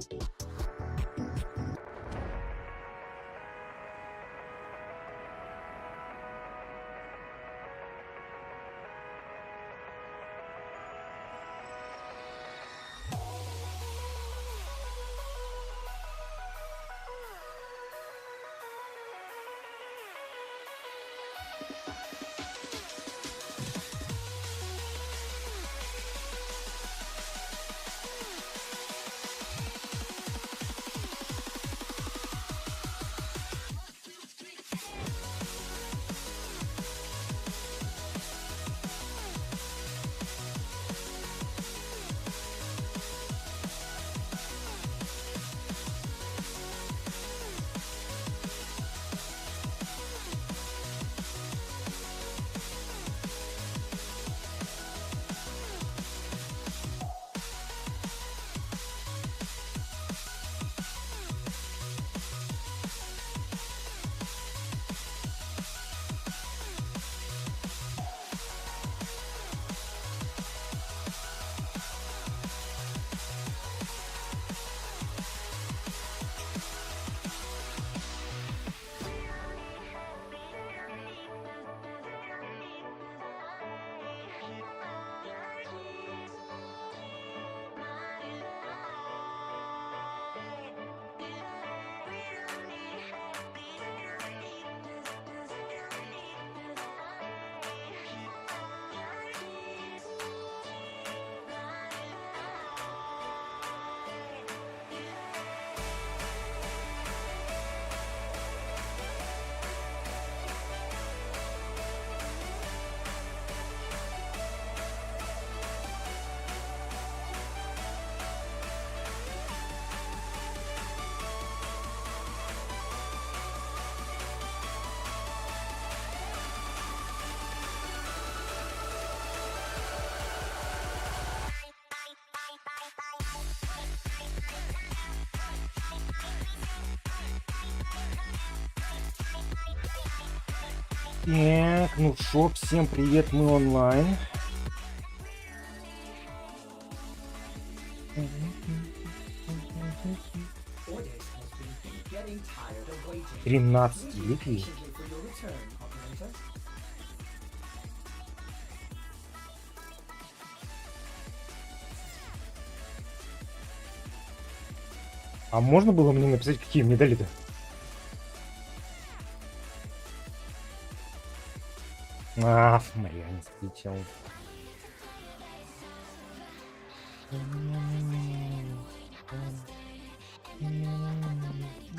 Так, ну шо, всем привет, мы онлайн. Тринадцатилетний. А можно было мне написать, какие мне дали-то? Смотри, не встречал.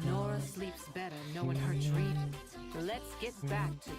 Nora sleeps better knowing her dream. Let's get back to it.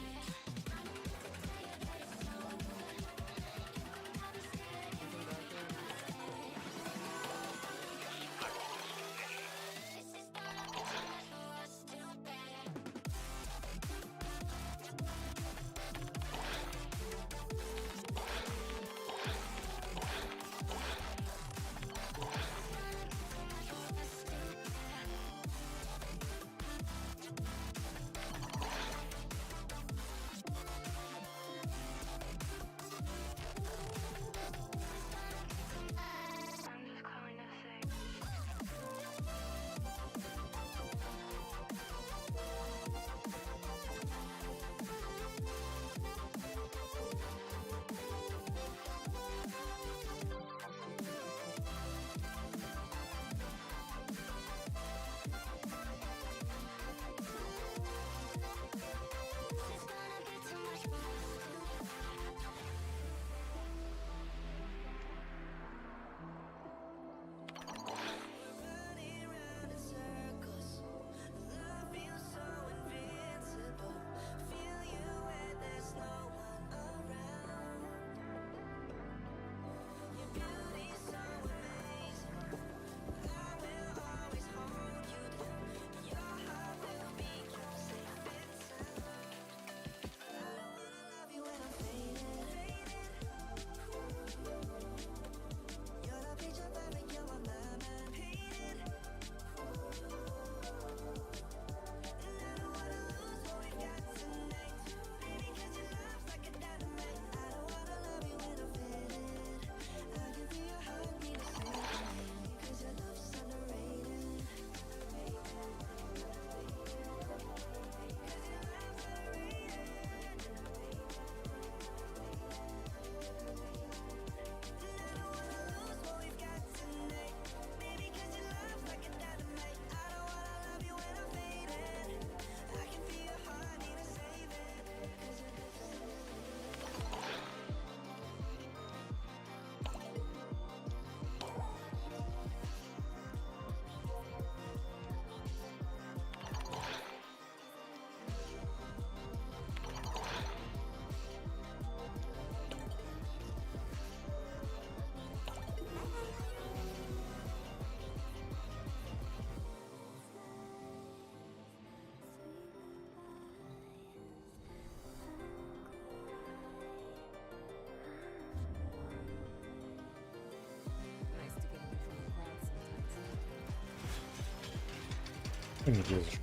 И не лезешь.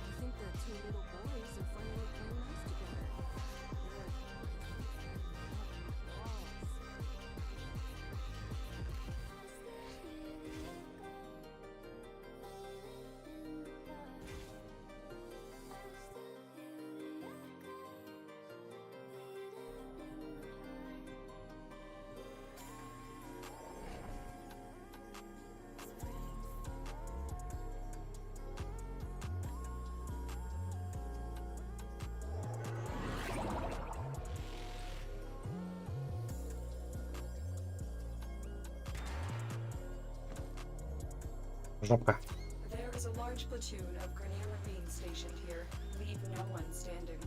I think the two little boys are finally playing nice together. Жопка. There is a large platoon of Grenier being stationed here. Leave no one standing.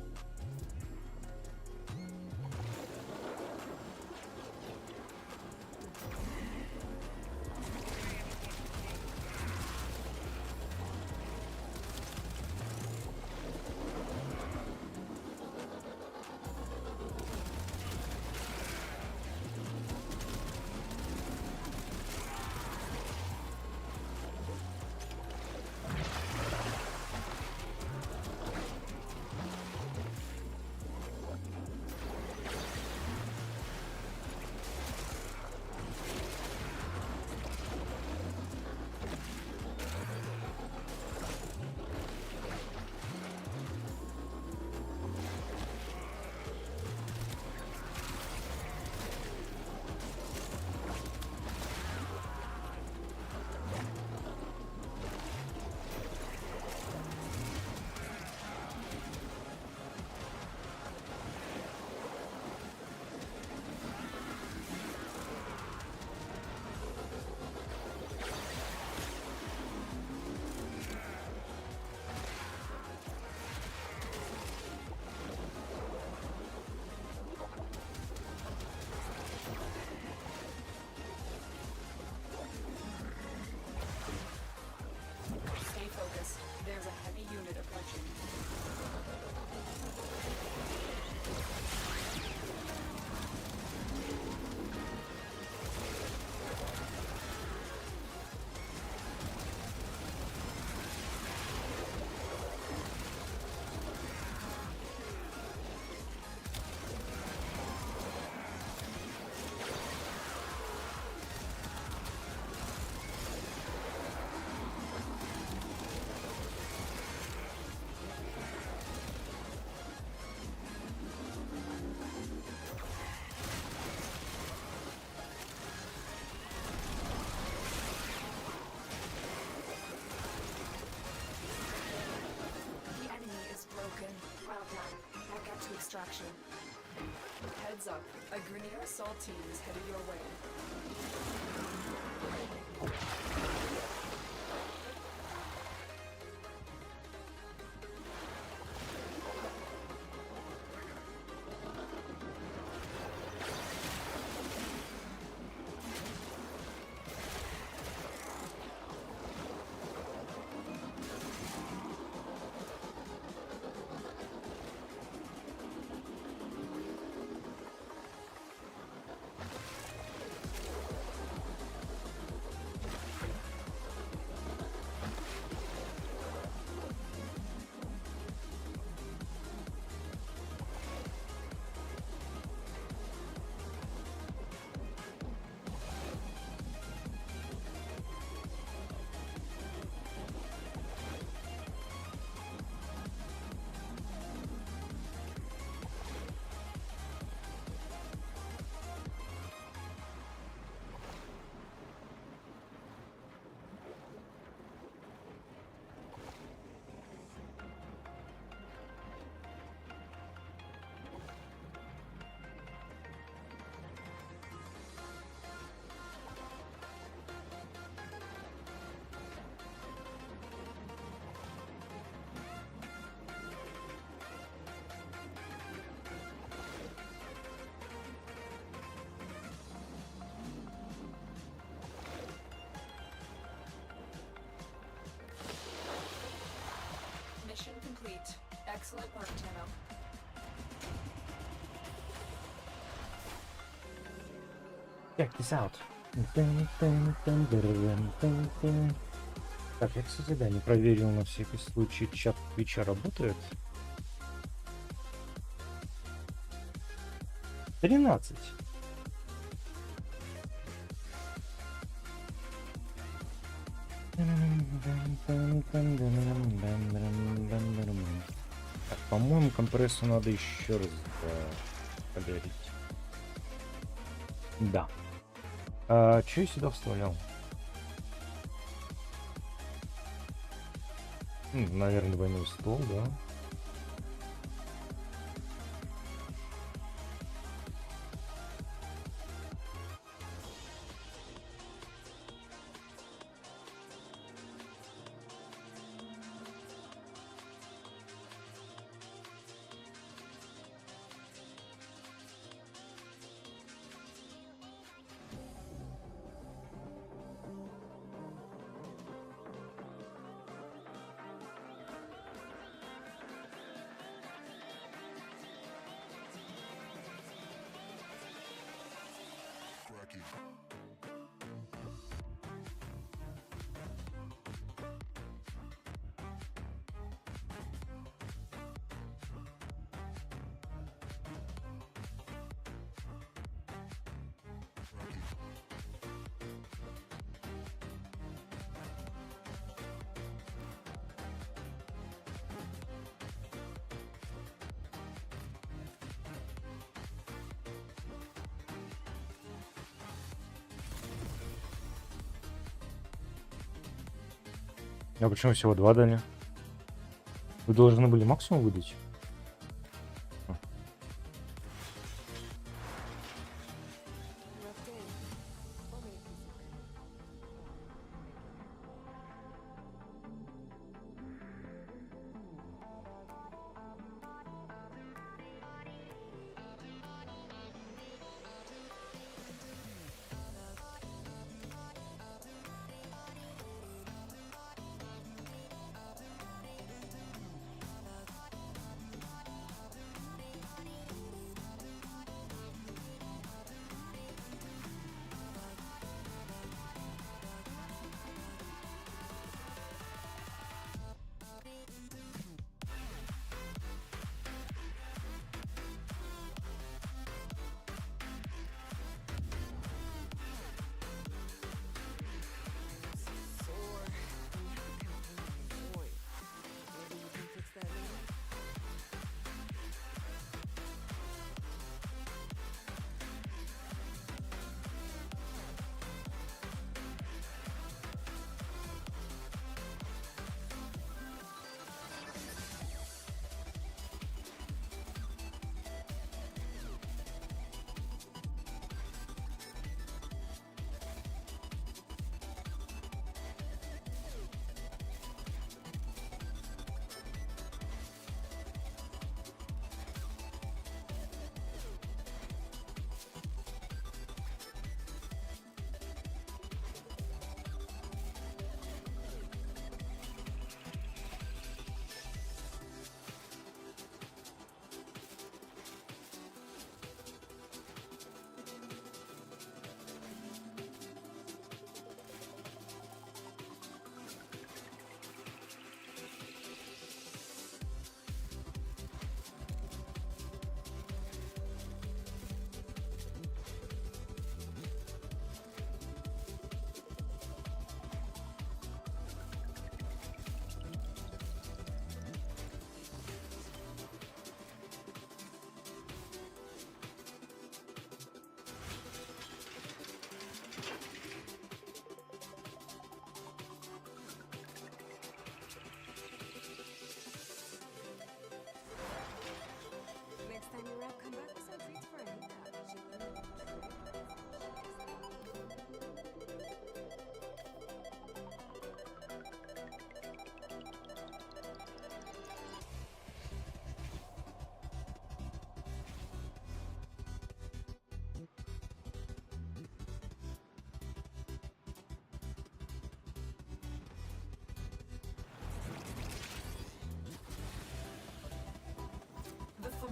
Stay focused. There's a heavy unit approaching. The enemy is broken. Well done. Now get to extraction. Heads up. A Grenier assault team is headed your way. Excellent work, Tenno. Check this out. Так, я, кстати, да, не проверил на всякий случай, чат Твича работает. 13. Так, по-моему, компрессу надо еще раз подарить. Да. Что я сюда вставлял? Наверное, двойной стол, да. А почему всего 2 дали? Вы должны были максимум выдать?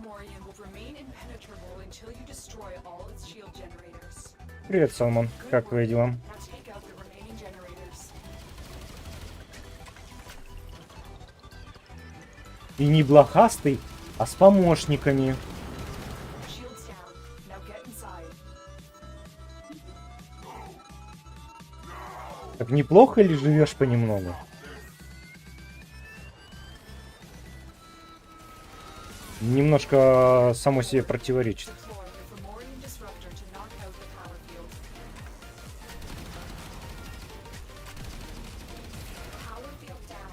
Fomorian will remain impenetrable until you destroy all its shield generators. Привет, Салман. Как твои дела? Now take out the remaining generators. И не блохастый, а с помощниками. Shields down. Now get inside. Так неплохо или живешь понемногу? Немножко само себе противоречит. Deploy the Fomorian disruptor to knock out the power field. Power field down.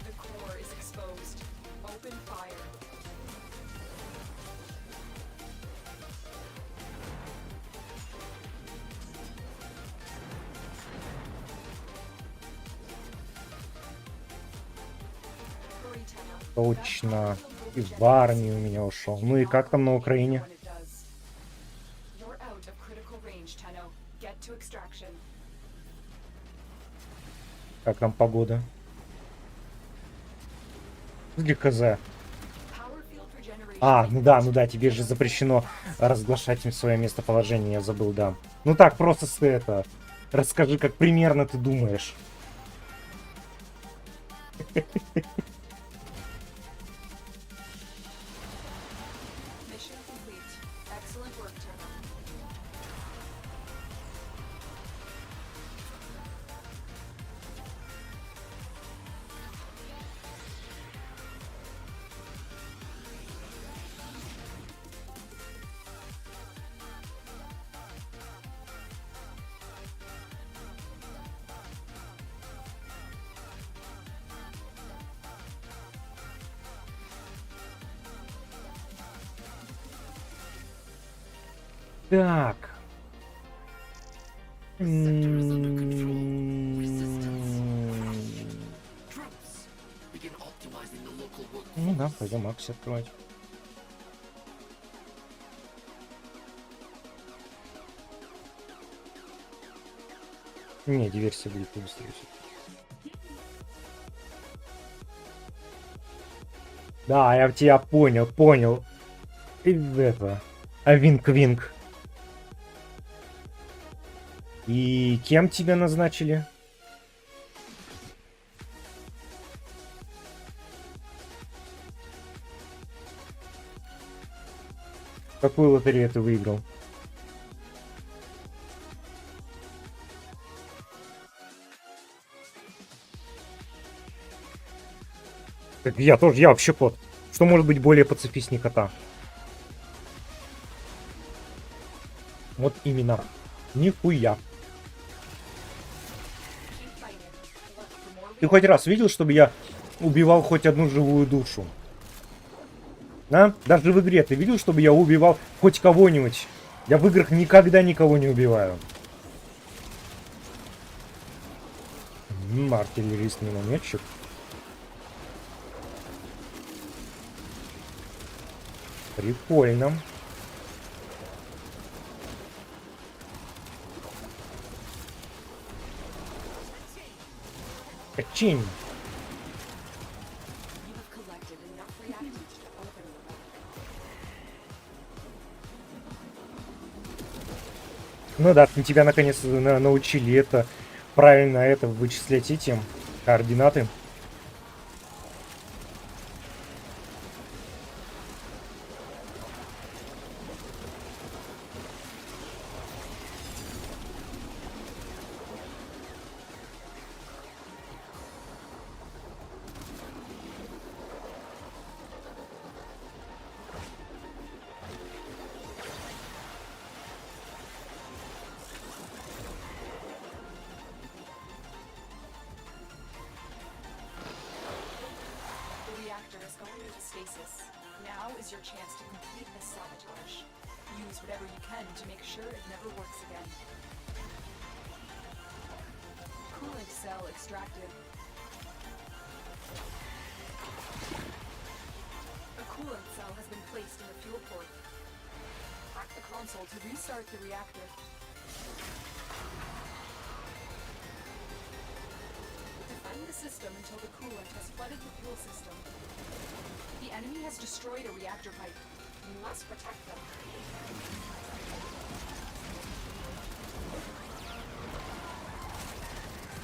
The core is exposed. Open fire. Hurry, Tenno. Точно. И в армию у меня ушел. Ну и как там на Украине? When it does. You're out of critical range, Tenno. Get to extraction. Как там погода? Где КЗ? Power field regeneration. Ну да, тебе же запрещено разглашать им свое местоположение, я забыл, да. Ну так, просто это, расскажи, как примерно ты думаешь. Mission complete. Excellent work, Tenno. Так. Ну да, пойдем Акси открывать. Не, диверсия будет побыстрее. Да, я тебя понял. И это. А винк-винк. И кем тебя назначили? Какую лотерею ты выиграл? Так я вообще кот. Что может быть более пацифистнее кота? Вот именно. Нихуя. Keep fighting. Look for more Ты хоть раз видел, чтобы я убивал хоть одну живую душу? А? Даже в игре ты видел, чтобы я убивал хоть кого-нибудь? Я в играх никогда никого не убиваю. Артиллерист минометчик. Прикольно. Качень. You have collected enough reactants to open the lock. Ну да, тебя наконец научили это правильно вычислять эти координаты. The reactor is going into stasis. Now is your chance to complete this sabotage. Use whatever you can to make sure it never works again. Coolant cell extracted. A coolant cell has been placed in the fuel port. Hack the console to restart the reactor. Defend the system until the coolant has flooded the fuel system. The enemy has destroyed a reactor pipe. You must protect them.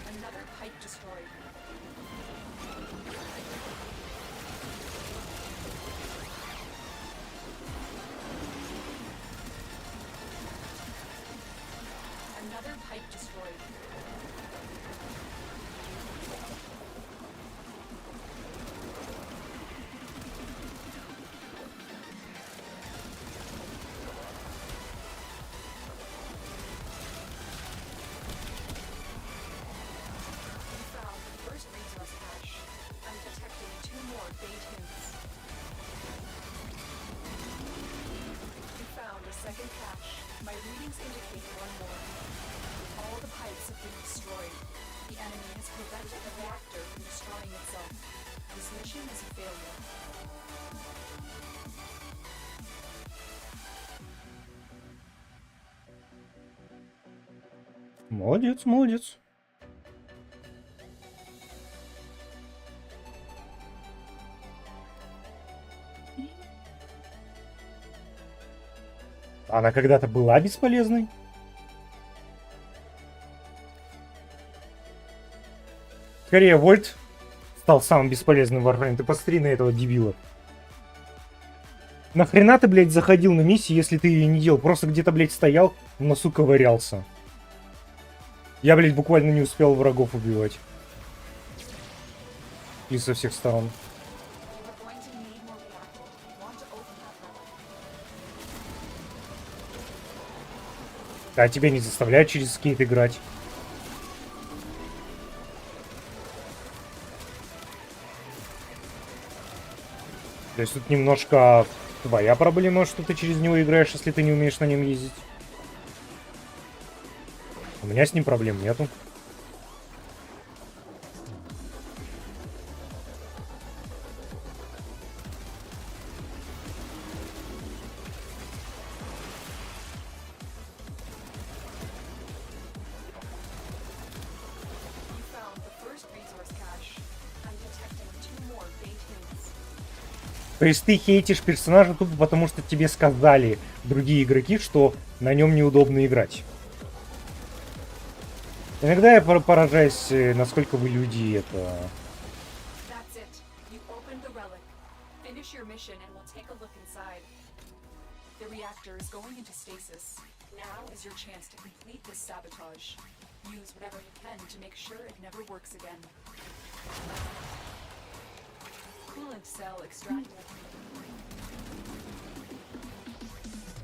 Another pipe destroyed. Another pipe destroyed. You found the first resource cache. I'm detecting 2 more bait hints. You found a second cache. My readings indicate 1 more. All the pipes have been destroyed. The enemy has prevented the reactor from destroying itself. This mission is a failure. Молодец, молодец. Она когда-то была бесполезной? Скорее, Вольт стал самым бесполезным в Warframe. Ты посмотри на этого дебила. Нахрена ты, блядь, заходил на миссии, если ты ее не делал? Просто где-то, блядь, стоял, в носу ковырялся. Я, блядь, буквально не успел врагов убивать. И со всех сторон. We're going to need more reactor. Want to open that relic? Да, тебя не заставляют через скейт играть. То есть тут немножко твоя проблема, что ты через него играешь, если ты не умеешь на нем ездить. У меня с ним проблем нету. You found the first resource cache. I'm detecting 2 more bait hints. То есть ты хейтишь персонажа тупо потому, что тебе сказали другие игроки, что на нем неудобно играть. Иногда я поражаюсь, насколько вы люди это... That's it. You opened the relic. Finish your mission and we'll take a look inside. The reactor is going into stasis. Now is your chance to complete this sabotage. Use whatever you can to make sure it never works again. Coolant cell extracted.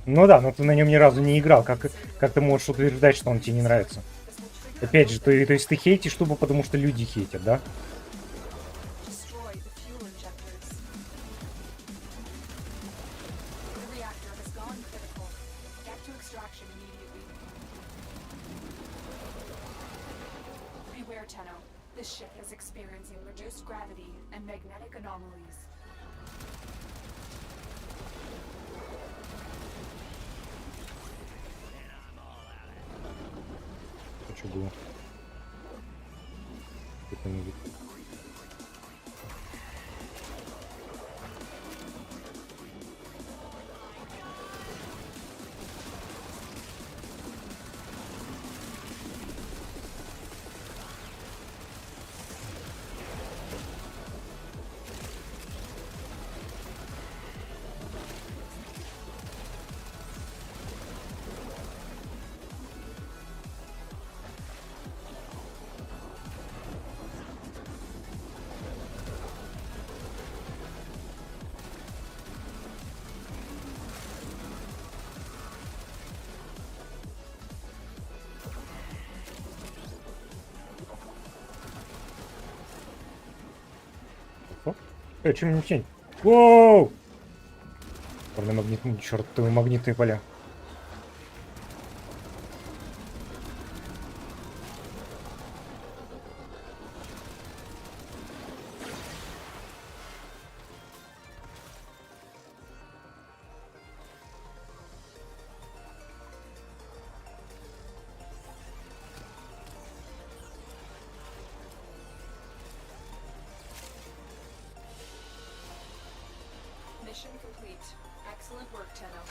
Ну да, но ты на нем ни разу не играл. Как ты можешь утверждать, что он тебе не нравится? This will trigger Опять же, то есть ты хейтишь тупо потому, что люди хейтят, да? destroy the fuel injectors. The reactor has gone critical. Get to extraction immediately. Beware, Tenno. This ship is experiencing reduced gravity and magnetic anomalies. Что было? Это не видно. Чем не тень? Воу! Магнитные, чертовы магнитные поля. Mission complete. Excellent work, Tenno.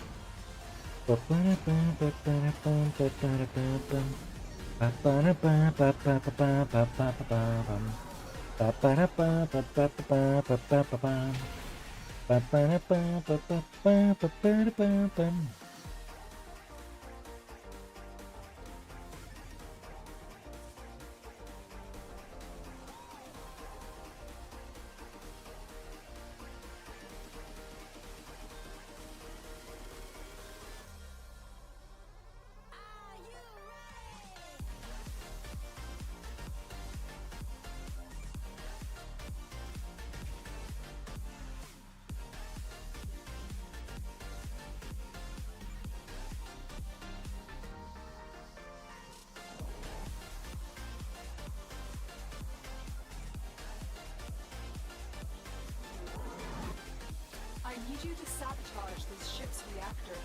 I need you to sabotage this ship's reactor.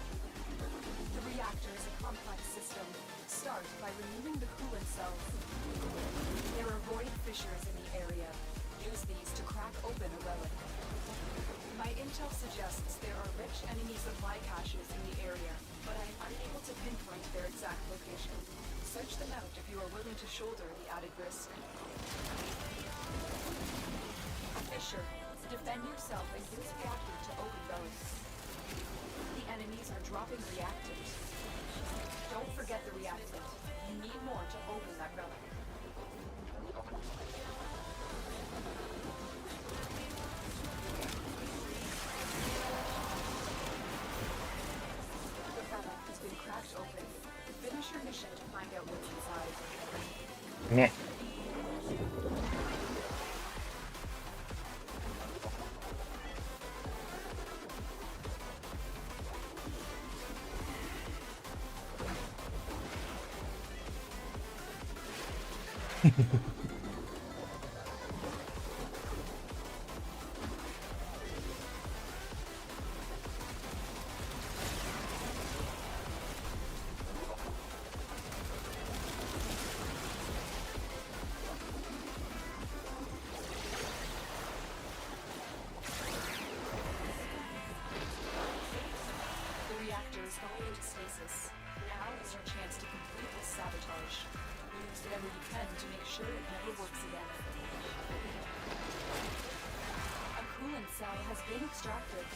The reactor is a complex system. Start by removing the coolant cells. There are void fissures in the area. Use these to crack open a relic. My intel suggests there are rich enemy supply caches in the area, but I am unable to pinpoint their exact location. Search them out if you are willing to shoulder the added risk. Fisher, defend yourself and use reactor to open relics. The enemies are dropping reactors. Don't forget the reactant. You need more to open that relic. The relic has been cracked open. Finish your mission to find out what's inside. Не. The reactor is going into stasis. Now is your chance to complete this sabotage. Use whatever you can to make sure it never works again. A coolant cell has been extracted.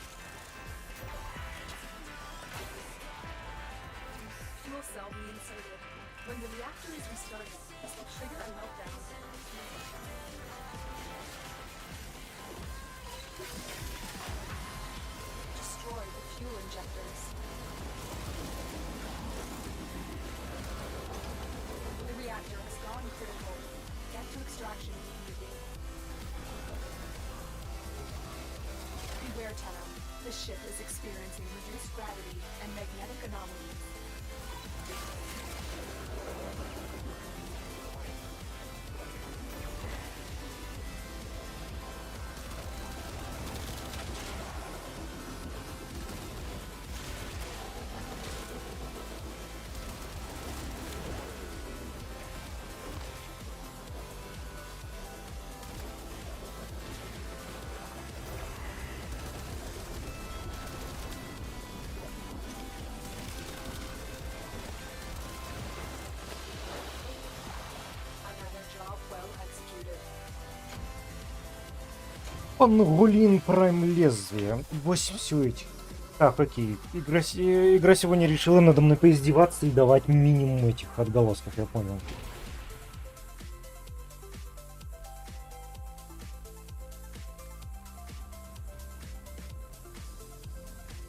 Fuel cell reinserted. When the reactor is restarted, this will trigger a meltdown. Destroy the fuel injectors. The reactor has gone critical. Get to extraction immediately. Beware, Tenno. The ship is experiencing reduced gravity and magnetic anomalies. Another job well executed. Пангулин Прайм лезвие. 8 все эти. Так, окей. Игра сегодня решила надо мной поиздеваться и давать минимум этих отголосков, я понял.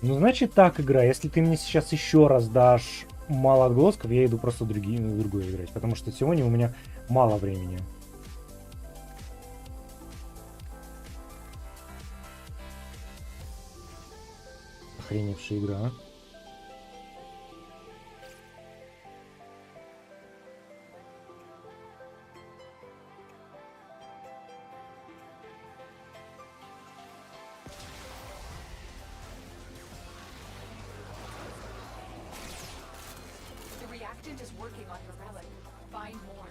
Ну, значит так, игра. Если ты мне сейчас еще раз дашь мало отголосков, я иду просто другую играть. Потому что сегодня у меня мало времени. Охреневшая игра, а? The reactant is working on your relic. Find more.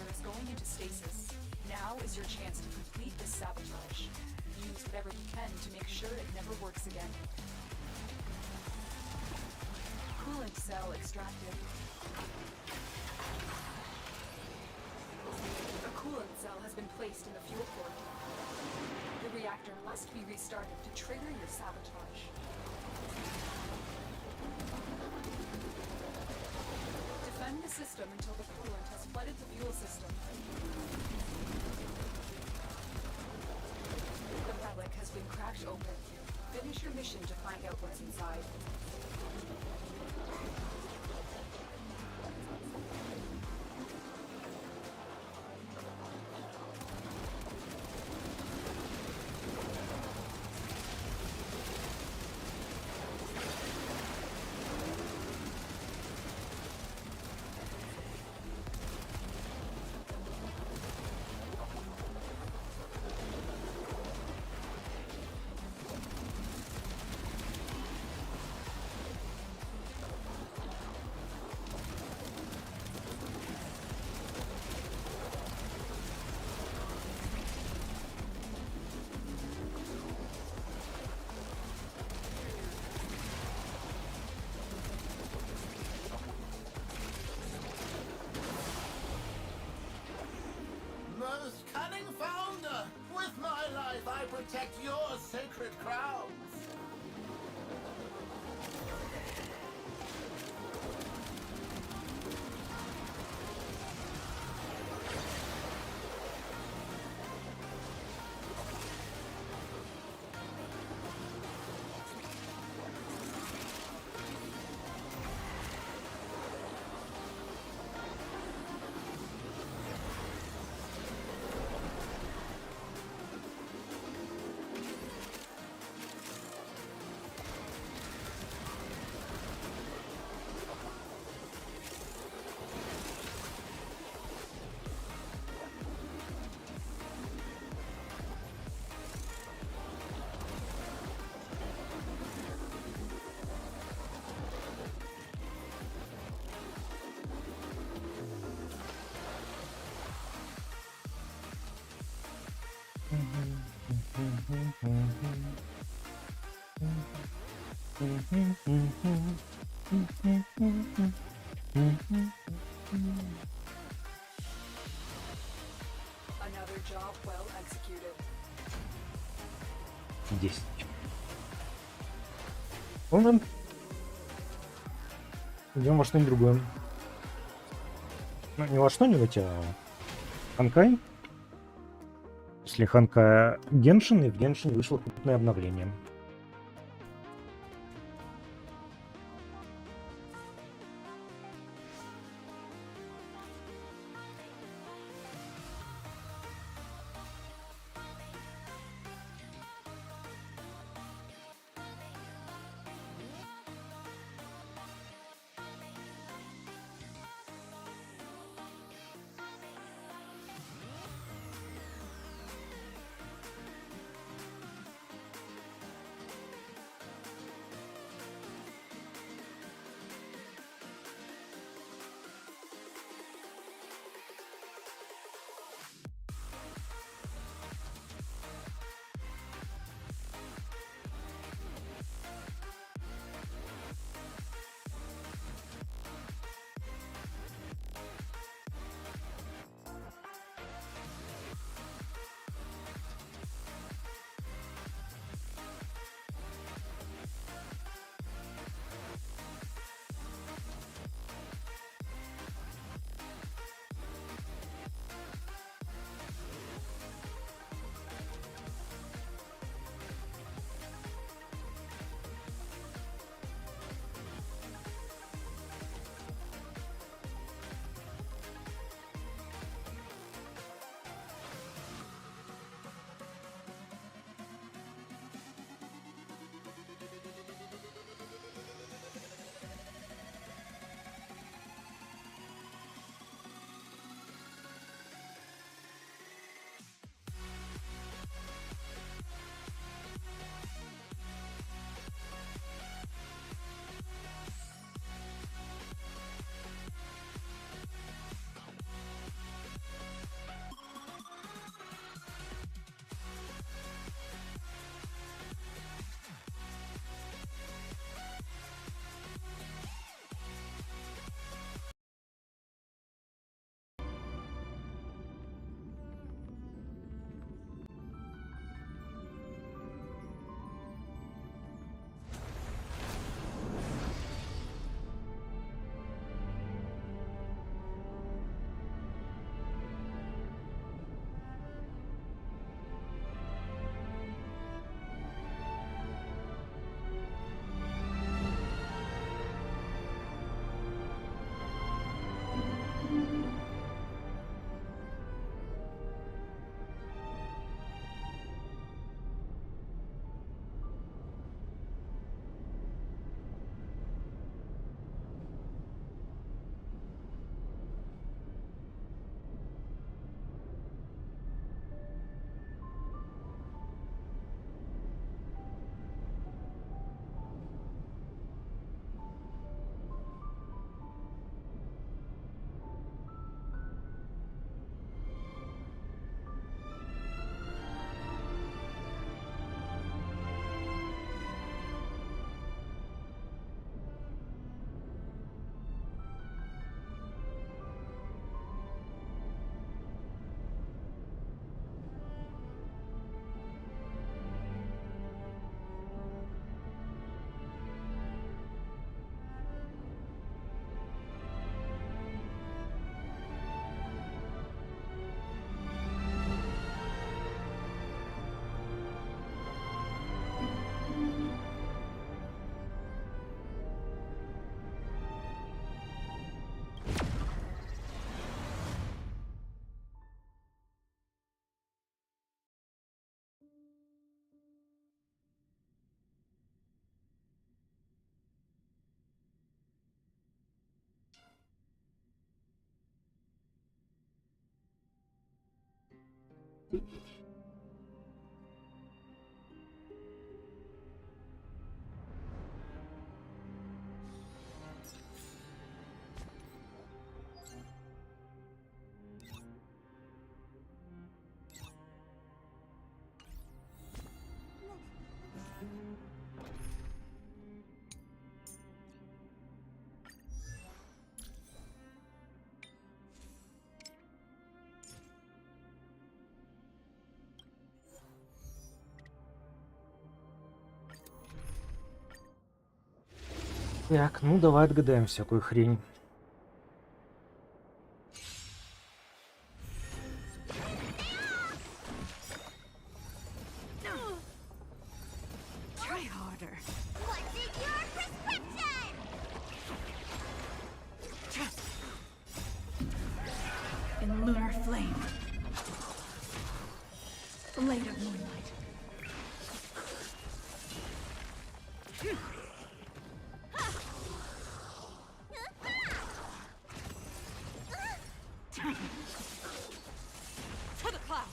reactor is going into stasis. Now is your chance to complete this sabotage. Use whatever you can to make sure it never works again. Coolant cell extracted. A coolant cell has been placed in the fuel port. The reactor must be restarted to trigger your sabotage. Defend the system until the coolant has flooded the fuel system. The relic has been cracked open. Finish your mission to find out what's inside. Most cunning founder! With my life, I protect your sacred crowns! Another job well executed. 10. Ладно. Идем во что-нибудь другое. Ну, не во что-нибудь, а Ханкай. После Ханкая Геншин, и в Геншин вышло крупное обновление. Так, ну давай отгадаем всякую хрень. Try harder. What's in your prescription? In lunar flame. Blade of moonlight. To the clouds.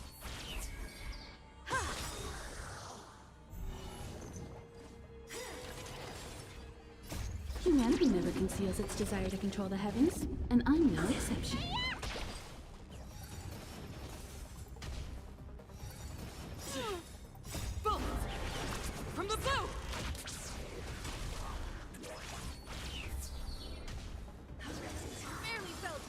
Humanity never conceals its desire to control the heavens, and I'm no exception. Bullets from the blue. Barely felt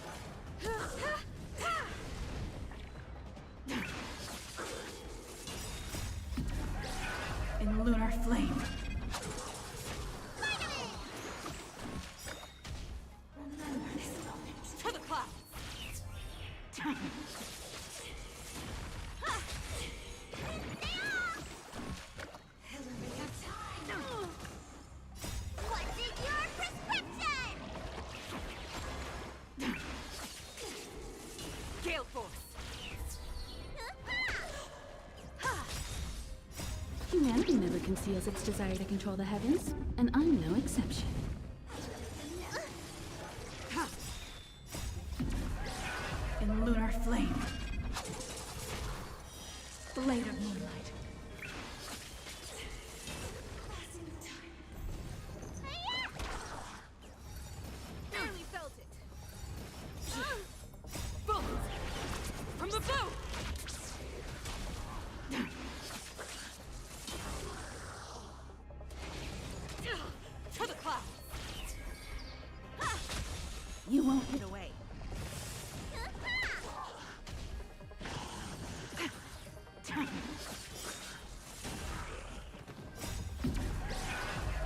In lunar flame. To the clouds. What's in your prescription? Gale force. Humanity never conceals its desire to control the heavens, and I'm no exception. In lunar flame. Blade of moonlight. Barely felt it. Bullets from the blue. To the clouds. You won't get away.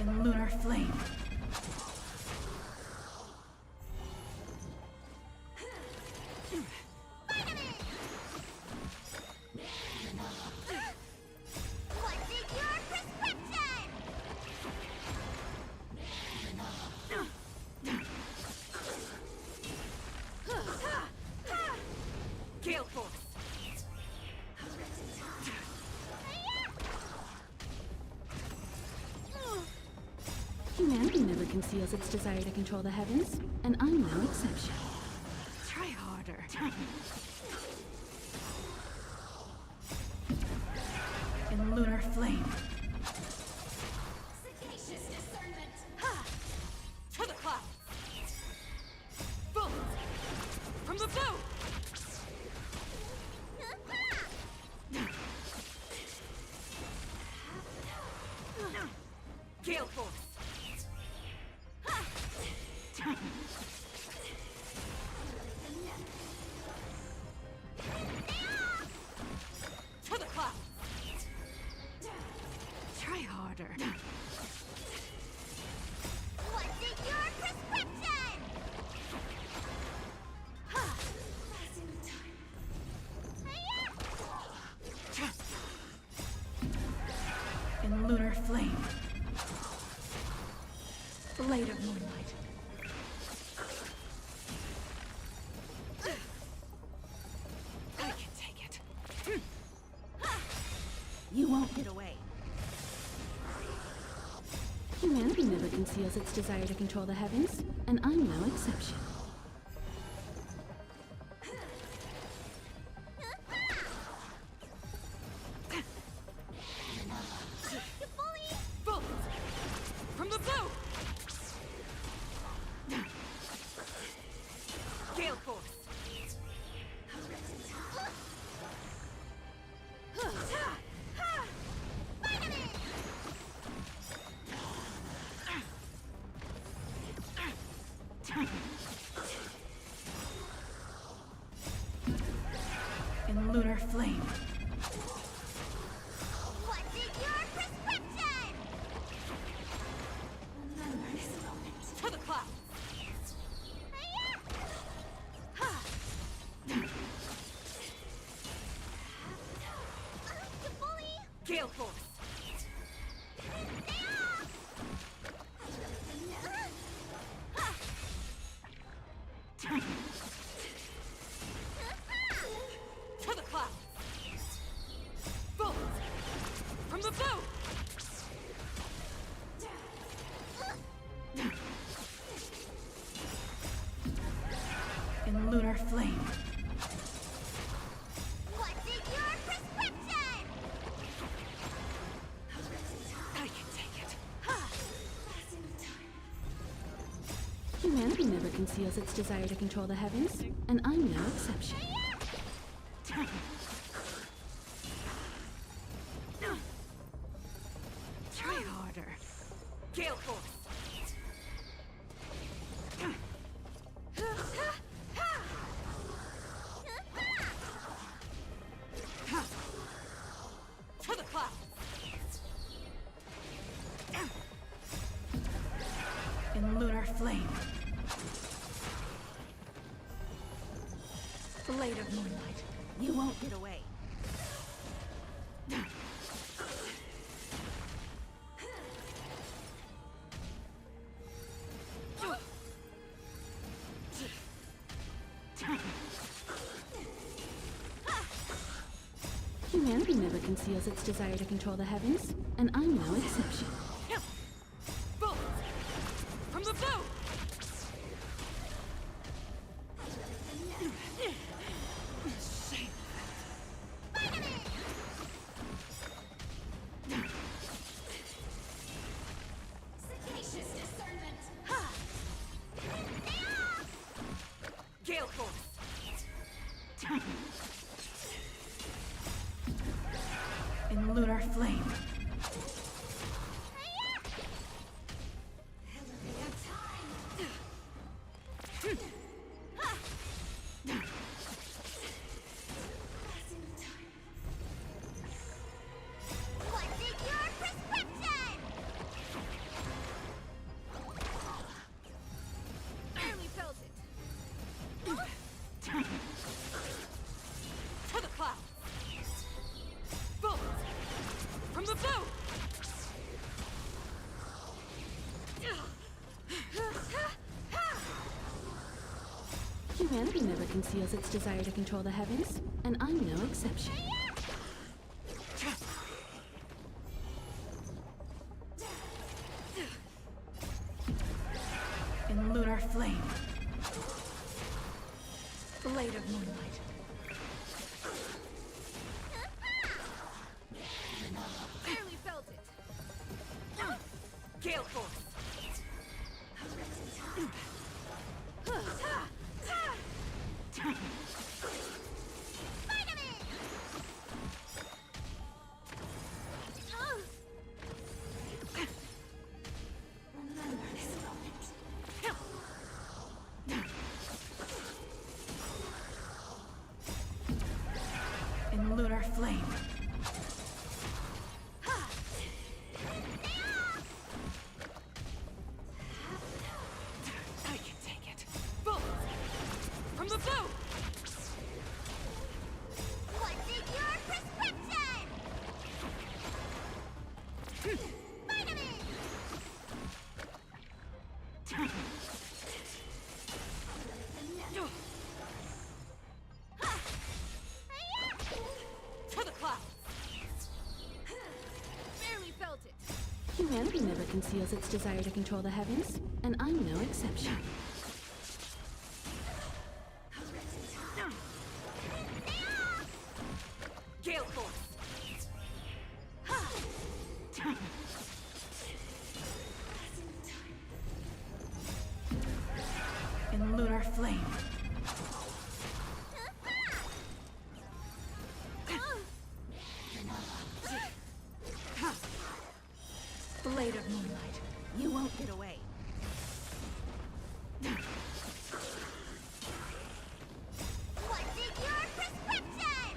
In lunar flame. What's in your prescription? Gale force. Humanity never conceals its desire to control the heavens, and I'm no exception. Try harder. In lunar flame. Sagacious discernment. To the clouds. Bullets from the blue. Gale force. To the clouds. Try harder. What's in your prescription? In lunar flame. Blade of moonlight. I can take it. You won't get away. Humanity never conceals its desire to control the heavens, and I'm no exception. What's in your prescription? Remember this moment. To the clouds! You bully! Gale Force! To the clouds! Bullets! From the bow! In lunar flame. What's in your prescription? I can take it. Humanity never conceals its desire to control the heavens, and I'm no exception. Try harder. Gale Force! To the clouds! In lunar flame. Blade of moonlight. You won't get away. Humanity never conceals its desire to control the heavens, and I'm no exception. Bullets! From the bow! Shame. Sagacious discernment. Gale Force! In lunar flame. What's in your prescription? Barely felt it. To the clouds! Bullets! From the bow! Humanity never conceals its desire to control the heavens, and I'm no exception. In lunar flame. Blade of moonlight. Barely felt it. Gale Force! Remember this moment. In lunar flame. I can take it. Bullets! From the bow! What's in your prescription? Vitamin! To the clouds! Barely felt it. Humanity never conceals its desire to control the heavens, and I'm no exception. Gale Force! In lunar flame. Blade of moonlight. You won't get away. What's in your prescription?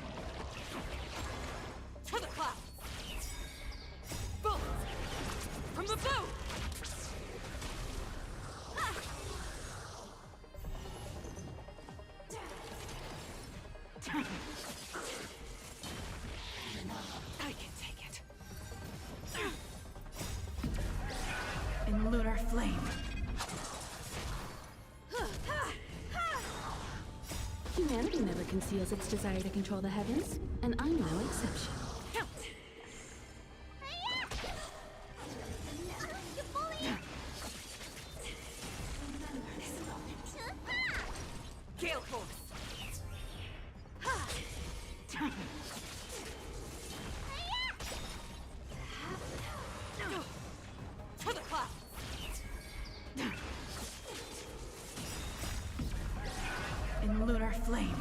never conceals its desire to control the heavens, and I'm no exception. You bully! Remember this moment. Gale Force. To the clouds. In lunar flame.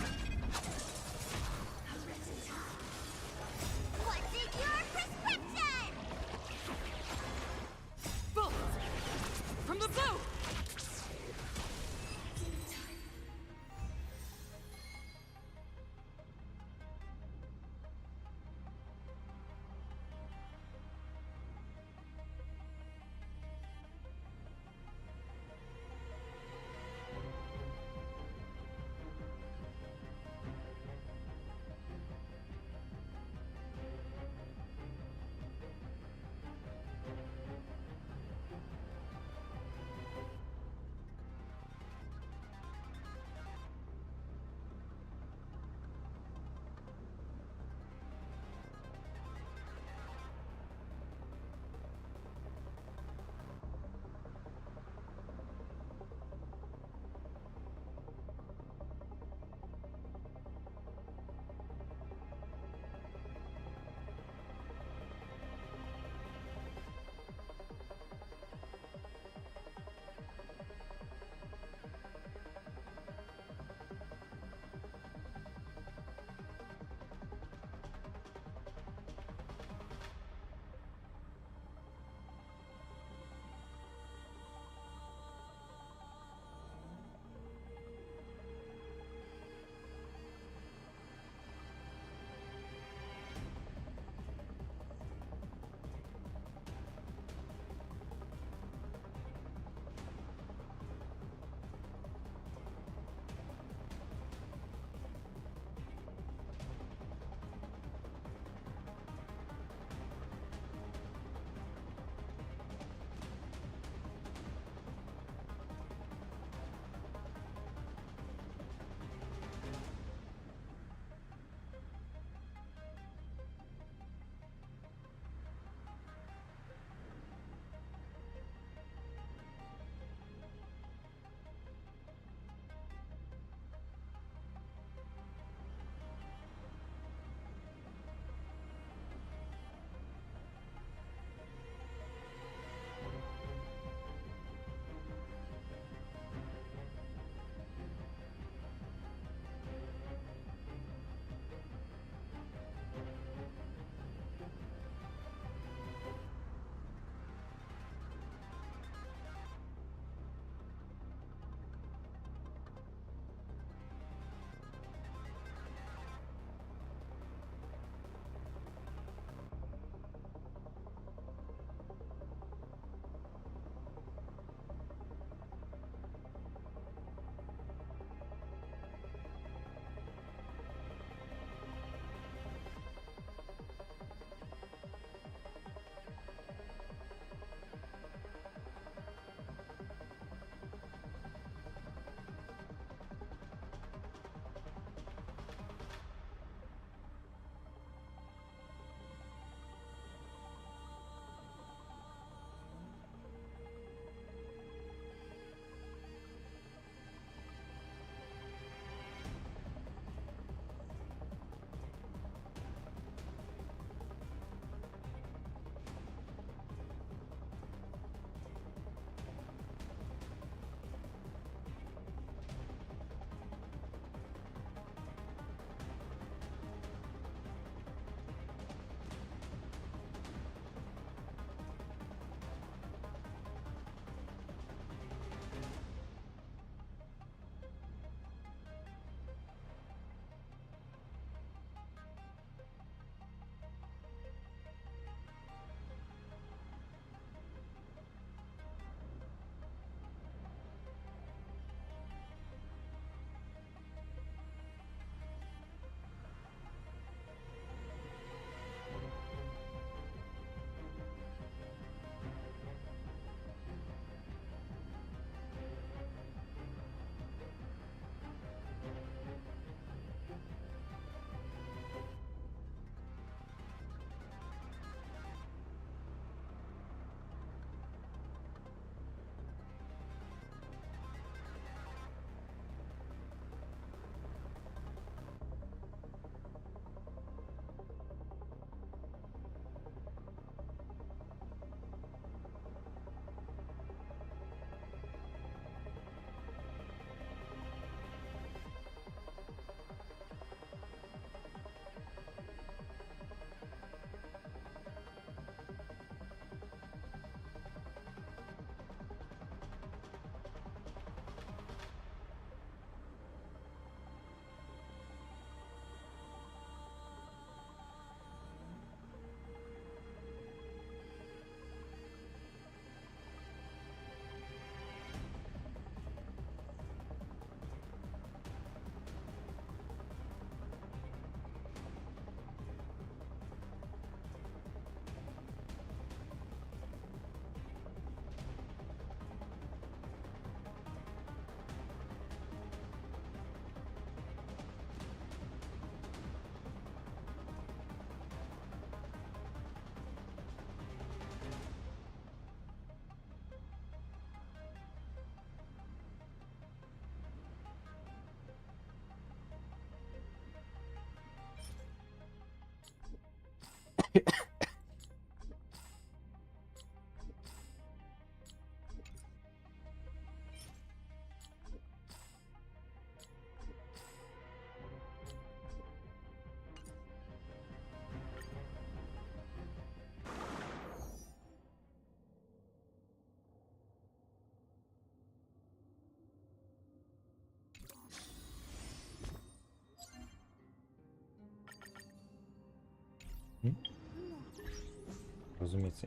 Разумеется.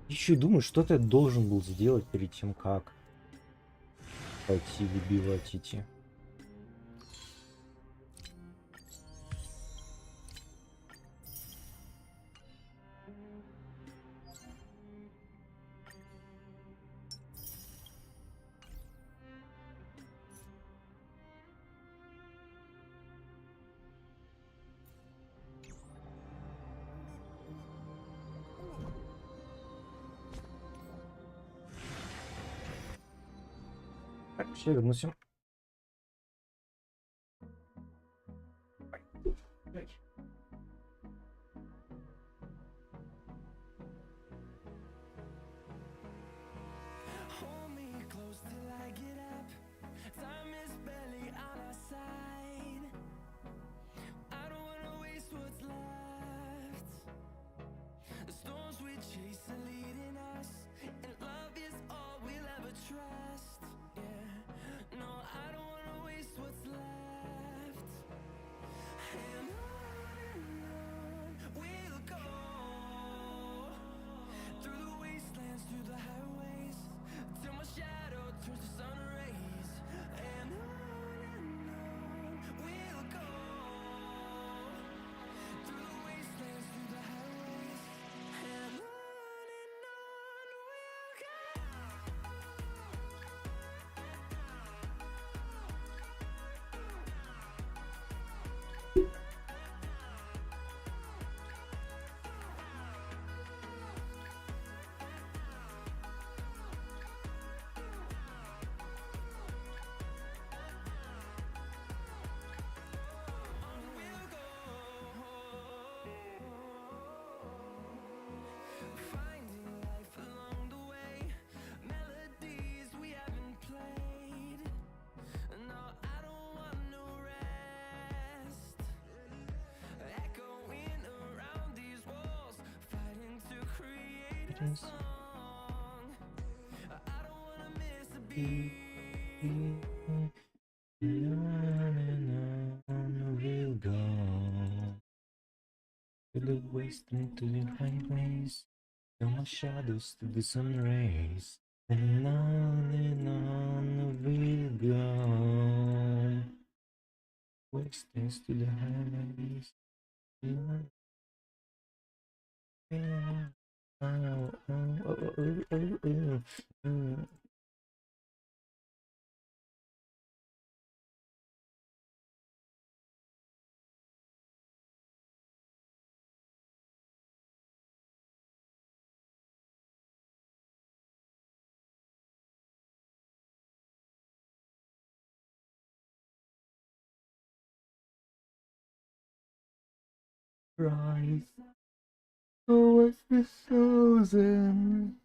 Еще думаю, что-то я должен был сделать перед тем, как пойти выбивать эти. Так, все, вернусь. Hold me close till I get up. Time is barely on our side. I don't wanna waste what's left. The storms we chase are leading us, and love is all we'll ever trust. Yeah, no, I don't wanna waste what's left. And on we'll go, through the wastelands, through the highways, till my shadow turns to sun rays. And on we'll go, through the wastelands, through the highways. And on we'll go. Finding life along the way, melodies we haven't played. No, I don't want no rest. Echoing around these walls, fighting to create a song. I don't wanna miss a beat. We'll go to the wasteland, to the highways, till my shadows to the sun rays, and on we'll go. Wastelands to the highways. Rise towards the chosen.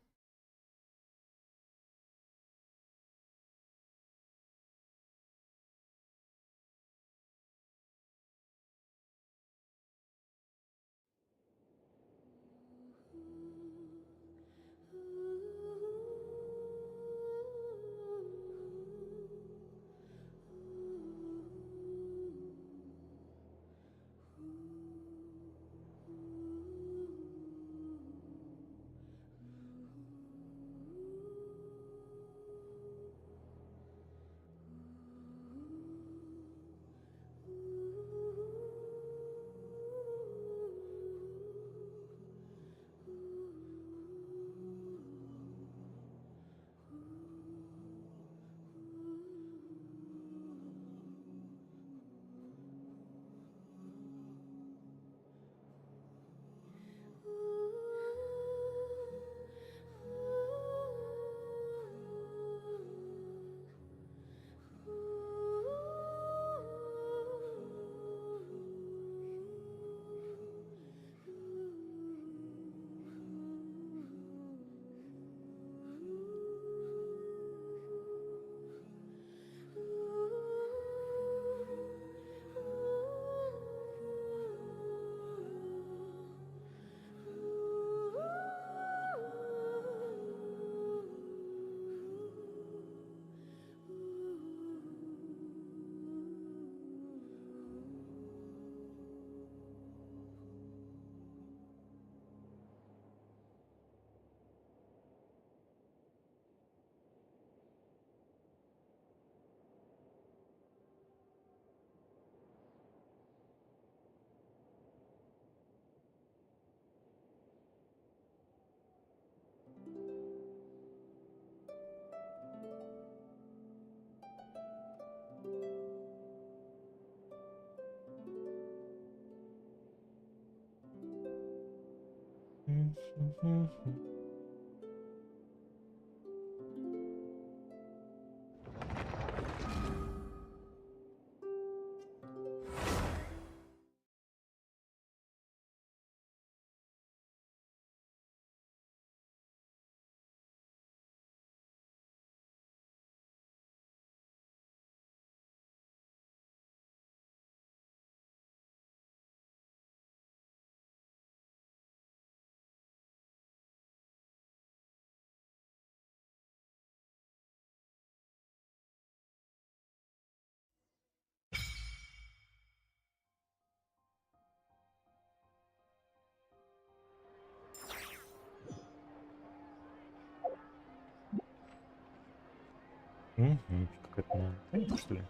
Какая-то механика, что ли?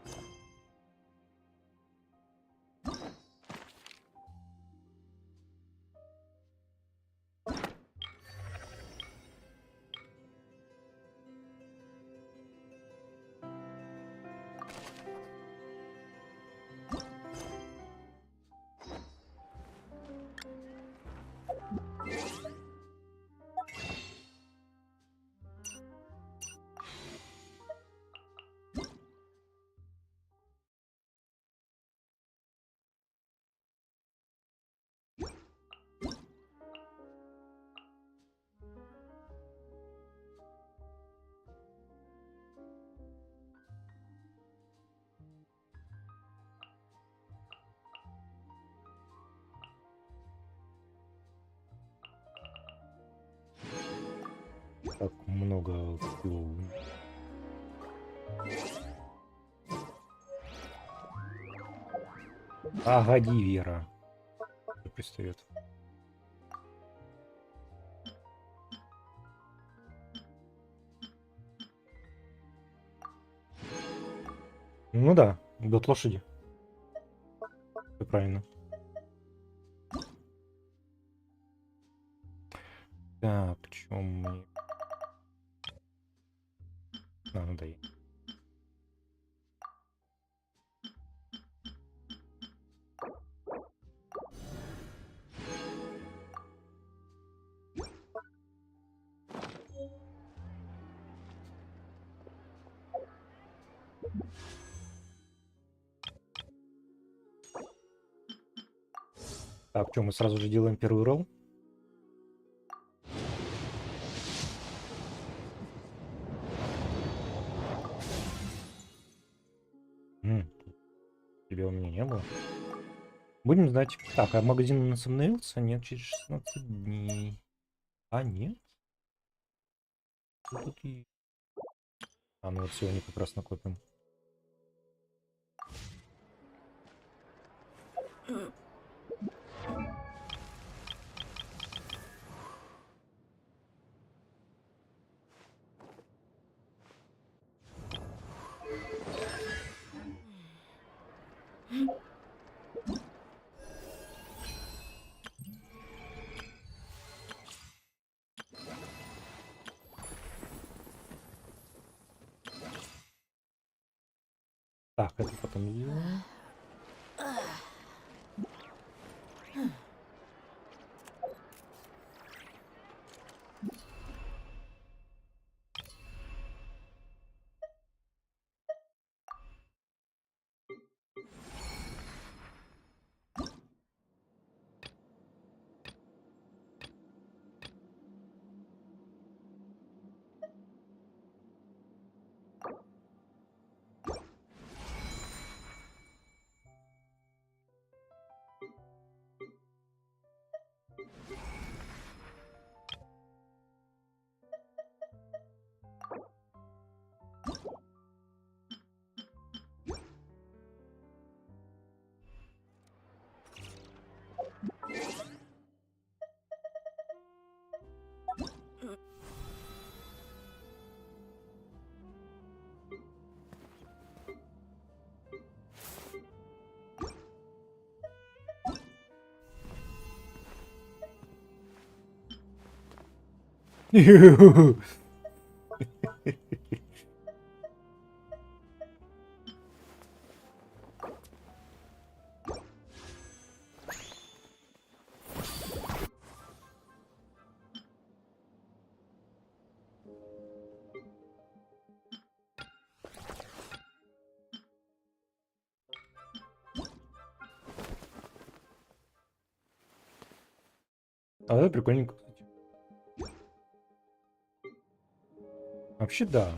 Так много всего. Погоди, Вера. Пристает. Ну да, бьет лошади. Все правильно. Так, чем мы... ну да. Так, что, мы сразу же делаем первый ролл? Тебя у меня не было. Будем знать. Так, а магазин у нас обновился? Нет, через 16 дней. А, нет? Тут и... А, ну вот сегодня как раз накопим. Так, это потом сделаем. А это прикольненько, кстати. Вообще, да.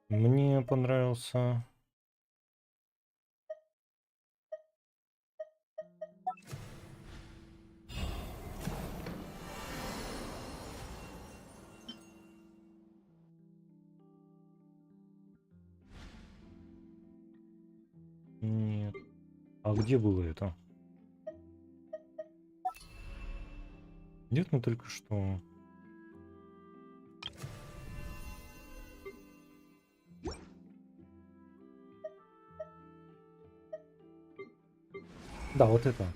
Мне понравился. Нет. А где было это? Где-то мы только что. Да, вот это.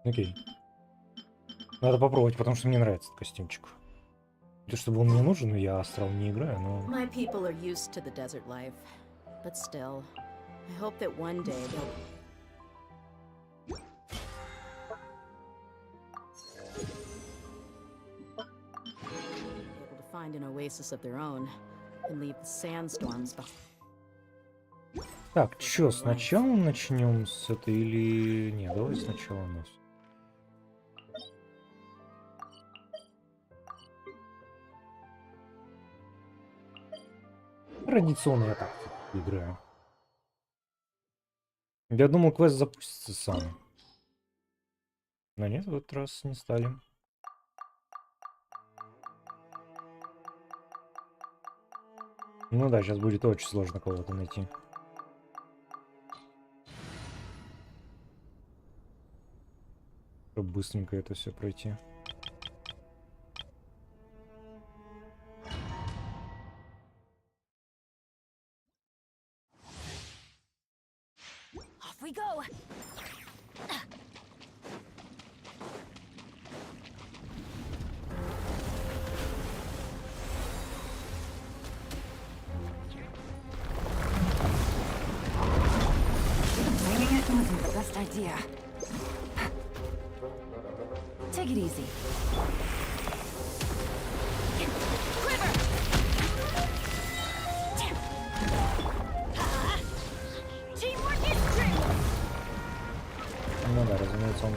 Окей. Надо попробовать, потому что мне нравится этот костюмчик. То, чтобы он мне нужен, я астрал не играю, но... My people are used to the desert life, but still, I hope that one day they'll be able to find an oasis of their own and leave the sandstorms behind. Так, чё, сначала начнем с этой или... Не, давай сначала у нас. Традиционно я так играю. Я думал, квест запустится сам. Но нет, в этот раз не стали. Ну да, сейчас будет очень сложно кого-то найти. Чтобы быстренько это все пройти. Off we go. Maybe it wasn't the best idea. Take it easy. Ну да, разумеется, он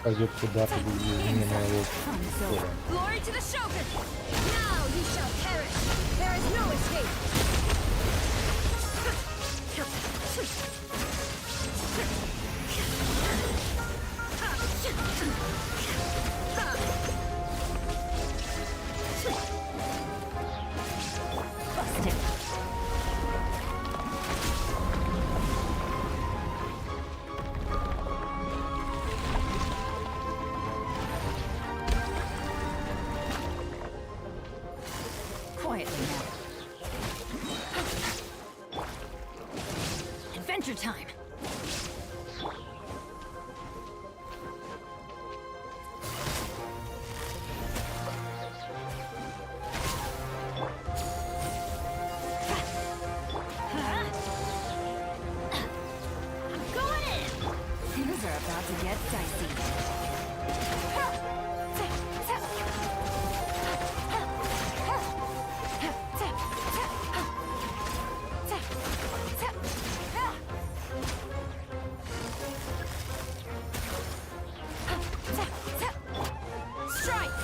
пойдет куда-то, где именно его скоро. Glory to the Shogun! Now you shall perish! There is no escape! Busted. Quietly now. Adventure time. Going in! Things are about to get dicey. Strike!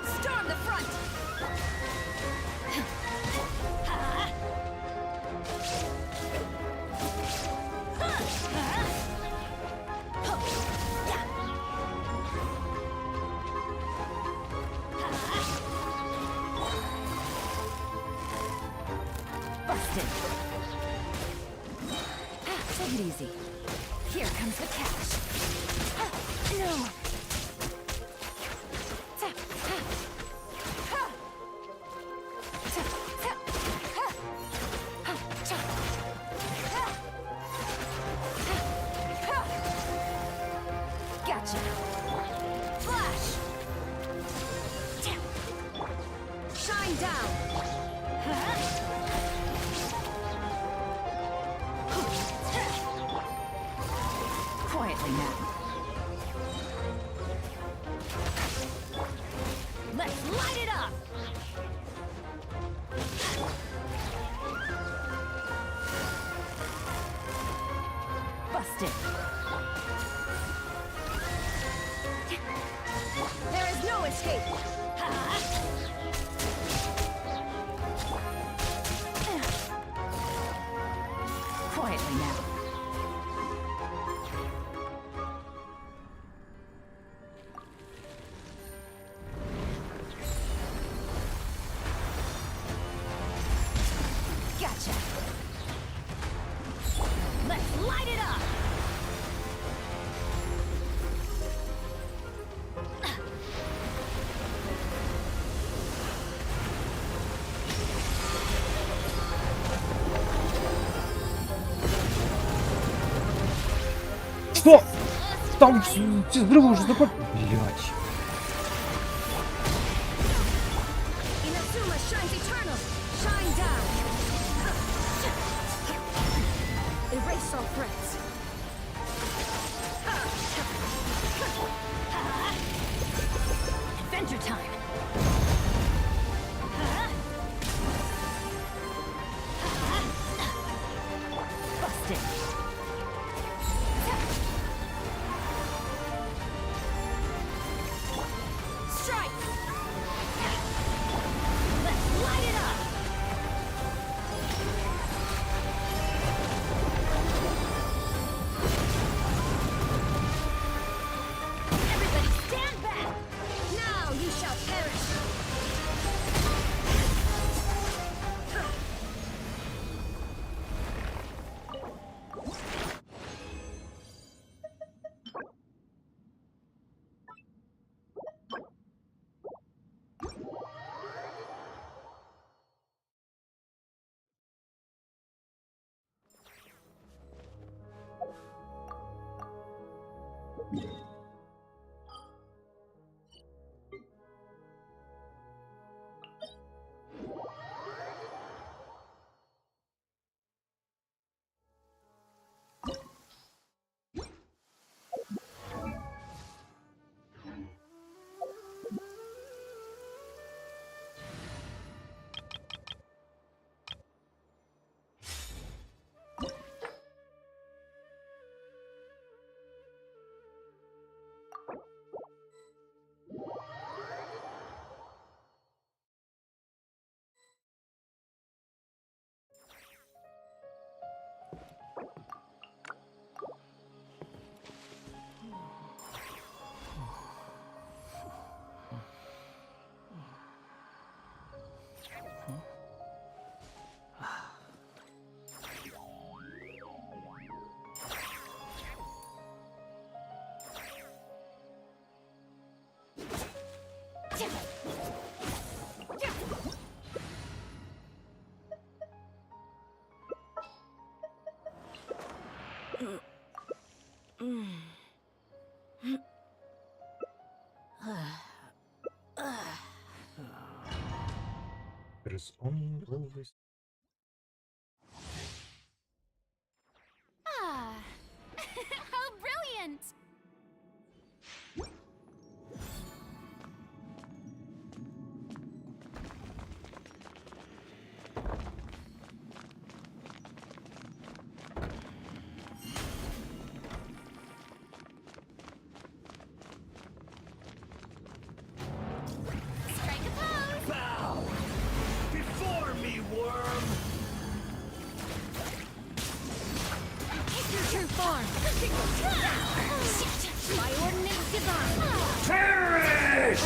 Storm the front! Busted. Take it easy. Here comes the cash. No. Gotcha! Flash! Shine down! Quietly now. Let's light it Что? Там взрывы уже закон... Блять. Inazuma shines eternal. Shine down. Erase all threats. Adventure time. Busted. Strike. Let's light it up. Everybody stand back. Now you shall perish. There's only always... Ah, how brilliant! Strike a pose! Bow before me, worm. Take your true form! My ordinance divine! Perish!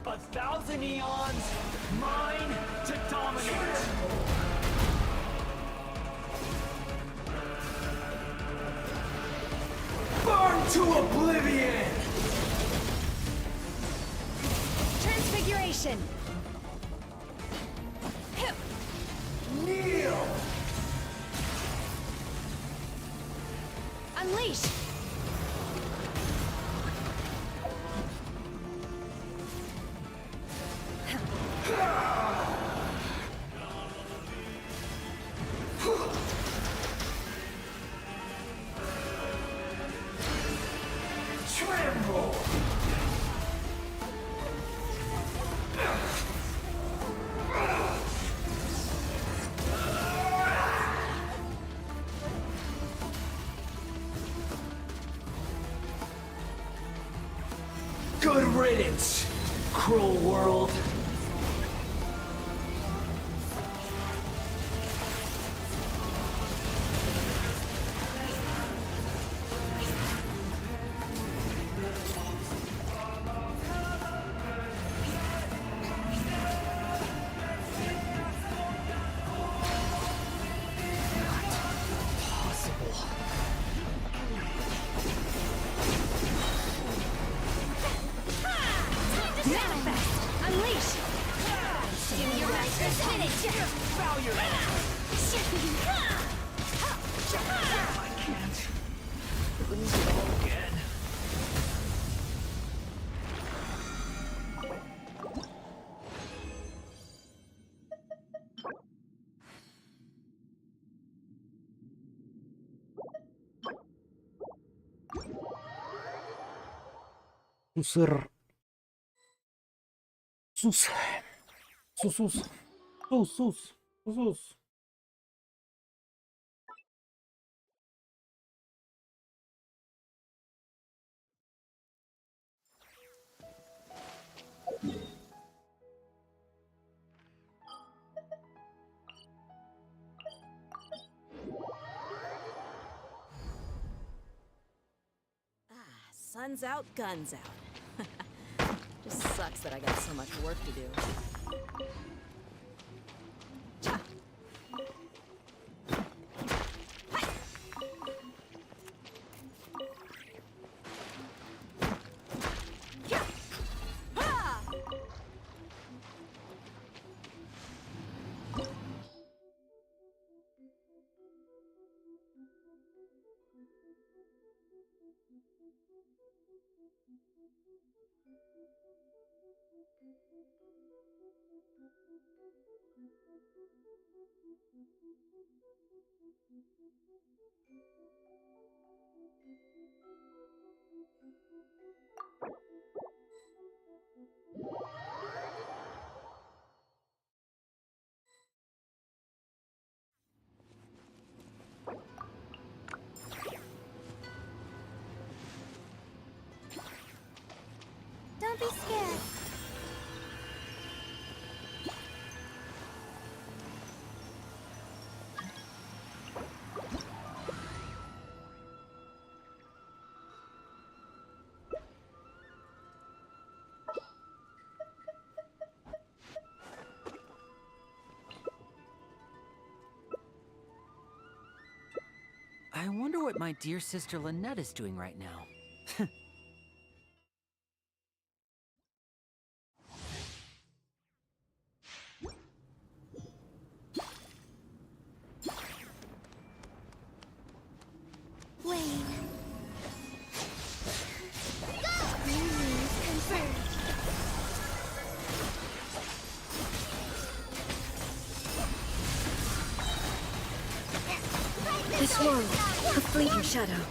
A thousand eons, mine to dominate. Burn to oblivion! Transfiguration! Kneel! Unleash! Tremble! Good riddance, cruel world. Manifest! Unleash! Do your master spinach! Bow your head. I can't lose it all again. Сусыр. Сус. Сусус. Сусус. Сусус. Sun's out, guns out. Just sucks that I got so much work to do. Cha! Yeah! Ha! Don't be scared. I wonder what my dear sister Lynette is doing right now. Wayne. News confirmed. This world, a fleeting shadow.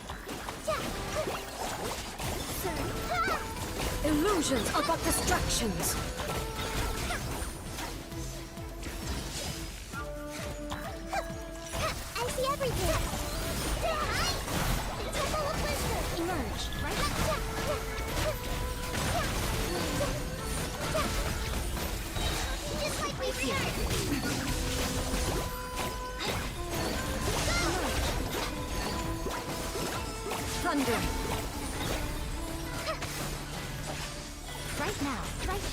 Illusions are but distractions. I see everything. Temple of Blister. Emerge. Just like we feared. Thunder. Right now. Right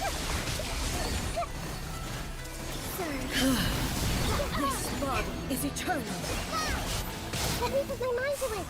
This body is eternal. Let me put my mind to it.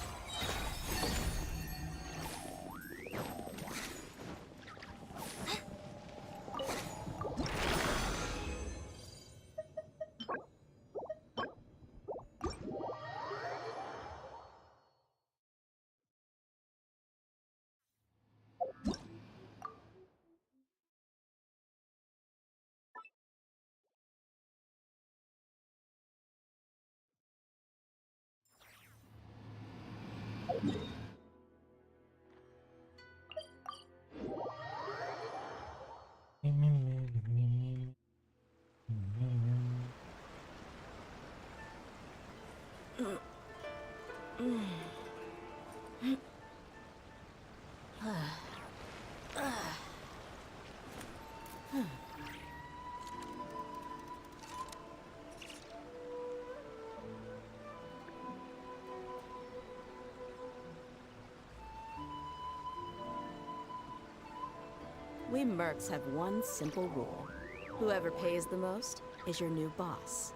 We mercs have one simple rule. Whoever pays the most is your new boss.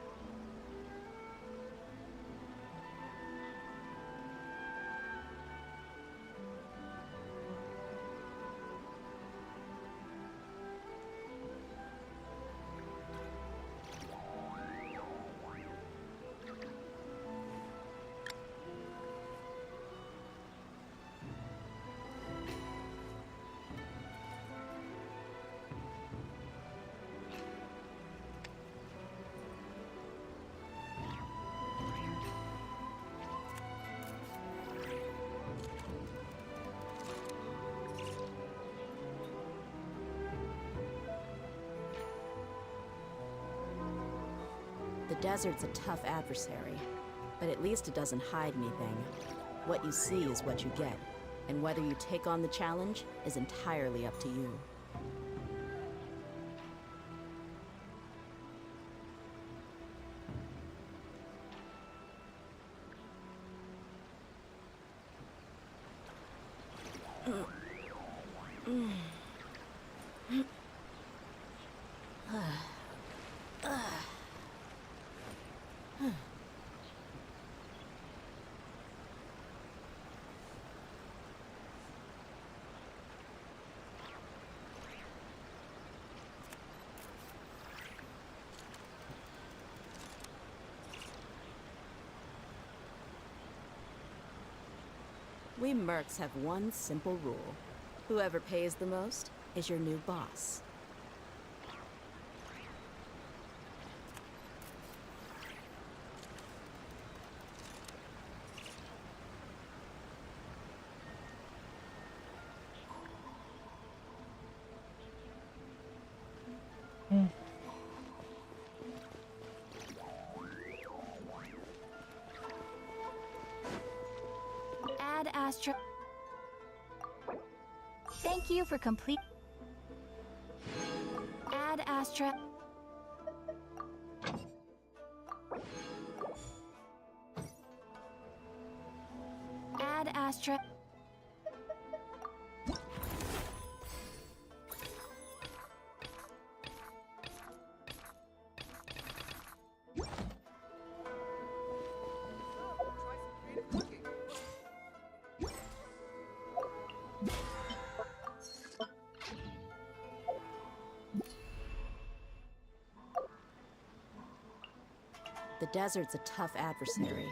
The desert's a tough adversary, but at least it doesn't hide anything. What you see is what you get, and whether you take on the challenge is entirely up to you. We mercs have one simple rule. Whoever pays the most is your new boss. Add Astra. Thank you for complete. Add Astra. Add Astra. The desert's a tough adversary.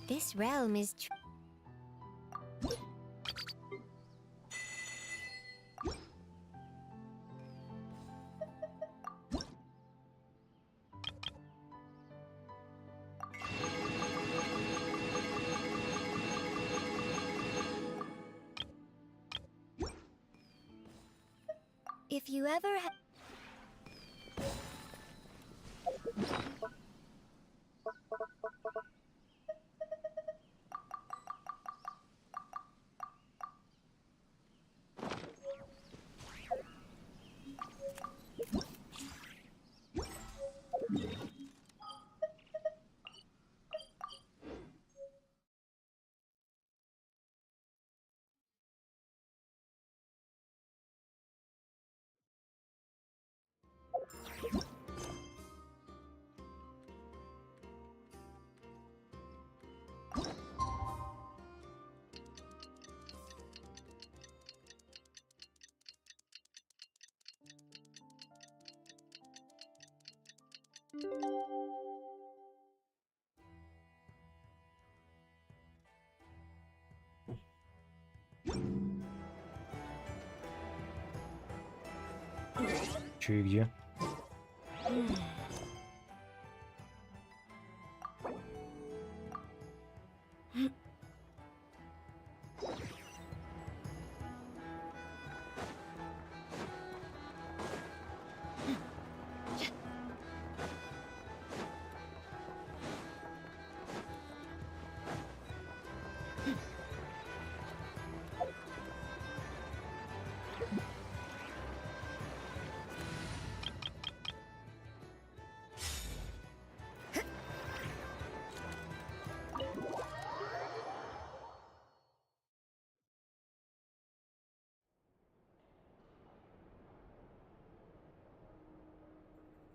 This realm is If you ever Че и где?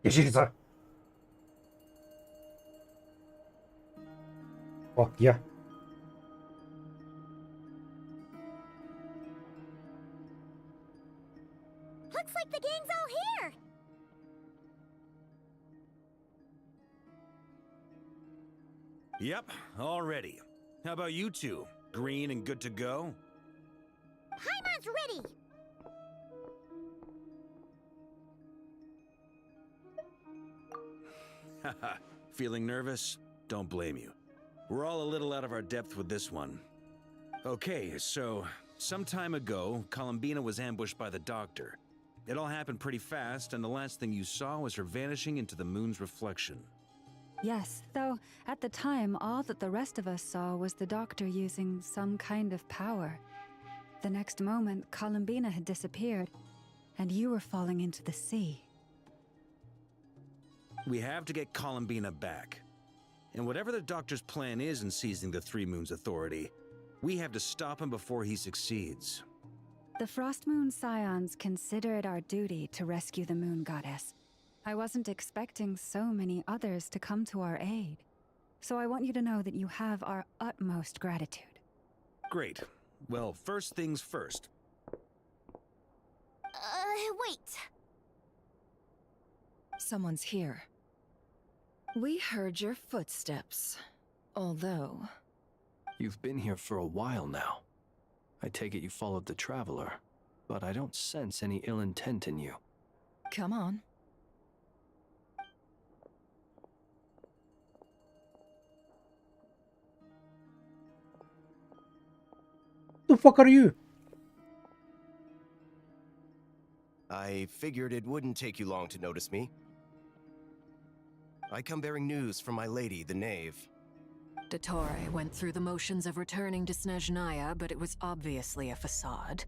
Ящерица! О, я. Looks like the gang's all here. Yep, all ready. How about you two? Green and good to go? Paimon's ready. Haha, feeling nervous? Don't blame you. We're all a little out of our depth with this one. Okay, so some time ago, Columbina was ambushed by the doctor. It all happened pretty fast, and the last thing you saw was her vanishing into the moon's reflection. Yes, though at the time, all that the rest of us saw was the doctor using some kind of power. The next moment, Columbina had disappeared, and you were falling into the sea. We have to get Columbina back. And whatever the doctor's plan is in seizing the Three Moons Authority, we have to stop him before he succeeds. The Frost Moon Scions consider it our duty to rescue the Moon Goddess. I wasn't expecting so many others to come to our aid. So I want you to know that you have our utmost gratitude. Great. Well, first things first. Wait. Someone's here. We heard your footsteps. Although... You've been here for a while now. I take it you followed the Traveler, but I don't sense any ill intent in you. Come on. The fuck are you? I figured it wouldn't take you long to notice me. I come bearing news from my lady, the Knave. Dottore went through the motions of returning to Snezhnaya, but it was obviously a facade.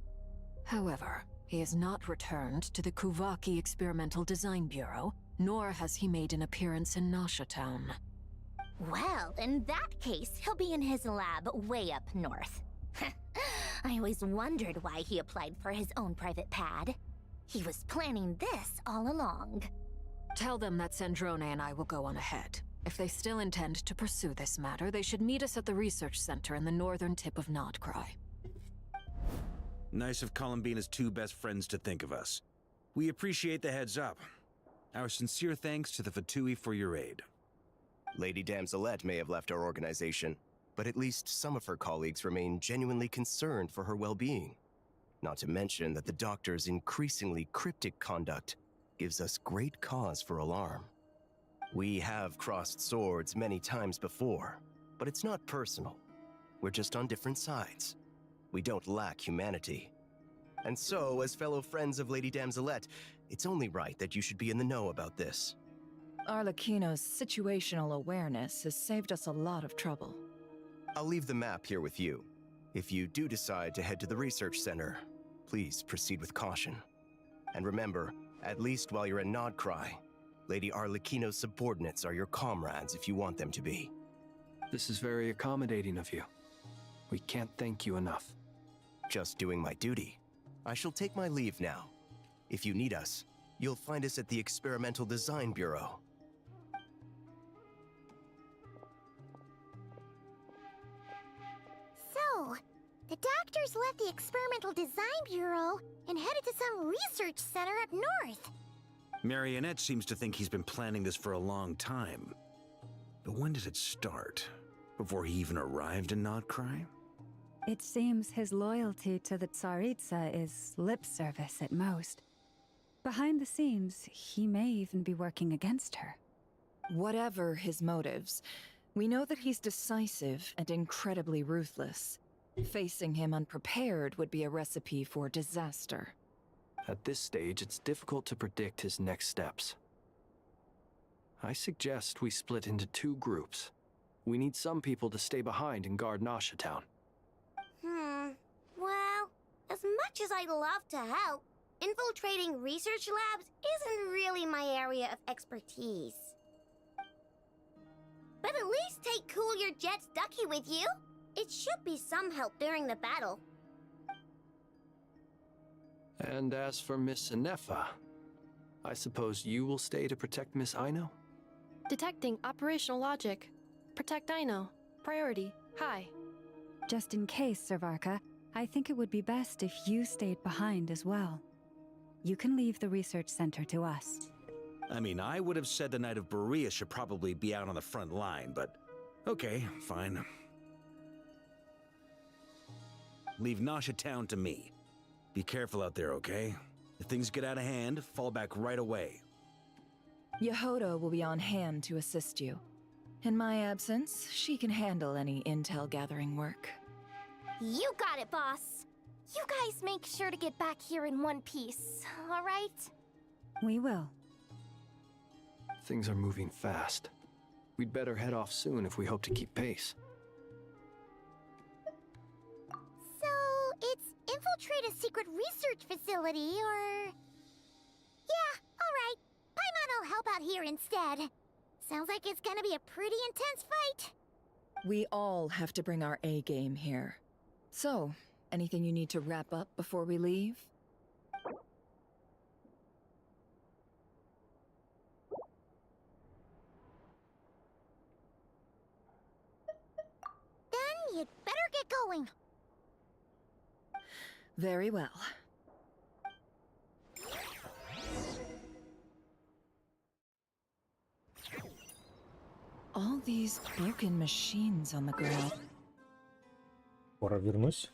However, he has not returned to the Kuvaki Experimental Design Bureau, nor has he made an appearance in Nasha Town. Well, in that case, he'll be in his lab way up north. I always wondered why he applied for his own private pad. He was planning this all along. Tell them that Sandrone and I will go on ahead. If they still intend to pursue this matter, they should meet us at the research center in the northern tip of Nodcry. Nice of Columbina's two best friends to think of us. We appreciate the heads up. Our sincere thanks to the Fatui for your aid. Lady Damselette may have left our organization, but at least some of her colleagues remain genuinely concerned for her well-being. Not to mention that the Doctor's increasingly cryptic conduct gives us great cause for alarm. We have crossed swords many times before, but it's not personal. We're just on different sides. We don't lack humanity. And so, as fellow friends of Lady Damselette, it's only right that you should be in the know about this. Arlecchino's situational awareness has saved us a lot of trouble. I'll leave the map here with you. If you do decide to head to the research center, please proceed with caution. And remember, at least while you're in Nodcry, Lady Arlecchino's subordinates are your comrades if you want them to be. This is very accommodating of you. We can't thank you enough. Just doing my duty. I shall take my leave now. If you need us, you'll find us at the Experimental Design Bureau. So, the Doctors left the Experimental Design Bureau and headed to some research center up north. Marionette seems to think he's been planning this for a long time. But when did it start? Before he even arrived in Nodcry? It seems his loyalty to the Tsaritsa is lip service at most. Behind the scenes, he may even be working against her. Whatever his motives, we know that he's decisive and incredibly ruthless. Facing him unprepared would be a recipe for disaster. At this stage, it's difficult to predict his next steps. I suggest we split into two groups. We need some people to stay behind and guard Nasha Town. Well, as much as I'd love to help, infiltrating research labs isn't really my area of expertise. But at least take Cool Your Jet's Ducky with you. It should be some help during the battle. And as for Miss Inefa, I suppose you will stay to protect Miss Aino? Detecting operational logic. Protect Aino. Priority. High. Just in case, Servarka, I think it would be best if you stayed behind as well. You can leave the research center to us. I mean, I would have said the Knight of Berea should probably be out on the front line, but okay, fine. Leave Nasha Town to me. Be careful out there, okay? If things get out of hand, fall back right away. Yehodo will be on hand to assist you. In my absence, she can handle any intel gathering work. You got it, boss. You guys make sure to get back here in one piece, all right? We will. Things are moving fast. We'd better head off soon if we hope to keep pace. So, it's infiltrate a secret research facility, or... Yeah, alright. Paimon will help out here instead. Sounds like it's gonna be a pretty intense fight. We all have to bring our A game here. So, anything you need to wrap up before we leave? Then you'd better get going. Very well. All these broken machines on the ground. Пора вернусь.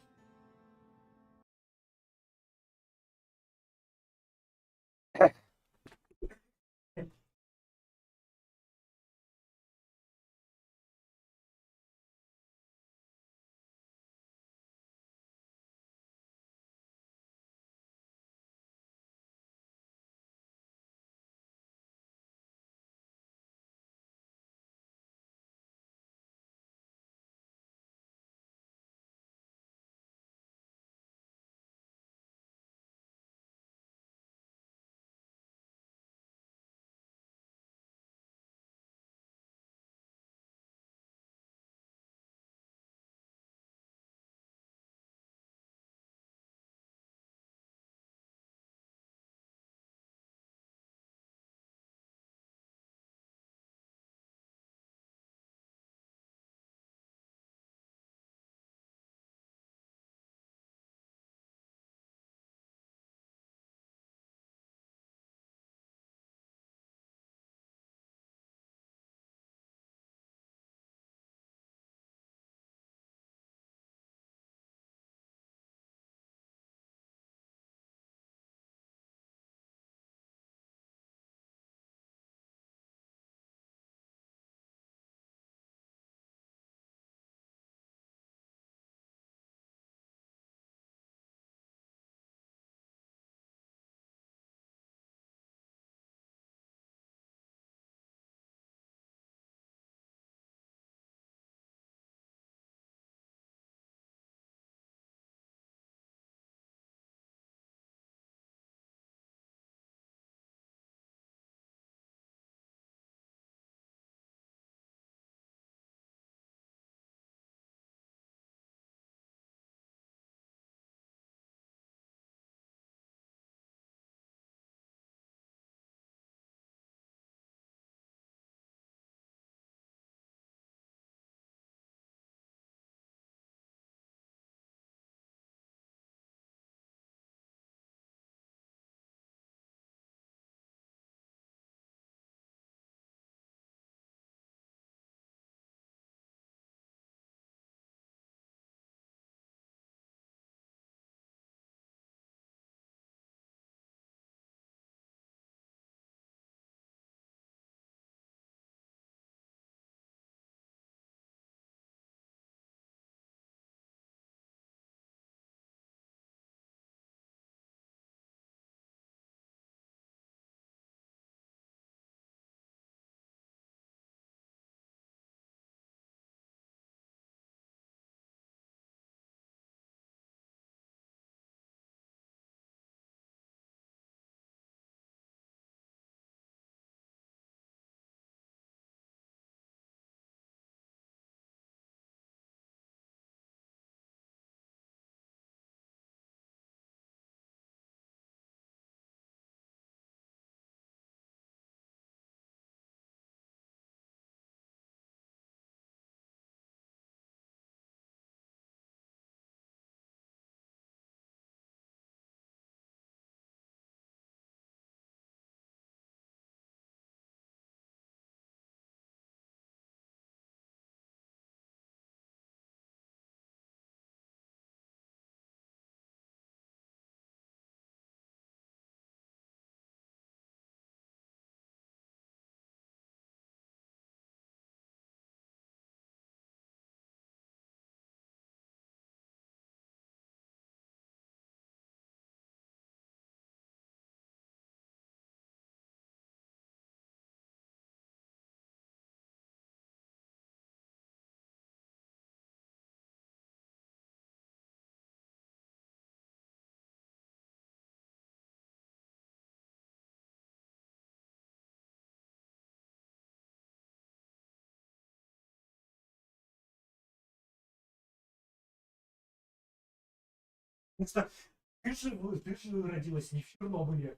Ты же родилась не в Чернобыле.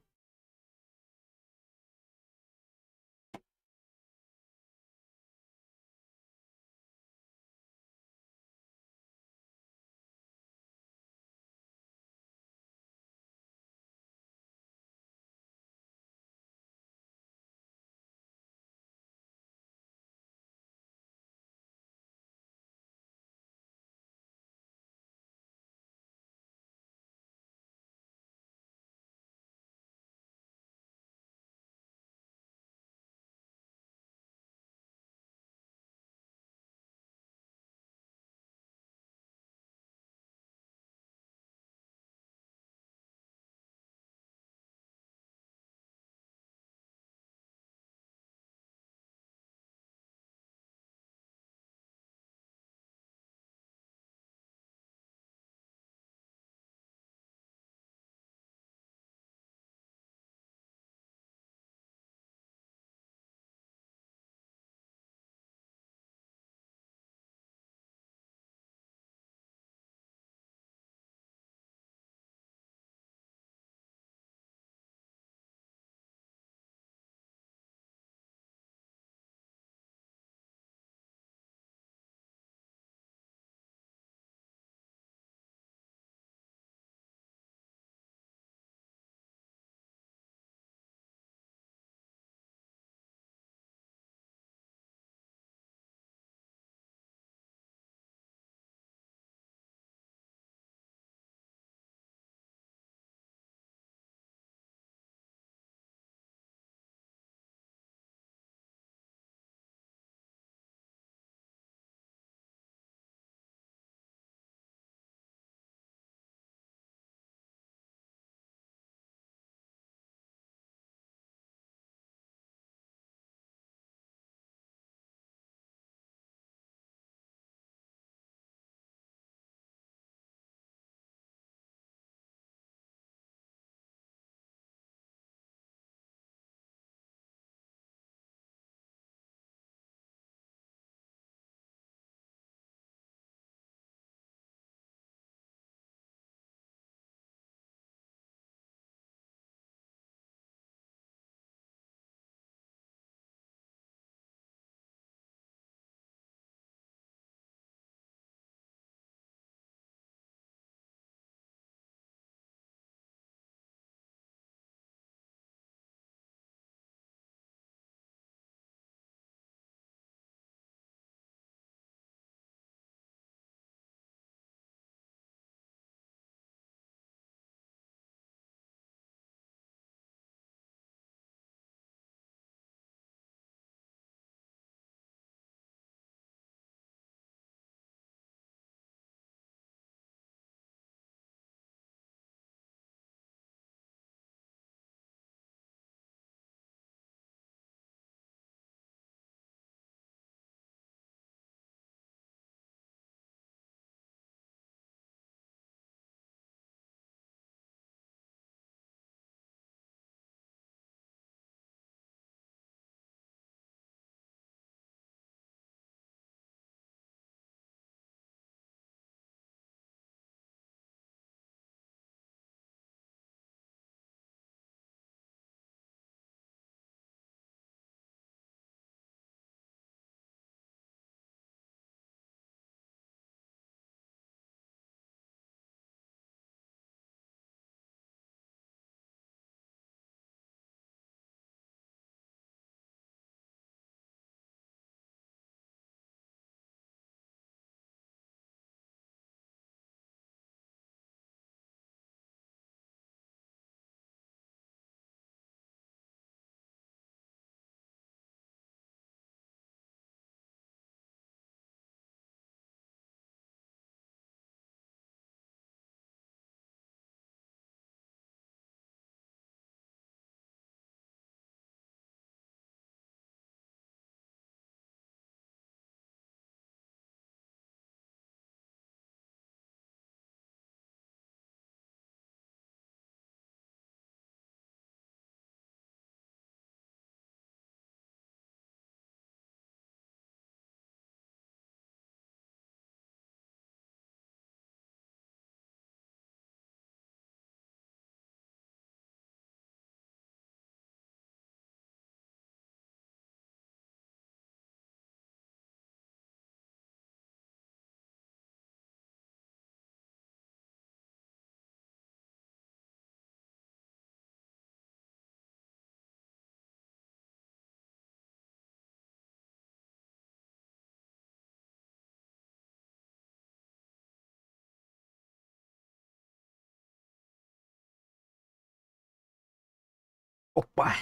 Опа!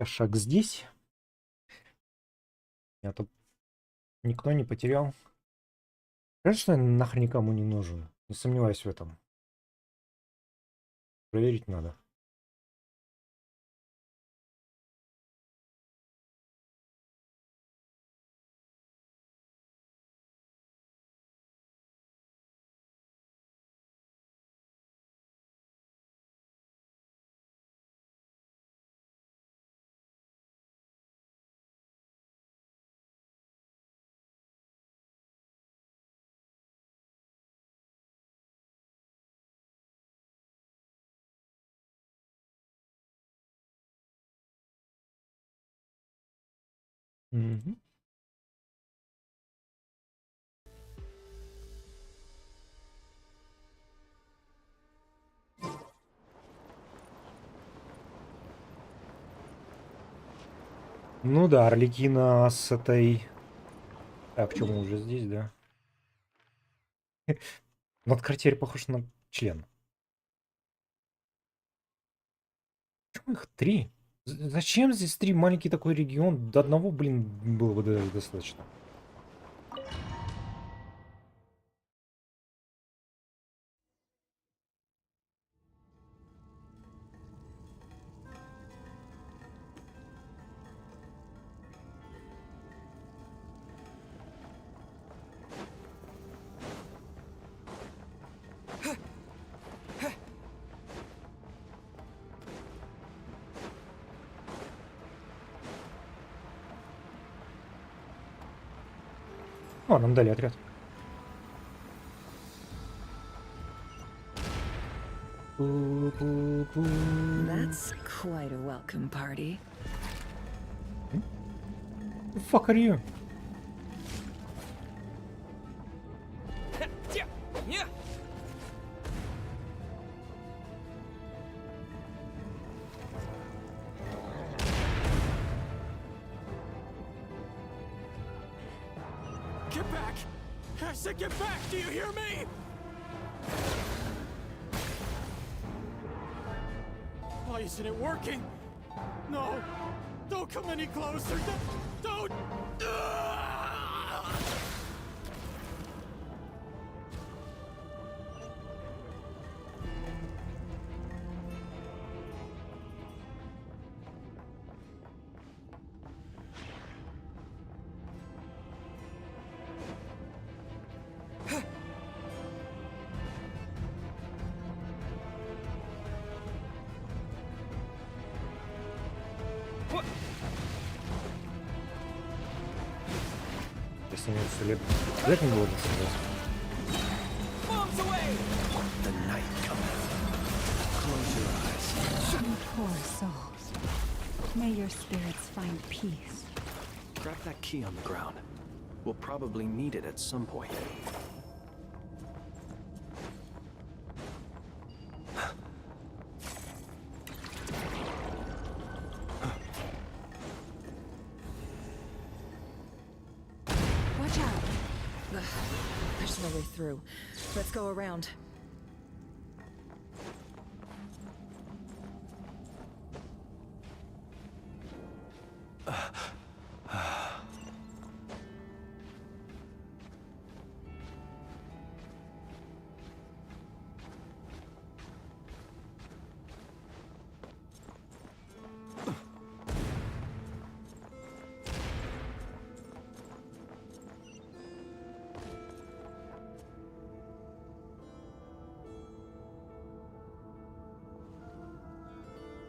Шаг здесь. Я тут никто не потерял. Конечно, я нахрен никому не нужен. Не сомневаюсь в этом. Проверить надо. Мгм. Ну да, Арлекина с этой... Так, что мы уже здесь, да? Вот теперь похож на член. Почему их 3? Зачем здесь 3? Маленький такой регион. До одного, блин, было бы достаточно. О, нам дали отряд. That's quite a welcome party. The fuck are you? Get back! I said get back! Do you hear me? Why isn't it working? No! Don't come any closer! Don't! Если не все лет. Дать не было бы сказать. The night cometh. Close your eyes. You poor souls. May your spirits find peace. Grab that key on the ground. We'll probably need it at some point. Watch out! Ugh, there's no way through. Let's go around.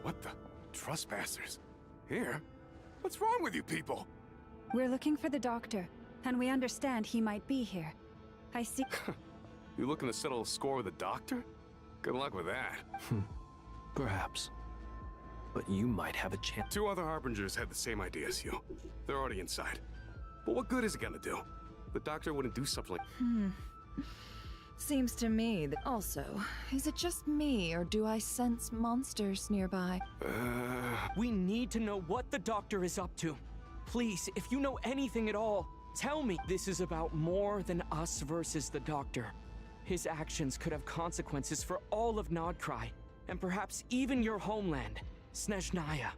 What the? Trespassers? Here? What's wrong with you people? We're looking for the doctor, and we understand he might be here. I see. You looking to settle a score with the doctor? Good luck with that. Perhaps. But you might have a chance. 2 other harbingers had the same idea as you. They're already inside. But what good is it gonna do? The doctor wouldn't do something like... Seems to me that also, is it just me or do I sense monsters nearby? We need to know what the doctor is up to. Please, if you know anything at all, tell me. This is about more than us versus the doctor. His actions could have consequences for all of Nodcry, and perhaps even your homeland. Snezhnaya.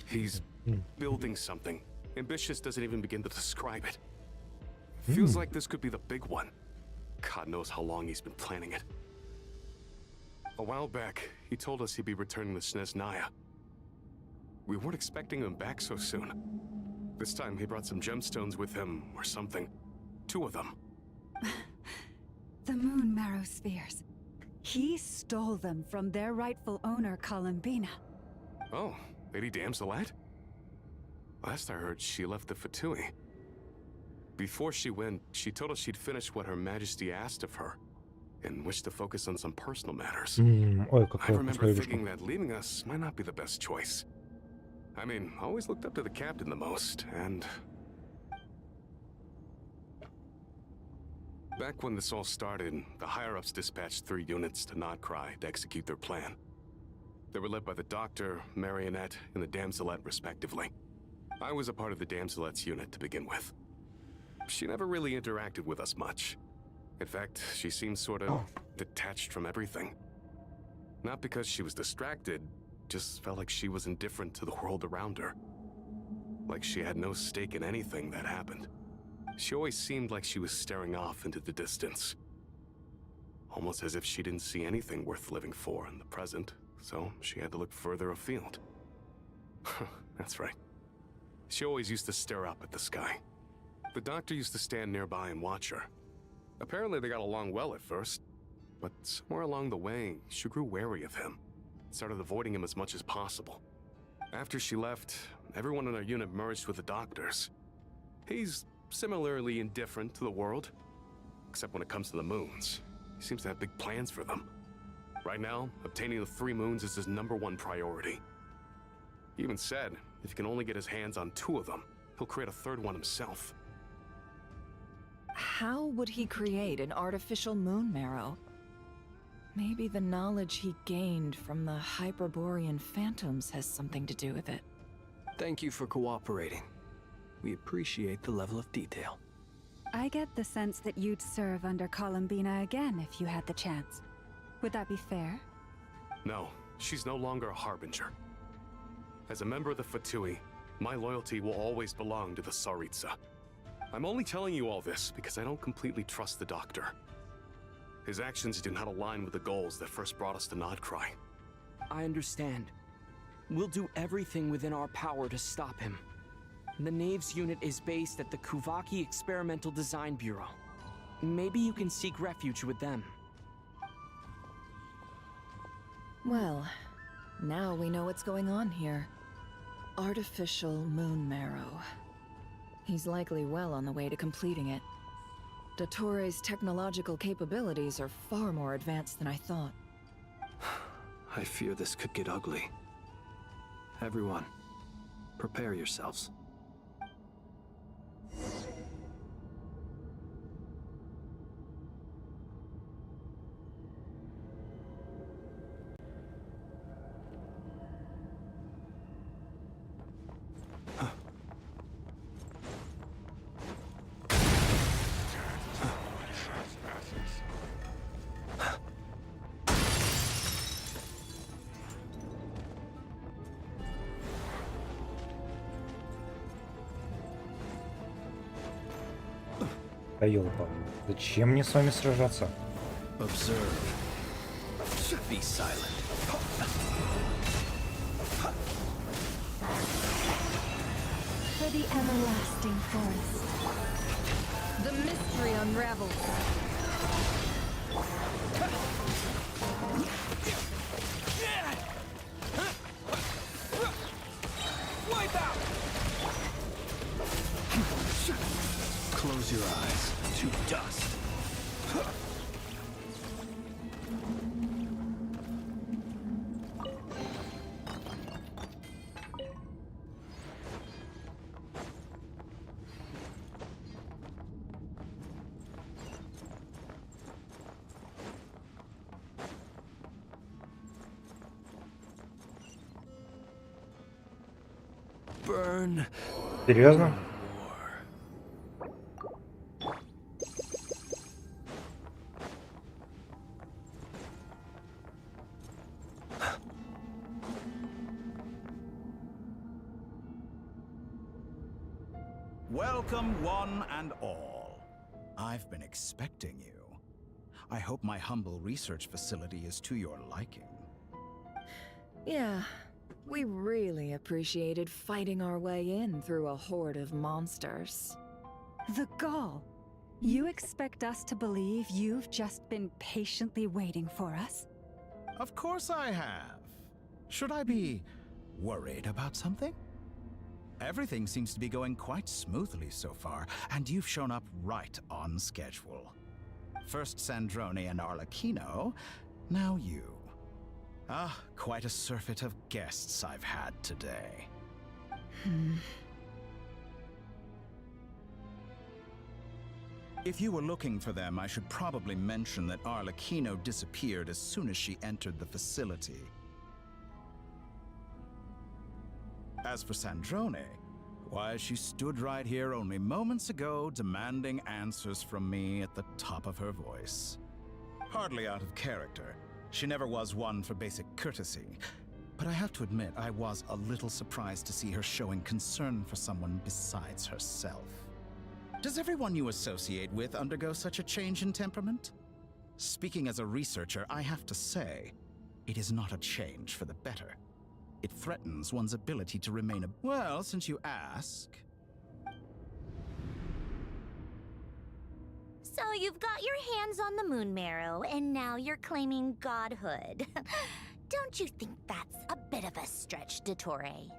He's building something. Ambitious doesn't even begin to describe it. Feels like this could be the big one. God knows how long he's been planning it. A while back, he told us he'd be returning to Snezhnaya. We weren't expecting him back so soon. This time he brought some gemstones with him, or something. 2 of them. The moon marrow spheres. He stole them from their rightful owner, Columbina. Oh, Lady Damselette? Last I heard, she left the Fatui. Before she went, she told us she'd finished what Her Majesty asked of her, and wished to focus on some personal matters. Ой, I какая remember вкусная thinking игрушка. that leaving us might not be the best choice. I mean, I always looked up to the captain the most, and... Back when this all started, the higher-ups dispatched 3 units to Notcry to execute their plan. They were led by the Doctor, Marionette, and the Damselette, respectively. I was a part of the Damselette's unit to begin with. She never really interacted with us much. In fact, she seemed sort of detached from everything. Not because she was distracted, just felt like she was indifferent to the world around her. Like she had no stake in anything that happened. She always seemed like she was staring off into the distance. Almost as if she didn't see anything worth living for in the present, so she had to look further afield. That's right. She always used to stare up at the sky. The Doctor used to stand nearby and watch her. Apparently they got along well at first, but somewhere along the way, she grew wary of him. Started avoiding him as much as possible. After she left, everyone in our unit merged with the Doctor's. He's similarly indifferent to the world, except when it comes to the moons. He seems to have big plans for them. Right now, obtaining the 3 moons is his #1 priority. He even said, if he can only get his hands on 2 of them, he'll create a 3rd one himself. How would he create an artificial moon marrow? Maybe the knowledge he gained from the Hyperborean phantoms has something to do with it. Thank you for cooperating. We appreciate the level of detail. I get the sense that you'd serve under Columbina again if you had the chance. Would that be fair? No, she's no longer a harbinger. As a member of the Fatui, my loyalty will always belong to the Tsaritsa. I'm only telling you all this because I don't completely trust the Doctor. His actions do not align with the goals that first brought us to Notcry. I understand. We'll do everything within our power to stop him. The Knaves unit is based at the Kuvaki Experimental Design Bureau. Maybe you can seek refuge with them. Well, now we know what's going on here. Artificial moon marrow. He's likely well on the way to completing it. Dottore's technological capabilities are far more advanced than I thought. I fear this could get ugly. Everyone, prepare yourselves. Да ёлка, зачем мне с вами сражаться? Observe. Be silent. For the everlasting forest. The mystery unravels. Wipe out! Close your eyes to dust. Burn Серьезно? Welcome, one and all. I've been expecting you. I hope my humble research facility is to your liking. Yeah, we really appreciated fighting our way in through a horde of monsters. The gall. You expect us to believe you've just been patiently waiting for us? Of course I have. Should I be worried about something? Everything seems to be going quite smoothly so far, and you've shown up right on schedule. First Sandrone and Arlecchino, now you. Ah, quite a surfeit of guests I've had today. If you were looking for them, I should probably mention that Arlecchino disappeared as soon as she entered the facility. As for Sandrone, why, she stood right here only moments ago demanding answers from me at the top of her voice. Hardly out of character. She never was one for basic courtesy. But I have to admit, I was a little surprised to see her showing concern for someone besides herself. Does everyone you associate with undergo such a change in temperament? Speaking as a researcher, I have to say, it is not a change for the better. It threatens one's ability to remain a— Well, since you ask... So you've got your hands on the moon marrow, and now you're claiming godhood. Don't you think that's a bit of a stretch, Dottore?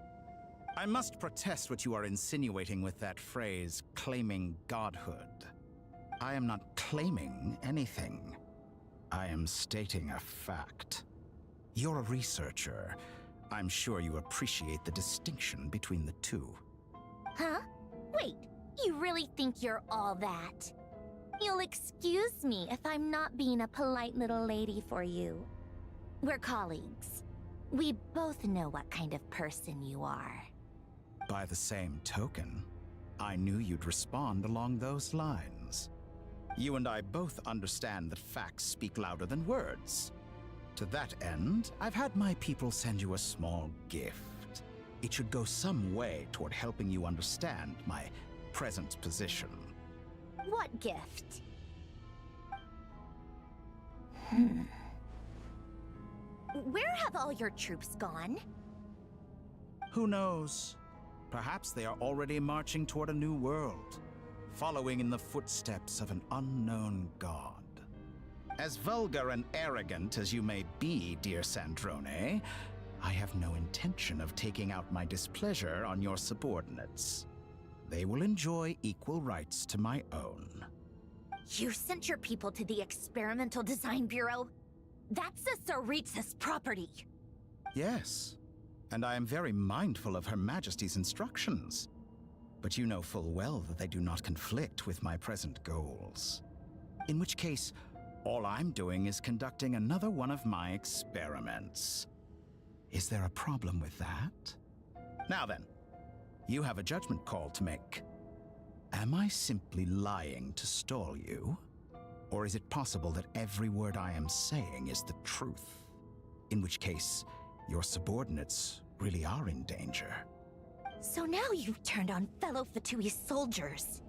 I must protest what you are insinuating with that phrase, claiming godhood. I am not claiming anything. I am stating a fact. You're a researcher. I'm sure you appreciate the distinction between the two. Huh? Wait, you really think you're all that? You'll excuse me if I'm not being a polite little lady for you. We're colleagues. We both know what kind of person you are. By the same token, I knew you'd respond along those lines. You and I both understand that facts speak louder than words. To that end, I've had my people send you a small gift. It should go some way toward helping you understand my present position. What gift? Where have all your troops gone? Who knows? Perhaps they are already marching toward a new world, following in the footsteps of an unknown god. As vulgar and arrogant as you may be, dear Sandrone, I have no intention of taking out my displeasure on your subordinates. They will enjoy equal rights to my own. You sent your people to the Experimental Design Bureau? That's a Tsaritsa's property. Yes, and I am very mindful of Her Majesty's instructions. But you know full well that they do not conflict with my present goals. In which case, all I'm doing is conducting another one of my experiments. Is there a problem with that? Now then, you have a judgment call to make. Am I simply lying to stall you? Or is it possible that every word I am saying is the truth? In which case, your subordinates really are in danger. So now you've turned on fellow Fatui soldiers.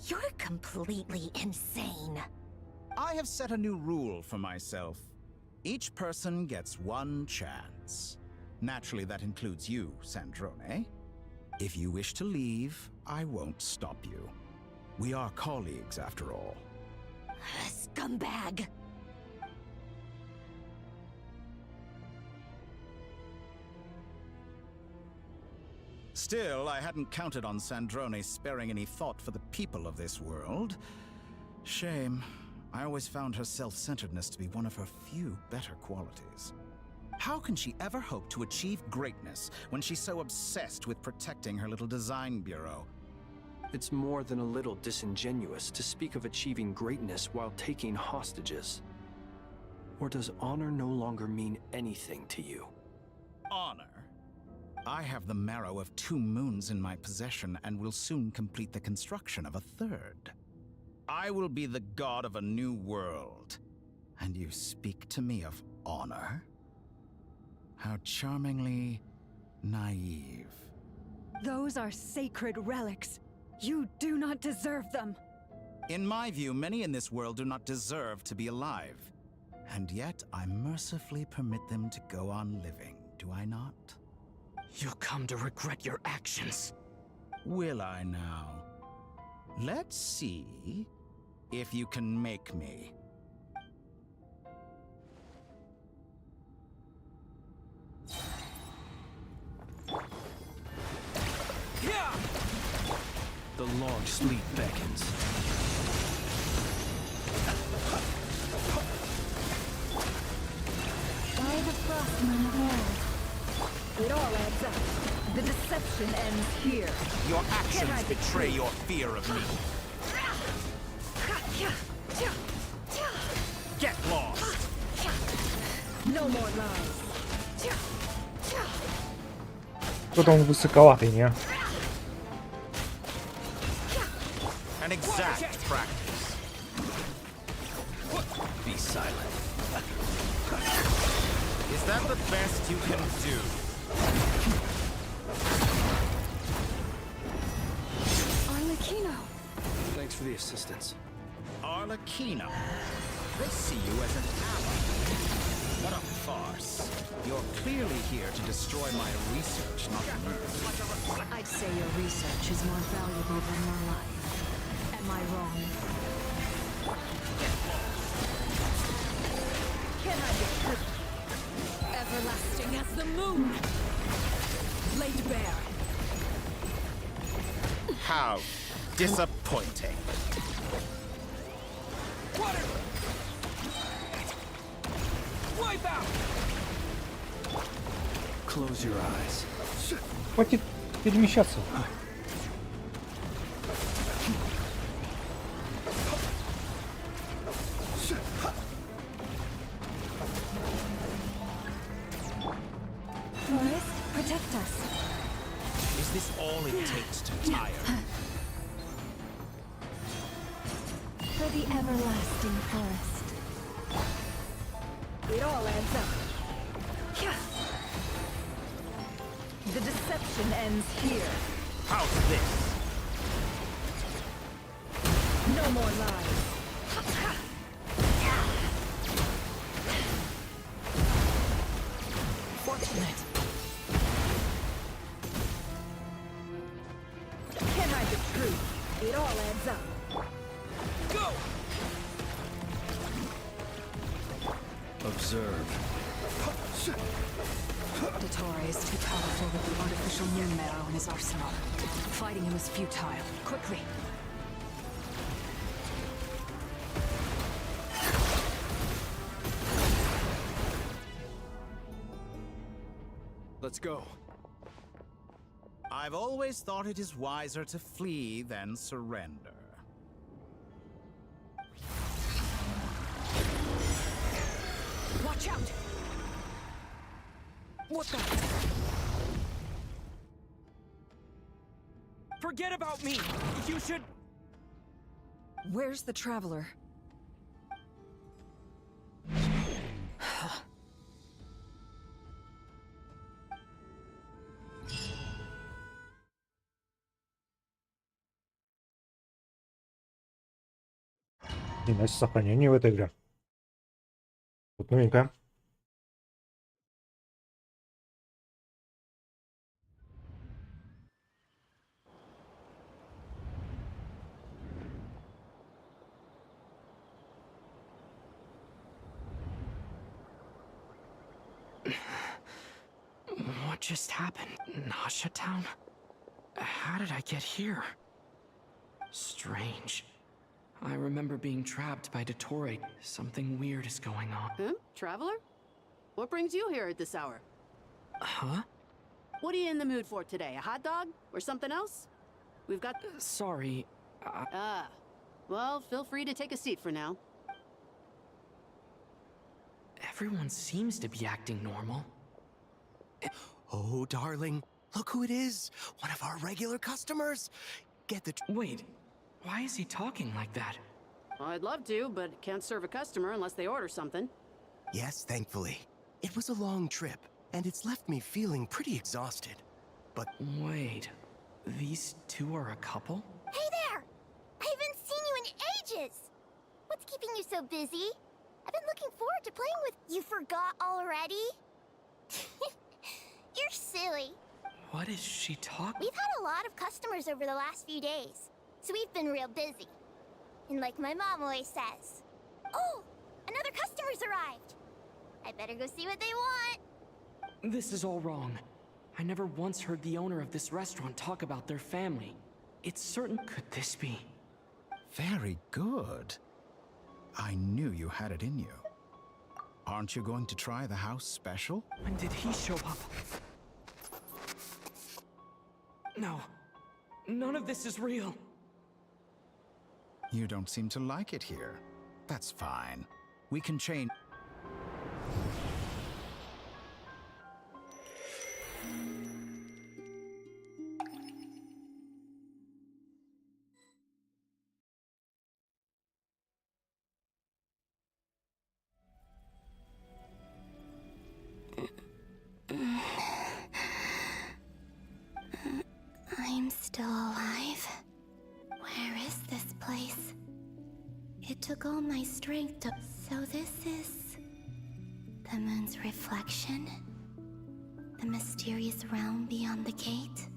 You're completely insane. I have set a new rule for myself. Each person gets one chance. Naturally, that includes you, Sandrone. If you wish to leave, I won't stop you. We are colleagues, after all. Scumbag! Still, I hadn't counted on Sandrone sparing any thought for the people of this world. Shame. I always found her self-centeredness to be one of her few better qualities. How can she ever hope to achieve greatness when she's so obsessed with protecting her little design bureau? It's more than a little disingenuous to speak of achieving greatness while taking hostages. Or does honor no longer mean anything to you? Honor? I have the marrow of 2 moons in my possession and will soon complete the construction of a 3rd. I will be the god of a new world. And you speak to me of honor? How charmingly naive. Those are sacred relics. You do not deserve them. In my view, many in this world do not deserve to be alive. And yet, I mercifully permit them to go on living, do I not? You'll come to regret your actions. Will I now? Let's see if you can make me. The long sleep beckons. By the frost moon of old. It all adds up. The deception ends here. Your actions betray your fear of me. Get lost! No more lies. Что-то он высоковатый, не? An exact practice. Be silent. Is that the best you can do? Arlecchino. Thanks for the assistance. Arlecchino. They see you as an ally. What a farce. You're clearly here to destroy my research, not me. I'd say your research is more valuable than your life. Am I wrong? Can I be true? Everlasting as the moon. Laid bare. How disappointing. Wipe out! Close your eyes. Хватит перемещаться. Forest, protect us. Is this all it takes to tire? For the everlasting forest. It all adds up. The deception ends here. How's this? No more lies. Fortunate. Can I the truth? It all adds up. Go! Observe. Dottore is too powerful with the artificial moon marrow in his arsenal. Fighting him is futile. Quickly. Let's go. I've always thought it is wiser to flee than surrender. Watch out! What the? Forget about me! You should... Where's the traveler? И на сохранение в этой игре. Вот новенькая. What just happened? Nasha Town? How did I get here? Strange. I remember being trapped by Dottore. Something weird is going on. Huh? Traveler? What brings you here at this hour? Huh? What are you in the mood for today? A hot dog? Or something else? We've got... Sorry. Ah. Well, feel free to take a seat for now. Everyone seems to be acting normal. Oh, darling, Look who it is! One of our regular customers! Get the... Wait, why is he talking like that? I'd love to, but can't serve a customer unless they order something. Yes, thankfully. It was a long trip, and it's left me feeling pretty exhausted. But... Wait, these two are a couple? Hey there! I haven't seen you in ages! What's keeping you so busy? I've been looking forward to playing with... You forgot already? You're silly. What is she talking? We've had a lot of customers over the last few days, so we've been real busy. And like my mom always says, oh, another customer's arrived. I better go see what they want. This is all wrong. I never once heard the owner of this restaurant talk about their family. It's certain... Could this be? Very good. I knew you had it in you. Aren't you going to try the house special? When did he show up? No. None of this is real. You don't seem to like it here. That's fine. We can change... I'm still alive. Where is this place? It took all my strength to... So this is... the moon's reflection? The mysterious realm beyond the gate?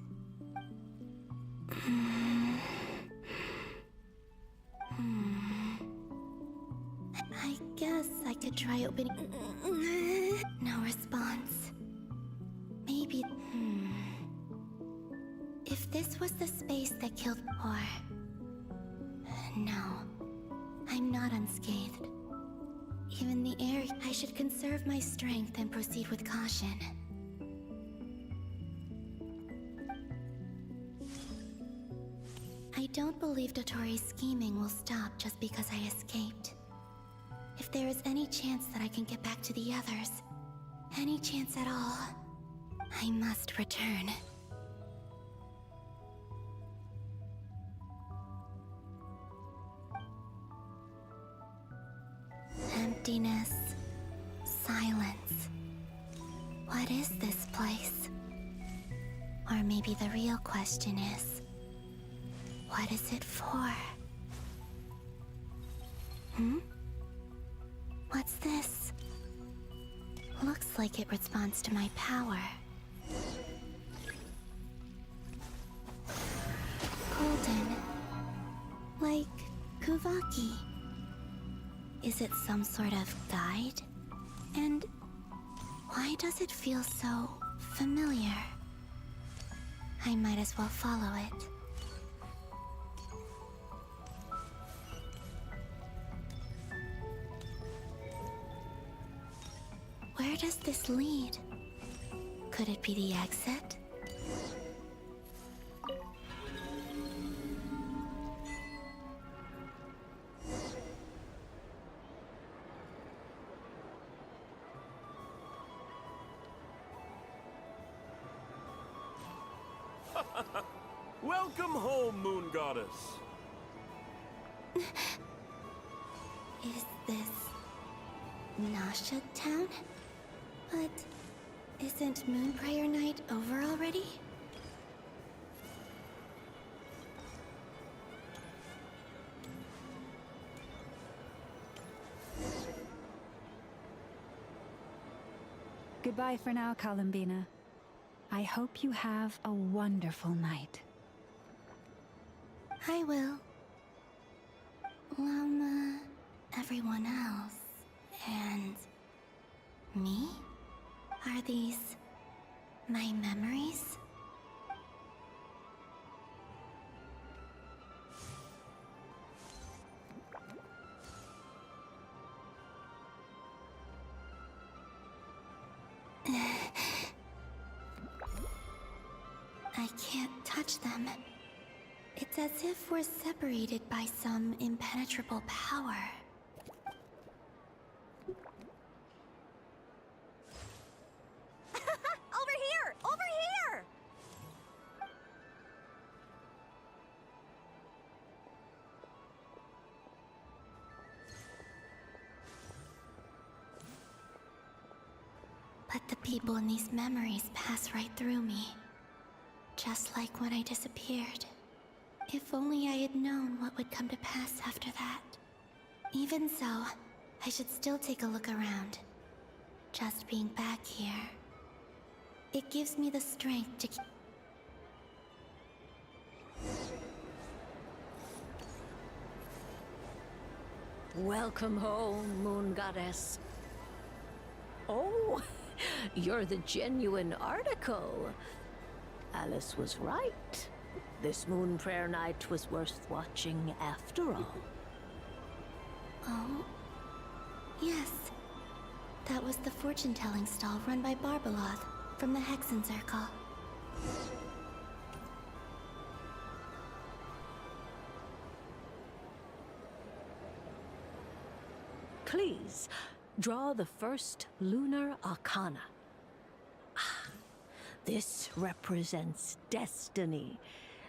I guess I could try opening... No response. Maybe... If this was the space that killed... Or... No. I'm not unscathed. Even the air... I should conserve my strength and proceed with caution. I don't believe Dotori's scheming will stop just because I escaped. If there is any chance that I can get back to the others, any chance at all, I must return. Emptiness, silence. What is this place? Or maybe the real question is, what is it for? What's this? Looks like it responds to my power. Golden. Like Kuvaki. Is it some sort of guide? And why does it feel so familiar? I might as well follow it. Where does this lead? Could it be the exit? Welcome home, Moon Goddess. Is this Nasha Town? But isn't Moonbriar Night over already? Goodbye for now, Columbina. I hope you have a wonderful night. I will. Everyone else. And... me? Are these... my memories? I can't touch them. It's as if we're separated by some impenetrable power. Over here! Over here! The people in these memories pass right through me. Just like when I disappeared. If only I had known what would come to pass after that. Even so, I should still take a look around. Just being back here. It gives me the strength to keep. Welcome home, Moon Goddess. Oh, you're the genuine article. Alice was right. This moon prayer night was worth watching after all. Oh? Yes. That was the fortune-telling stall run by Barbeloth from the Hexen Circle. Please, draw the first lunar arcana. This represents destiny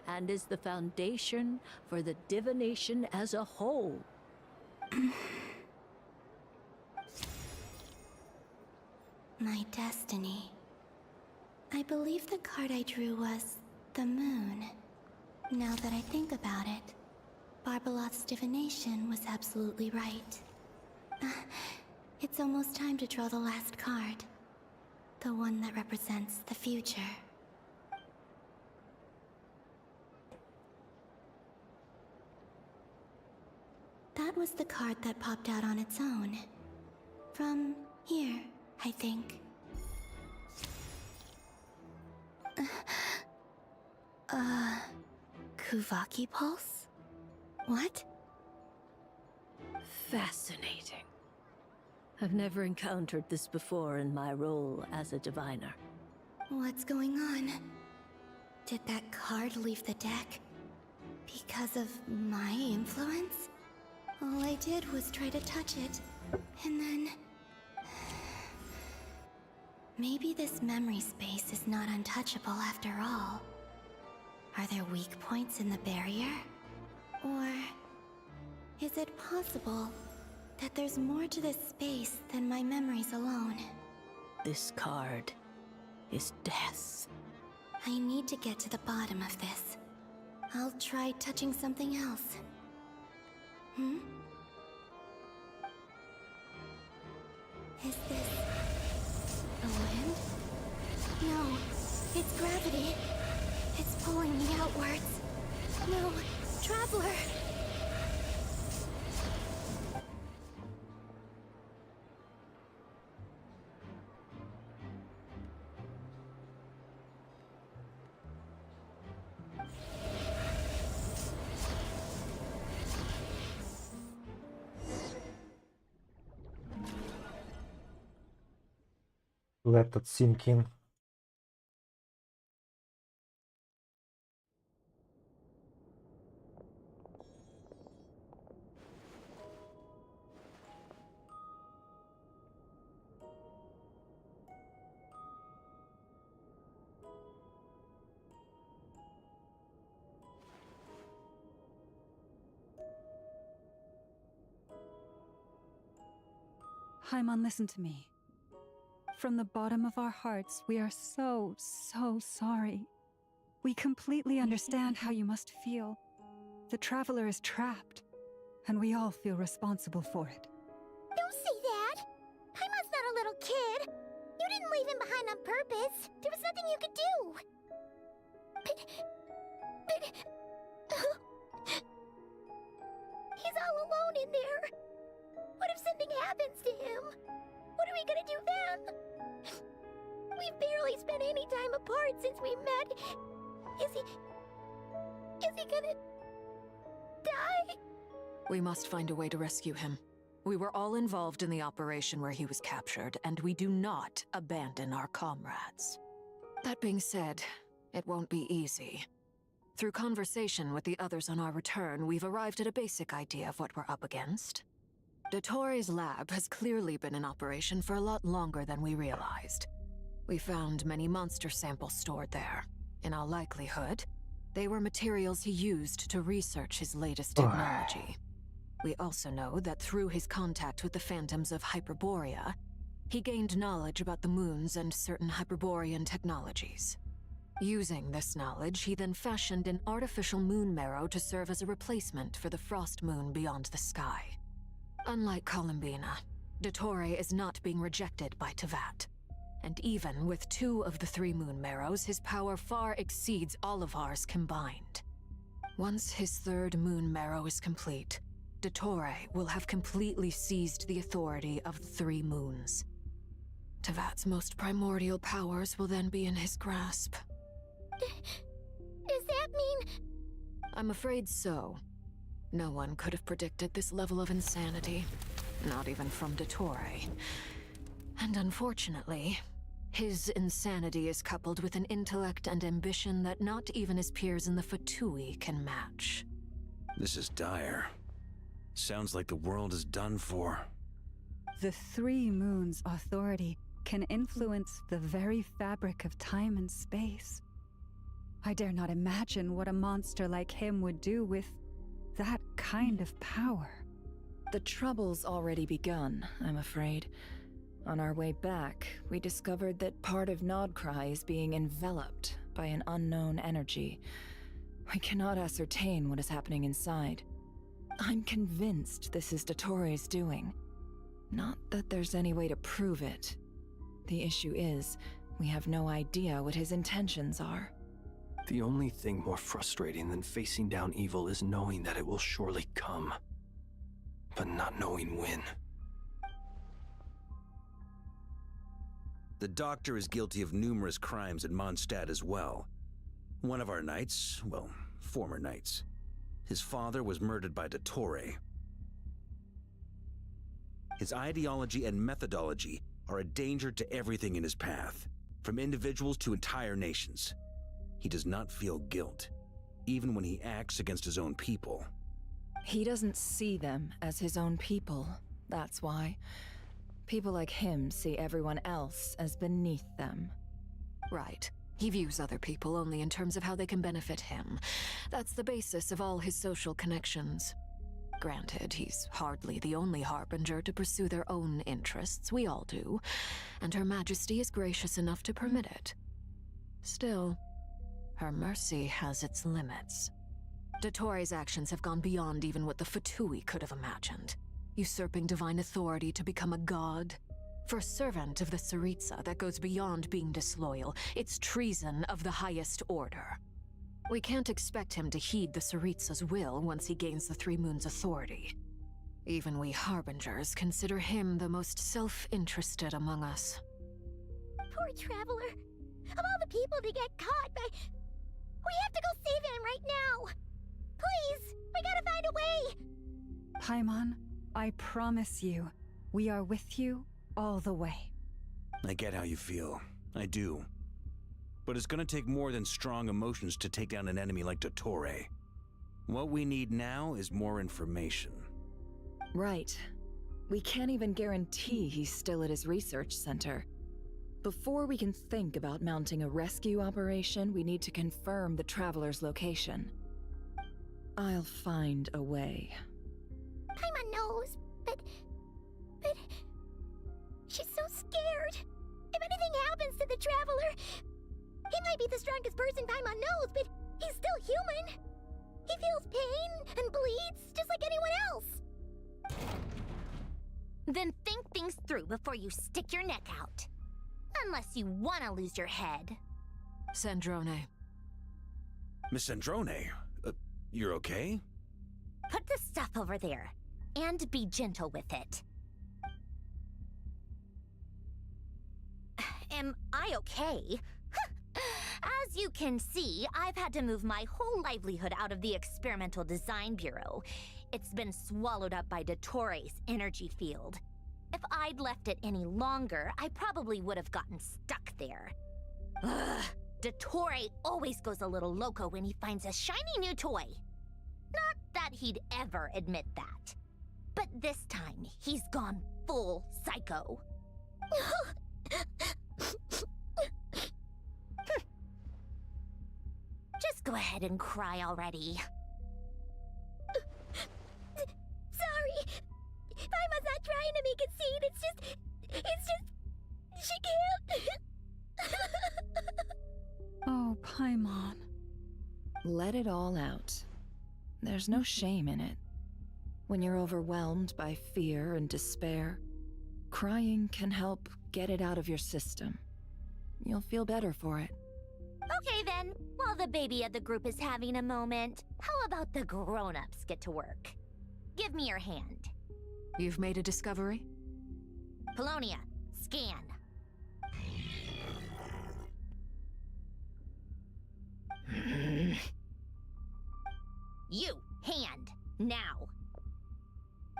and is the foundation for the divination as a whole. My destiny. I believe the card I drew was the moon. Now that I think about it, Barbeloth's divination was absolutely right. It's almost time to draw the last card. The one that represents the future. That was the card that popped out on its own. From here, I think. Kuvaki Pulse? What? Fascinating. I've never encountered this before in my role as a diviner. What's going on? Did that card leave the deck? Because of my influence? All I did was try to touch it, and then... Maybe this memory space is not untouchable after all. Are there weak points in the barrier? Or... is it possible that there's more to this space than my memories alone? This card is death. I need to get to the bottom of this. I'll try touching something else. Hmm? Is this... the wind? No, it's gravity. It's pulling me outwards. No, Traveler! Let that sink in. Hyman, listen to me. From the bottom of our hearts, we are so sorry. We completely understand how you must feel. The Traveler is trapped, and we all feel responsible for it. Don't say that! Hyman's not a little kid! You didn't leave him behind on purpose! There was nothing you could do! But... he's all alone in there! What if something happens to him? What are we gonna do then? We've barely spent any time apart since we met. Is he gonna... die? We must find a way to rescue him. We were all involved in the operation where he was captured, and we do not abandon our comrades. That being said, it won't be easy. Through conversation with the others on our return, we've arrived at a basic idea of what we're up against. Dottore lab has clearly been in operation for a lot longer than we realized. We found many monster samples stored there. In all likelihood, they were materials he used to research his latest technology. We also know that through his contact with the phantoms of Hyperborea, he gained knowledge about the moons and certain Hyperborean technologies. Using this knowledge, he then fashioned an artificial moon marrow to serve as a replacement for the frost moon beyond the sky. Unlike Columbina, Dottore is not being rejected by Teyvat. And even with 2 of the 3 moon marrows, his power far exceeds all of ours combined. Once his 3rd moon marrow is complete, Dottore will have completely seized the authority of the 3 moons. Teyvat's most primordial powers will then be in his grasp. Does that mean... I'm afraid so. No one could have predicted this level of insanity, not even from Dottore. And unfortunately, his insanity is coupled with an intellect and ambition that not even his peers in the Fatui can match. This is dire. Sounds like the world is done for. The 3 moons' authority can influence the very fabric of time and space. I dare not imagine what a monster like him would do with that kind of power. The trouble's already begun, I'm afraid. On our way back, we discovered that part of Nodcry is being enveloped by an unknown energy. We cannot ascertain what is happening inside. I'm convinced this is Dottore's doing. Not that there's any way to prove it. The issue is, we have no idea what his intentions are. The only thing more frustrating than facing down evil is knowing that it will surely come, but not knowing when. The Doctor is guilty of numerous crimes at Mondstadt as well. One of our knights, well, former knights, his father was murdered by Dottore. His ideology and methodology are a danger to everything in his path, from individuals to entire nations. He does not feel guilt, even when he acts against his own people. He doesn't see them as his own people, that's why. People like him see everyone else as beneath them. Right. He views other people only in terms of how they can benefit him. That's the basis of all his social connections. Granted, he's hardly the only harbinger to pursue their own interests. We all do. And Her Majesty is gracious enough to permit it. Still, her mercy has its limits. Dottore's actions have gone beyond even what the Fatui could have imagined. Usurping divine authority to become a god. For a servant of the Tsaritsa, that goes beyond being disloyal. It's treason of the highest order. We can't expect him to heed the Tsaritsa's will once he gains the 3 moons' authority. Even we harbingers consider him the most self-interested among us. Poor Traveler. Of all the people to get caught by... We have to go save him right now! Please! We gotta find a way! Paimon, I promise you, we are with you all the way. I get how you feel. I do. But it's gonna take more than strong emotions to take down an enemy like Dottore. What we need now is more information. Right. We can't even guarantee he's still at his research center. Before we can think about mounting a rescue operation, we need to confirm the Traveler's location. I'll find a way. Paimon knows, but... She's so scared. If anything happens to the Traveler... He might be the strongest person Paimon knows, but he's still human. He feels pain and bleeds just like anyone else. Then think things through before you stick your neck out. Unless you want to lose your head. Sandrone. Miss Sandrone, you're okay? Put the stuff over there, and be gentle with it. Am I okay? As you can see, I've had to move my whole livelihood out of the Experimental Design Bureau. It's been swallowed up by Dottore's energy field. If I'd left it any longer, I probably would have gotten stuck there. Ugh, Dottore always goes a little loco when he finds a shiny new toy. Not that he'd ever admit that. But this time, he's gone full psycho. Just go ahead and cry already. Sorry. Paimon's not trying to make it seem. It's just... She can't. Oh, Paimon. Let it all out. There's no shame in it. When you're overwhelmed by fear and despair, crying can help get it out of your system. You'll feel better for it. Okay then, while the baby of the group is having a moment, how about the grown-ups get to work? Give me your hand. You've made a discovery? Polonia, scan. You, hand, now.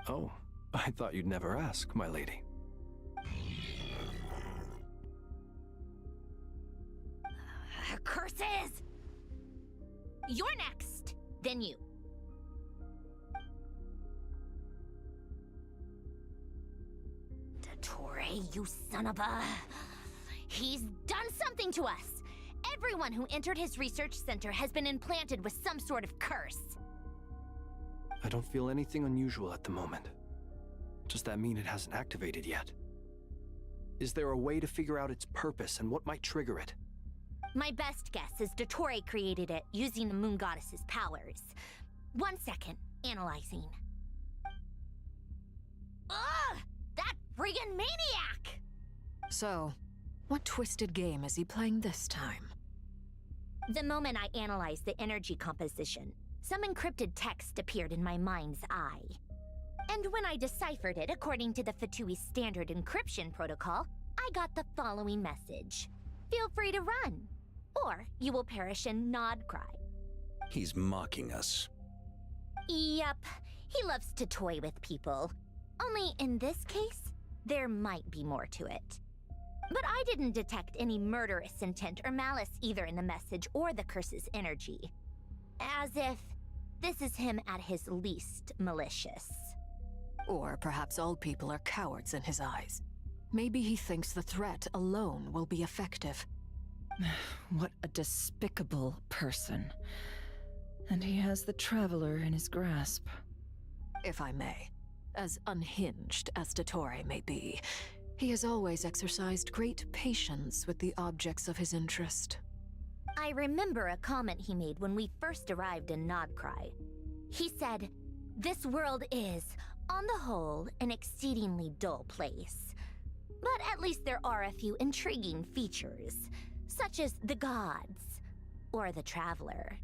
Oh, I thought you'd never ask, my lady. Curses! You're next, then you. Dottore, you son of a... He's done something to us! Everyone who entered his research center has been implanted with some sort of curse. I don't feel anything unusual at the moment. Does that mean it hasn't activated yet? Is there a way to figure out its purpose and what might trigger it? My best guess is Dottore created it using the Moon Goddess's powers. 1 second, analyzing. Ugh! That friggin' maniac! So, what twisted game is he playing this time? The moment I analyzed the energy composition, some encrypted text appeared in my mind's eye. And when I deciphered it according to the Fatui standard encryption protocol, I got the following message. Feel free to run, or you will perish in nod cry. He's mocking us. Yep, he loves to toy with people. Only in this case, there might be more to it. But I didn't detect any murderous intent or malice either in the message or the curse's energy. As if this is him at his least malicious. Or perhaps all people are cowards in his eyes. Maybe he thinks the threat alone will be effective. What a despicable person. And he has the Traveler in his grasp. If I may, as unhinged as Dottore may be, he has always exercised great patience with the objects of his interest. I remember a comment he made when we first arrived in Nodcry. He said, "This world is, on the whole, an exceedingly dull place. But at least there are a few intriguing features, such as the gods, or the Traveler.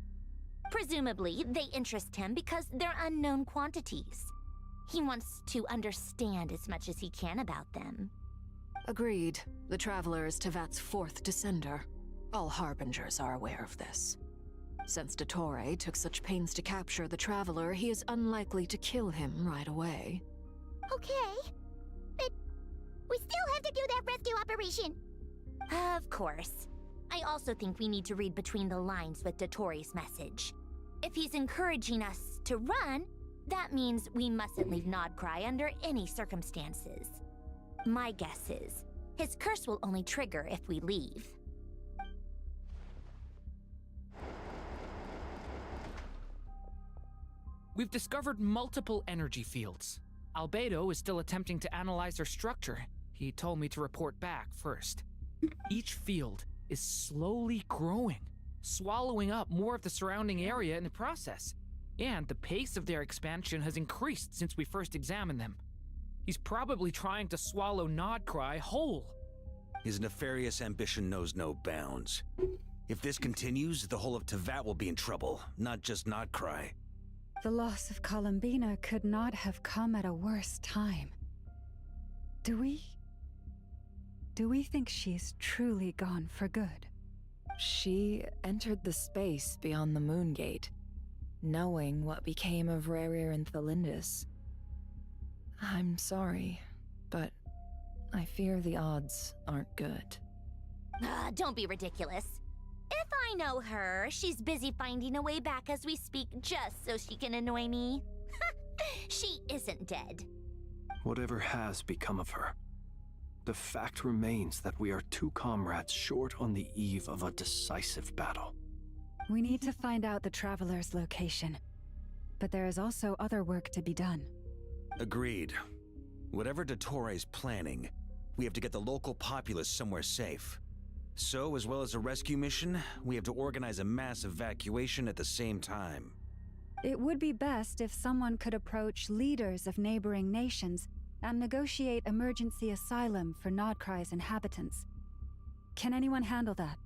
Presumably, they interest him because they're unknown quantities. He wants to understand as much as he can about them." Agreed. The Traveler is Tevat's fourth descender. All Harbingers are aware of this. Since Dottore took such pains to capture the Traveler, he is unlikely to kill him right away. Okay, but we still have to do that rescue operation. Of course. I also think we need to read between the lines with Dottore's message. If he's encouraging us to run, that means we mustn't leave Nodcry under any circumstances. My guess is, his curse will only trigger if we leave. We've discovered multiple energy fields. Albedo is still attempting to analyze their structure. He told me to report back first. Each field is slowly growing, swallowing up more of the surrounding area in the process. And the pace of their expansion has increased since we first examined them. He's probably trying to swallow Nodcry whole. His nefarious ambition knows no bounds. If this continues, the whole of Tevat will be in trouble, not just Nodcry. The loss of Columbina could not have come at a worse time. Do we think she's truly gone for good? She entered the space beyond the Moon Gate, knowing what became of Rerir and Thalindus. I'm sorry, but I fear the odds aren't good. Don't be ridiculous. If I know her, she's busy finding a way back as we speak just so she can annoy me. She isn't dead. Whatever has become of her, the fact remains that we are two comrades short on the eve of a decisive battle. We need to find out the Traveler's location, but there is also other work to be done. Agreed. Whatever Dottore's planning, We have to get the local populace somewhere safe. So, as well as a rescue mission, we have to organize a mass evacuation at the same time. It would be best if someone could approach leaders of neighboring nations and negotiate emergency asylum for Nodcry's inhabitants. Can anyone handle that?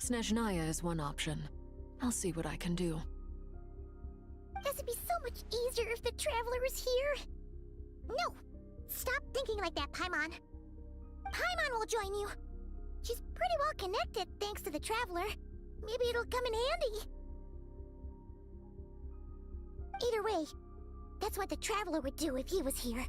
Snezhnaya is one option. I'll see what I can do. This would be so much easier if the Traveler was here. No! Stop thinking like that, Paimon. Paimon will join you. She's pretty well connected thanks to the Traveler. Maybe it'll come in handy. Either way, that's what the Traveler would do if he was here.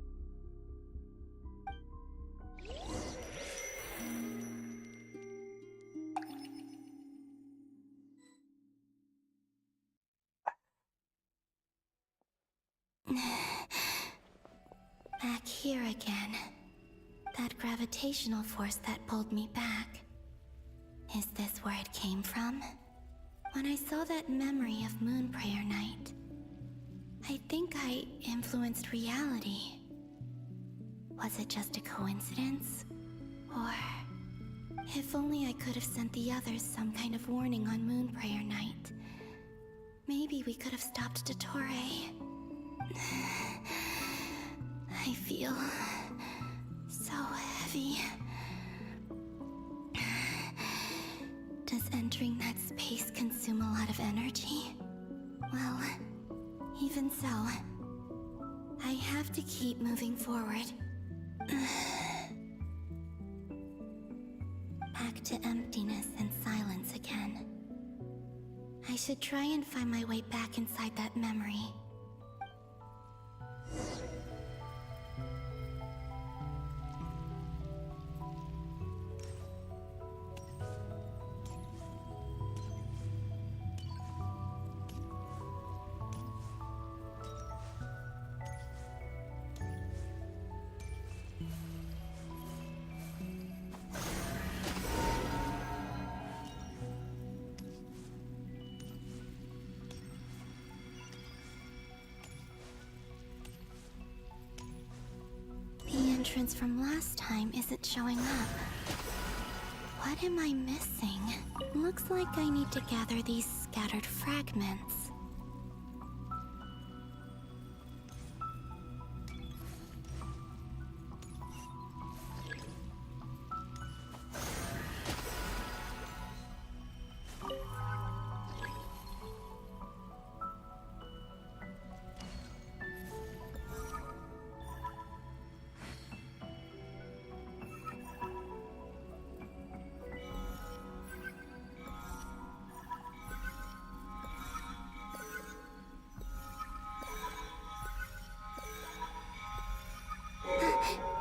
Back here again. That gravitational force that pulled me back. Is this where it came from? When I saw that memory of Moon Prayer Night, I think I influenced reality. Was it just a coincidence? Or... if only I could have sent the others some kind of warning on Moon Prayer Night. Maybe we could have stopped Dottore. I feel... so heavy. Does entering that space consume a lot of energy? Well, even so, I have to keep moving forward. Back to emptiness and silence again. I should try and find my way back inside that memory. From last time isn't showing up. What am I missing? Looks like I need to gather these scattered fragments.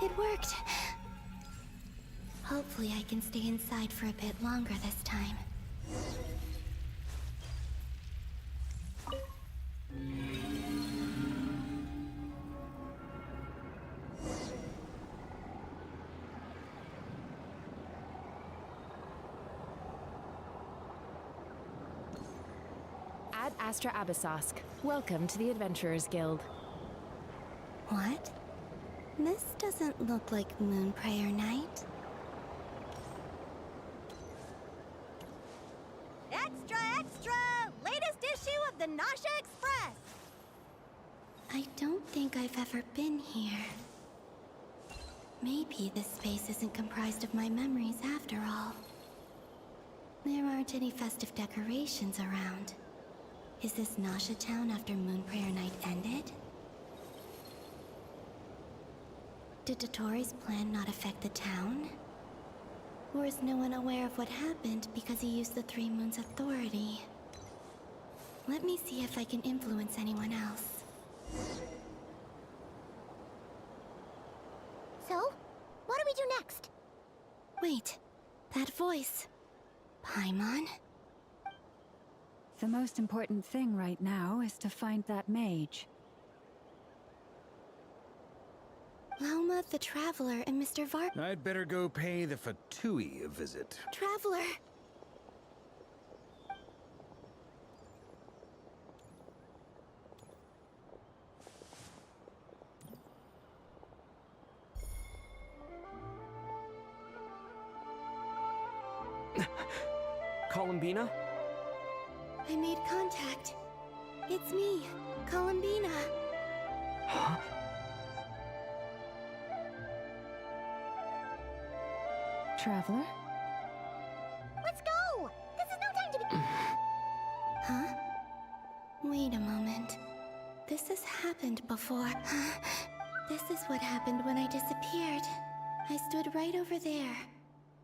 It worked. Hopefully I can stay inside for a bit longer this time. Ad Astra Abyssosque. Welcome to the Adventurers Guild. What? This doesn't look like Moon Prayer Night. Extra, extra! Latest issue of the Nasha Express! I don't think I've ever been here. Maybe this space isn't comprised of my memories after all. There aren't any festive decorations around. Is this Nasha town after Moon Prayer Night ended? Did Dottore's plan not affect the town? Or is no one aware of what happened because he used the Three Moons' authority? Let me see if I can influence anyone else. So, what do we do next? Wait, that voice. Paimon? The most important thing right now is to find that mage. Lauma the Traveler and Mr. Vark. I'd better go pay the Fatui a visit. Traveler! Columbina? I made contact. It's me, Columbina. Huh? Traveler? Let's go! This is no time to be. Huh? Wait a moment. This has happened before. This is what happened when I disappeared. I stood right over there,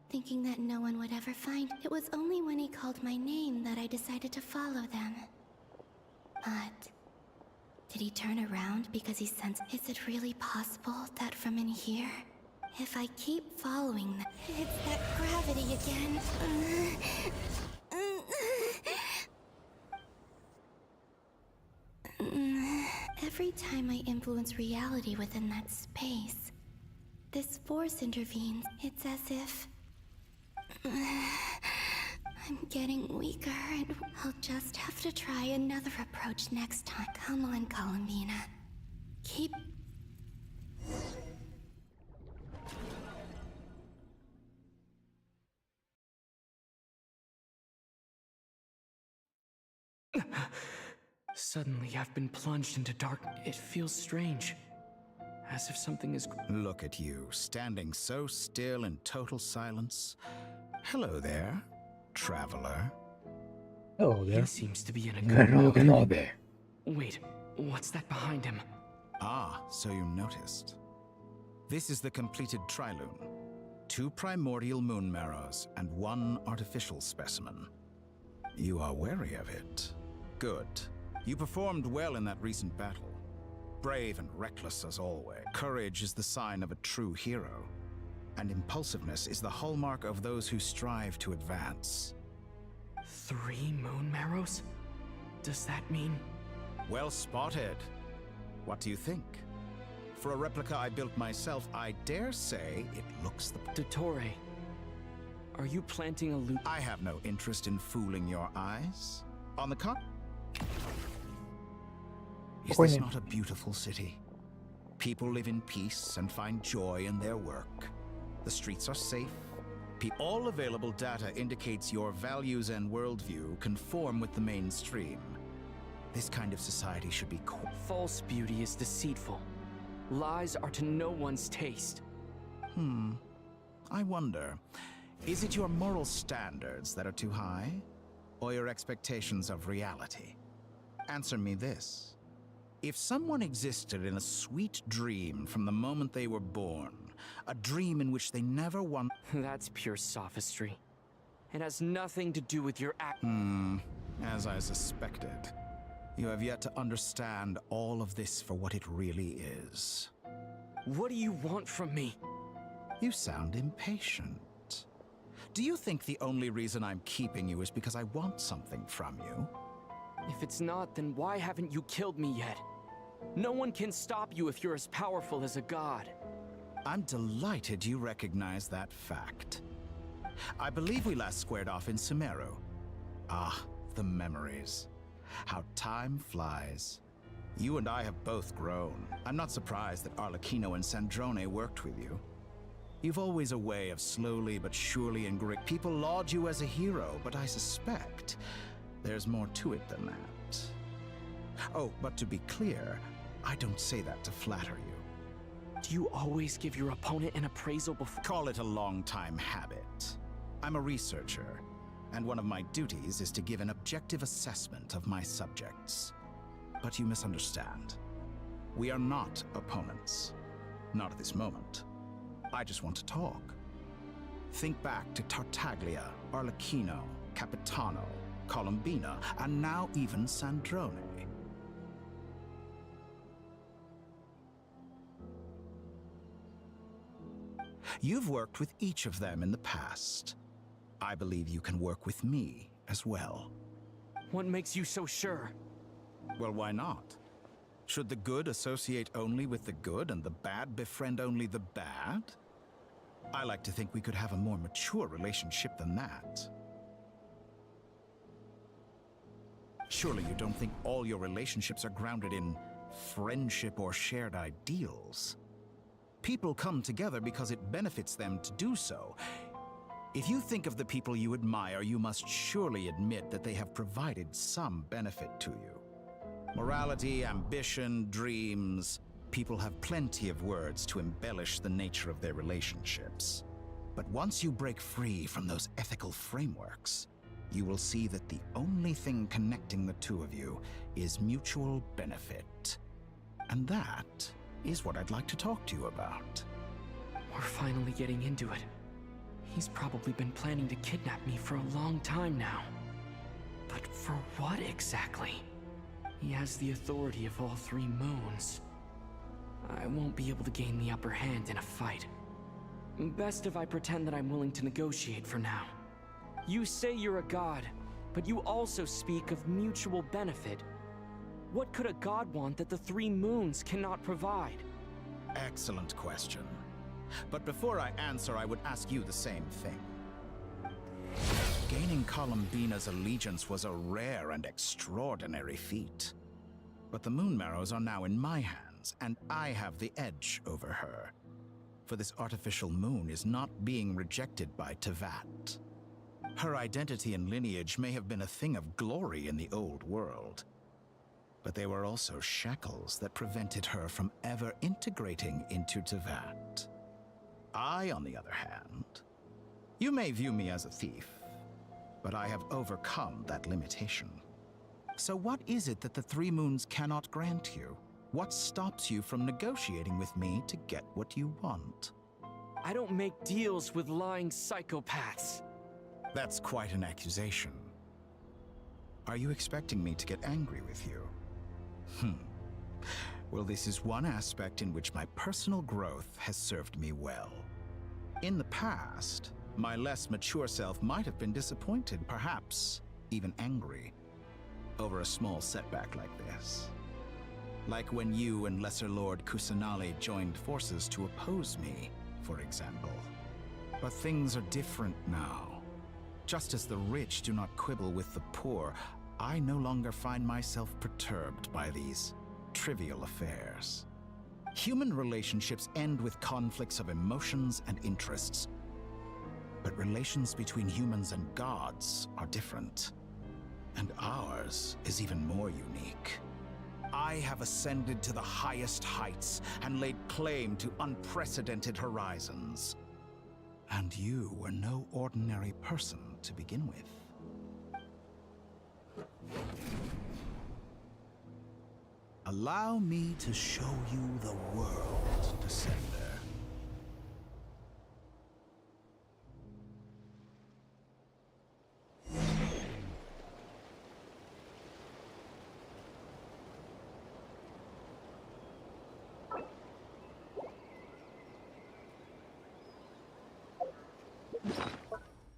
thinking that no one would ever find. It was only when he called my name that I decided to follow them. But did he turn around because he sensed? Is it really possible that from in here, if I keep following them, it's that gravity again? Every time I influence reality within that space, this force intervenes. It's as if I'm getting weaker, and I'll just have to try another approach next time. Come on, Columbina. Keep... Suddenly, I've been plunged into dark. It feels strange. As if something is... Look at you, standing so still in total silence. Hello there, traveler. Hello there. He seems to be in a good mood. Wait, what's that behind him? Ah, so you noticed. This is the completed Trilune. 2 primordial moon marrows and 1 artificial specimen. You are wary of it. Good. You performed well in that recent battle. Brave and reckless as always. Courage is the sign of a true hero. And impulsiveness is the hallmark of those who strive to advance. 3 moon marrows? Does that mean... Well spotted. What do you think? For a replica I built myself, I dare say it looks the... Dottore, are you planting a loop? I have no interest in fooling your eyes. On the Is this not a beautiful city? People live in peace and find joy in their work. The streets are safe. All available data indicates your values and worldview conform with the mainstream. This kind of society should be False beauty is deceitful. Lies are to no one's taste. I wonder, is it your moral standards that are too high? Or your expectations of reality? Answer me this. If someone existed in a sweet dream from the moment they were born, a dream in which they never want... That's pure sophistry. It has nothing to do with your act... As I suspected. You have yet to understand all of this for what it really is. What do you want from me? You sound impatient. Do you think the only reason I'm keeping you is because I want something from you? If it's not, then why haven't you killed me yet? No one can stop you if you're as powerful as a god. I'm delighted you recognize that fact. I believe we last squared off in Sumeru. Ah, the memories. How time flies. You and I have both grown. I'm not surprised that Arlecchino and Sandrone worked with you. You've always a way of slowly but surely engrossing. People laud you as a hero, but I suspect there's more to it than that. Oh, but to be clear, I don't say that to flatter you. Do you always give your opponent an appraisal before? Call it a long-time habit. I'm a researcher, and one of my duties is to give an objective assessment of my subjects. But you misunderstand. We are not opponents. Not at this moment. I just want to talk. Think back to Tartaglia, Arlecchino, Capitano, Columbina, and now even Sandrone. You've worked with each of them in the past. I believe you can work with me as well. What makes you so sure? Well, why not? Should the good associate only with the good and the bad befriend only the bad? I like to think we could have a more mature relationship than that. Surely you don't think all your relationships are grounded in friendship or shared ideals? People come together because it benefits them to do so. If you think of the people you admire, you must surely admit that they have provided some benefit to you. Morality, ambition, dreams. People have plenty of words to embellish the nature of their relationships. But once you break free from those ethical frameworks, you will see that the only thing connecting the two of you is mutual benefit. And that is what I'd like to talk to you about. We're finally getting into it. He's probably been planning to kidnap me for a long time now. But for what exactly? He has the authority of all three moons. I won't be able to gain the upper hand in a fight. Best if I pretend that I'm willing to negotiate for now. You say you're a god, but you also speak of mutual benefit. What could a god want that the three moons cannot provide? Excellent question. But before I answer, I would ask you the same thing. Gaining Columbina's allegiance was a rare and extraordinary feat. But the Moon Marrows are now in my hands, and I have the edge over her. For this artificial moon is not being rejected by Tevat. Her identity and lineage may have been a thing of glory in the old world, but they were also shackles that prevented her from ever integrating into Tevat. I, on the other hand, you may view me as a thief, but I have overcome that limitation. So what is it that the three moons cannot grant you? What stops you from negotiating with me to get what you want? I don't make deals with lying psychopaths. That's quite an accusation. Are you expecting me to get angry with you? Well, this is one aspect in which my personal growth has served me well. In the past, my less mature self might have been disappointed, perhaps even angry, over a small setback like this. Like when you and Lesser Lord Kusanali joined forces to oppose me, for example. But things are different now. Just as the rich do not quibble with the poor, I no longer find myself perturbed by these trivial affairs. Human relationships end with conflicts of emotions and interests. But relations between humans and gods are different. And ours is even more unique. I have ascended to the highest heights and laid claim to unprecedented horizons. And you were no ordinary person to begin with. Allow me to show you the world, Descender.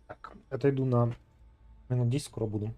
Так, отойду на минут 10, скоро буду.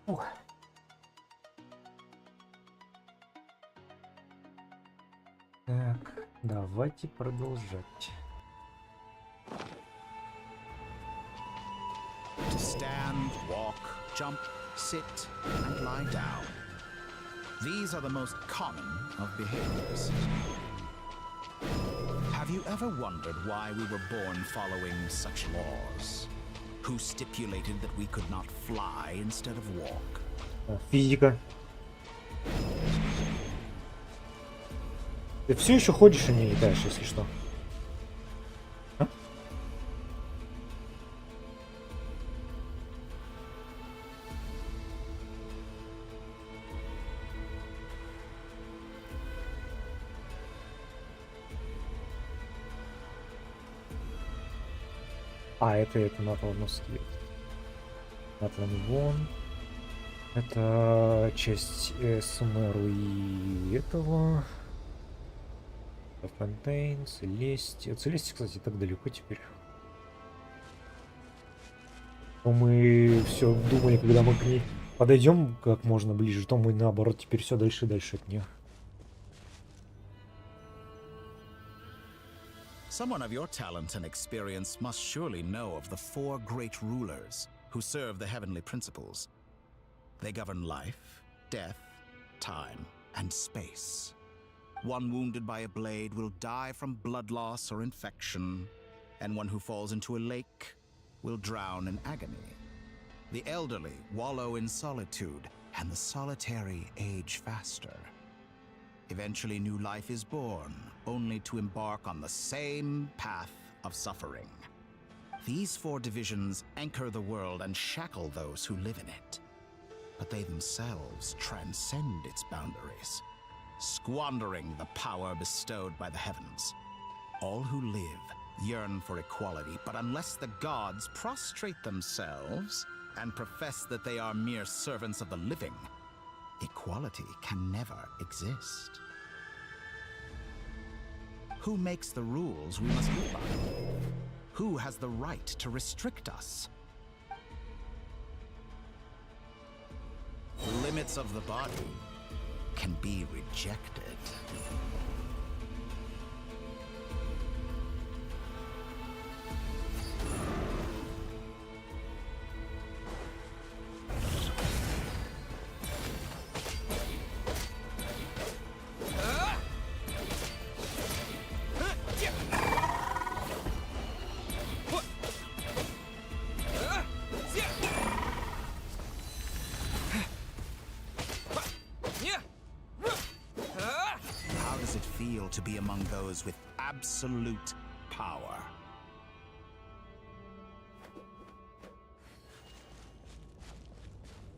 Ух. Так, давайте продолжать. To stand, walk, jump, sit, and lie down. These are the most common of behaviors. Have you ever wondered why we were born following such laws? Who stipulated that we could not fly instead of walk? Физика. Ты все еще ходишь и не летаешь, если что. А, это на свет. Натлан Вон. Это часть СМР и этого. Фонтейн, Целестия. Целестия, кстати, так далеко теперь. То мы все думали, когда мы к ней подойдем как можно ближе, то мы наоборот теперь все дальше и дальше от нее. Someone of your talent and experience must surely know of the 4 great rulers who serve the heavenly principles. They govern life, death, time, and space. One wounded by a blade will die from blood loss or infection, and one who falls into a lake will drown in agony. The elderly wallow in solitude, and the solitary age faster. Eventually, new life is born, only to embark on the same path of suffering. These 4 divisions anchor the world and shackle those who live in it. But they themselves transcend its boundaries, squandering the power bestowed by the heavens. All who live yearn for equality, but unless the gods prostrate themselves and profess that they are mere servants of the living, equality can never exist. Who makes the rules we must live by? Who has the right to restrict us? The limits of the body can be rejected. To be among those with absolute power.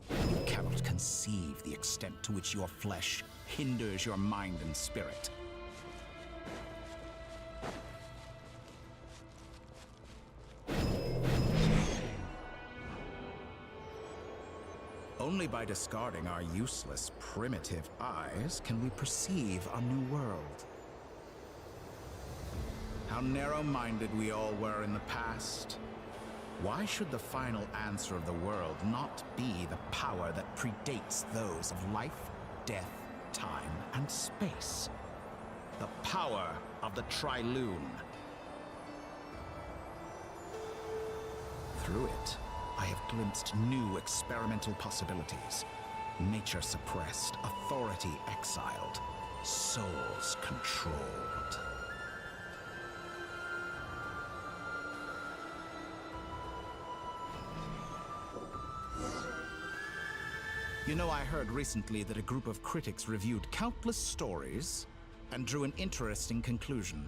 You cannot conceive the extent to which your flesh hinders your mind and spirit. Only by discarding our useless, primitive eyes can we perceive a new world. How narrow-minded we all were in the past. Why should the final answer of the world not be the power that predates those of life, death, time, and space? The power of the Trilune. Through it, I have glimpsed new experimental possibilities. Nature suppressed, authority exiled, souls controlled. You know, I heard recently that a group of critics reviewed countless stories and drew an interesting conclusion.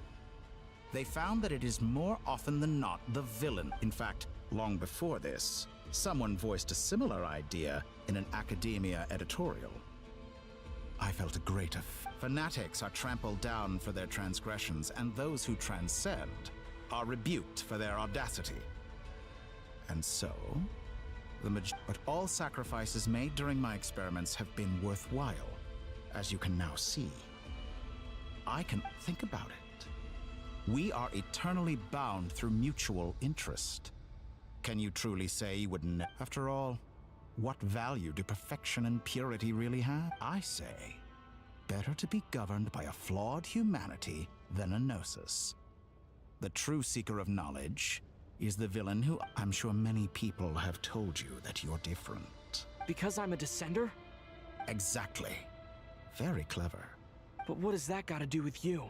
They found that it is more often than not the villain. In fact, long before this, someone voiced a similar idea in an academia editorial. I felt a great fanatics are trampled down for their transgressions, and those who transcend are rebuked for their audacity. And so, but all sacrifices made during my experiments have been worthwhile, as you can now see. I can think about it. We are eternally bound through mutual interest. Can you truly say you wouldn't? After all, What value do perfection and purity really have? I say, better to be governed by a flawed humanity than a gnosis. The true seeker of knowledge is the villain who I'm sure many people have told you that you're different. Because I'm a descender? Exactly. Very clever. But what does that got to do with you?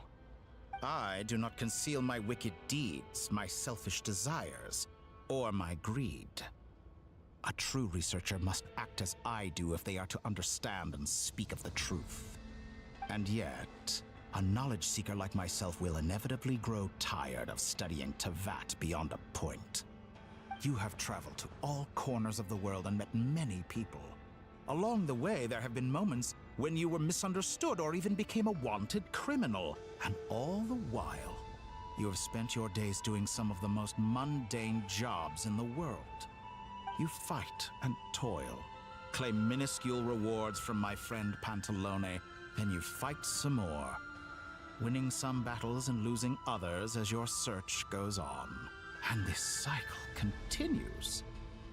I do not conceal my wicked deeds, my selfish desires, or my greed. A true researcher must act as I do if they are to understand and speak of the truth. And yet, a knowledge seeker like myself will inevitably grow tired of studying Tevat beyond a point. You have traveled to all corners of the world and met many people. Along the way, there have been moments when you were misunderstood or even became a wanted criminal. And all the while, you have spent your days doing some of the most mundane jobs in the world. You fight and toil, claim minuscule rewards from my friend Pantalone, then you fight some more, winning some battles and losing others as your search goes on. And this cycle continues,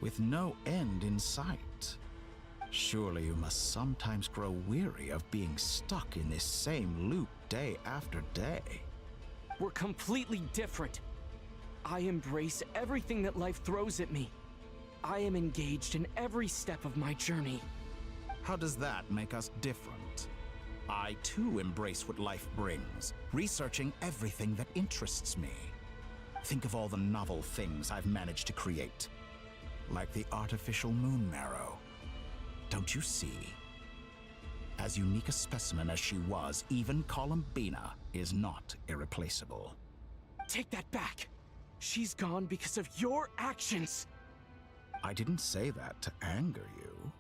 with no end in sight. Surely you must sometimes grow weary of being stuck in this same loop day after day. We're completely different. I embrace everything that life throws at me. I am engaged in every step of my journey. How does that make us different? I too embrace what life brings, researching everything that interests me. Think of all the novel things I've managed to create, like the artificial moon marrow. Don't you see? As unique a specimen as she was, even Columbina is not irreplaceable. Take that back! She's gone because of your actions! I didn't say that to anger you.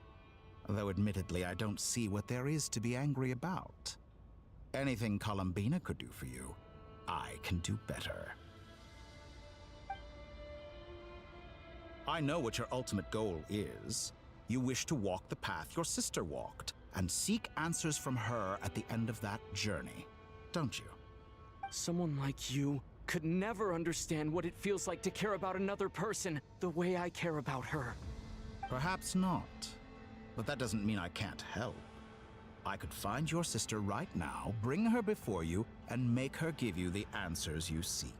Though admittedly, I don't see what there is to be angry about. Anything Columbina could do for you, I can do better. I know what your ultimate goal is. You wish to walk the path your sister walked, and seek answers from her at the end of that journey, don't you? Someone like you could never understand what it feels like to care about another person the way I care about her. Perhaps not, but that doesn't mean I can't help. I could find your sister right now, bring her before you, and make her give you the answers you seek.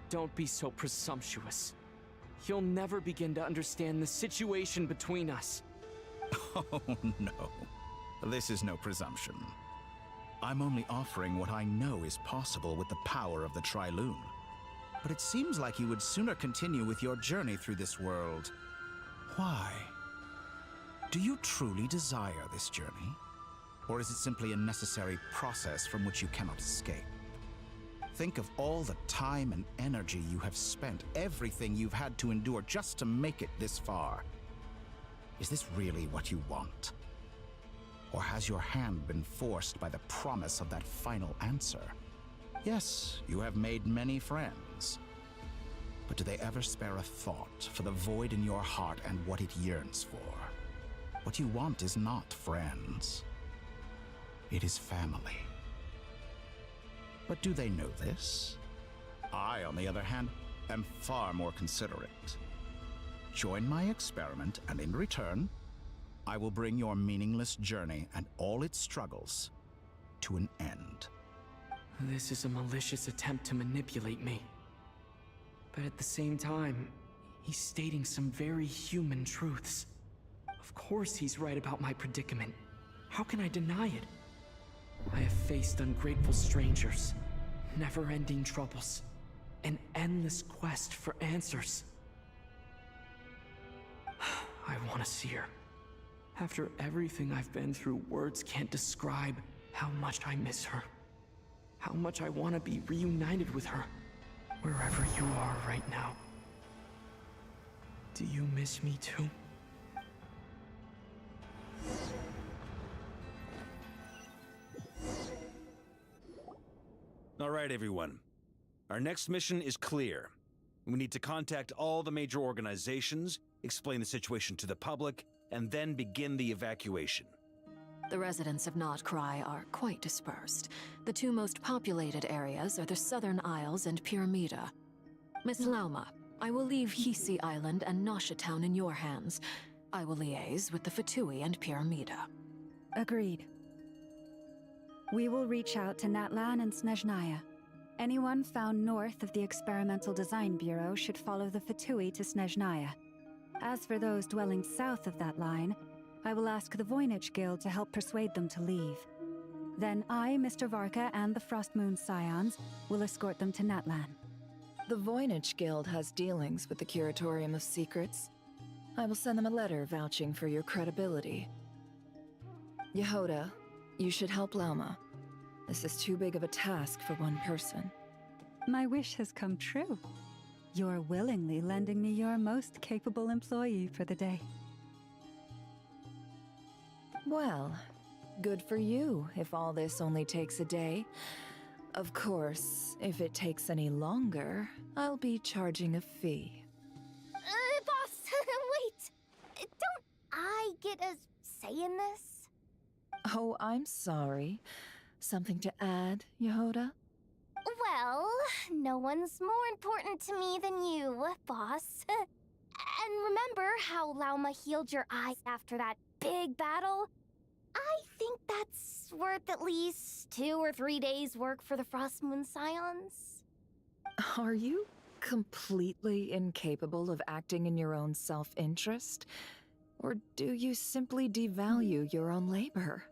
Don't be so presumptuous. You'll never begin to understand the situation between us. Oh, no. This is no presumption. I'm only offering what I know is possible with the power of the Trilune. But it seems like you would sooner continue with your journey through this world. Why? Do you truly desire this journey? Or is it simply a necessary process from which you cannot escape? Think of all the time and energy you have spent, everything you've had to endure just to make it this far. Is this really what you want? Or has your hand been forced by the promise of that final answer? Yes, you have made many friends. But do they ever spare a thought for the void in your heart and what it yearns for? What you want is not friends. It is family. But do they know this? I, on the other hand, am far more considerate. Join my experiment, and in return, I will bring your meaningless journey and all its struggles to an end. This is a malicious attempt to manipulate me. But at the same time, he's stating some very human truths. Of course he's right about my predicament. How can I deny it? I have faced ungrateful strangers, never-ending troubles, an endless quest for answers. I want to see her. After everything I've been through, words can't describe how much I miss her. How much I want to be reunited with her, wherever you are right now. Do you miss me too? All right, everyone. Our next mission is clear. We need to contact all the major organizations, explain the situation to the public, and then begin the evacuation. The residents of Not Cry are quite dispersed. The two most populated areas are the Southern Isles and Pyramida. Miss Lauma, I will leave Hisi Island and Nasha Town in your hands. I will liaise with the Fatui and Pyramida. Agreed. We will reach out to Natlan and Snezhnaya. Anyone found north of the Experimental Design Bureau should follow the Fatui to Snezhnaya. As for those dwelling south of that line, I will ask the Voynich Guild to help persuade them to leave. Then I, Mr. Varka, and the Frostmoon Scions will escort them to Natlan. The Voynich Guild has dealings with the Curatorium of Secrets. I will send them a letter vouching for your credibility. Yehoda, you should help Lauma. This is too big of a task for one person. My wish has come true. You're willingly lending me your most capable employee for the day. Well, good for you if all this only takes a day. Of course, if it takes any longer, I'll be charging a fee. Boss, wait! Don't I get a say in this? Oh, I'm sorry. Something to add, Yehoda? Well, no one's more important to me than you, boss. And remember how Lauma healed your eyes after that big battle? I think that's worth at least 2 or 3 days' work for the Frostmoon Scions. Are you completely incapable of acting in your own self-interest? Or do you simply devalue your own labor?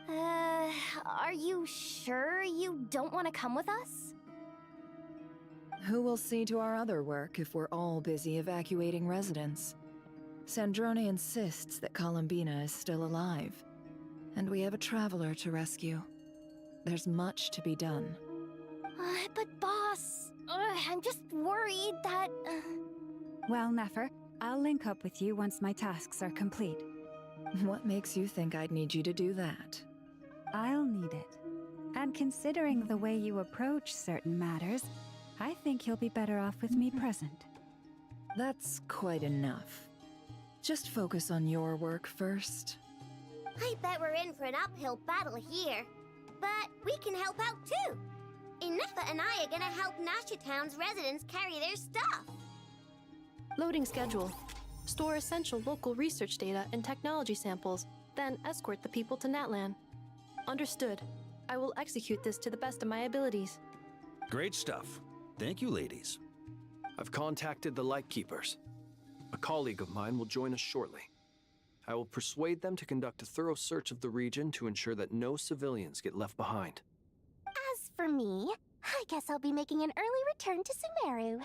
Are you sure you don't want to come with us? Who will see to our other work if we're all busy evacuating residents? Sandrone insists that Columbina is still alive, and we have a traveler to rescue. There's much to be done. But boss, I'm just worried that... Well, Nefer, I'll link up with you once my tasks are complete. What makes you think I'd need you to do that? I'll need it. And considering the way you approach certain matters, I think you'll be better off with me present. That's quite enough. Just focus on your work first. I bet we're in for an uphill battle here. But we can help out too. Inefa and I are gonna help Nasha Town's residents carry their stuff. Loading schedule. Store essential local research data and technology samples, then escort the people to Natlan. Understood. I will execute this to the best of my abilities. Great stuff. Thank you, ladies. I've contacted the Lightkeepers. A colleague of mine will join us shortly. I will persuade them to conduct a thorough search of the region to ensure that no civilians get left behind. As for me, I guess I'll be making an early return to Sumeru.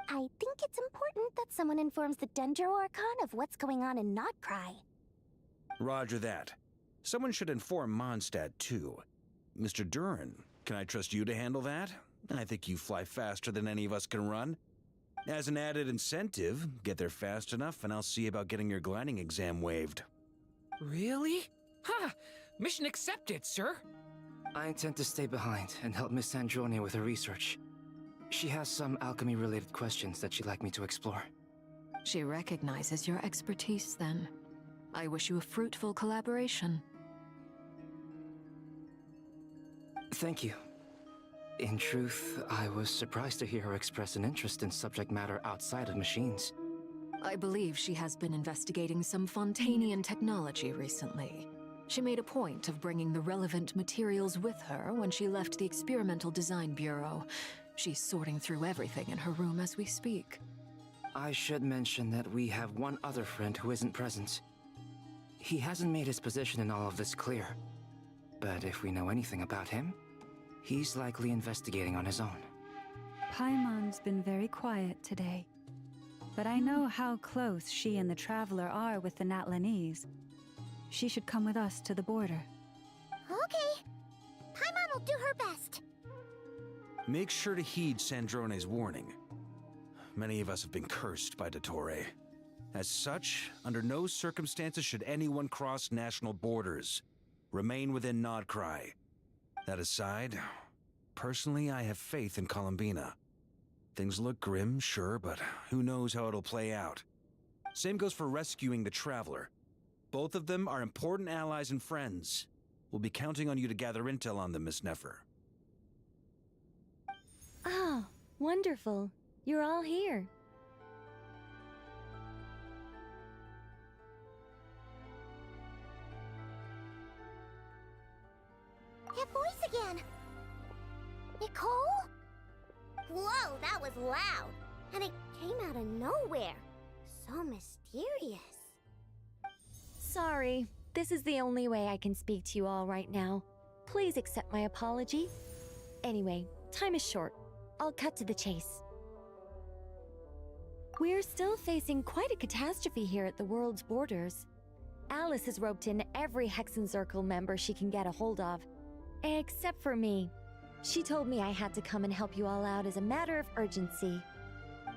I think it's important that someone informs the Dendro Archon of what's going on in Notcry. Roger that. Someone should inform Mondstadt, too. Mr. Duran, can I trust you to handle that? I think you fly faster than any of us can run. As an added incentive, get there fast enough and I'll see about getting your gliding exam waived. Really? Ha! Mission accepted, sir. I intend to stay behind and help Miss Sandrone with her research. She has some alchemy-related questions that she'd like me to explore. She recognizes your expertise, then. I wish you a fruitful collaboration. Thank you. In truth, I was surprised to hear her express an interest in subject matter outside of machines. I believe she has been investigating some Fontanian technology recently. She made a point of bringing the relevant materials with her when she left the Experimental Design Bureau. She's sorting through everything in her room as we speak. I should mention that we have one other friend who isn't present. He hasn't made his position in all of this clear. But if we know anything about him, he's likely investigating on his own. Paimon's been very quiet today. But I know how close she and the Traveler are with the Natlanese. She should come with us to the border. Okay. Paimon will do her best. Make sure to heed Sandrone's warning. Many of us have been cursed by Dottore. As such, under no circumstances should anyone cross national borders. Remain within Nodcry. That aside, personally I have faith in Columbina. Things look grim, sure, but who knows how it'll play out. Same goes for rescuing the Traveler. Both of them are important allies and friends. We'll be counting on you to gather intel on them, Miss Nefer. Oh, wonderful. You're all here. again. Nicole? Whoa, that was loud. And it came out of nowhere. So mysterious. Sorry, this is the only way I can speak to you all right now. Please accept my apology. Anyway, time is short. I'll cut to the chase. We're still facing quite a catastrophe here at the world's borders. Alice has roped in every Hexenzirkel member she can get a hold of. Except for me. She told me I had to come and help you all out as a matter of urgency.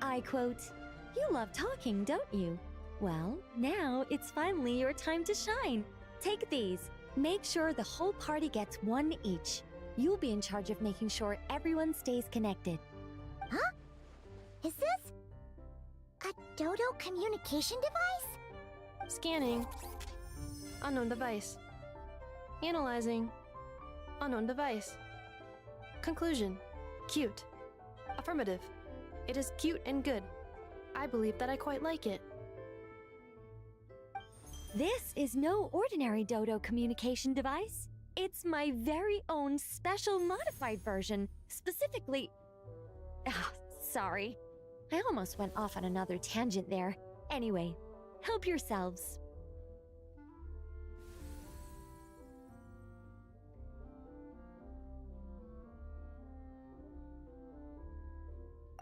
I quote, "You love talking, don't you? Well, now it's finally your time to shine. Take these. Make sure the whole party gets one each. You'll be in charge of making sure everyone stays connected." Huh? Is this a Dodo communication device? Scanning. Unknown device. Analyzing. Unknown device. Conclusion. Cute. Affirmative. It is cute and good. I believe that I quite like it. This is no ordinary Dodo communication device. It's my very own special modified version, specifically... Ah, sorry. I almost went off on another tangent there. Anyway, help yourselves.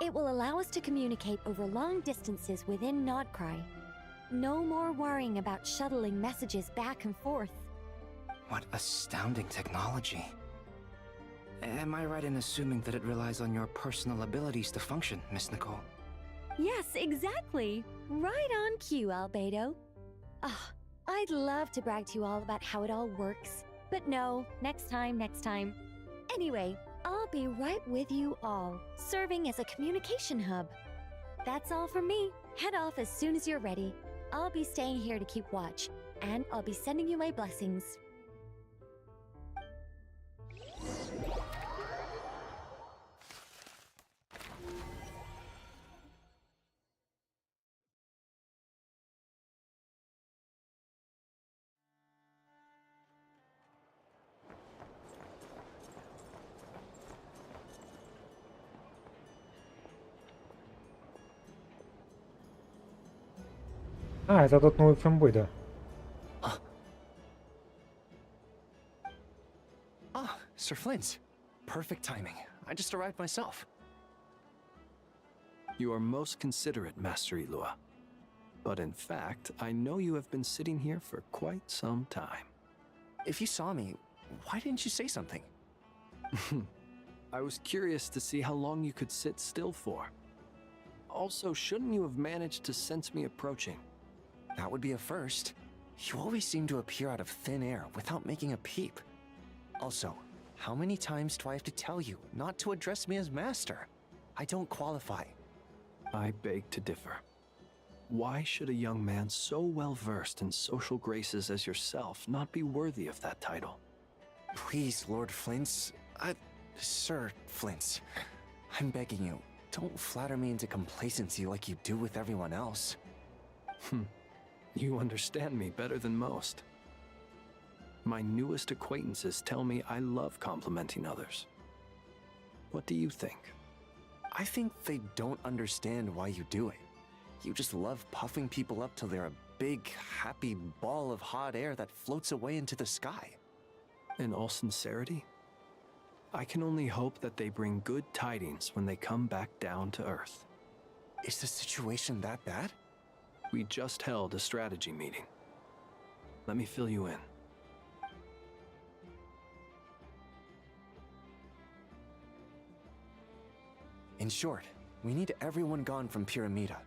It will allow us to communicate over long distances within Nodcry. No more worrying about shuttling messages back and forth. What astounding technology. Am I right in assuming that it relies on your personal abilities to function, Miss Nicole? Yes, exactly. Right on cue, Albedo. Ah, I'd love to brag to you all about how it all works. But no, next time. Anyway, I'll be right with you all, serving as a communication hub. That's all from me. Head off as soon as you're ready. I'll be staying here to keep watch, and I'll be sending you my blessings. А, это тот новый фэмбой, да. Ah, Sir Flint. Perfect timing. I just arrived myself. You are most considerate, Master Ilua. But in fact, I know you have been sitting here for quite some time. If you saw me, why didn't you say something? I was curious to see how long you could sit still for. Also, shouldn't you have managed to sense me approaching? That would be a first. You always seem to appear out of thin air without making a peep. Also, how many times do I have to tell you not to address me as master? I don't qualify. I beg to differ. Why should a young man so well versed in social graces as yourself not be worthy of that title? Please, Lord Flint's... Sir Flint's. I'm begging you, don't flatter me into complacency like you do with everyone else. You understand me better than most. My newest acquaintances tell me I love complimenting others. What do you think? I think they don't understand why you do it. You just love puffing people up till they're a big, happy ball of hot air that floats away into the sky. In all sincerity, I can only hope that they bring good tidings when they come back down to Earth. Is the situation that bad? We just held a strategy meeting. Let me fill you in. In short, we need everyone gone from Pyramida.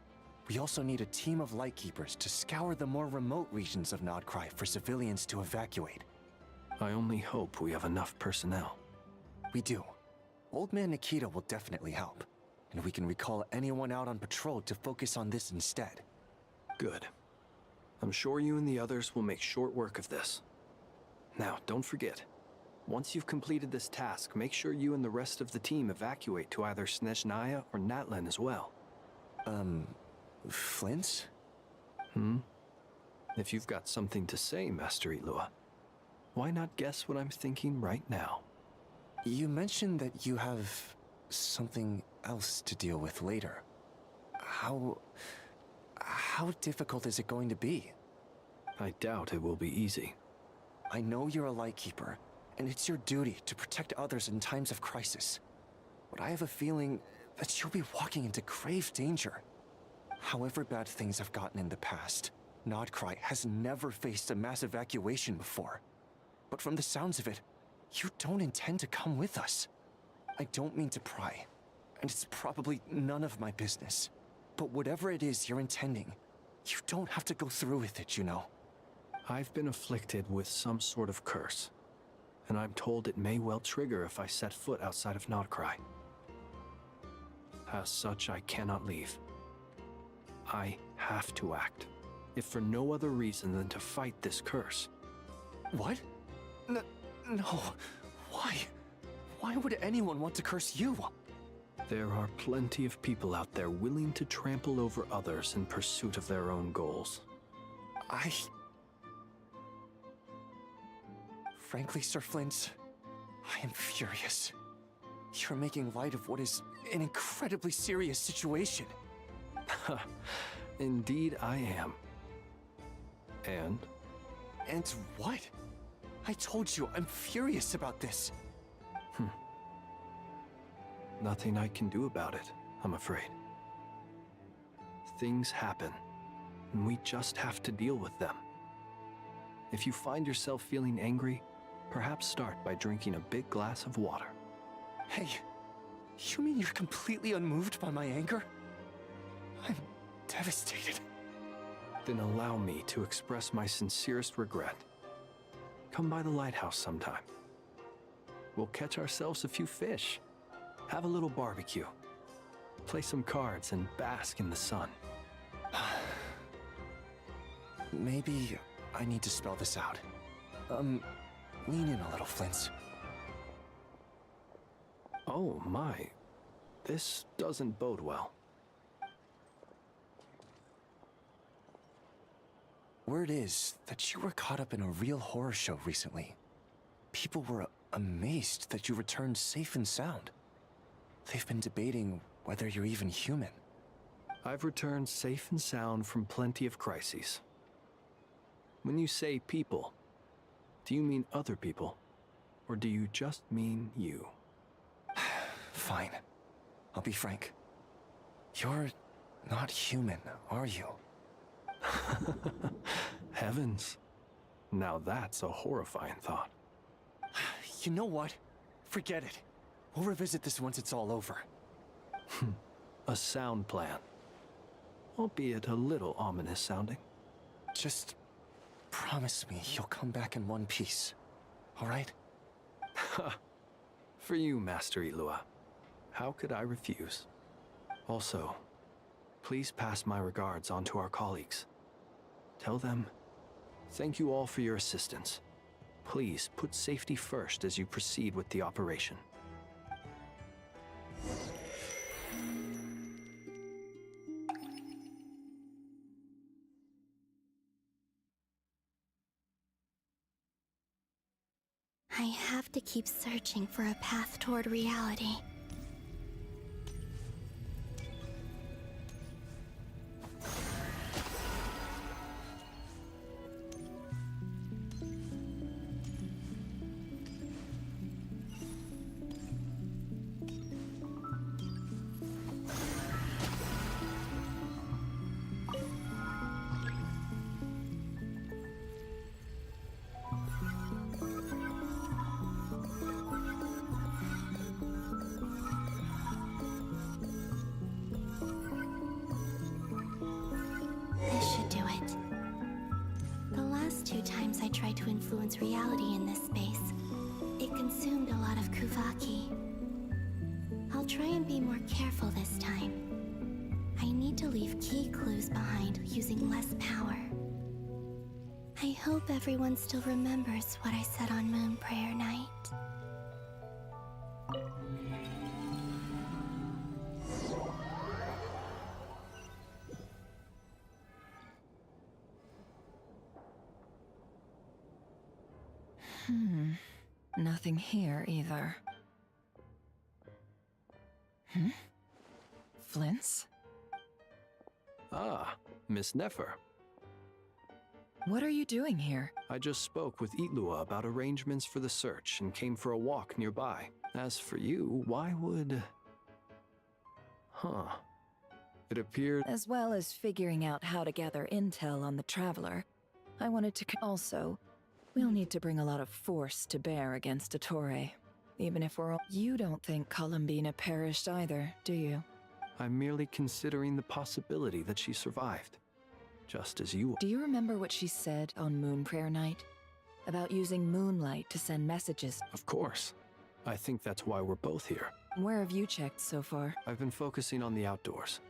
We also need a team of Lightkeepers to scour the more remote regions of Nodcry for civilians to evacuate. I only hope we have enough personnel. We do. Old Man Nikita will definitely help, and we can recall anyone out on patrol to focus on this instead. Good. I'm sure you and the others will make short work of this. Now, don't forget, once you've completed this task, make sure you and the rest of the team evacuate to either Snezhnaya or Natlan as well. Flint? If you've got something to say, Master Ilua, why not guess what I'm thinking right now? You mentioned that you have something else to deal with later. How difficult is it going to be? I doubt it will be easy. I know you're a Lightkeeper, and it's your duty to protect others in times of crisis. But I have a feeling that you'll be walking into grave danger. However bad things have gotten in the past, Nodcry has never faced a mass evacuation before. But from the sounds of it, you don't intend to come with us. I don't mean to pry, and it's probably none of my business. But whatever it is you're intending, you don't have to go through with it, you know. I've been afflicted with some sort of curse, and I'm told it may well trigger if I set foot outside of Nodcry. As such, I cannot leave. I have to act, if for no other reason than to fight this curse. What? No. Why? Why would anyone want to curse you? There are plenty of people out there willing to trample over others in pursuit of their own goals. Frankly, Sir Flint, I am furious. You're making light of what is an incredibly serious situation. Indeed I am. And? And what? I told you I'm furious about this. Nothing I can do about it, I'm afraid. Things happen, and we just have to deal with them. If you find yourself feeling angry, perhaps start by drinking a big glass of water. Hey, you mean you're completely unmoved by my anger? I'm devastated. Then allow me to express my sincerest regret. Come by the lighthouse sometime. We'll catch ourselves a few fish, have a little barbecue, play some cards, and bask in the sun. Maybe I need to spell this out. Lean in a little, Flint. Oh my, this doesn't bode well. Word is that you were caught up in a real horror show recently. People were amazed that you returned safe and sound. They've been debating whether you're even human. I've returned safe and sound from plenty of crises. When you say people, do you mean other people? Or do you just mean you? Fine. I'll be frank. You're not human, are you? Heavens. Now that's a horrifying thought. You know what? Forget it. We'll revisit this once it's all over. A sound plan. Albeit a little ominous sounding. Just promise me you'll come back in one piece, all right? For you, Master Ilua. How could I refuse? Also, please pass my regards on to our colleagues. Tell them, thank you all for your assistance. Please put safety first as you proceed with the operation. I have to keep searching for a path toward reality. This should do it. The last 2 times I tried to influence reality in this space, it consumed a lot of Kuvaki. I'll try and be more careful this time. I need to leave key clues behind using less power. I hope everyone still remembers what I said on Moon Prayer Night. Nothing here either. Flints? Ah, Miss Nefer. What are you doing here? I just spoke with Itlua about arrangements for the search and came for a walk nearby. As for you, why would... Huh. It appeared... As well as figuring out how to gather intel on the Traveler, I wanted to... Also, we'll need to bring a lot of force to bear against Dottore. Even if we're all... You don't think Columbina perished either, do you? I'm merely considering the possibility that she survived. Just as you... Do you remember what she said on Moon Prayer Night? About using moonlight to send messages? Of course. I think that's why we're both here. Where have you checked so far? I've been focusing on the outdoors.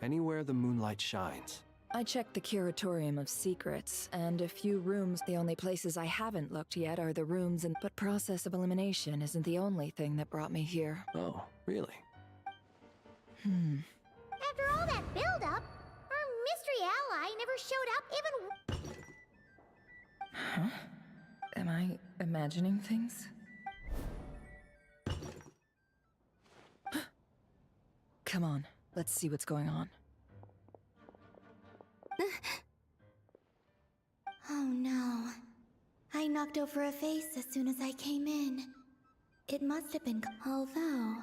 Anywhere the moonlight shines. I checked the Curatorium of Secrets, and a few rooms. The only places I haven't looked yet are the rooms and... But process of elimination isn't the only thing that brought me here. Oh, really? After all that build-up, our mystery ally never showed up even... Huh? Am I imagining things? Come on, let's see what's going on. Oh no. I knocked over a vase as soon as I came in. It must have been... Although...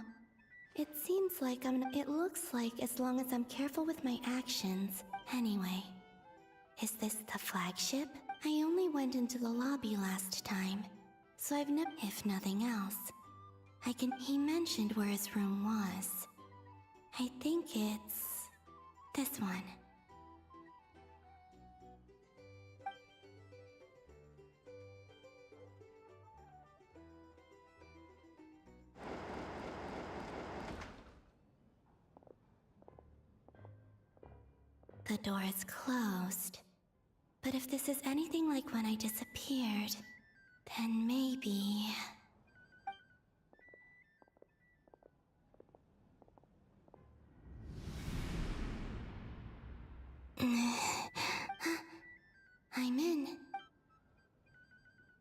It seems like It looks like as long as I'm careful with my actions. Anyway. Is this the flagship? I only went into the lobby last time. So I've never... If nothing else. I can... He mentioned where his room was. I think it's... this one. The door is closed. But if this is anything like when I disappeared, then maybe... I'm in.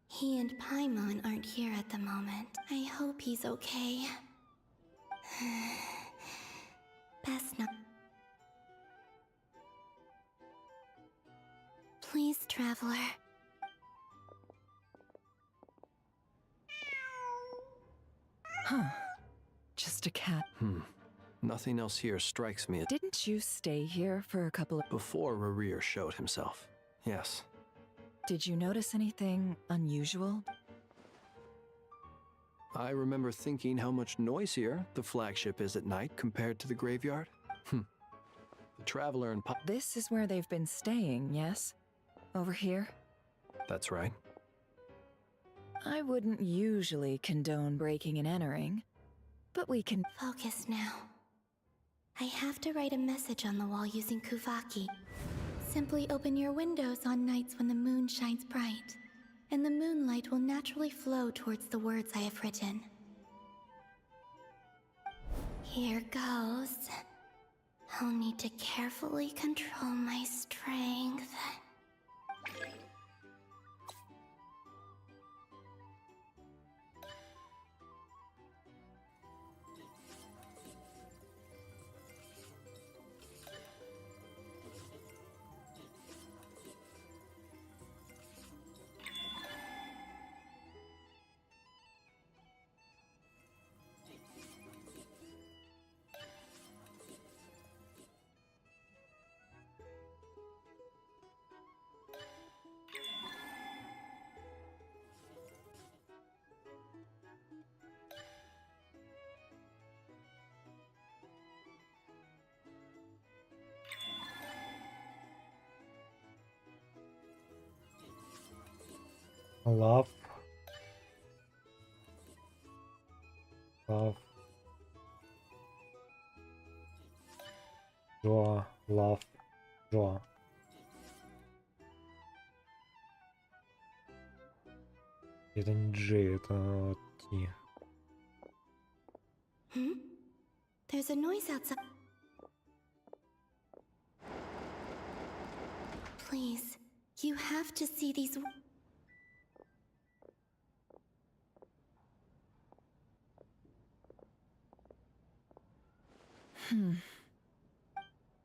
He and Paimon aren't here at the moment. I hope he's okay. Best not... Please, Traveler. Huh. Just a cat. Nothing else here strikes me. Didn't you stay here for a couple of... Before Rerir showed himself. Yes. Did you notice anything unusual? I remember thinking how much noisier the flagship is at night compared to the graveyard. The Traveler and... This is where they've been staying, yes? Over here? That's right. I wouldn't usually condone breaking and entering, but we can... Focus now. I have to write a message on the wall using Kuvaki. Simply open your windows on nights when the moon shines bright, and the moonlight will naturally flow towards the words I have written. Here goes. I'll need to carefully control my strength. Love. Draw. Love. Draw. Это не Джей, это Ти. There's a noise outside. Please, you have to see these.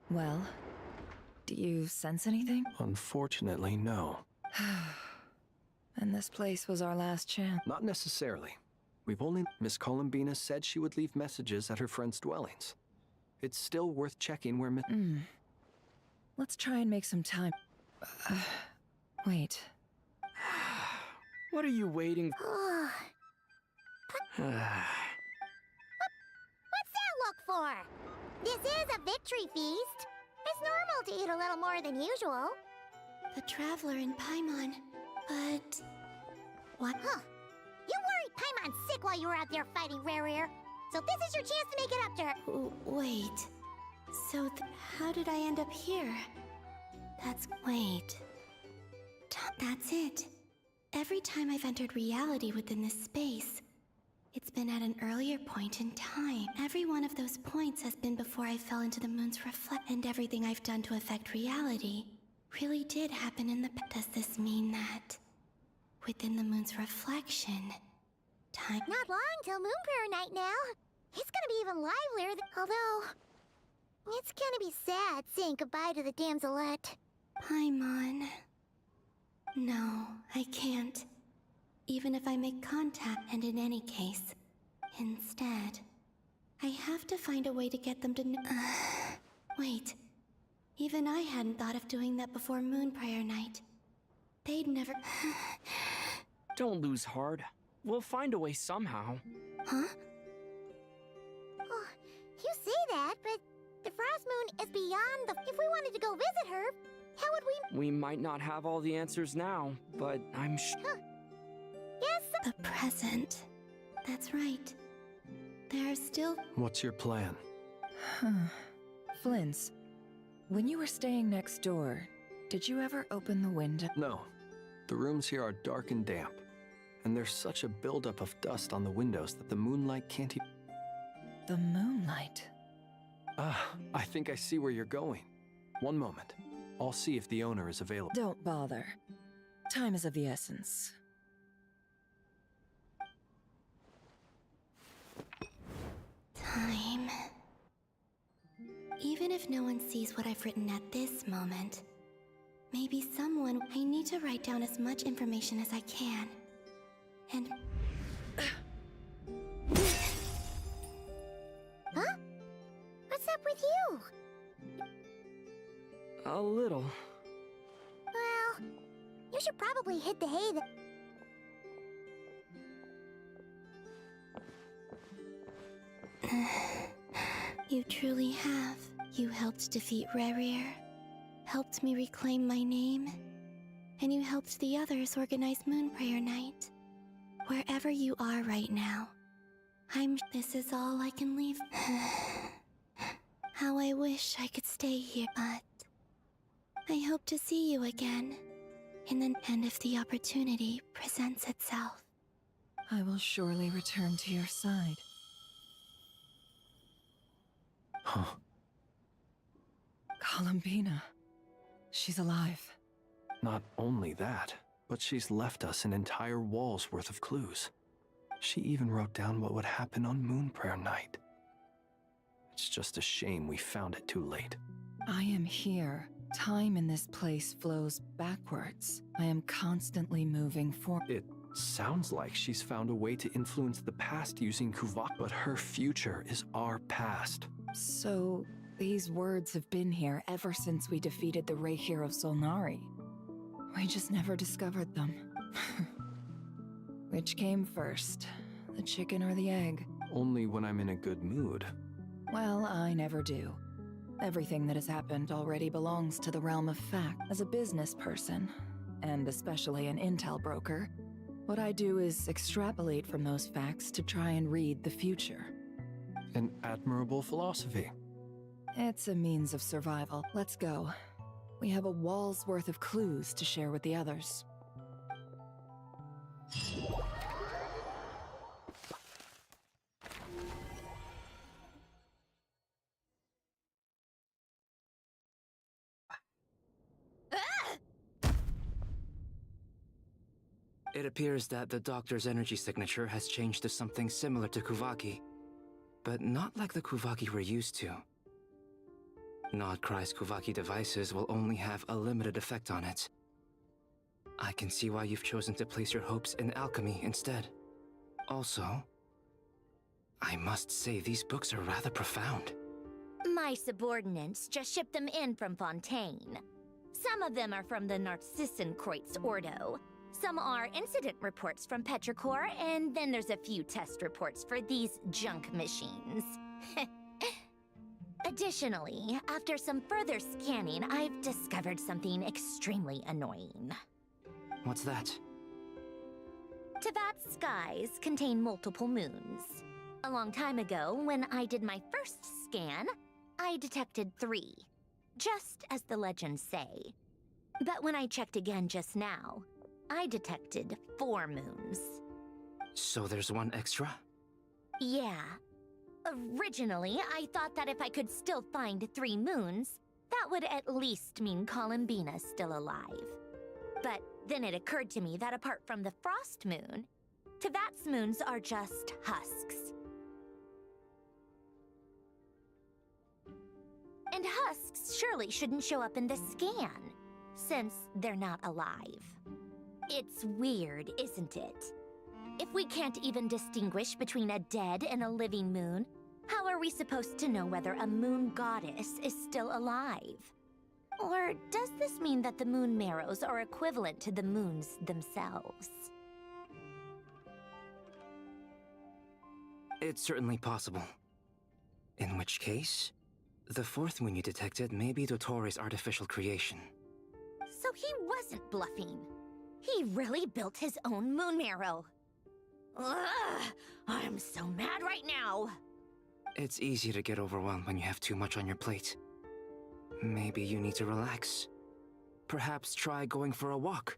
Well, do you sense anything? Unfortunately, no. And this place was our last chance. Not necessarily. We've only... Miss Columbina said she would leave messages at her friends' dwellings. It's still worth checking where Let's try and make some time. Wait. What are you waiting? What's that look for? This is a victory feast. It's normal to eat a little more than usual. The traveler in Paimon, but... What? Huh. You worried Paimon sick while you were out there fighting Rare, so this is your chance to make it up to her. Wait. So, how did I end up here? Wait. That's it. Every time I've entered reality within this space, it's been at an earlier point in time. Every one of those points has been before I fell into the moon's reflect, and everything I've done to affect reality really did happen in the past. Does this mean that within the moon's reflection, time... Not long till Moon Prayer Night now. It's gonna be even livelier although... It's gonna be sad saying goodbye to the damselette. Paimon... No, I can't. Even if I make contact, and in any case, instead, I have to find a way to get them to wait. Even I hadn't thought of doing that before Moon Prayer Night. They'd never... Don't lose heart. We'll find a way somehow. Huh? Oh, you say that, but the Frost Moon is beyond the... If we wanted to go visit her, how would we... We might not have all the answers now, but I'm sure... Huh. Yes? The present. That's right. There are still... What's your plan? Flint's, when you were staying next door, did you ever open the window? No. The rooms here are dark and damp, and there's such a buildup of dust on the windows that the moonlight can't even... The moonlight? I think I see where you're going. One moment. I'll see if the owner is available. Don't bother. Time is of the essence. Time. Even if no one sees what I've written at this moment, maybe someone... I need to write down as much information as I can. And... Huh? What's up with you? A little. Well, you should probably hit the hay You truly have. You helped defeat Rare, helped me reclaim my name, and you helped the others organize Moon Prayer Night. Wherever you are right now, this is all I can leave. How I wish I could stay here, but I hope to see you again, and if the opportunity presents itself. I will surely return to your side. Huh. Columbina. She's alive. Not only that, but she's left us an entire wall's worth of clues. She even wrote down what would happen on Moon Prayer Night. It's just a shame we found it too late. I am here. Time in this place flows backwards. I am constantly moving forward. It sounds like she's found a way to influence the past using Kuvak, but her future is our past. So, these words have been here ever since we defeated the Ray Hero Solnari. We just never discovered them. Which came first, the chicken or the egg? Only when I'm in a good mood. Well, I never do. Everything that has happened already belongs to the realm of fact. As a business person, and especially an intel broker, what I do is extrapolate from those facts to try and read the future. An admirable philosophy. It's a means of survival. Let's go. We have a wall's worth of clues to share with the others. It appears that the doctor's energy signature has changed to something similar to Kuvaki. But not like the Kuvaki we're used to. Nodcry's Kuvaki devices will only have a limited effect on it. I can see why you've chosen to place your hopes in alchemy instead. Also, I must say these books are rather profound. My subordinates just shipped them in from Fontaine. Some of them are from the Narcissenkreuz Ordo. Some are incident reports from Petrichor, and then there's a few test reports for these junk machines. Additionally, after some further scanning, I've discovered something extremely annoying. What's that? Tevat's skies contain multiple moons. A long time ago, when I did my first scan, I detected 3, just as the legends say. But when I checked again just now, I detected 4 moons. So there's one extra? Yeah. Originally, I thought that if I could still find 3 moons, that would at least mean Columbina's still alive. But then it occurred to me that apart from the frost moon, Tevat's moons are just husks. And husks surely shouldn't show up in the scan, since they're not alive. It's weird, isn't it? If we can't even distinguish between a dead and a living moon, how are we supposed to know whether a moon goddess is still alive? Or does this mean that the moon marrows are equivalent to the moons themselves? It's certainly possible. In which case, the 4th moon you detected may be Dotori's artificial creation. So he wasn't bluffing. He really built his own moon marrow. Ugh, I'm so mad right now. It's easy to get overwhelmed when you have too much on your plate. Maybe you need to relax. Perhaps try going for a walk.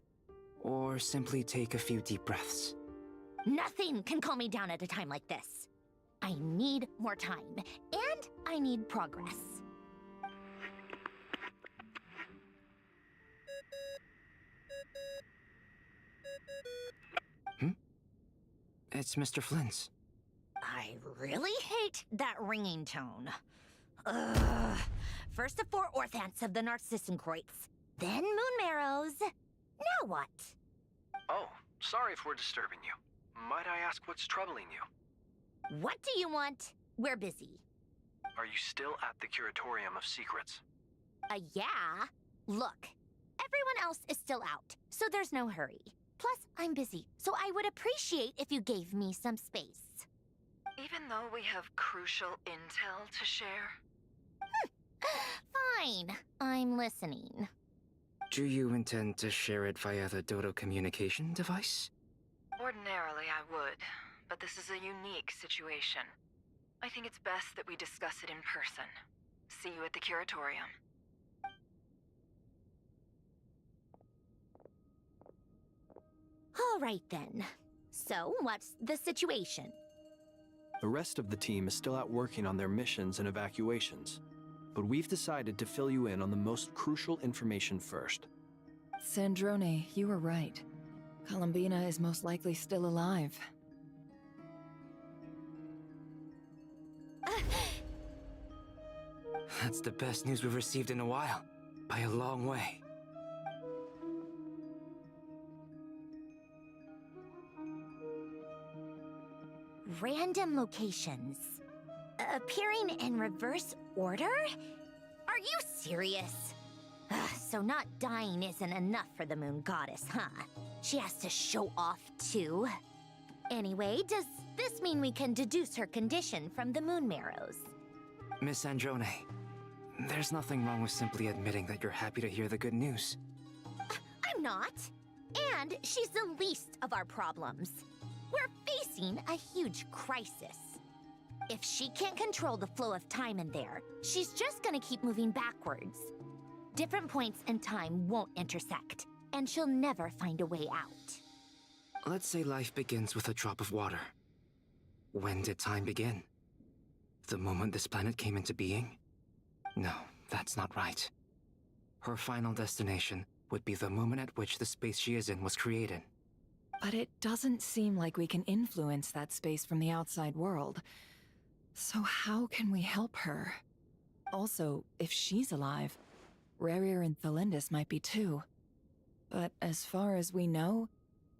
Or simply take a few deep breaths. Nothing can calm me down at a time like this. I need more time, and I need progress. It's Mr. Flynn's. I really hate that ringing tone. Ugh. First the 4 orthants of the Narcissenkreuz, then moon marrows. Now what? Oh, sorry if we're disturbing you. Might I ask what's troubling you? What do you want? We're busy. Are you still at the Curatorium of Secrets? Yeah. Look, everyone else is still out, so there's no hurry. Plus, I'm busy, so I would appreciate if you gave me some space. Even though we have crucial intel to share? Fine, I'm listening. Do you intend to share it via the Dodo communication device? Ordinarily I would, but this is a unique situation. I think it's best that we discuss it in person. See you at the Curatorium. All right then. So, what's the situation? The rest of the team is still out working on their missions and evacuations, but we've decided to fill you in on the most crucial information first. Sandrone, you were right. Columbina is most likely still alive. That's the best news we've received in a while. By a long way. Random locations. Appearing in reverse order? Are you serious? So not dying isn't enough for the moon goddess, huh? She has to show off too. Anyway, does this mean we can deduce her condition from the moon marrows? Miss Androne, there's nothing wrong with simply admitting that you're happy to hear the good news. I'm not. And she's the least of our problems. We're facing a huge crisis. If she can't control the flow of time in there, she's just gonna keep moving backwards. Different points in time won't intersect, and she'll never find a way out. Let's say life begins with a drop of water. When did time begin? The moment this planet came into being? No, that's not right. Her final destination would be the moment at which the space she is in was created. But it doesn't seem like we can influence that space from the outside world. So how can we help her? Also, if she's alive, Rerir and Thalindis might be too. But as far as we know,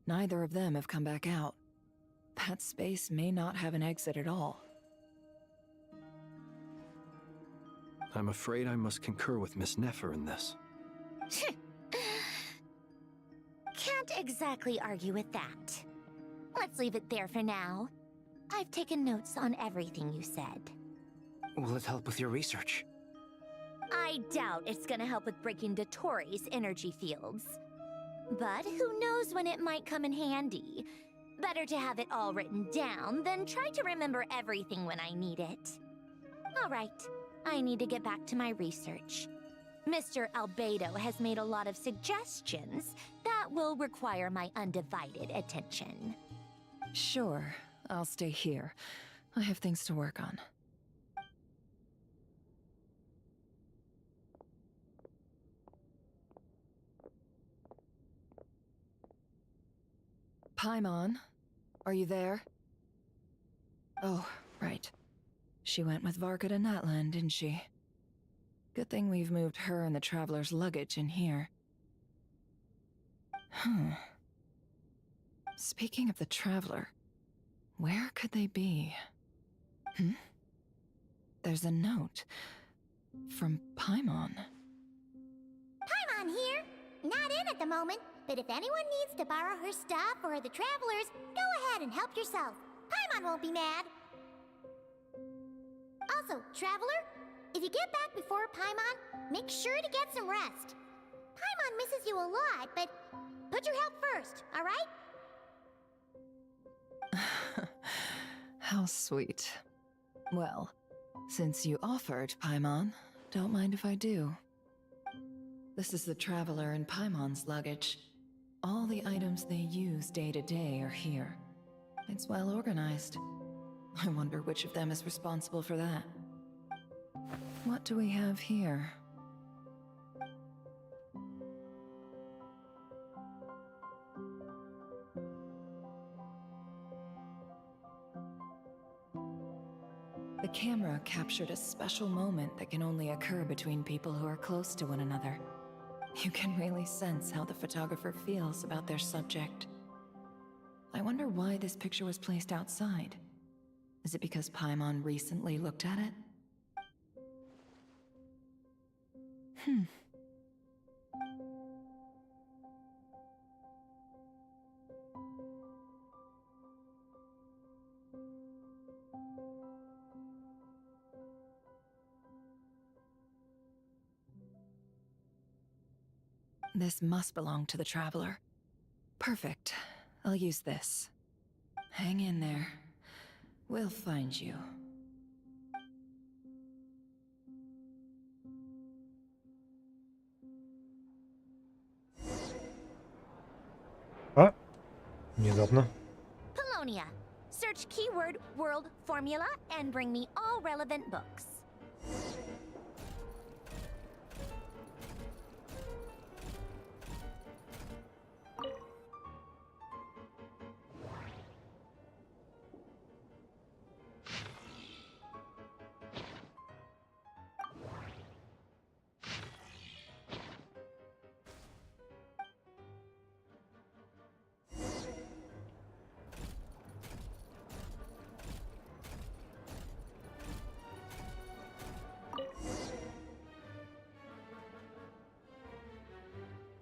neither of them have come back out. That space may not have an exit at all. I'm afraid I must concur with Miss Nefer in this. Can't exactly argue with that. Let's leave it there for now. I've taken notes on everything you said. Will it help with your research? I doubt it's gonna help with breaking Dottoro's energy fields. But who knows when it might come in handy. Better to have it all written down than try to remember everything when I need it. All right, I need to get back to my research. Mr. Albedo has made a lot of suggestions that will require my undivided attention. Sure, I'll stay here. I have things to work on. Paimon, are you there? Oh, right. She went with Varka to Natlan, didn't she? Good thing we've moved her and the Traveler's luggage in here. Speaking of the Traveler, where could they be? There's a note from Paimon. Paimon here. Not in at the moment, but if anyone needs to borrow her stuff or the Travelers, go ahead and help yourself. Paimon won't be mad. Also, Traveler, if you get back before Paimon, make sure to get some rest. Paimon misses you a lot, but put your health first, all right? How sweet. Well, since you offered, Paimon, don't mind if I do. This is the Traveler and Paimon's luggage. All the items they use day to day are here. It's well organized. I wonder which of them is responsible for that. What do we have here? The camera captured a special moment that can only occur between people who are close to one another. You can really sense how the photographer feels about their subject. I wonder why this picture was placed outside. Is it because Paimon recently looked at it? This must belong to the Traveler. Perfect. I'll use this. Hang in there. We'll find you. А? Внезапно. Polonia. Search keyword world formula and bring me all relevant books.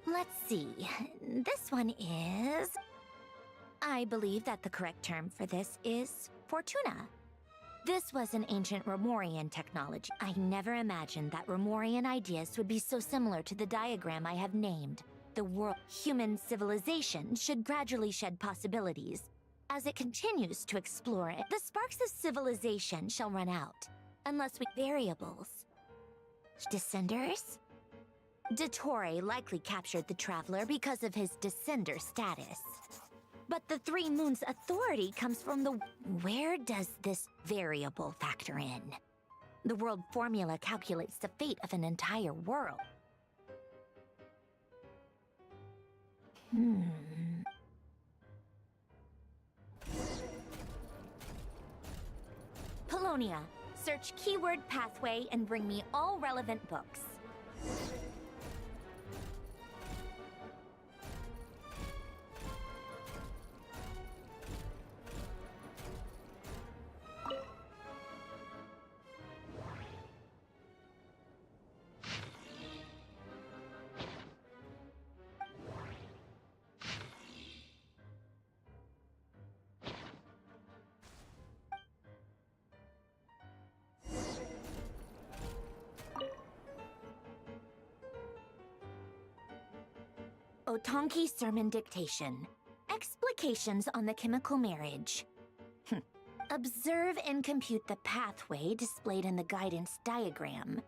Let's see. This one is... I believe that the correct term for this is Fortuna. This was an ancient Romorian technology. I never imagined that Romorian ideas would be so similar to the diagram I have named. The world human civilization should gradually shed possibilities. As it continues to explore it, the sparks of civilization shall run out. Unless we... Variables. Descenders? Dottore likely captured the Traveler because of his descender status. But the Three Moons' authority comes from the... Where does this variable factor in? The world formula calculates the fate of an entire world. Polonia, Search keyword pathway and bring me all relevant books. Otonki Sermon Dictation. Explications on the chemical marriage. Observe and compute the pathway displayed in the guidance diagram.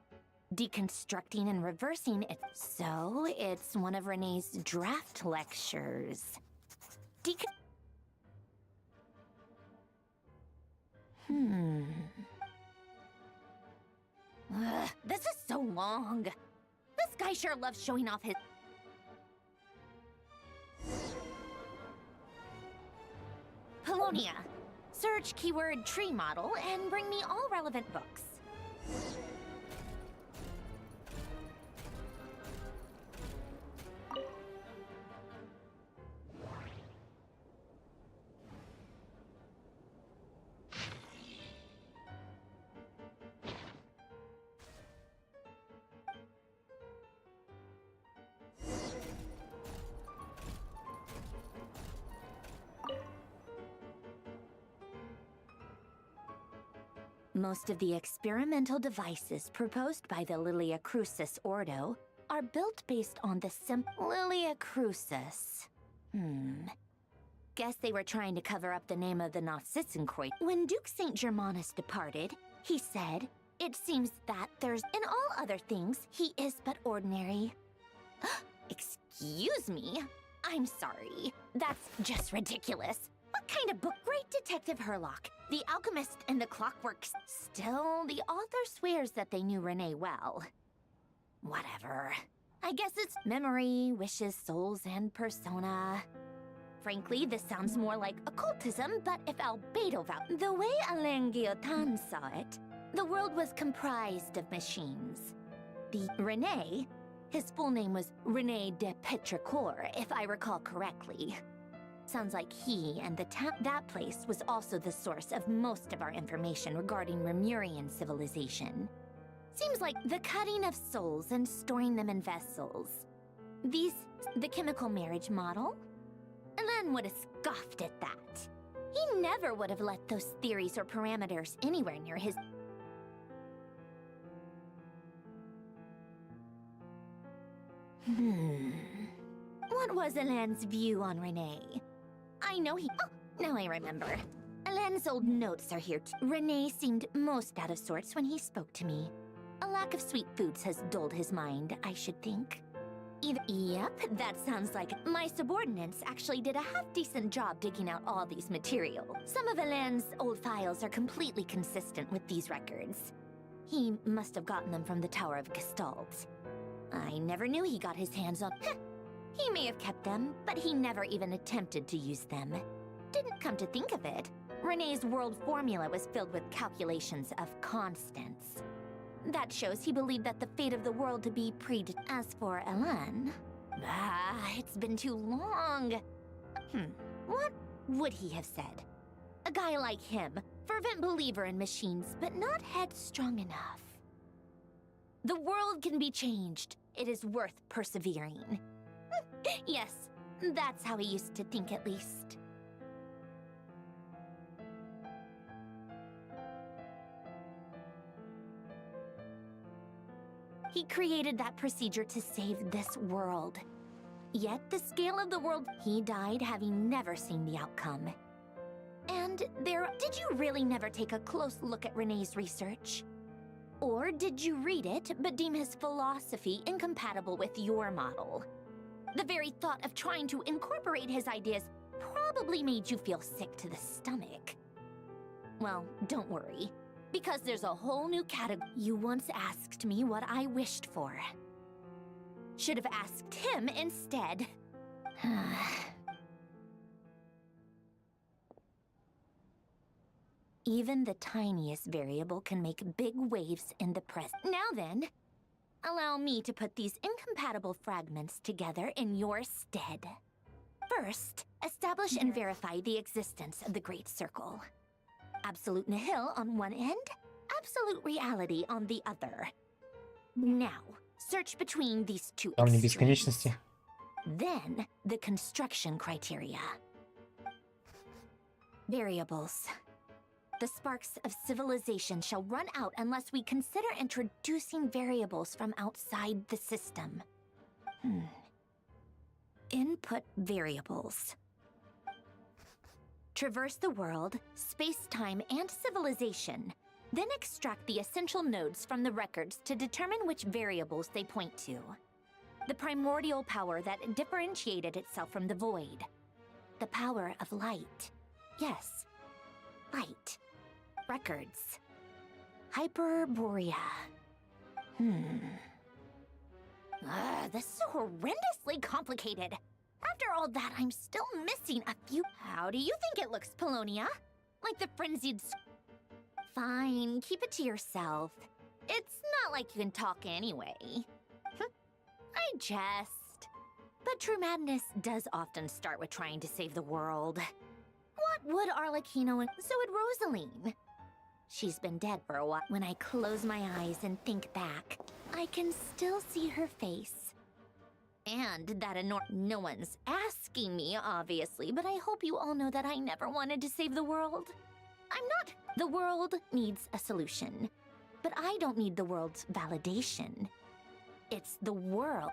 Deconstructing and reversing it. So, it's one of Renee's draft lectures. Ugh, this is so long. This guy sure loves showing off his... Polonia. Search keyword tree model and bring me all relevant books. Most of the experimental devices proposed by the BLADEkuzia Ordo are built based on the BLADEkuzia. Guess they were trying to cover up the name of the Nazistenkreuz. When Duke St. Germanus departed, he said, "It seems that there's, in all other things, he is but ordinary." Excuse me? I'm sorry. That's just ridiculous. What kind of book? Great Detective Herlock, The Alchemist and the Clockworks. Still, the author swears that they knew Renee well. Whatever. I guess it's memory, wishes, souls, and persona. Frankly, this sounds more like occultism, but if Albedo vouched... The way Alain Guillotin saw it, the world was comprised of machines. The Renee, his full name was René de Petrichor, if I recall correctly. Sounds like he and that place was also the source of most of our information regarding Remurian civilization. Seems like the cutting of souls and storing them in vessels. The chemical marriage model? Alain would have scoffed at that. He never would have let those theories or parameters anywhere near his... What was Alain's view on Renee? I know he... Oh, now I remember. Alain's old notes are here too. Renee seemed most out of sorts when he spoke to me. A lack of sweet foods has dulled his mind, I should think. Yep, that sounds like it. My subordinates actually did a half-decent job digging out all these materials. Some of Alain's old files are completely consistent with these records. He must have gotten them from the Tower of Gestalt. I never knew he got his hands on... He may have kept them, but he never even attempted to use them. Didn't come to think of it. Renee's world formula was filled with calculations of constants. That shows he believed that the fate of the world to be predetermined. As for Alain... it's been too long. What would he have said? A guy like him, fervent believer in machines, but not headstrong enough. The world can be changed. It is worth persevering. Yes, that's how he used to think at least. He created that procedure to save this world. Yet the scale of the world... He died having never seen the outcome. And did you really never take a close look at Renee's research? Or did you read it, but deem his philosophy incompatible with your model? The very thought of trying to incorporate his ideas probably made you feel sick to the stomach. Well, don't worry, because there's a whole new category. You once asked me what I wished for. Should have asked him instead. Even the tiniest variable can make big waves in the present. Now then, allow me to put these incompatible fragments together in your stead. First, establish and verify the existence of the Great Circle. Absolute nihil on one end, absolute reality on the other. Now, search between these two Камни extremes. бесконечности. Then, the construction criteria. Variables. The sparks of civilization shall run out unless we consider introducing variables from outside the system. Input variables. Traverse the world, space-time, and civilization. Then extract the essential nodes from the records to determine which variables they point to. The primordial power that differentiated itself from the void. The power of light. Yes, light. Records. Hyperborea. This is horrendously complicated. After all that, I'm still missing a few. How do you think it looks, Polonia? Like the frenzied. Fine, keep it to yourself. It's not like you can talk anyway. I jest. But true madness does often start with trying to save the world. What would Arlecchino and so would Rosaline? She's been dead for a while. When I close my eyes and think back, I can still see her face. And that no one's asking me, obviously, but I hope you all know that I never wanted to save the world. I'm not. The world needs a solution. But I don't need the world's validation. It's the world.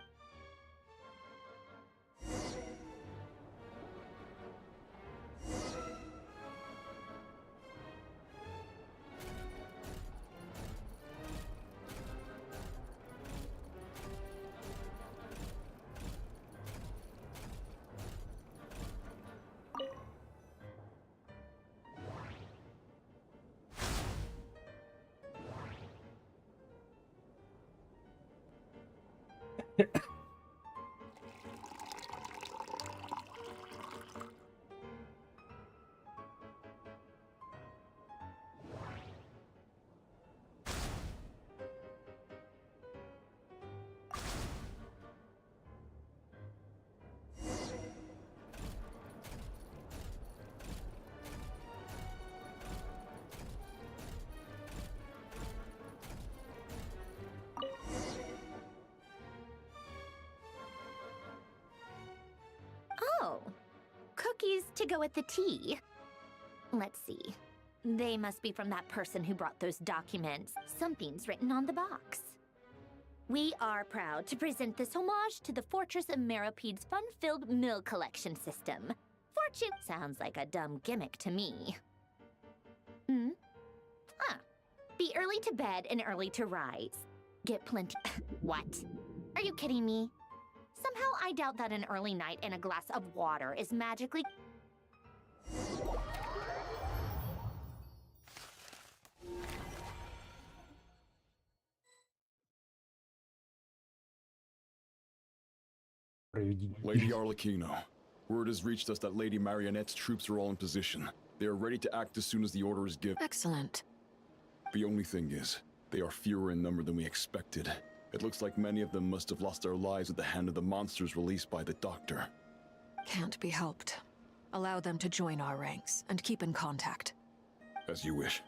Oh, cookies to go with the tea. Let's see. They must be from that person who brought those documents. Something's written on the box. We are proud to present this homage to the Fortress of Meropede's fun-filled mill collection system. Fortune sounds like a dumb gimmick to me. Be early to bed and early to rise. Get plenty. What? Are you kidding me? Somehow I doubt that an early night and a glass of water is magically. Lady Arlecchino, word has reached us that Lady Marionette's troops are all in position. They are ready to act as soon as the order is given. Excellent. The only thing is, they are fewer in number than we expected. It looks like many of them must have lost their lives at the hand of the monsters released by the Doctor. Can't be helped. Allow them to join our ranks and keep in contact. As you wish.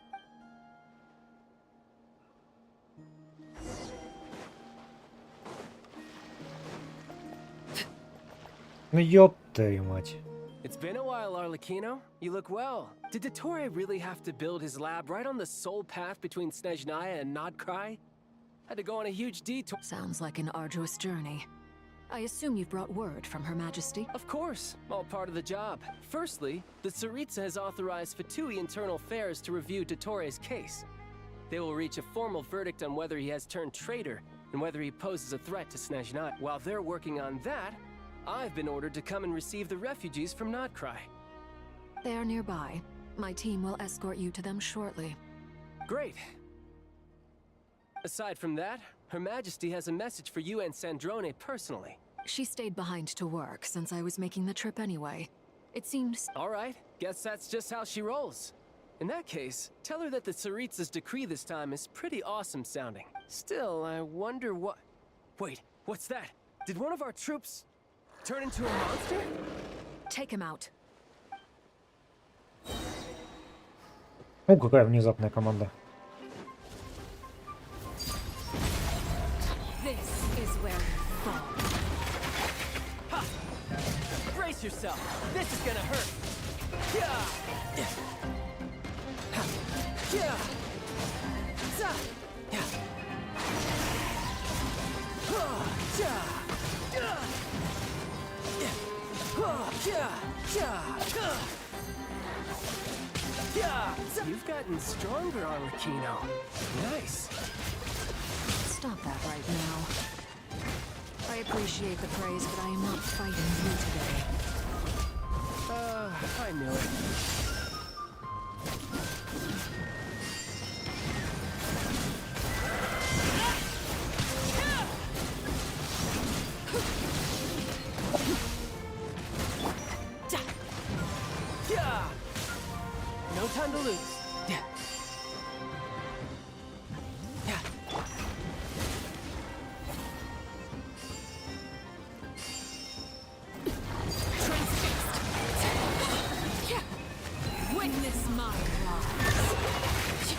Ну ёб твою мать. It's been a while, Arlecchino. You look well. Did Dottore really have to build his lab right on the sole path between Snezhnaya and Nodkrai? Had to go on a huge detour. Sounds like an arduous journey. I assume you've brought word from Her Majesty? Of course, all part of the job. Firstly, the Tsaritsa has authorized Fatui Internal Affairs to review Dottore's case. They will reach a formal verdict on whether he has turned traitor and whether he poses a threat to Snezhnaya. While they're working on that, I've been ordered to come and receive the refugees from Nodkrai. They are nearby. My team will escort you to them shortly. Great. Aside from that, Her Majesty has a message for you and Sandrone personally. She stayed behind to work since I was making the trip anyway. It seems... All right, guess that's just how she rolls. In that case, tell her that the Tsaritsa's decree this time is pretty awesome sounding. Still, I wonder what... Wait, what's that? Did one of our troops turn into a monster? Take him out. О, какая внезапная команда. This is where you fall. Ha! Brace yourself. This is gonna hurt. Yeah. Ha! Yeah. Za! Yeah. Ha! Ja! Yeah. Ha! Ja! Ja! Yeah. You've gotten stronger, Arlecchino. Nice. Stop that right now. I appreciate the praise, but I am not fighting you today. I knew it. Yeah. No time to lose. Yeah. Yeah. Witness my rise.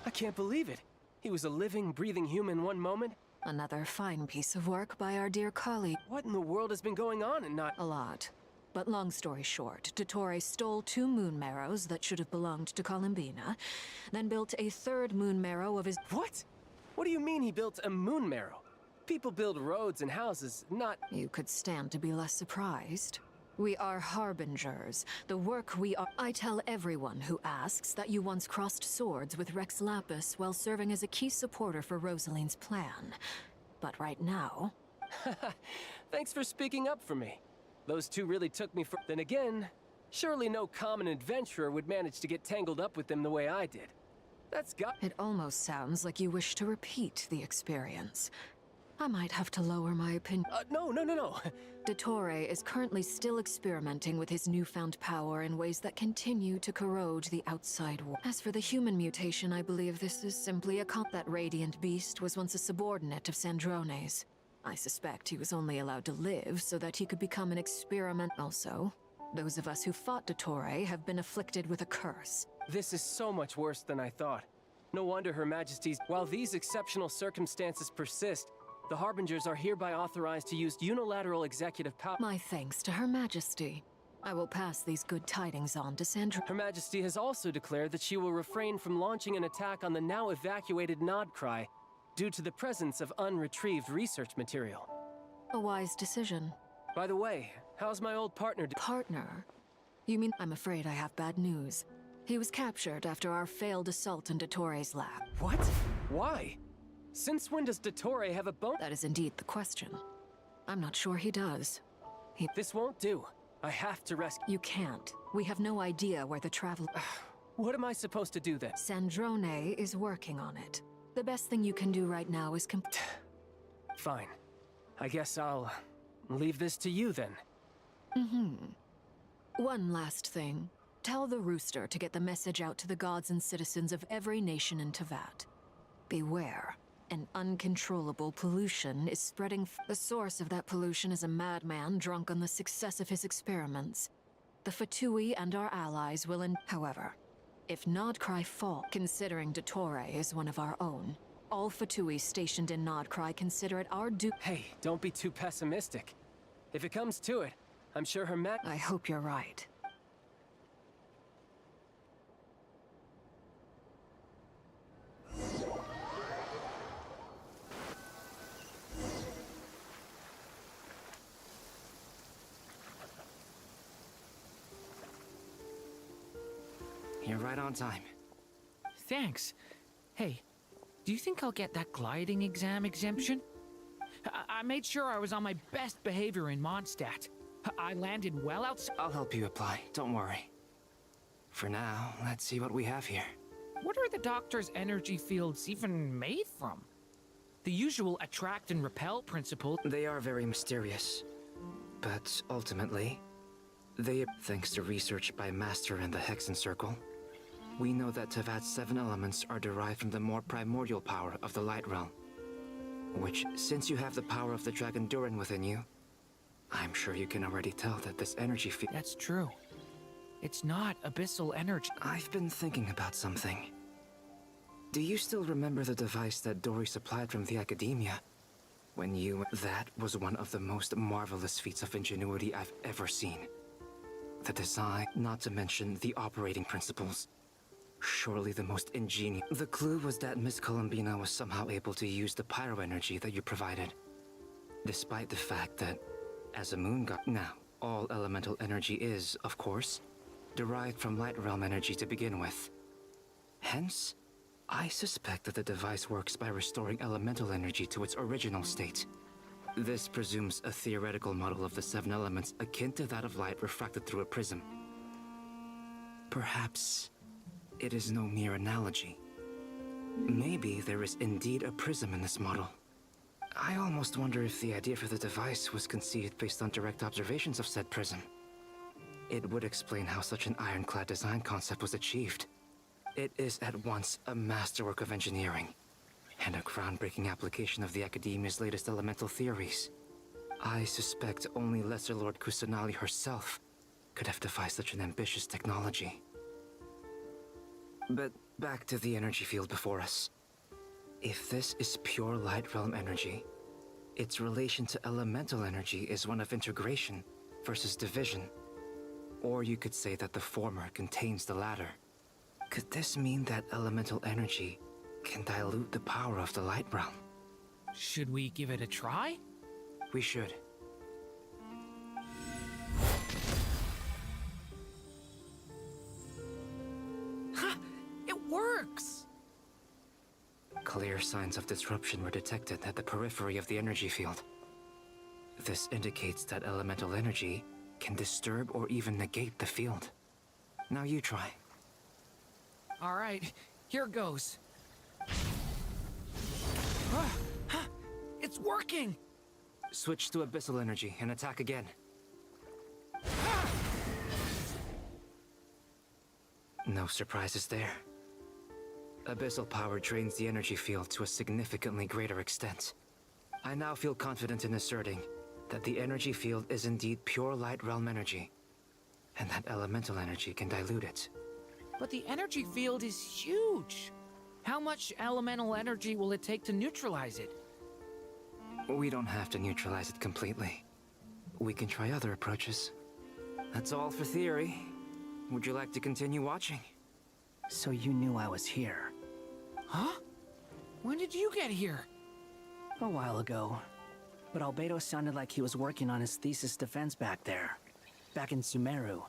I can't believe it. He was a living, breathing human one moment. Another fine piece of work by our dear colleague. What in the world has been going on and not... A lot. But long story short, Dottore stole 2 moon marrows that should have belonged to Columbina, then built a 3rd moon marrow of his... What? What do you mean he built a moon marrow? People build roads and houses, not... You could stand to be less surprised. We are harbingers. The work we are... I tell everyone who asks that you once crossed swords with Rex Lapis while serving as a key supporter for Rosaline's plan. But right now... Thanks for speaking up for me. Those 2 really took me for... Then again, surely no common adventurer would manage to get tangled up with them the way I did. That's got... It almost sounds like you wish to repeat the experience. I might have to lower my opinion. No. Dottore is currently still experimenting with his newfound power in ways that continue to corrode the outside world. As for the human mutation, I believe this is simply a that radiant beast was once a subordinate of Sandrone's. I suspect he was only allowed to live so that he could become an experiment. Also, those of us who fought Dottore have been afflicted with a curse. This is so much worse than I thought. No wonder Her Majesty's... While these exceptional circumstances persist, the Harbingers are hereby authorized to use unilateral executive power. My thanks to Her Majesty. I will pass these good tidings on to Sandra. Her Majesty has also declared that she will refrain from launching an attack on the now evacuated Nodcry due to the presence of unretrieved research material. A wise decision. By the way, how's my old partner? Partner? You mean... I'm afraid I have bad news. He was captured after our failed assault in Dottore's lab. What? Why? Since when does Dottore have a bone? That is indeed the question. I'm not sure he does. This won't do. I have to rescue... You can't. We have no idea where the travel... What am I supposed to do then? Sandrone is working on it. The best thing you can do right now is Fine. I guess I'll leave this to you then. One last thing. Tell the rooster to get the message out to the gods and citizens of every nation in Tevat. Beware. An uncontrollable pollution is spreading. The source of that pollution is a madman drunk on the success of his experiments. The Fatui and our allies will However, if Nodcry fall, considering Dottore is one of our own, all Fatui stationed in Nodcry consider it our due. Hey, don't be too pessimistic. If it comes to it, I'm sure Her I hope you're right. You're right on time. Thanks. Hey, do you think I'll get that gliding exam exemption? I made sure I was on my best behavior in Mondstadt. I landed well outside. I'll help you apply, don't worry. For now, let's see what we have here. What are the doctor's energy fields even made from? The usual attract and repel principle. They are very mysterious. But ultimately, Thanks to research by Master in the Hexen Circle, we know that Tevat's 7 elements are derived from the more primordial power of the Light Realm. Which, since you have the power of the Dragon Durin within you, I'm sure you can already tell that this energy field... That's true. It's not abyssal energy. I've been thinking about something. Do you still remember the device that Dory supplied from the Academia? That was one of the most marvelous feats of ingenuity I've ever seen. The design, not to mention the operating principles. Surely the most ingenious. The clue was that Miss Columbina was somehow able to use the pyro energy that you provided. Despite the fact that, as a moon god, now, all elemental energy is, of course, derived from light realm energy to begin with. Hence, I suspect that the device works by restoring elemental energy to its original state. This presumes a theoretical model of the 7 elements akin to that of light refracted through a prism. Perhaps it is no mere analogy. Maybe there is indeed a prism in this model. I almost wonder if the idea for the device was conceived based on direct observations of said prism. It would explain how such an ironclad design concept was achieved. It is at once a masterwork of engineering and a groundbreaking application of the Academia's latest elemental theories. I suspect only Lesser Lord Kusanali herself could have devised such an ambitious technology. But back to the energy field before us. If this is pure light realm energy, its relation to elemental energy is one of integration versus division. Or you could say that the former contains the latter. Could this mean that elemental energy can dilute the power of the light realm? Should we give it a try? We should. Ha! It works! Clear signs of disruption were detected at the periphery of the energy field. This indicates that elemental energy can disturb or even negate the field. Now you try. All right, here goes. It's working! Switch to abyssal energy and attack again. No surprises there. Abyssal power drains the energy field to a significantly greater extent. I now feel confident in asserting that the energy field is indeed pure light realm energy, and that elemental energy can dilute it. But the energy field is huge! How much elemental energy will it take to neutralize it? We don't have to neutralize it completely. We can try other approaches. That's all for theory. Would you like to continue watching? So you knew I was here? Huh? When did you get here? A while ago. But Albedo sounded like he was working on his thesis defense back there. Back in Sumeru.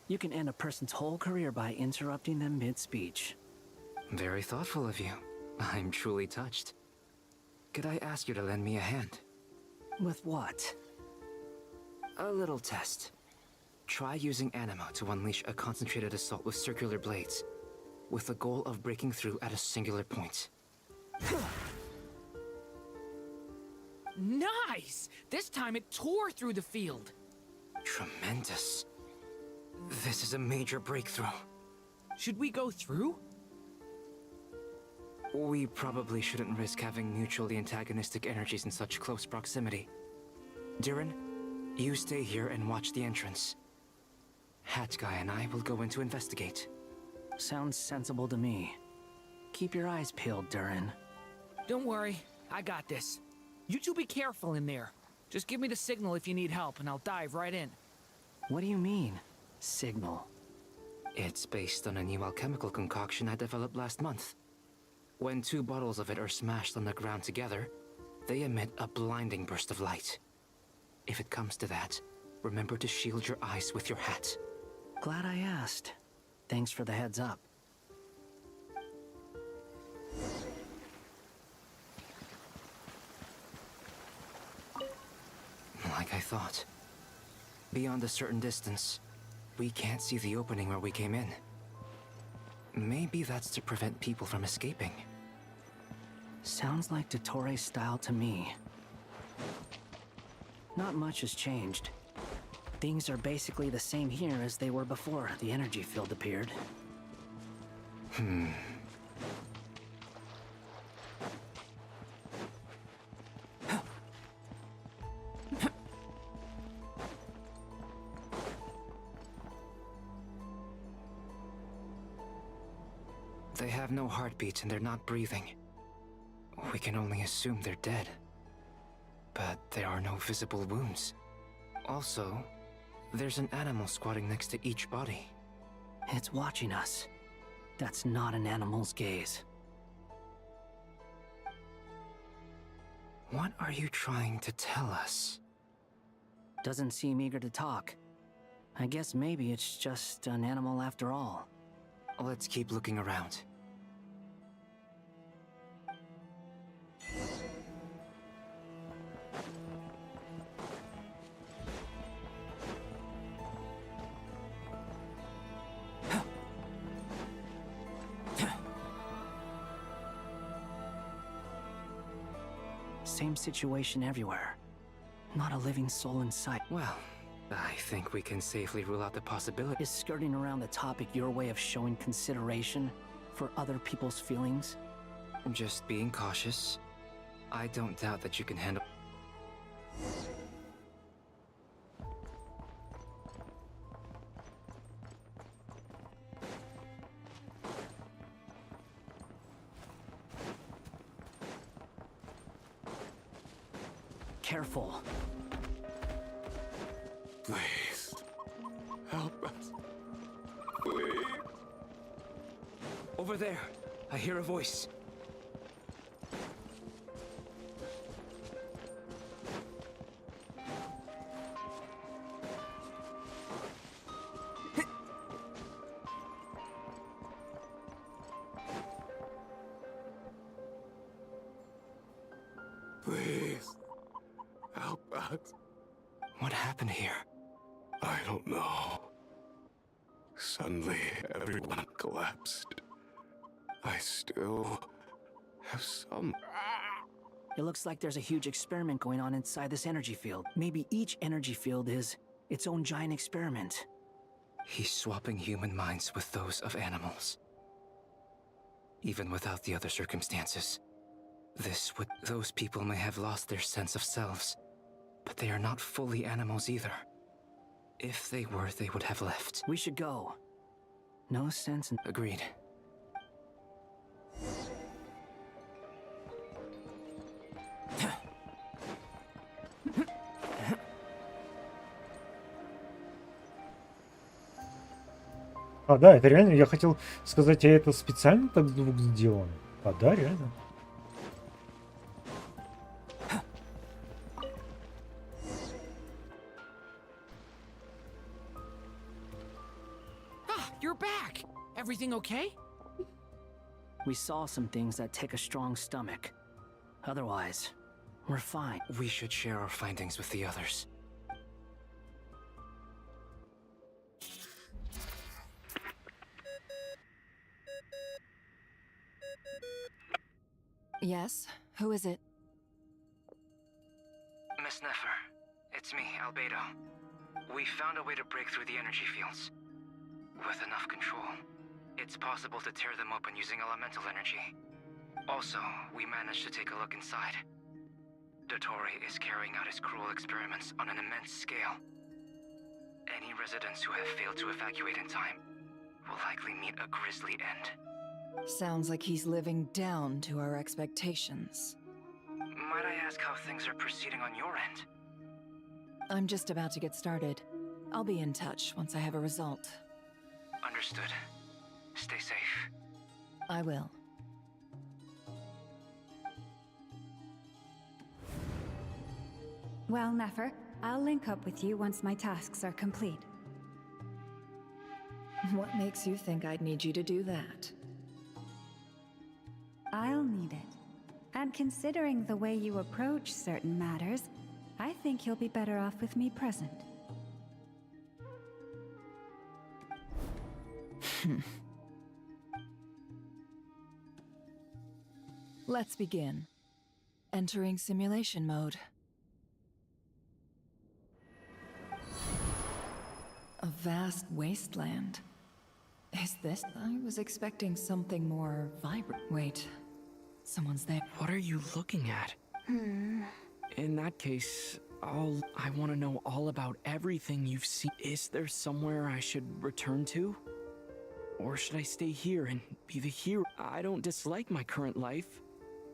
You can end a person's whole career by interrupting them mid-speech. Very thoughtful of you. I'm truly touched. Could I ask you to lend me a hand? With what? A little test. Try using Animo to unleash a concentrated assault with circular blades, with the goal of breaking through at a singular point. Nice! This time it tore through the field. Tremendous. This is a major breakthrough. Should we go through? We probably shouldn't risk having mutually antagonistic energies in such close proximity. Durin, you stay here and watch the entrance. Hat Guy and I will go in to investigate. Sounds sensible to me. Keep your eyes peeled, Durin. Don't worry, I got this. You two be careful in there. Just give me the signal if you need help and I'll dive right in. What do you mean, signal? It's based on a new alchemical concoction I developed last month. When 2 bottles of it are smashed on the ground together, they emit a blinding burst of light. If it comes to that, remember to shield your eyes with your hat. Glad I asked. Thanks for the heads up. Like I thought. Beyond a certain distance, we can't see the opening where we came in. Maybe that's to prevent people from escaping. Sounds like Dottore style to me. Not much has changed. Things are basically the same here as they were before the energy field appeared. They have no heartbeats and they're not breathing. We can only assume they're dead. But there are no visible wounds. Also, there's an animal squatting next to each body. It's watching us. That's not an animal's gaze. What are you trying to tell us? Doesn't seem eager to talk. I guess maybe it's just an animal after all. Let's keep looking around. Same situation everywhere. Not a living soul in sight. Well, I think we can safely rule out the possibility. Is skirting around the topic your way of showing consideration for other people's feelings? Just being cautious. I don't doubt that you can handle... Careful. Please. Help us. Please. Over there. I hear a voice. Please. Help us. What happened here? I don't know. Suddenly, everyone collapsed. I still have some... It looks like there's a huge experiment going on inside this energy field. Maybe each energy field is its own giant experiment. He's swapping human minds with those of animals. Even without the other circumstances. Those people may have lost their sense of selves, but they are not fully animals either. If they were, they would have left. We should go. No sense in... Agreed. А, да, это реально, я хотел сказать, а это специально так звук сделан? А, да, реально. You're back! Everything okay? We saw some things that take a strong stomach. Otherwise, we're fine. We should share our findings with the others. Yes? Who is it? Miss Nefer, it's me, Albedo. We found a way to break through the energy fields. With enough control, it's possible to tear them open using elemental energy. Also, we managed to take a look inside. Dottore is carrying out his cruel experiments on an immense scale. Any residents who have failed to evacuate in time will likely meet a grisly end. Sounds like he's living down to our expectations. Might I ask how things are proceeding on your end? I'm just about to get started. I'll be in touch once I have a result. Understood. Stay safe. I will. Well, Nefer, I'll link up with you once my tasks are complete. What makes you think I'd need you to do that? I'll need it. And considering the way you approach certain matters, I think you'll be better off with me present. Let's begin. Entering simulation mode. vast wasteland. Is this? I was expecting something more vibrant. Wait, someone's there. What are you looking at? In that case, I want to know all about everything you've seen. Is there somewhere I should return to? Or should I stay here and be the hero? I don't dislike my current life.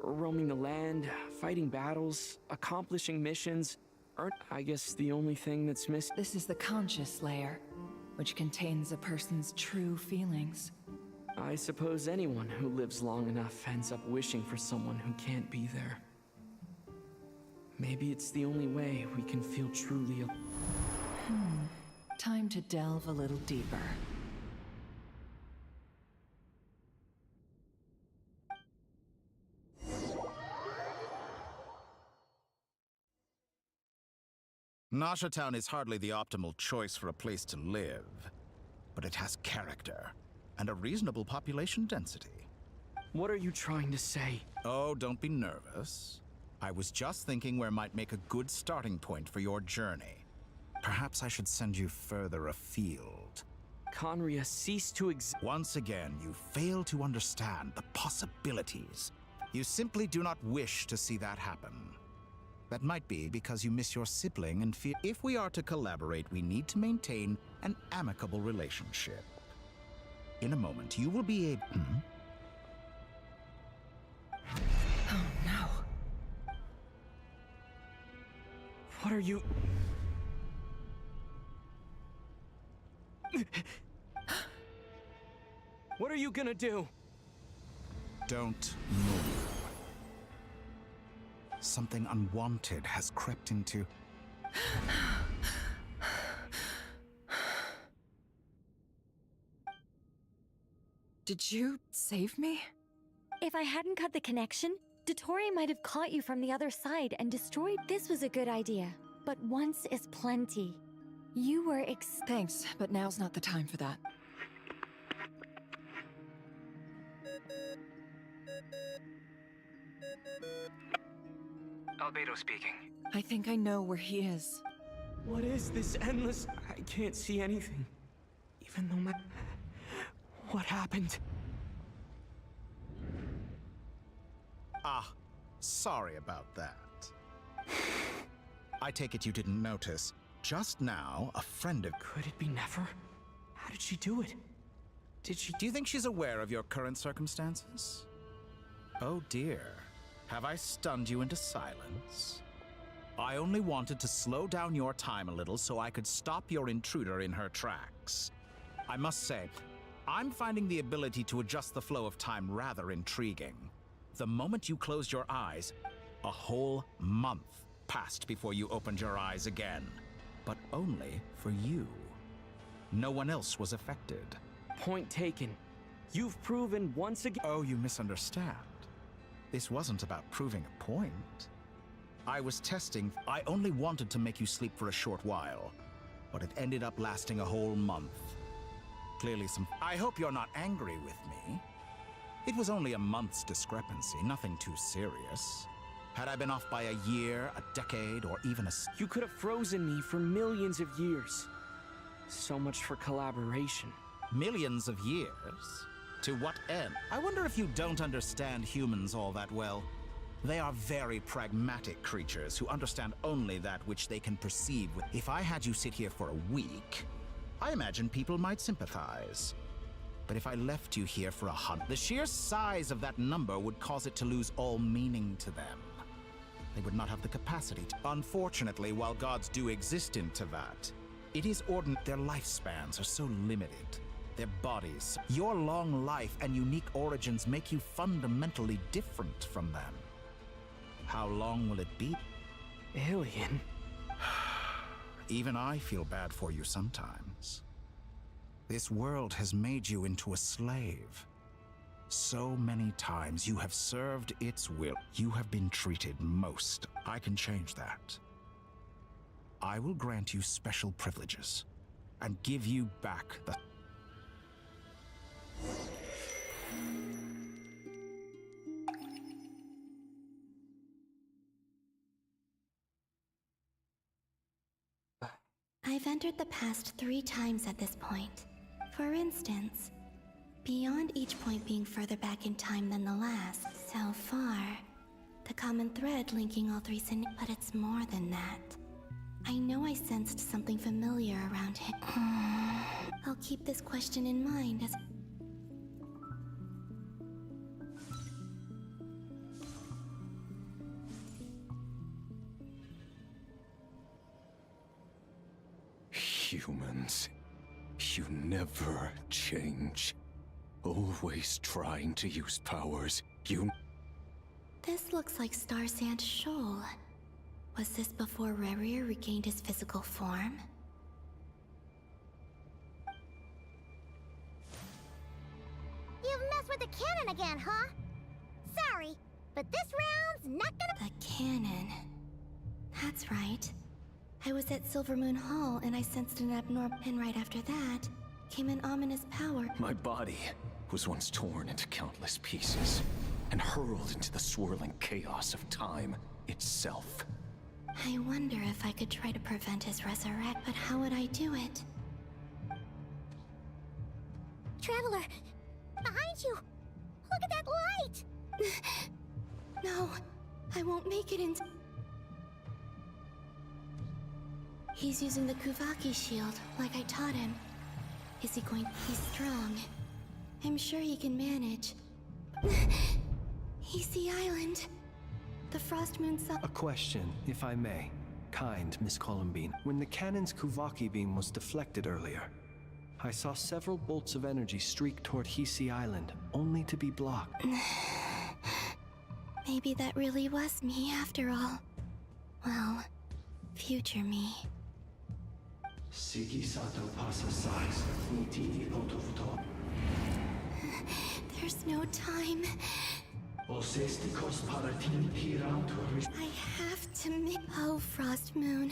Roaming the land, fighting battles, accomplishing missions. I guess the only thing that's missing. This is the conscious layer, which contains a person's true feelings. I suppose anyone who lives long enough ends up wishing for someone who can't be there. Maybe it's the only way we can feel truly alive. Time to delve a little deeper. Nasha Town is hardly the optimal choice for a place to live, but it has character and a reasonable population density. What are you trying to say? Oh, don't be nervous. I was just thinking where might make a good starting point for your journey. Perhaps I should send you further afield. Conria, cease to exist. Once again, you fail to understand the possibilities. You simply do not wish to see that happen. That might be because you miss your sibling and fear. If we are to collaborate, we need to maintain an amicable relationship. In a moment, you will be able... Oh no. What are you... What are you gonna do? Don't move. Something unwanted has crept into... Did you save me? If I hadn't cut the connection, Dottore might have caught you from the other side and destroyed. This was a good idea, but once is plenty. You were Thanks, but now's not the time for that. Albedo speaking. I think I know where he is. What is this endless... I can't see anything. Even though my... What happened? Ah, sorry about that. I take it you didn't notice. Just now, a friend of... Could it be Nefer? How did she do it? Did she... Do you think she's aware of your current circumstances? Oh dear. Have I stunned you into silence? I only wanted to slow down your time a little so I could stop your intruder in her tracks. I must say, I'm finding the ability to adjust the flow of time rather intriguing. The moment you closed your eyes, a whole month passed before you opened your eyes again. But only for you. No one else was affected. Point taken. You've proven once again... Oh, you misunderstand. This wasn't about proving a point. I was testing. I only wanted to make you sleep for a short while, but it ended up lasting a whole month. Clearly I hope you're not angry with me. It was only a month's discrepancy, nothing too serious. Had I been off by a year, a decade, or even a... You could have frozen me for millions of years. So much for collaboration. Millions of years? To what end? I wonder if you don't understand humans all that well. They are very pragmatic creatures who understand only that which they can perceive with. If I had you sit here for a week, I imagine people might sympathize. But if I left you here for a hunt, the sheer size of that number would cause it to lose all meaning to them. They would not have the capacity to. Unfortunately, while gods do exist in Tevat, it is ordinary. Their lifespans are so limited. Their bodies, your long life and unique origins make you fundamentally different from them. How long will it be? Alien? Even I feel bad for you sometimes. This world has made you into a slave. So many times you have served its will. You have been treated most. I can change that. I will grant you special privileges and give you back the... I've entered the past 3 times at this point. For instance, beyond each point being further back in time than the last. So far, the common thread linking all 3 but it's more than that. I know I sensed something familiar around him. I'll keep this question in mind as... Humans, you never change. Always trying to use powers you... This looks like Star Sand Shoal. Was this before Rerir regained his physical form? You've messed with the cannon again, huh? Sorry, but this round's not gonna... The cannon. That's right. I was at Silvermoon Hall and I sensed an abnormal... And right after that, came an ominous power. My body was once torn into countless pieces and hurled into the swirling chaos of time itself. I wonder if I could try to prevent his resurrect, but how would I do it? Traveler, behind you! Look at that light! No, I won't make it in... He's using the Kuvaki shield, like I taught him. Is he going... He's strong. I'm sure he can manage. Easy Island. The Frost Moon A question, if I may. Kind Miss Columbine. When the cannon's Kuvaki beam was deflected earlier, I saw several bolts of energy streak toward Hisi Island, only to be blocked. Maybe that really was me after all. Well, future me. There's no time. I have to make... Oh, Frost Moon.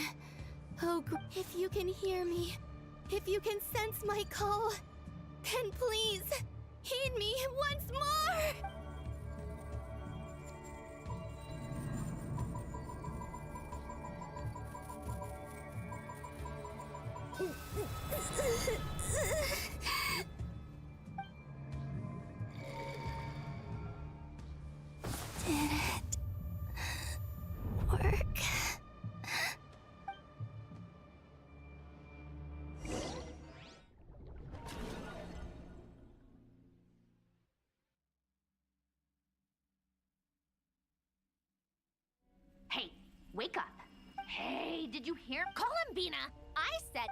Oh, if you can hear me, if you can sense my call, then please, heed me once more! Did it work? Hey, wake up. Hey, did you hear? Columbina! I said...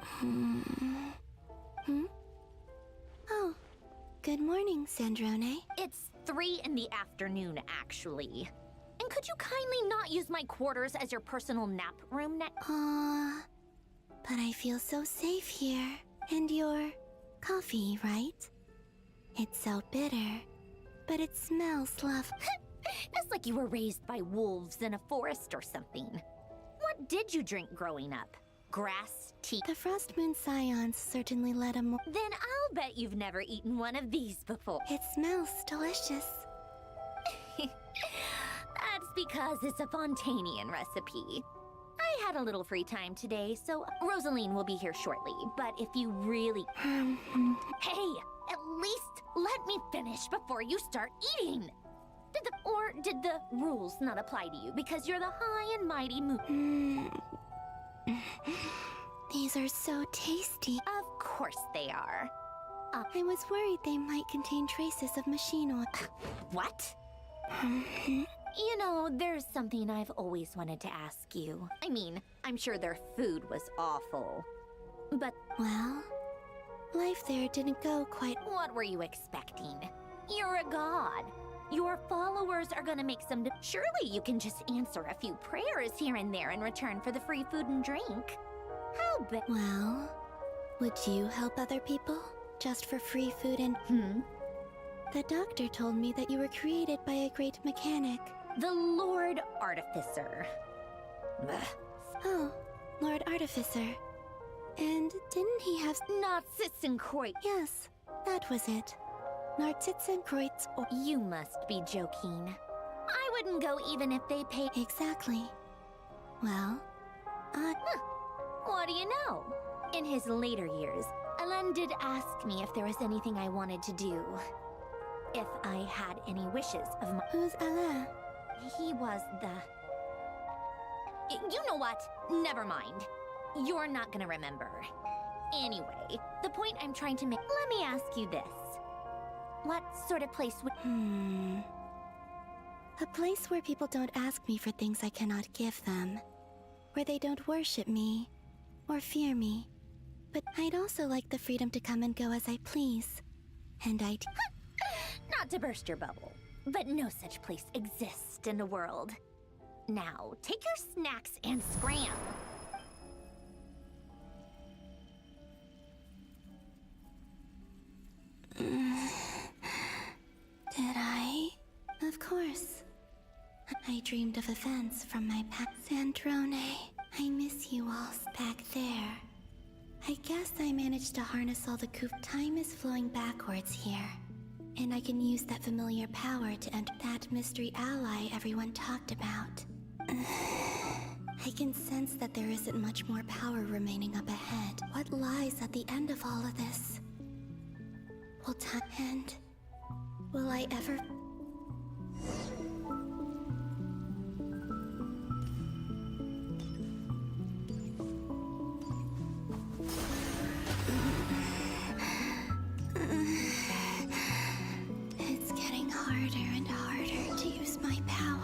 Oh, good morning, Sandrone. It's 3 in the afternoon, actually. And could you kindly not use my quarters as your personal nap room next? But I feel so safe here. And your coffee, right? It's so bitter, but it smells lovely. That's like you were raised by wolves in a forest or something. What did you drink growing up? Grass, tea? The Frost Moon Scions certainly led a more... Then I'll bet you've never eaten one of these before. It smells delicious. That's because it's a Fontanian recipe. I had a little free time today, so Rosaline will be here shortly. But if you really... Hey, at least let me finish before you start eating. Did the rules not apply to you because you're the high and mighty moon? These are so tasty. Of course they are. I was worried they might contain traces of machine oil. What? You know, there's something I've always wanted to ask you. I mean, I'm sure their food was awful. But... Well, life there didn't go quite... What were you expecting? You're a god. Your followers are gonna make some... Surely you can just answer a few prayers here and there in return for the free food and drink. How big... Well, would you help other people? Just for free food and... The doctor told me that you were created by a great mechanic. The Lord Artificer. Oh, Lord Artificer. And didn't he have... Narzitzenkreuz. Yes, that was it. Narzitzenkreuz or... You must be joking. I wouldn't go even if they paid... Exactly. Well, What do you know? In his later years, Alan did ask me if there was anything I wanted to do. If I had any wishes of my— Who's Alain? He was the— You know what? Never mind. You're not gonna remember. Anyway, the point I'm trying to make— Let me ask you this. What sort of place would— A place where people don't ask me for things I cannot give them. Where they don't worship me or fear me. But I'd also like the freedom to come and go as I please. And I'd— Not to burst your bubble, but no such place exists in the world. Now, take your snacks and scram. Did I? Of course. I dreamed of events from my past. Sandrone, I miss you all back there. I guess I managed to harness all the coup. Time is flowing backwards here. And I can use that familiar power to enter that mystery ally everyone talked about. I can sense that there isn't much more power remaining up ahead. What lies at the end of all of this? Will time end? Will I ever... It's getting harder and harder to use my power.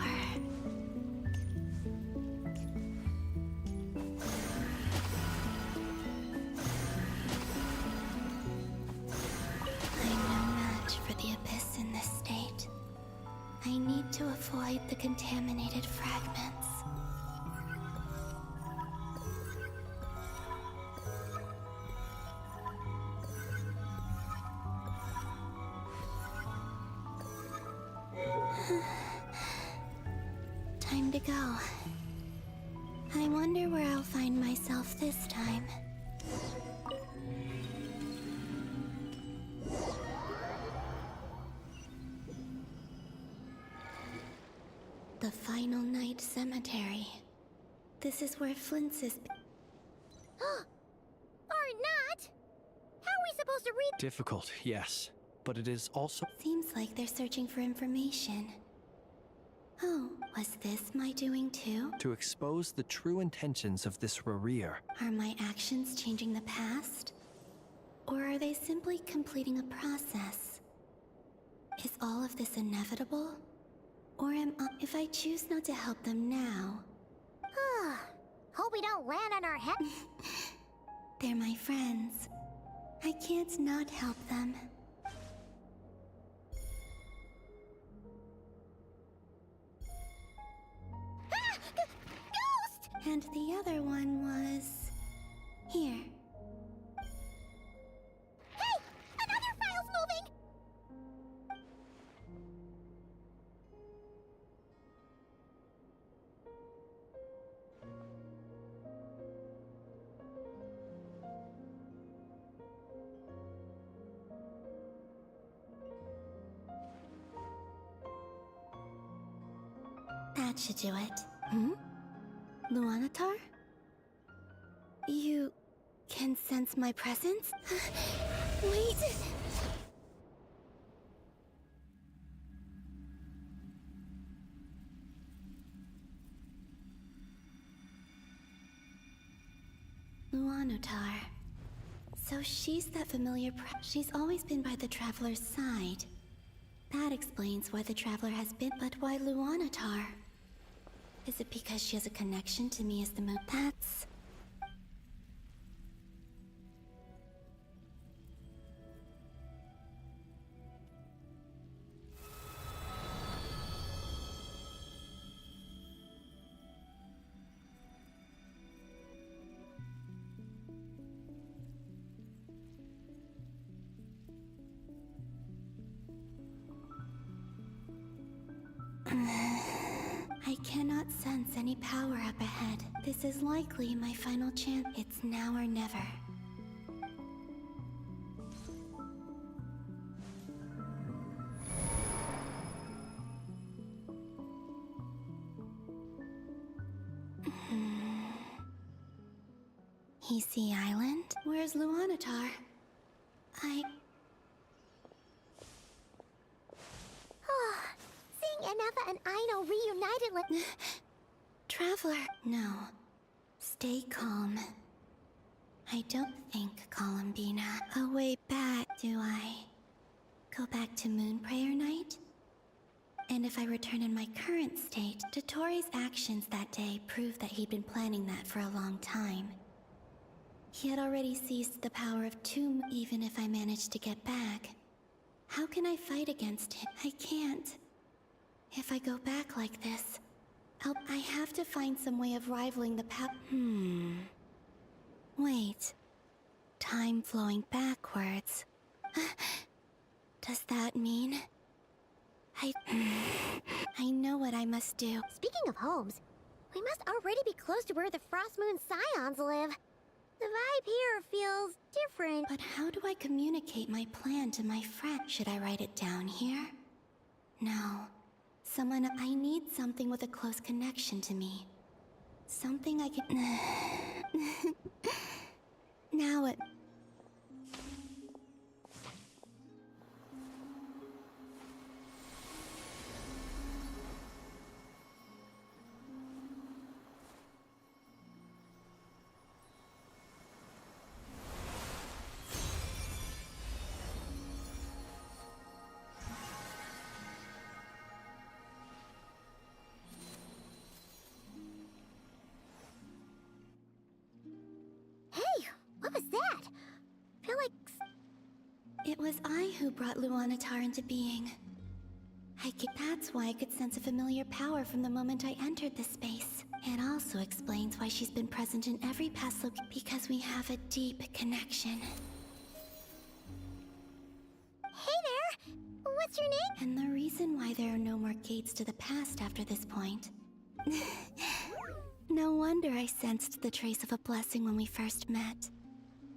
I'm no match for the Abyss in this state. I need to avoid the contaminated fragments. Time to go. I wonder where I'll find myself this time. The Final Night Cemetery. This is where Flint's is. Or not? How are we supposed to read? Difficult, yes. But it is also... Seems like they're searching for information. Oh, was this my doing too? to expose the true intentions of this Rerir. Are my actions changing the past? Or are they simply completing a process? Is all of this inevitable? Or am I— if I choose not to help them now? Hope we don't land on our head. They're my friends. I can't not help them. Ghost! And the other one was... here. Hey! Another file's moving! That should do it. Luanatar? You can sense my presence? Wait! Luanatar. So she's that familiar she's always been by the Traveler's side. That explains why the Traveler has been— but why Luanatar? Is it because she has a connection to me as the moon? That's... I cannot sense any power up ahead. This is likely my final chance. It's now or never. Sea Island? Where's Luanatar? Seeing Inefa and Aino reunited with... Traveler. No. Stay calm. I don't think Columbina. A way back, do I? Go back to Moon Prayer Night? And if I return in my current state, Dotori's actions that day prove that he'd been planning that for a long time. He had already seized the power of Tomb, even if I managed to get back. How can I fight against him? I can't. If I go back like this, I have to find some way of rivaling the power. Wait. Time flowing backwards. Does that mean... I know what I must do. Speaking of homes, we must already be close to where the Frost Moon Scions live. The vibe here feels different. But how do I communicate my plan to my friend? Should I write it down here? No. I need something with a close connection to me. Something I can... Now it... What was that? I feel like... It was I who brought Luanatar into being. That's why I could sense a familiar power from the moment I entered this space. It also explains why she's been present in every past location, because we have a deep connection. Hey there! What's your name? And the reason why there are no more gates to the past after this point. No wonder I sensed the trace of a blessing when we first met.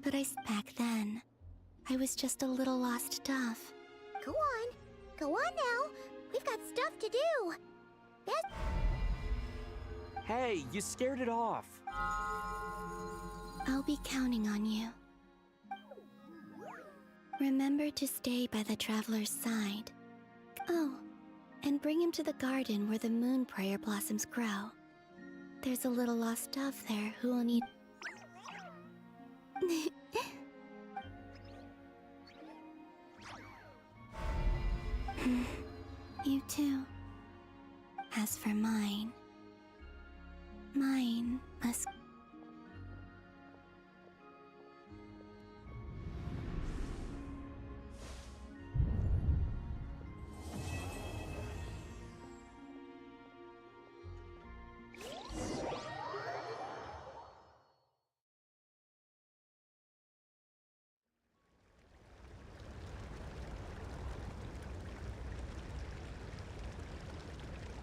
But back then, I was just a little lost dove. Go on. Go on now. We've got stuff to do. Hey, you scared it off. I'll be counting on you. Remember to stay by the traveler's side. Oh, and bring him to the garden where the moon prayer blossoms grow. There's a little lost dove there who will need... You too. As for mine must...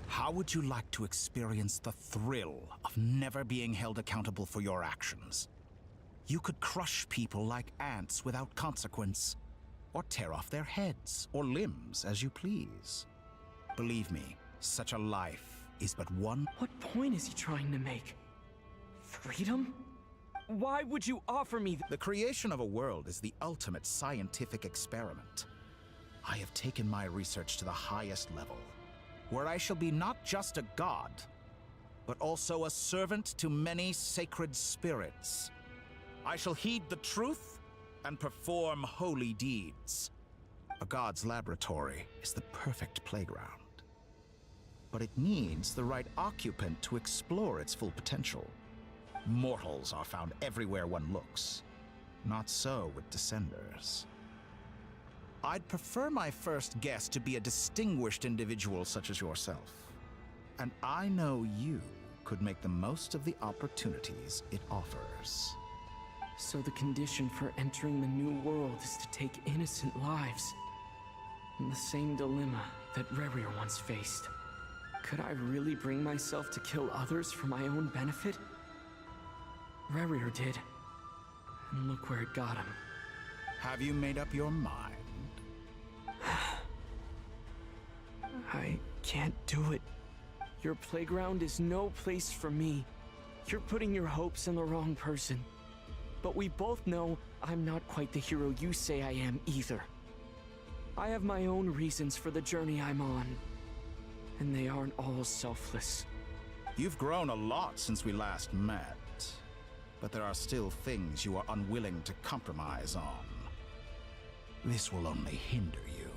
How would you like to experience the thrill of never being held accountable for your actions? You could crush people like ants without consequence, or tear off their heads or limbs as you please. Believe me, such a life is but one... What point is he trying to make? Freedom? Why would you offer me The creation of a world is the ultimate scientific experiment. I have taken my research to the highest level, where I shall be not just a god, but also a servant to many sacred spirits. I shall heed the truth and perform holy deeds. A god's laboratory is the perfect playground, but it needs the right occupant to explore its full potential. Mortals are found everywhere one looks. Not so with Descenders. I'd prefer my first guest to be a distinguished individual such as yourself. And I know you could make the most of the opportunities it offers. So the condition for entering the new world is to take innocent lives. The same dilemma that Rerir once faced. Could I really bring myself to kill others for my own benefit? Rerir did. And look where it got him. Have you made up your mind? I can't do it. Your playground is no place for me. You're putting your hopes in the wrong person. But we both know I'm not quite the hero you say I am either. I have my own reasons for the journey I'm on, and they aren't all selfless. You've grown a lot since we last met, but there are still things you are unwilling to compromise on. This will only hinder you.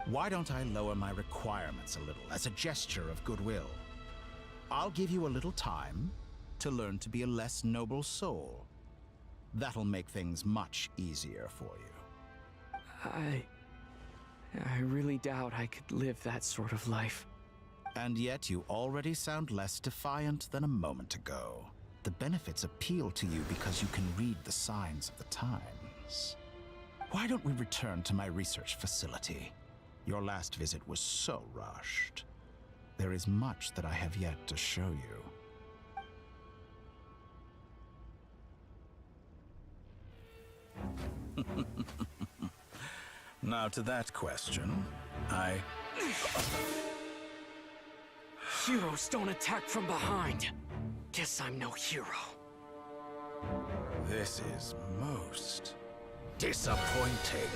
Why don't I lower my requirements a little as a gesture of goodwill? I'll give you a little time to learn to be a less noble soul. That'll make things much easier for you. I really doubt I could live that sort of life. And yet you already sound less defiant than a moment ago. The benefits appeal to you because you can read the signs of the times. Why don't we return to my research facility? Your last visit was so rushed. There is much that I have yet to show you. Now to that question, Heroes don't attack from behind. Guess I'm no hero. This is most disappointing.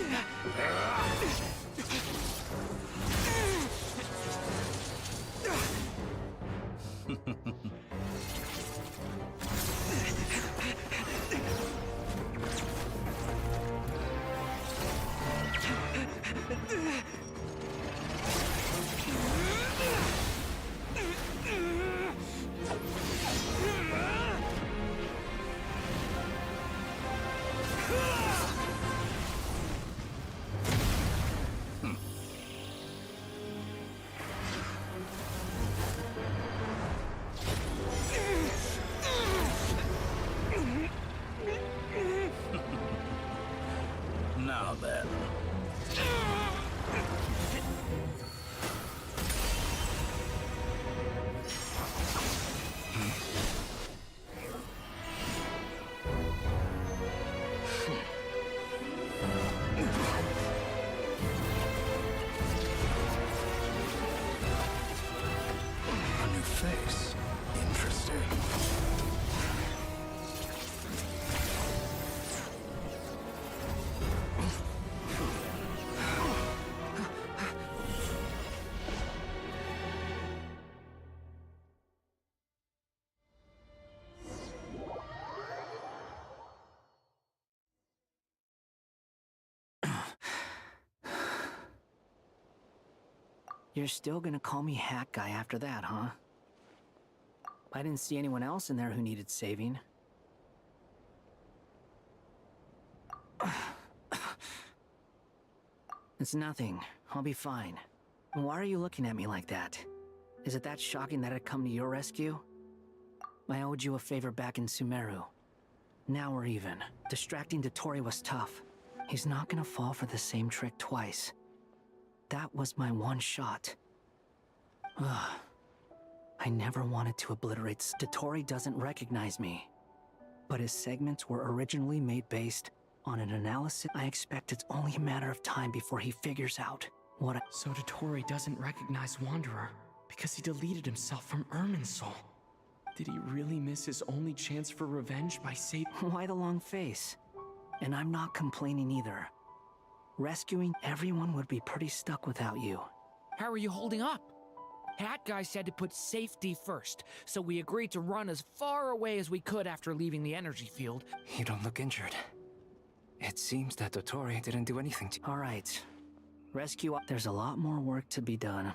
Now then. A new face. Interesting. You're still gonna call me Hat Guy after that, huh? I didn't see anyone else in there who needed saving. It's nothing. I'll be fine. Why are you looking at me like that? Is it that shocking that I'd come to your rescue? I owed you a favor back in Sumeru. Now we're even. Distracting Dotori was tough. He's not gonna fall for the same trick twice. That was my one shot. Ugh. I never wanted to obliterate. Dotori doesn't recognize me. But his segments were originally made based on an analysis. I expect it's only a matter of time before he figures out what I— So Dotori doesn't recognize Wanderer because he deleted himself from Irminsul. Did he really miss his only chance for revenge by saving— Why the long face? And I'm not complaining either. Rescuing everyone would be pretty stuck without you. How are you holding up? Hat Guy said to put safety first, so we agreed to run as far away as we could after leaving the energy field. You don't look injured. It seems that Dotori didn't do anything to— All right. Rescue— There's a lot more work to be done.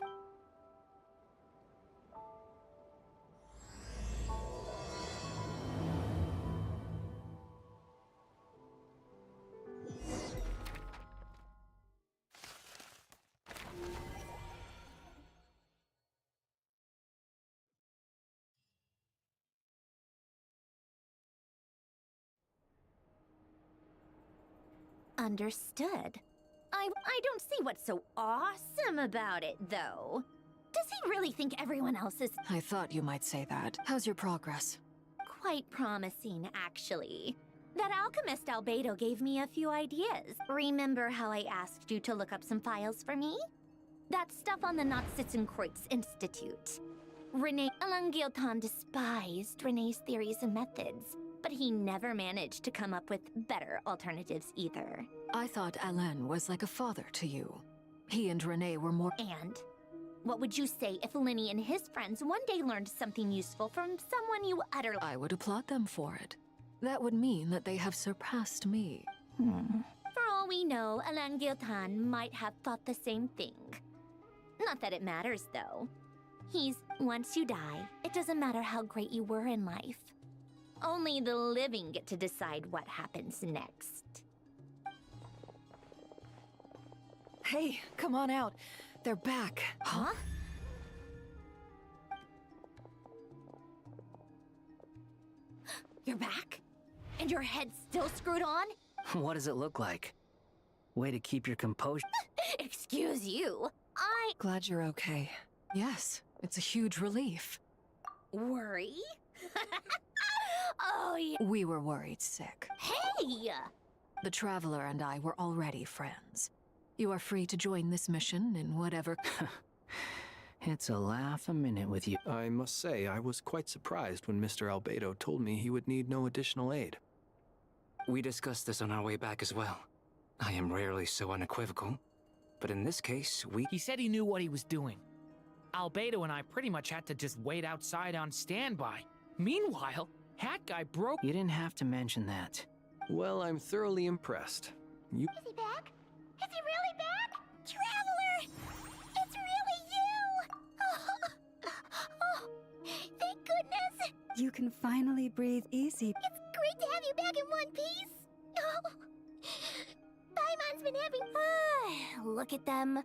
Understood. I don't see what's so awesome about it, though. Does he really think everyone else is— I thought you might say that. How's your progress? Quite promising, actually. That alchemist Albedo gave me a few ideas. Remember how I asked you to look up some files for me? That stuff on the Nachtszitzenkreuz Institute. Renee Alangilton despised Renee's theories and methods. but he never managed to come up with better alternatives either. I thought Alain was like a father to you. He and Renee were more— And? What would you say if Linny and his friends one day learned something useful from someone you utterly— I would applaud them for it. That would mean that they have surpassed me. For all we know, Alain Giltan might have thought the same thing. Not that it matters, though. Once you die, it doesn't matter how great you were in life. Only the living get to decide what happens next. Hey, come on out. They're back. Huh? You're back? And your head's still screwed on? What does it look like? Way to keep your composure. Excuse you. Glad you're okay. Yes, it's a huge relief. Worry? Oh, yeah. We were worried sick. Hey! The Traveler and I were already friends. You are free to join this mission in whatever— It's a laugh a minute with you. I must say, I was quite surprised when Mr. Albedo told me he would need no additional aid. We discussed this on our way back as well. I am rarely so unequivocal, but in this case, He said he knew what he was doing. Albedo and I pretty much had to just wait outside on standby. Meanwhile, Hat Guy broke— You didn't have to mention that. Well, I'm thoroughly impressed. You— Is he back? Is he really back? Traveler! It's really you! Oh, thank goodness! You can finally breathe easy. It's great to have you back in one piece! Oh, Paimon's been having— Look at them.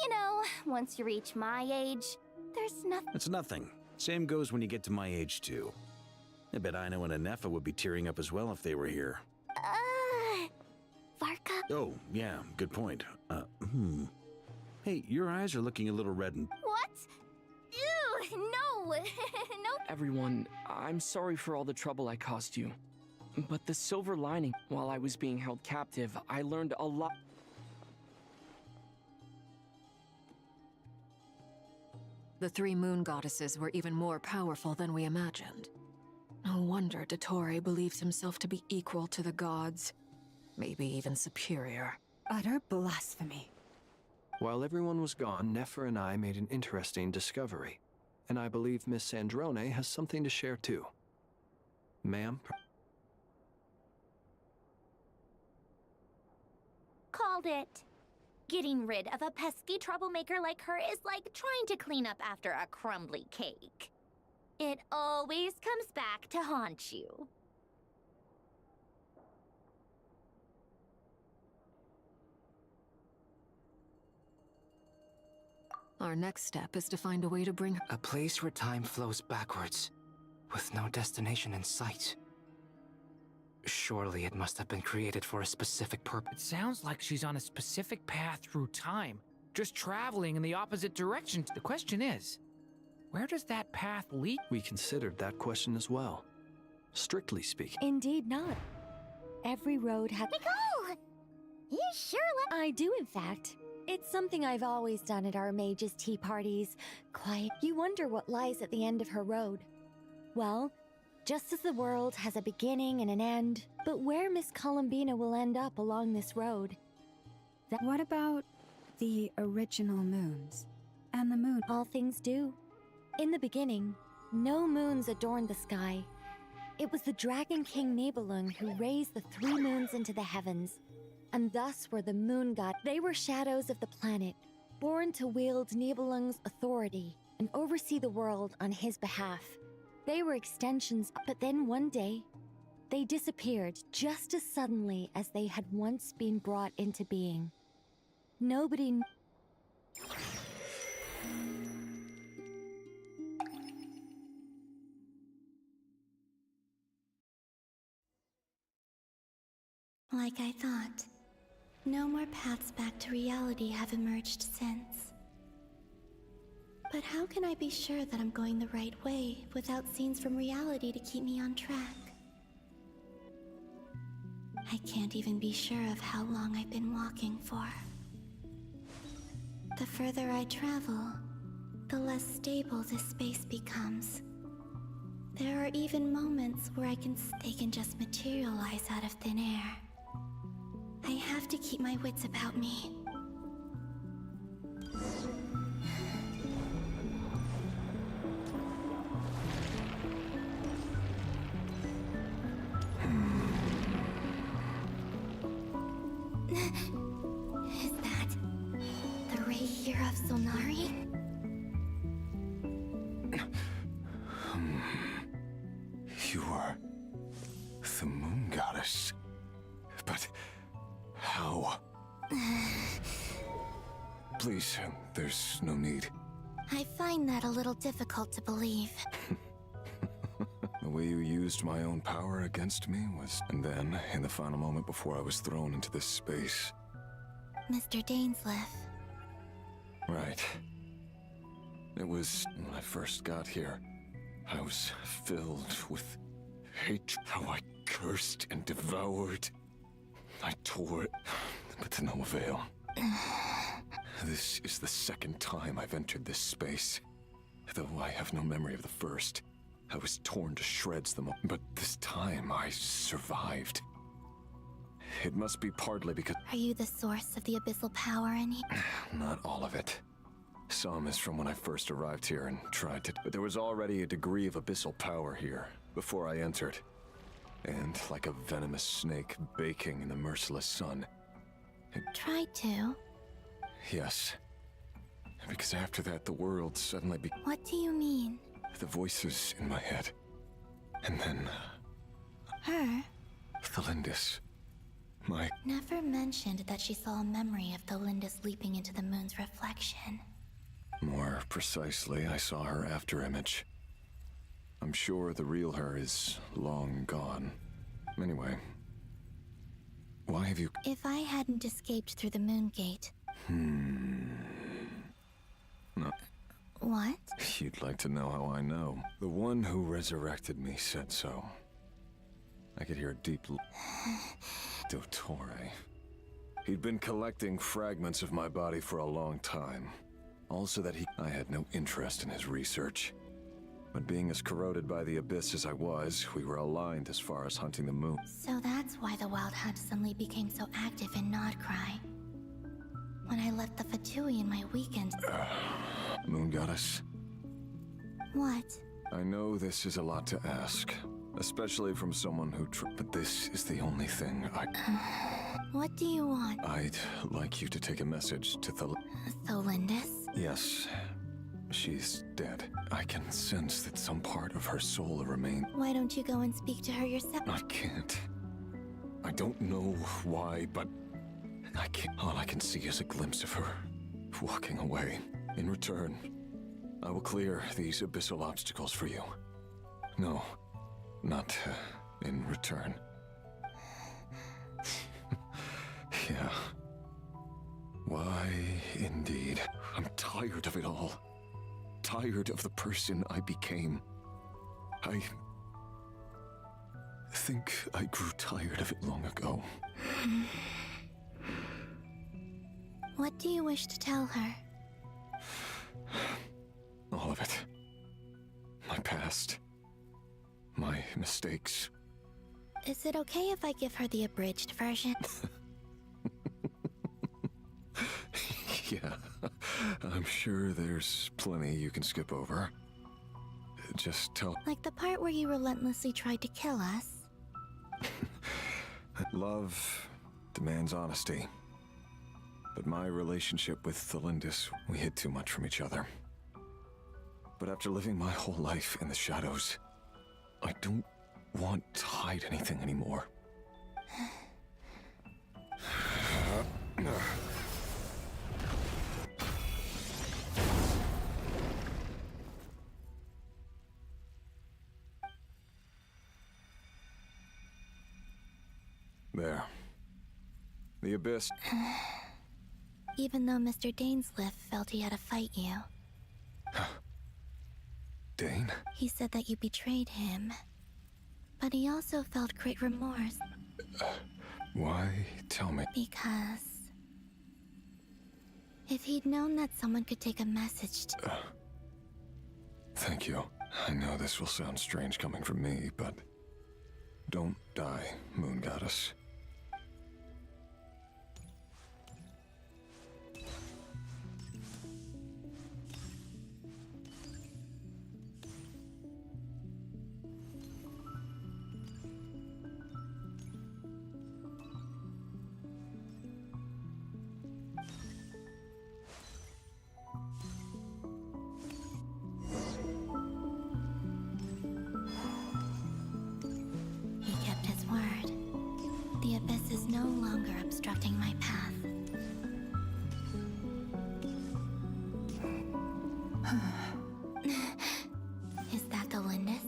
You know, once you reach my age, there's nothing— It's nothing. Same goes when you get to my age, too. I bet Ino and Anefa would be tearing up as well if they were here. Varka? Oh, yeah, good point. Hey, your eyes are looking a little red and— What? Ew, no! No. Everyone, I'm sorry for all the trouble I caused you. But the silver lining, while I was being held captive, I learned a lot. The three moon goddesses were even more powerful than we imagined. No wonder Dottore believes himself to be equal to the gods. Maybe even superior. Utter blasphemy. While everyone was gone, Nefer and I made an interesting discovery. And I believe Miss Sandrone has something to share too. Ma'am? Called it. Getting rid of a pesky troublemaker like her is like trying to clean up after a crumbly cake. It always comes back to haunt you. Our next step is to find a way to bring her— a place where time flows backwards, with no destination in sight. Surely it must have been created for a specific purpose. It sounds like she's on a specific path through time, just traveling in the opposite direction. The question is, where does that path lead? We considered that question as well. Strictly speaking. Indeed not. Every road has— Nicole! You sure I do, in fact. It's something I've always done at our mages' tea parties. Quiet. You wonder what lies at the end of her road. Well, just as the world has a beginning and an end, but where Miss Columbina will end up along this road. What about the original moons? And the moon? All things do. In the beginning, no moons adorned the sky. It was the Dragon King Nibelung who raised the 3 moons into the heavens, and thus were the moon god. They were shadows of the planet, born to wield Nibelung's authority and oversee the world on his behalf. They were extensions, but then one day, they disappeared just as suddenly as they had once been brought into being. Nobody Like I thought, no more paths back to reality have emerged since. But how can I be sure that I'm going the right way without scenes from reality to keep me on track? I can't even be sure of how long I've been walking for. The further I travel, the less stable this space becomes. There are even moments where they can just materialize out of thin air. I have to keep my wits about me. Is that the ray here of Solnari? You are the moon goddess. But how? Please, there's no need. I find that a little difficult to believe. The way you used my own power against me was... And then, in the final moment before I was thrown into this space... Mr. Dainsleif. Right. It was when I first got here. I was filled with hate. How I cursed and devoured. I tore it, but to no avail. This is the second time I've entered this space. Though I have no memory of the first. I was torn to shreds but this time I survived. It must be partly because... Are you the source of the abyssal power in here? Not all of it. Some is from when I first arrived here and tried to... But there was already a degree of abyssal power here before I entered. And like a venomous snake baking in the merciless sun. Tried to? Yes. Because after that, the world suddenly What do you mean? The voices in my head. And then... Her? Thelindis. Never mentioned that she saw a memory of Thelindis leaping into the moon's reflection. More precisely, I saw her afterimage. I'm sure the real her is long gone. Anyway, why have you... If I hadn't escaped through the moon gate... No. What? You'd like to know how I know. The one who resurrected me said so. I could hear a deep... Dottore. He'd been collecting fragments of my body for a long time. Also that I had no interest in his research. But being as corroded by the abyss as I was, we were aligned as far as hunting the moon. So that's why the Wild Hunt suddenly became so active in Nodcry. When I left the Fatui in my weekend... Moon Goddess? What? I know this is a lot to ask. Especially from someone who but this is the only thing What do you want? I'd like you to take a message to Thelindis? Yes. She's dead. I can sense that some part of her soul remains. Why don't you go and speak to her yourself? I can't. I don't know why, but I can't. All I can see is a glimpse of her walking away. In return, I will clear these abyssal obstacles for you. No. Not in return. Yeah. Why, indeed. I'm tired of it all. Tired of the person I became. I think I grew tired of it long ago. What do you wish to tell her? All of it. My past. My mistakes. Is it okay if I give her the abridged version? Yeah, I'm sure there's plenty you can skip over. Just tell... Like the part where you relentlessly tried to kill us? Love demands honesty. But my relationship with Thelindis, we hid too much from each other. But after living my whole life in the shadows, I don't want to hide anything anymore. There. The abyss. Even though Mr. Dainsleif felt he had to fight you. Dane? He said that you betrayed him. But he also felt great remorse. Why? Tell me. Because... if he'd known that someone could take a message to... Thank you. I know this will sound strange coming from me, but don't die, Moon Goddess. He kept his word. The abyss is no longer obstructing my path. Is that the Lindis?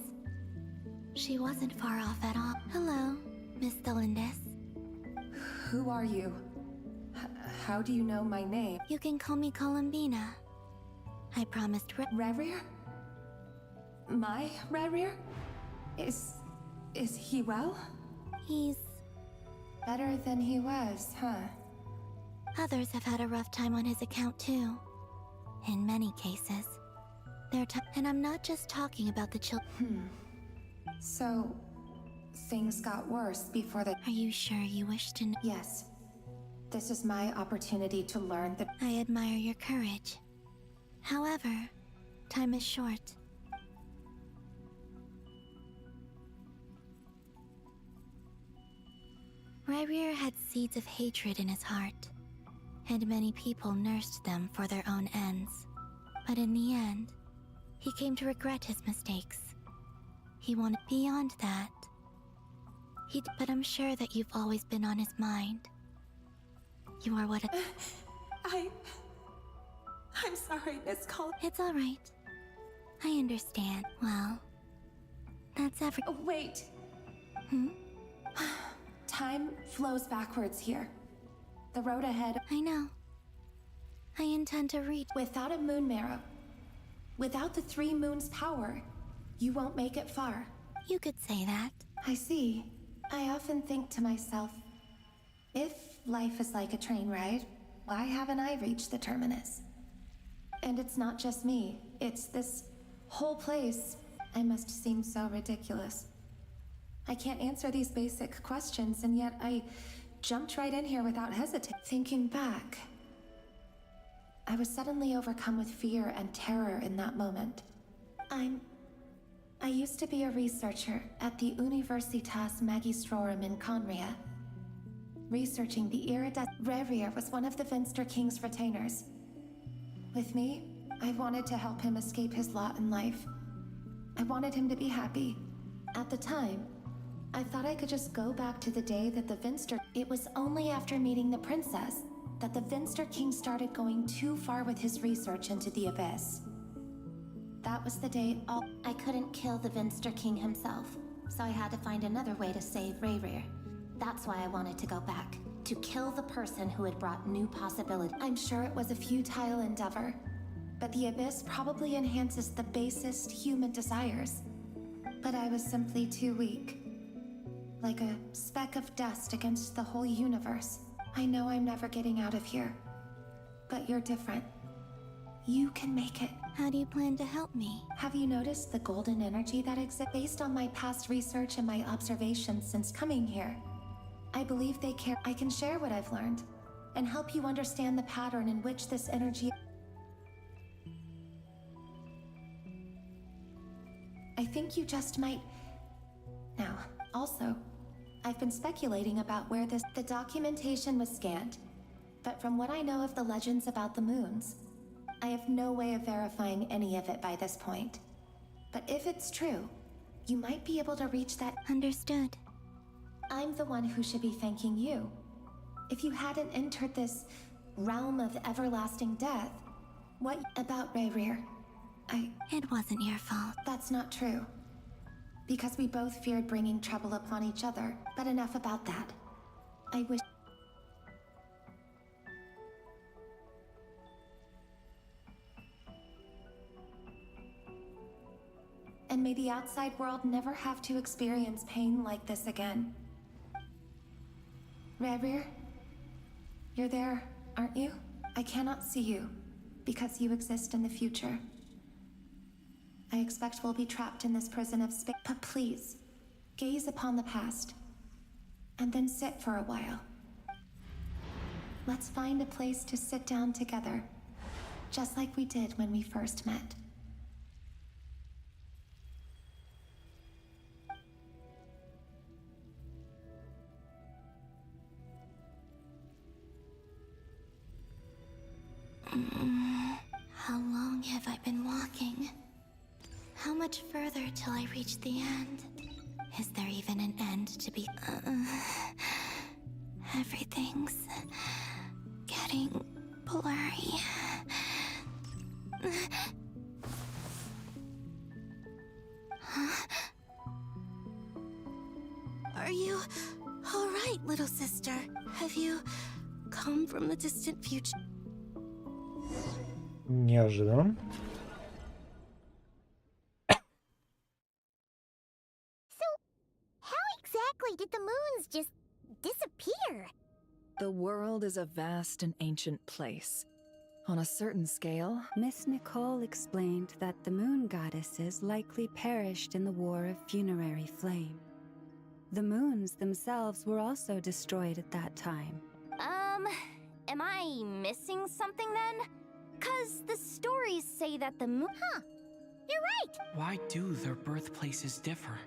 She wasn't far off at all. Hello, Miss the Lindis. Who are you? How do you know my name? You can call me Columbina. I promised Rerir? My Rerir? Is he well? He's better than he was, huh? Others have had a rough time on his account too. In many cases. And I'm not just talking about the children. So, things got worse before the... Are you sure you wish to know? Yes. This is my opportunity to learn that... I admire your courage. However, time is short. Rerir had seeds of hatred in his heart, and many people nursed them for their own ends. But in the end, he came to regret his mistakes. He wanted beyond that. But I'm sure that you've always been on his mind. You are what I'm sorry, Miss Cole. It's all right. I understand. Well, that's Wait. Time flows backwards here. The road ahead... I know. I intend to reach... Without a moon marrow, without the 3 moons' power, you won't make it far. You could say that. I see. I often think to myself, if life is like a train ride, why haven't I reached the terminus? And it's not just me, it's this whole place. I must seem so ridiculous. I can't answer these basic questions, and yet I jumped right in here without hesitating. Thinking back, I was suddenly overcome with fear and terror in that moment. I used to be a researcher at the Universitas Magistrorum in Conria, researching the iridescent... Rerir was one of the Finster King's retainers. With me, I wanted to help him escape his lot in life. I wanted him to be happy. At the time, I thought I could just go back to the day that the Finster... It was only after meeting the princess that the Finster King started going too far with his research into the abyss. That was the day I couldn't kill the Vinster King himself, so I had to find another way to save Rerir. That's why I wanted to go back. To kill the person who had brought new possibilities. I'm sure it was a futile endeavor, but the abyss probably enhances the basest human desires. But I was simply too weak. Like a speck of dust against the whole universe. I know I'm never getting out of here, but you're different. You can make it. How do you plan to help me? Have you noticed the golden energy that exists? Based on my past research and my observations since coming here, I believe they care. I can share what I've learned and help you understand the pattern in which this energy... I think you just might... Now, also, I've been speculating about where the documentation was scanned, but from what I know of the legends about the moons, I have no way of verifying any of it by this point. But if it's true, you might be able to reach that... Understood. I'm the one who should be thanking you. If you hadn't entered this realm of everlasting death, what about Rerir? It wasn't your fault. That's not true. Because we both feared bringing trouble upon each other. But enough about that. I wish... And may the outside world never have to experience pain like this again. Rerir, you're there, aren't you? I cannot see you, because you exist in the future. I expect we'll be trapped in this prison of space. But please, gaze upon the past, and then sit for a while. Let's find a place to sit down together, just like we did when we first met. How long have I been walking? How much further till I reach the end? Is there even an end to be... everything's getting blurry. Huh? Are you all right, little sister? Have you come from the distant future? Неожиданно. How exactly did the moons just disappear? The world is a vast and ancient place. On a certain scale, Miss Nicole explained that the moon goddesses likely perished in the War of Funerary Flame. The moons themselves were also destroyed at that time. Am I missing something then? 'Cause the stories say that the moon... Huh, you're right! Why do their birthplaces differ?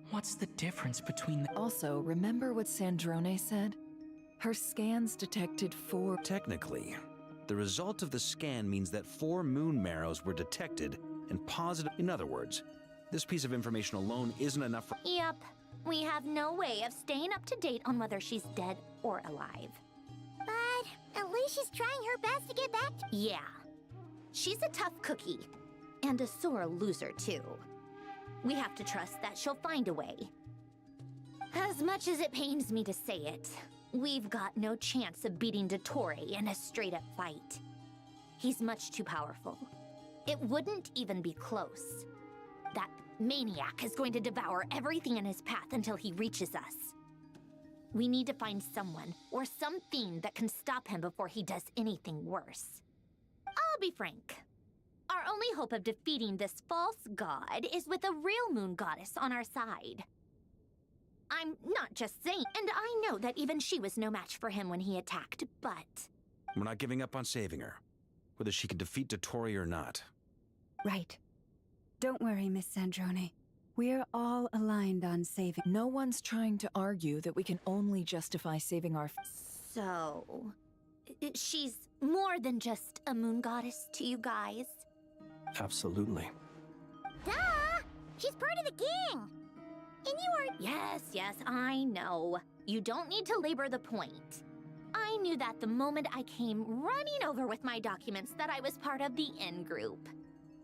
What's the difference between the... Also, remember what Sandrone said? Her scans detected 4... Technically, the result of the scan means that 4 moon marrows were detected and positive. In other words, this piece of information alone isn't enough for... Yep, we have no way of staying up to date on whether she's dead or alive. But at least she's trying her best to get back to... Yeah. She's a tough cookie. And a sore loser, too. We have to trust that she'll find a way. As much as it pains me to say it, we've got no chance of beating Dottore in a straight-up fight. He's much too powerful. It wouldn't even be close. That maniac is going to devour everything in his path until he reaches us. We need to find someone or something that can stop him before he does anything worse. I'll be frank. Our only hope of defeating this false god is with a real moon goddess on our side. I'm not just saying, and I know that even she was no match for him when he attacked, but... We're not giving up on saving her, whether she can defeat Dottore or not. Right. Don't worry, Miss Sandrone. We're all aligned on saving. No one's trying to argue that we can only justify saving our... So... she's more than just a moon goddess to you guys? Absolutely. Duh! She's part of the gang! And you are... Yes, I know. You don't need to labor the point. I knew that the moment I came running over with my documents that I was part of the in-group.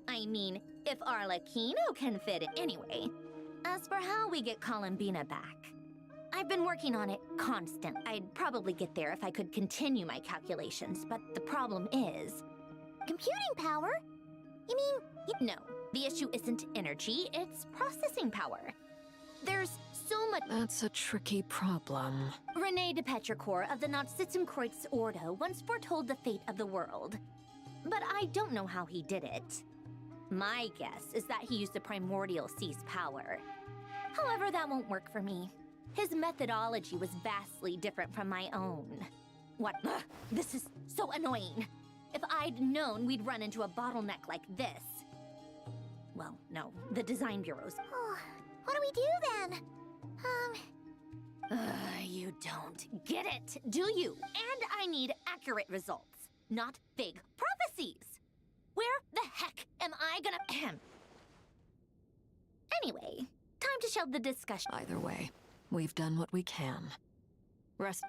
I mean, if Arlecchino can fit it anyway. As for how we get Columbina back, I've been working on it constant. I'd probably get there if I could continue my calculations, but the problem is... Computing power? You mean... No, the issue isn't energy, it's processing power. There's so much... That's a tricky problem. René de Petrichor of the Nazissenkreuz Ordo once foretold the fate of the world. But I don't know how he did it. My guess is that he used the primordial sea's power. However, that won't work for me. His methodology was vastly different from my own. What? Ugh, this is so annoying. If I'd known we'd run into a bottleneck like this... Well, no, the design bureaus... Oh, what do we do then? You don't get it, do you? And I need accurate results, not vague prophecies. Where the heck am I gonna... Anyway, time to shelve the discussion. Either way, we've done what we can. Rest...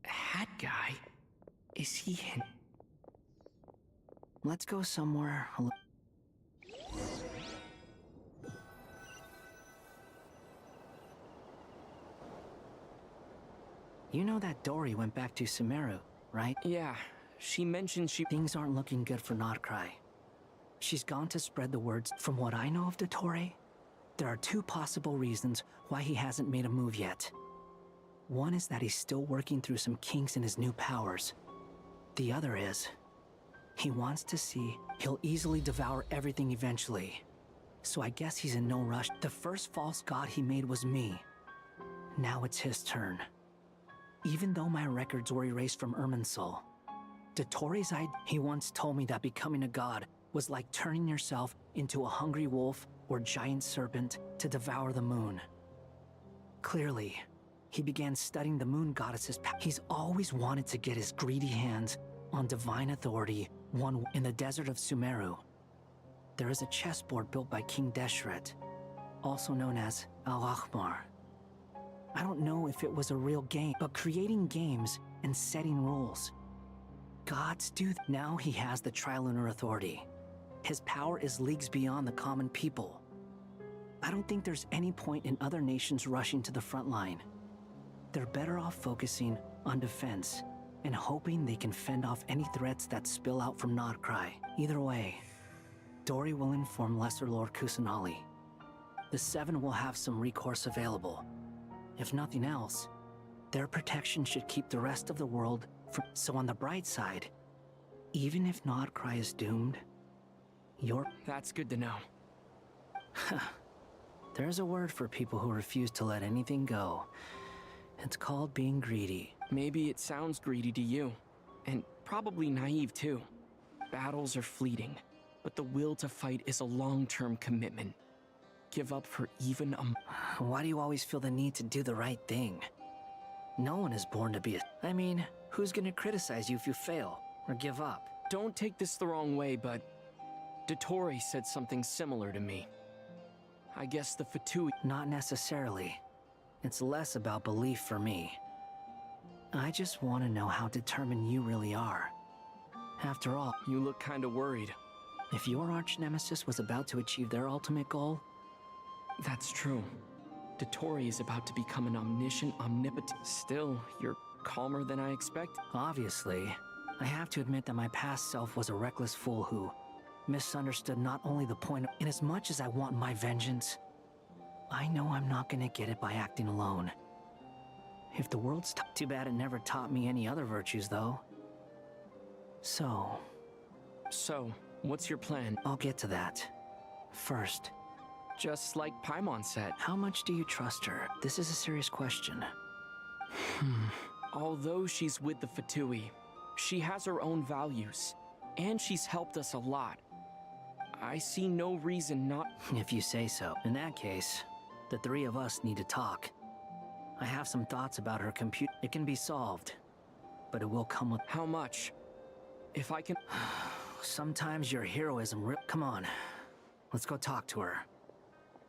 Hat guy? Is he him? Let's go somewhere a little... You know that Dory went back to Sumeru, right? Yeah, she mentioned Things aren't looking good for Notcry. She's gone to spread the words. From what I know of Dottore, there are 2 possible reasons why he hasn't made a move yet. One is that he's still working through some kinks in his new powers. The other is... He wants to see he'll easily devour everything eventually. So I guess he's in no rush. The first false god he made was me. Now it's his turn. Even though my records were erased from Irminsul, Dottore he once told me that becoming a god was like turning yourself into a hungry wolf or giant serpent to devour the moon. Clearly, he began studying the moon goddess's He's always wanted to get his greedy hands on divine authority in the desert of Sumeru. There is a chessboard built by King Deshret, also known as Al-Ahmar. I don't know if it was a real game, but creating games and setting rules. Gods do now he has the Trilunar Authority. His power is leagues beyond the common people. I don't think there's any point in other nations rushing to the front line. They're better off focusing on defense and hoping they can fend off any threats that spill out from Nodcry. Either way, Dory will inform Lesser Lord Kusanali. The Seven will have some recourse available. If nothing else, their protection should keep the rest of the world from. So on the bright side, even if Nodcry is doomed, That's good to know. There's a word for people who refuse to let anything go. It's called being greedy. Maybe it sounds greedy to you, and probably naive too. Battles are fleeting, but the will to fight is a long-term commitment. Give up for even a... Why do you always feel the need to do the right thing? No one is born to be I mean, who's gonna criticize you if you fail or give up? Don't take this the wrong way, but Dottore said something similar to me. I guess the Fatui... Not necessarily. It's less about belief for me. I just want to know how determined you really are. After all, you look kinda worried. If your arch-nemesis was about to achieve their ultimate goal... That's true. Dottore is about to become an omniscient, omnipotent... Still, you're calmer than I expect. Obviously, I have to admit that my past self was a reckless fool who misunderstood not only the point of... Inasmuch as I want my vengeance, I know I'm not gonna get it by acting alone. If the world's too bad it never taught me any other virtues, though. So, what's your plan? I'll get to that. First. Just like Paimon said. How much do you trust her? This is a serious question. Although she's with the Fatui, she has her own values, and she's helped us a lot. I see no reason not... If you say so. In that case, the three of us need to talk. I have some thoughts about her compute. It can be solved, but it will come with... How much? If I can... Sometimes your heroism Come on. Let's go talk to her.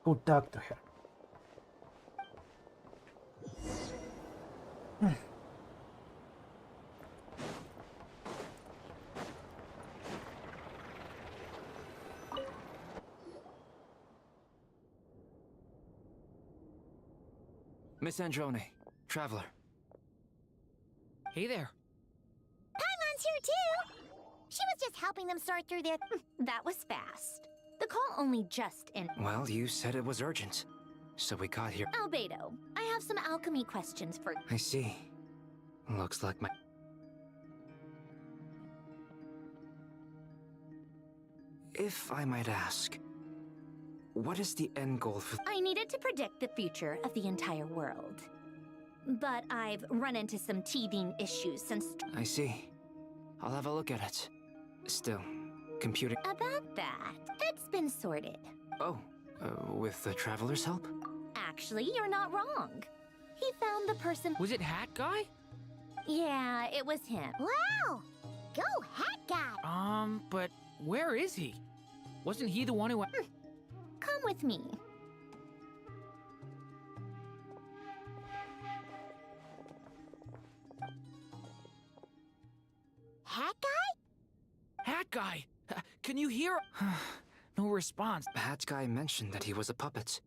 Go talk to her. Miss Androne, Traveler. Hey there. Paimon's here too! She was just helping them sort through their... That was fast. The call only just in... Well, you said it was urgent, so we got here. Albedo, I have some alchemy questions for... I see. Looks like my... If I might ask, what is the end goal for... I needed to predict the future of the entire world. But I've run into some teething issues since... I see. I'll have a look at it. Still, computing... About that, it's been sorted. Oh, with the Traveler's help? Actually, you're not wrong. He found the person... Was it Hat Guy? Yeah, it was him. Wow! Go, Hat Guy! But where is he? Wasn't he the one who... Come with me. Hat Guy? Hat Guy! Can you hear... No response. Hat Guy mentioned that he was a puppet.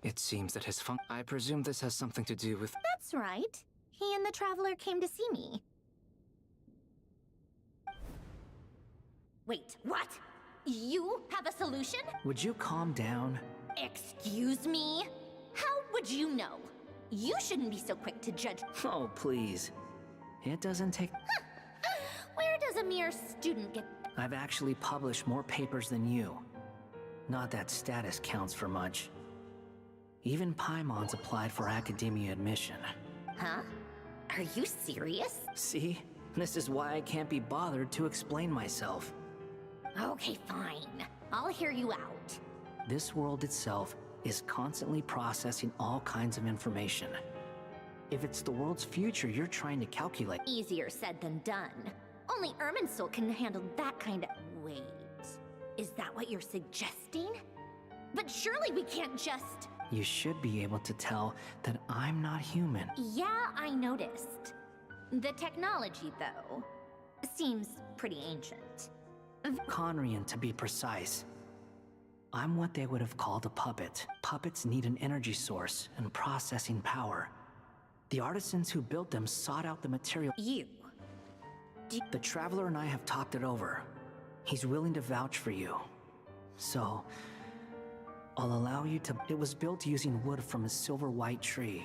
It seems that his I presume this has something to do with... That's right. He and the Traveler came to see me. Wait, what? You have a solution? Would you calm down? Excuse me? How would you know? You shouldn't be so quick to judge. Oh, please. It doesn't take... Where does a mere student get... I've actually published more papers than you. Not that status counts for much. Even Paimon's applied for academia admission. Huh? Are you serious? See? This is why I can't be bothered to explain myself. Okay, fine. I'll hear you out. This world itself is constantly processing all kinds of information. If it's the world's future you're trying to calculate... Easier said than done. Only Irminsul can handle that kind of... Wait. Is that what you're suggesting? But surely we can't just... You should be able to tell that I'm not human. Yeah, I noticed. The technology, though, seems pretty ancient. Conrian, to be precise. I'm what they would have called a puppet. Puppets need an energy source and processing power. The artisans who built them sought out the material. The Traveler and I have talked it over. He's willing to vouch for you. So, I'll allow you to... It was built using wood from a silver white tree.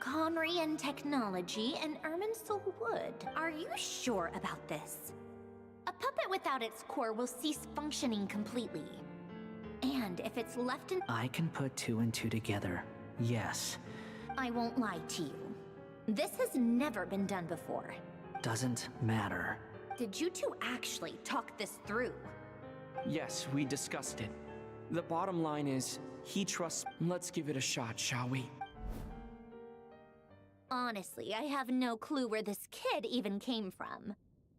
Conrian technology and Irminsul wood. Are you sure about this? A puppet without its core will cease functioning completely. And if it's left in... I can put 2 and 2 together, yes. I won't lie to you. This has never been done before. Doesn't matter. Did you two actually talk this through? Yes, we discussed it. The bottom line is, he trusts... Let's give it a shot, shall we? Honestly, I have no clue where this kid even came from.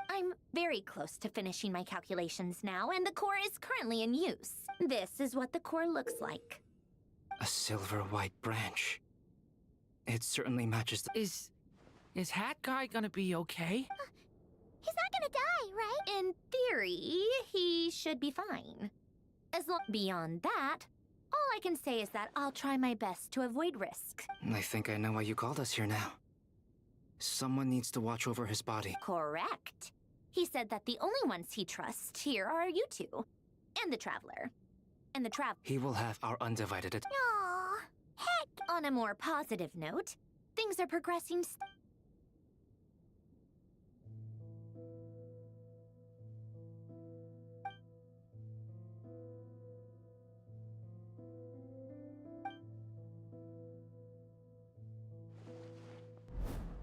I'm very close to finishing my calculations now, and the core is currently in use. This is what the core looks like. A silver white branch. It certainly matches the... Is Hat Guy gonna be okay? He's not gonna die, right? In theory, he should be fine. As long beyond that, all I can say is that I'll try my best to avoid risk. I think I know why you called us here now. Someone needs to watch over his body. Correct. He said that the only ones he trusts here are you two. And the Traveler. And the He will have our undivided Aww. Heck! On a more positive note, things are progressing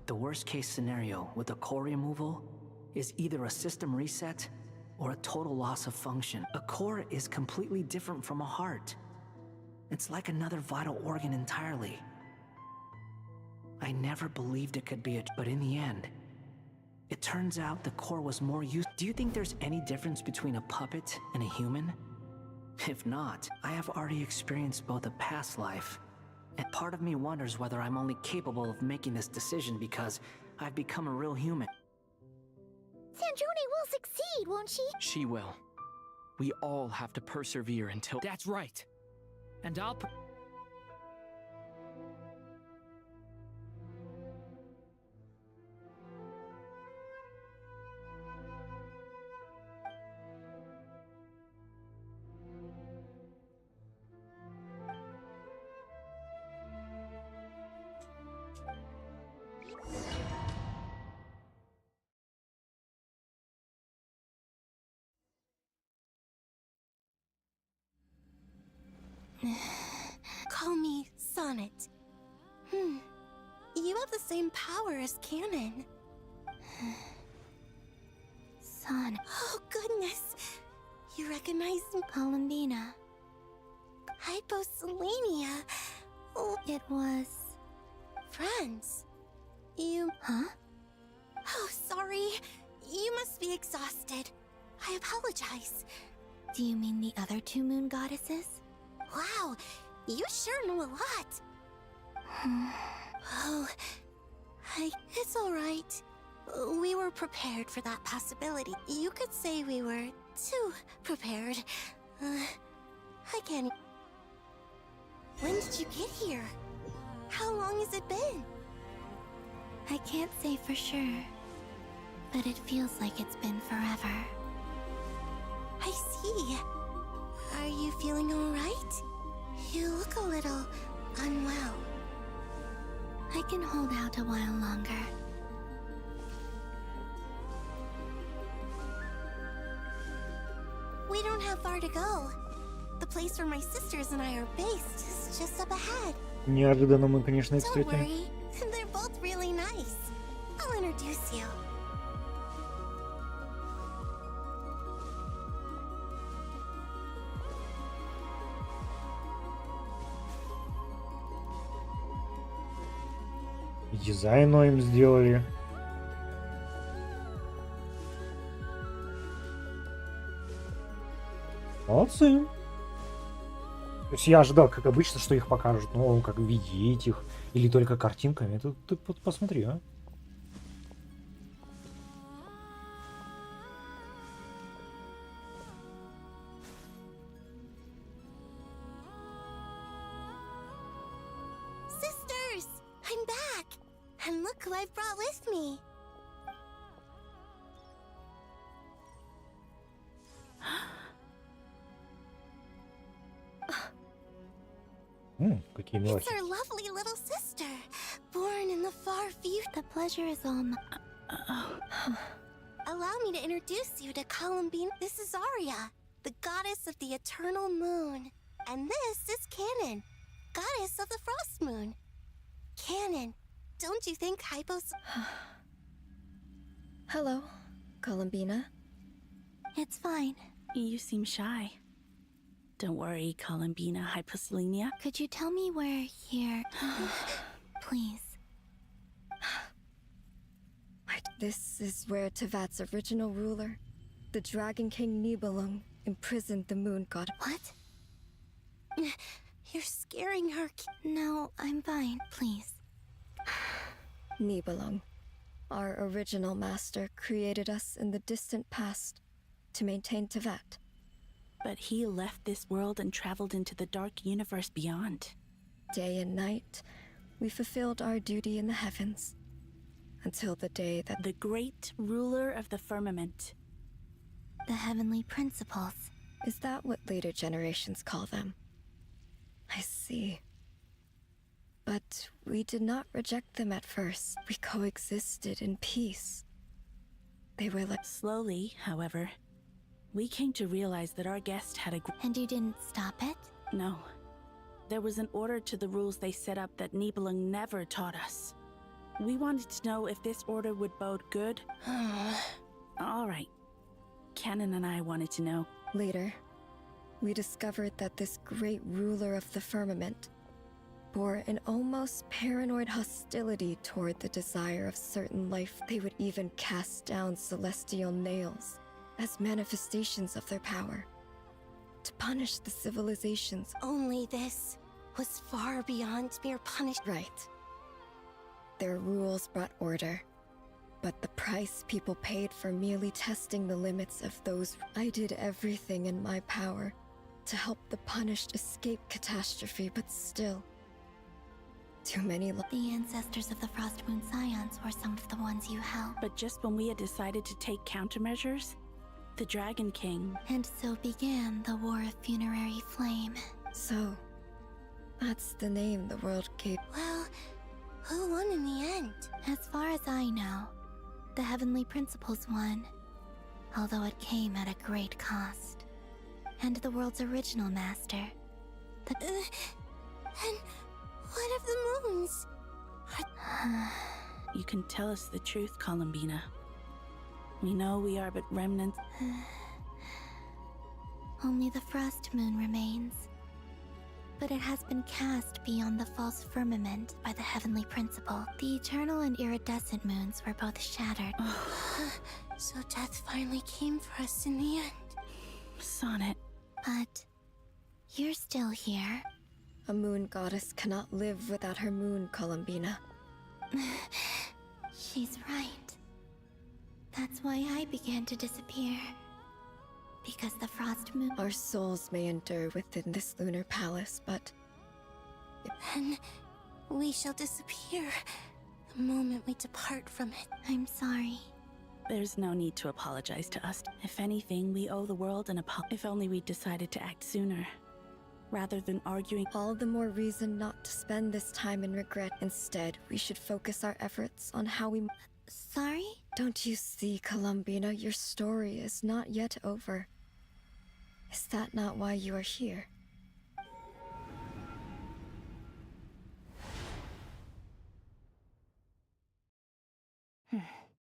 The worst-case scenario with the core removal is either a system reset or a total loss of function. A core is completely different from a heart. It's like another vital organ entirely. I never believed it could be but in the end, it turns out the core was more used. Do you think there's any difference between a puppet and a human? If not, I have already experienced both a past life, and part of me wonders whether I'm only capable of making this decision because I've become a real human. Sandrone will succeed, won't she? She will. We all have to persevere until... That's right. And I'll... Call me Sonnet. You have the same power as Canon. Son. Oh, goodness. You recognize Columbina. Hyposelenia. Oh, it was... friends. You... Huh? Oh, sorry. You must be exhausted. I apologize. Do you mean the other 2 moon goddesses? Wow, you sure know a lot. Oh, it's all right. We were prepared for that possibility. You could say we were too prepared. I can't... When did you get here? How long has it been? I can't say for sure, but it feels like it's been forever. I see. Are you feeling all right? You look a little unwell. I can hold out a while longer. We don't have far to go. The place where my sisters and I are based is just up ahead. Неожиданно мы, конечно, их Don't встретим. worry, they're both really nice. I'll introduce you. И дизайн им сделали. Молодцы. То есть я ожидал, как обычно, что их покажут, ну, как видеть их, или только картинками. Тут ты посмотри, а. Sisters, I'm back. And look who I've brought with me. Какие It's мелочи. our lovely little sister, born in the far future. The pleasure is all mine. Allow me to introduce you to Columbine. This is Arya, the goddess of the eternal moon. And this is Canon, goddess of the frost moon. Canon, don't you think Hypos... Hello, Columbina. It's fine. You seem shy. Don't worry, Columbina Hyposelenia. Could you tell me where here... Please. This is where Tevat's original ruler, the Dragon King Nibelung, imprisoned the moon god. What? You're scaring her. No, I'm fine. Please. Nibelung, our original master, created us in the distant past to maintain Tevat. But he left this world and traveled into the dark universe beyond. Day and night, we fulfilled our duty in the heavens. Until the day that... The great ruler of the firmament. The heavenly principles. Is that what later generations call them? I see. But we did not reject them at first. We coexisted in peace. They were like... Slowly, however, we came to realize that our guest had a... And you didn't stop it? No. There was an order to the rules they set up that Nibelung never taught us. We wanted to know if this order would bode good. All right. Canon and I wanted to know. Later, we discovered that this great ruler of the firmament bore an almost paranoid hostility toward the desire of certain life. They would even cast down celestial nails as manifestations of their power, to punish the civilizations. Only this was far beyond mere punishment. Right. Their rules brought order, but the price people paid for merely testing the limits of those... I did everything in my power to help the punished escape catastrophe, but still... Too many... The ancestors of the Frost Moon Scions were some of the ones you helped. But just when we had decided to take countermeasures, the Dragon King... And so began the War of Funerary Flame. So, that's the name the world gave... Well, who won in the end? As far as I know, the Heavenly Principles won. Although it came at a great cost. And the world's original master, the... And what of the moons? You can tell us the truth, Columbina. We know we are but remnants. Only the Frost Moon remains. But it has been cast beyond the false firmament by the Heavenly Principle. The eternal and iridescent moons were both shattered. So death finally came for us in the end. Sonnet. But you're still here. A moon goddess cannot live without her moon, Columbina. She's right. That's why I began to disappear. Because the Frost Moon... Our souls may endure within this lunar palace, but... Then we shall disappear the moment we depart from it. I'm sorry. There's no need to apologize to us. If anything, we owe the world an apology. If only we'd decided to act sooner, rather than arguing. All the more reason not to spend this time in regret. Instead, we should focus our efforts on how we... Sorry? Don't you see, Columbina, your story is not yet over. Is that not why you are here?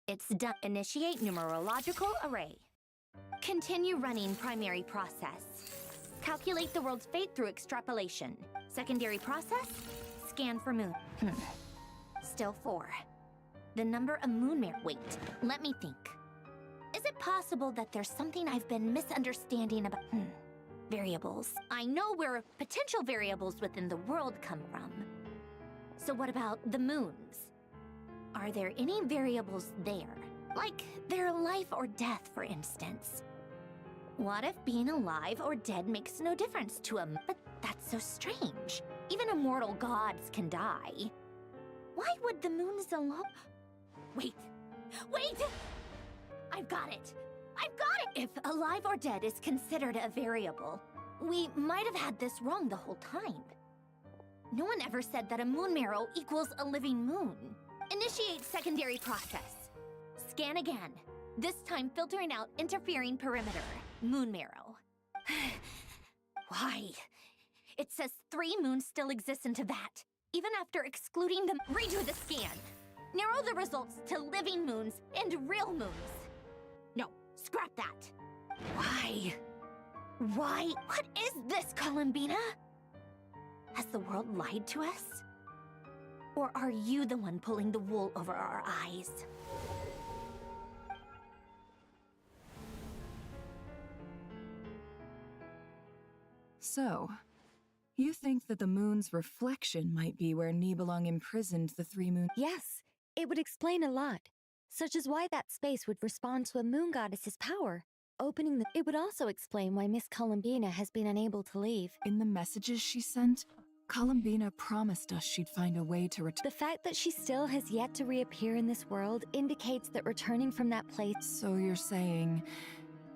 It's done. Initiate numerological array. Continue running primary process. Calculate the world's fate through extrapolation. Secondary process, scan for moon. Still 4. The number of moon mare. Wait, let me think. Is it possible that there's something I've been misunderstanding about? Variables. I know where potential variables within the world come from. So what about the moons? Are there any variables there? Like their life or death, for instance? What if being alive or dead makes no difference to them? But that's so strange. Even immortal gods can die. Why would the moons alone? Wait! I've got it! If alive or dead is considered a variable, we might have had this wrong the whole time. No one ever said that a moon marrow equals a living moon. Initiate secondary process. Scan again. This time filtering out interfering perimeter. Moon marrow. Why? It says 3 moons still exist in Teyvat, even after excluding them. Redo the scan. Narrow the results to living moons and real moons. No, scrap that. Why? What is this, Columbina? Has the world lied to us? Or are you the one pulling the wool over our eyes? So, you think that the moon's reflection might be where Nibelung imprisoned the 3 moon? Yes, it would explain a lot, such as why that space would respond to a moon goddess's power. It would also explain why Miss Columbina has been unable to leave. In the messages she sent, Columbina promised us she'd find a way to return. The fact that she still has yet to reappear in this world indicates that returning from that place... So you're saying,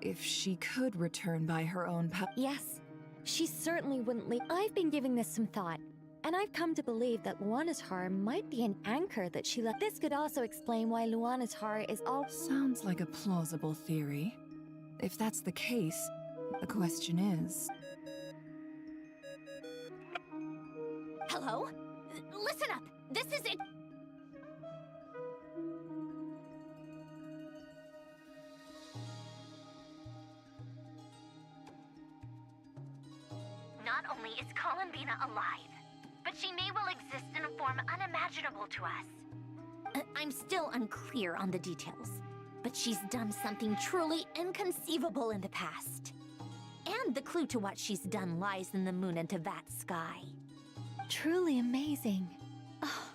if she could return by her own power... Yes, she certainly wouldn't leave. I've been giving this some thought, and I've come to believe that Luanatar might be an anchor that she left. This could also explain why Luanatar is all... Sounds like a plausible theory. If that's the case, the question is... Hello? Listen up! This is it! Not only is Columbina alive, but she may well exist in a form unimaginable to us. I'm still unclear on the details, but she's done something truly inconceivable in the past. And the clue to what she's done lies in the moon and Teyvat sky. Truly amazing. Oh,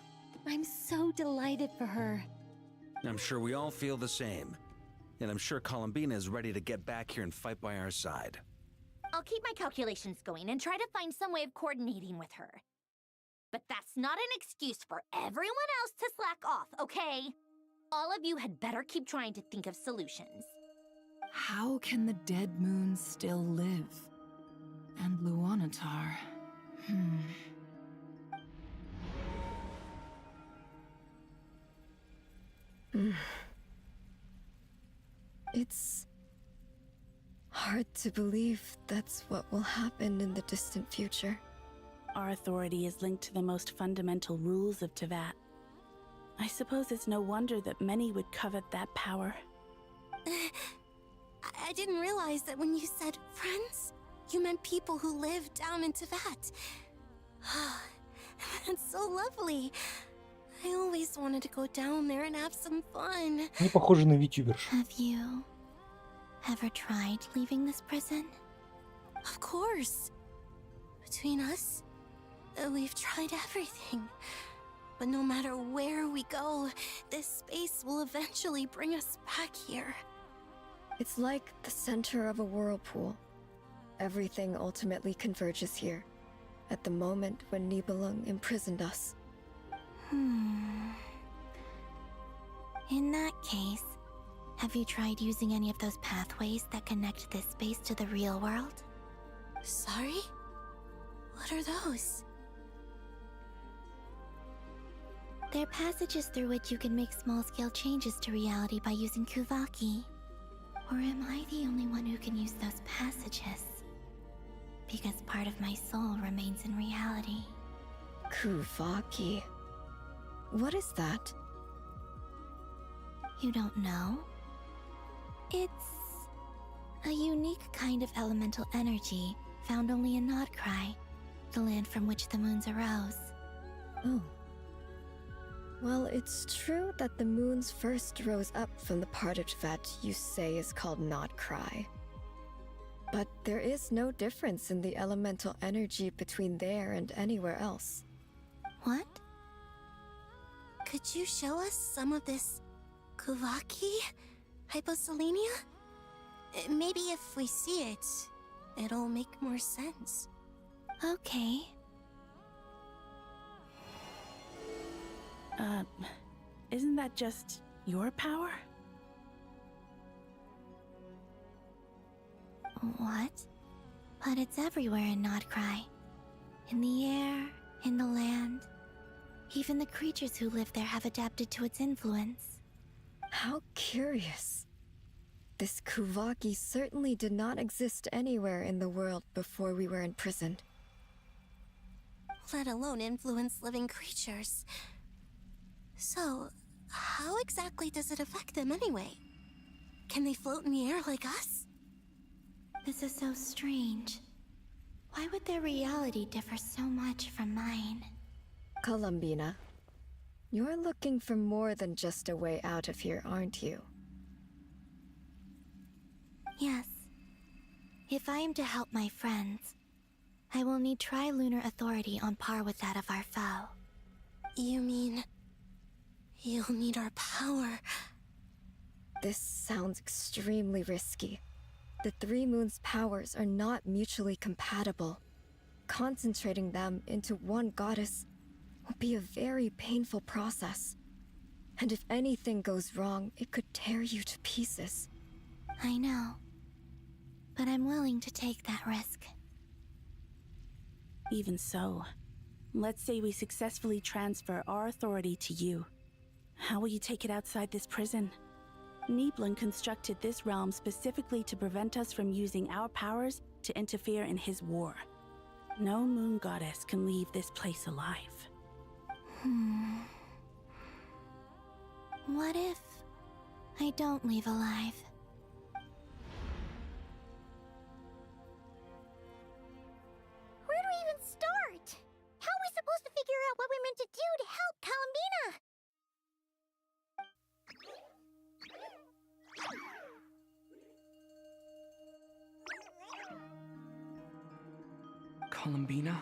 I'm so delighted for her. I'm sure we all feel the same. And I'm sure Columbina is ready to get back here and fight by our side. I'll keep my calculations going and try to find some way of coordinating with her. But that's not an excuse for everyone else to slack off, okay? All of you had better keep trying to think of solutions. How can the dead moon still live? And Luanatar... It's hard to believe that's what will happen in the distant future. Our authority is linked to the most fundamental rules of Teyvat. I suppose it's no wonder that many would covet that power. I didn't realize that when you said friends, you meant people who live down in Teyvat. That's so lovely. I always wanted to go down there and have some fun. Не похоже на vtuberш. Have you ever tried leaving this prison? Of course. Between us, we've tried everything. But no matter where we go, this space will eventually bring us back here. It's like the center of a whirlpool. Everything ultimately converges here, at the moment when Nibelung imprisoned us. In that case, have you tried using any of those pathways that connect this space to the real world? Sorry? What are those? They're passages through which you can make small-scale changes to reality by using Kuvaki. Or am I the only one who can use those passages? because part of my soul remains in reality. Kuvaki. What is that? You don't know? It's a unique kind of elemental energy found only in Nodcry, the land from which the moons arose. Oh. Well, it's true that the moons first rose up from the part of that you say is called Nodcry. But there is no difference in the elemental energy between there and anywhere else. What? Could you show us some of this Kuvaki hyposelenia? Maybe if we see it, it'll make more sense. Okay. Isn't that just your power? What? But it's everywhere in Nodcry. In the air, in the land. Even the creatures who live there have adapted to its influence. How curious. This Kuvaki certainly did not exist anywhere in the world before we were imprisoned. Let alone influence living creatures. So, how exactly does it affect them anyway? Can they float in the air like us? This is so strange. Why would their reality differ so much from mine? Columbina, you're looking for more than just a way out of here, aren't you? Yes. If I am to help my friends, I will need tri-lunar authority on par with that of our foe. You mean... you'll need our power? This sounds extremely risky. The Three Moons' powers are not mutually compatible. Concentrating them into one goddess will be a very painful process. And if anything goes wrong, it could tear you to pieces. I know. But I'm willing to take that risk. Even so, let's say we successfully transfer our authority to you. How will you take it outside this prison? Nibelung constructed this realm specifically to prevent us from using our powers to interfere in his war. No moon goddess can leave this place alive. What if I don't leave alive? Where do we even start? How are we supposed to figure out what we're meant to do to help Columbina? Columbina?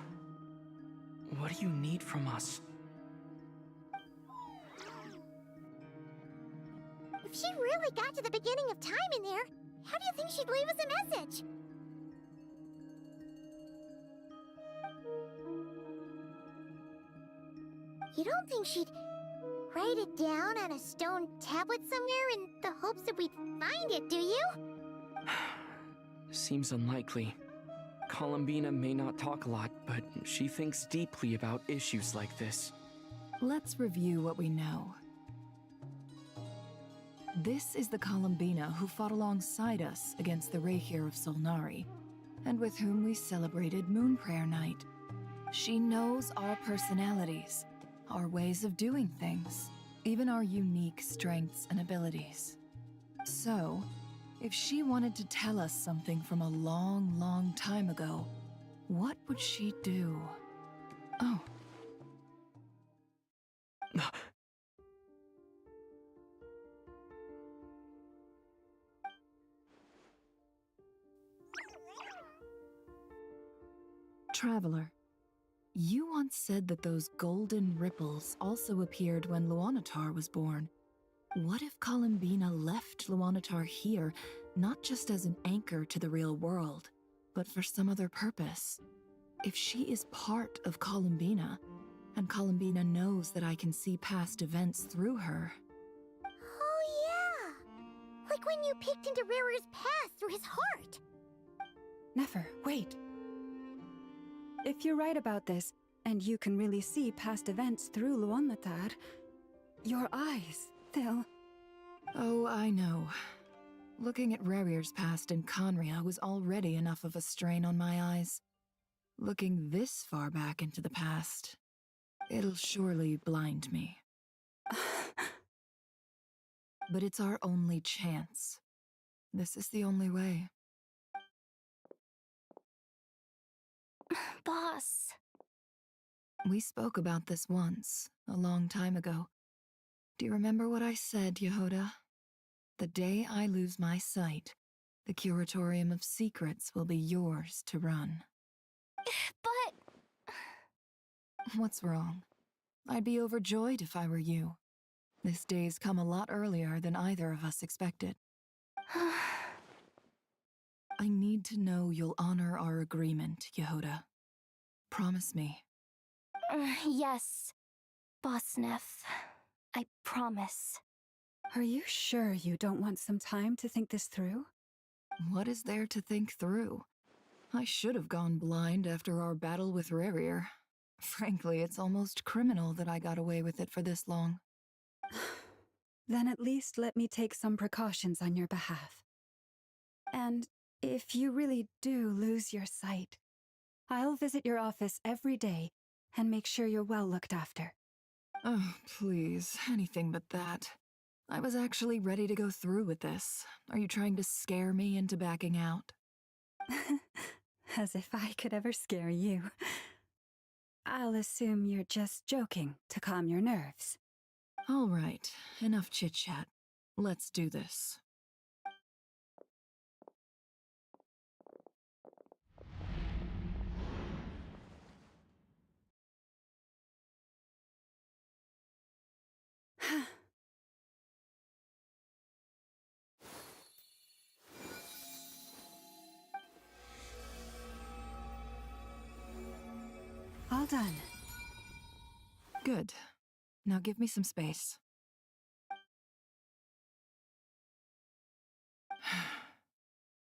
What do you need from us? If she really got to the beginning of time in there, how do you think she'd leave us a message? You don't think she'd write it down on a stone tablet somewhere in the hopes that we'd find it, do you? Seems unlikely. Columbina may not talk a lot, but she thinks deeply about issues like this. Let's review what we know. This is the Columbina who fought alongside us against the Rehir of Solnari, and with whom we celebrated Moon Prayer Night. She knows our personalities, our ways of doing things, even our unique strengths and abilities. So, if she wanted to tell us something from a long, long time ago, what would she do? Oh. Traveler, you once said that those golden ripples also appeared when Luanatar was born. What if Columbina left Luanatar here, not just as an anchor to the real world, but for some other purpose? If she is part of Columbina, and Columbina knows that I can see past events through her... Oh yeah! Like when you peeked into Rarer's past through his heart! Nefer, wait. If you're right about this, and you can really see past events through Luanatar, your eyes, they'll... Oh, I know. Looking at Rerir's past in Conria was already enough of a strain on my eyes. Looking this far back into the past, it'll surely blind me. But it's our only chance. This is the only way. Boss. We spoke about this once, a long time ago. Do you remember what I said, Yehoda? The day I lose my sight, the Curatorium of Secrets will be yours to run. But... What's wrong? I'd be overjoyed if I were you. This day's come a lot earlier than either of us expected. I need to know you'll honor our agreement, Yehoda. Promise me. Yes, Boss Neff. I promise. Are you sure you don't want some time to think this through? What is there to think through? I should have gone blind after our battle with Rarier. Frankly, it's almost criminal that I got away with it for this long. Then at least let me take some precautions on your behalf. And if you really do lose your sight, I'll visit your office every day and make sure you're well looked after. Oh, please, anything but that. I was actually ready to go through with this. Are you trying to scare me into backing out? As if I could ever scare you. I'll assume you're just joking to calm your nerves. All right, enough chit-chat. Let's do this. All done. Good. Now give me some space.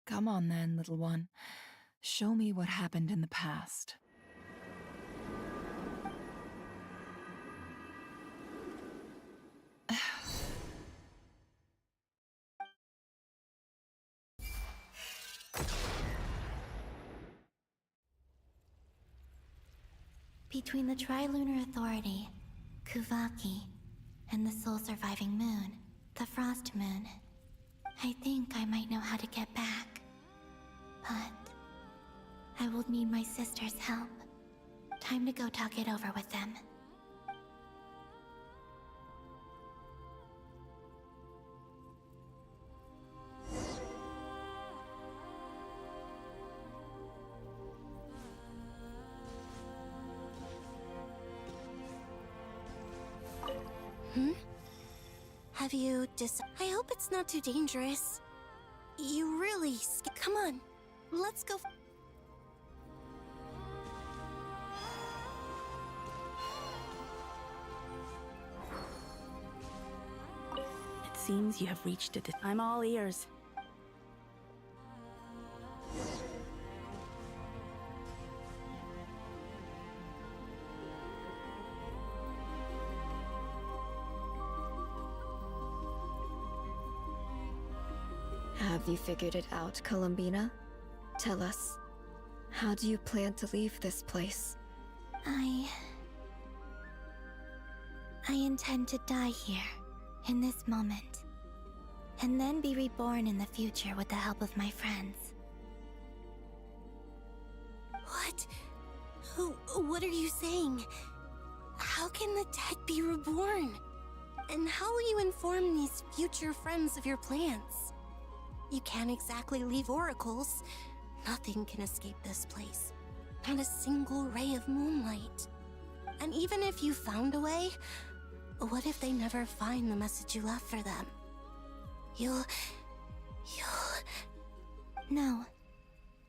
Come on then, little one. Show me what happened in the past. Between the Trilunar Authority, Kuvaki, and the sole-surviving moon, the Frost Moon, I think I might know how to get back. But I will need my sister's help. Time to go talk it over with them. Have you I hope it's not too dangerous. You really come on, let's go. It seems you have reached it. I'm all ears. Have you figured it out, Columbina? Tell us, how do you plan to leave this place? I intend to die here, in this moment, and then be reborn in the future with the help of my friends. What? What are you saying? How can the dead be reborn? And how will you inform these future friends of your plans? You can't exactly leave oracles. Nothing can escape this place. Not a single ray of moonlight. And even if you found a way, what if they never find the message you left for them? You'll... No,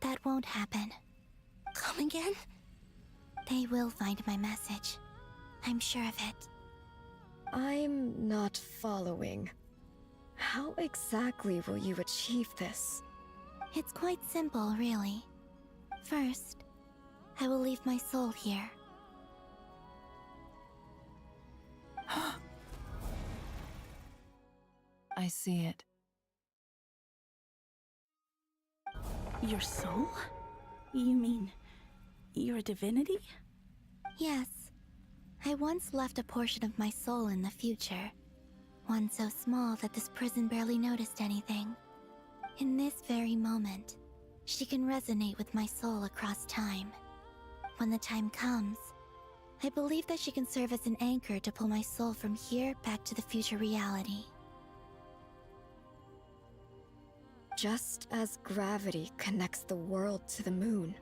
that won't happen. Come again? They will find my message. I'm sure of it. I'm not following. How exactly will you achieve this? It's quite simple, really. First, I will leave my soul here. I see it. Your soul? You mean You're a divinity? Yes. I once left a portion of my soul in the future. One so small that this prison barely noticed anything. In this very moment, she can resonate with my soul across time. When the time comes, I believe that she can serve as an anchor to pull my soul from here back to the future reality. Just as gravity connects the world to the moon.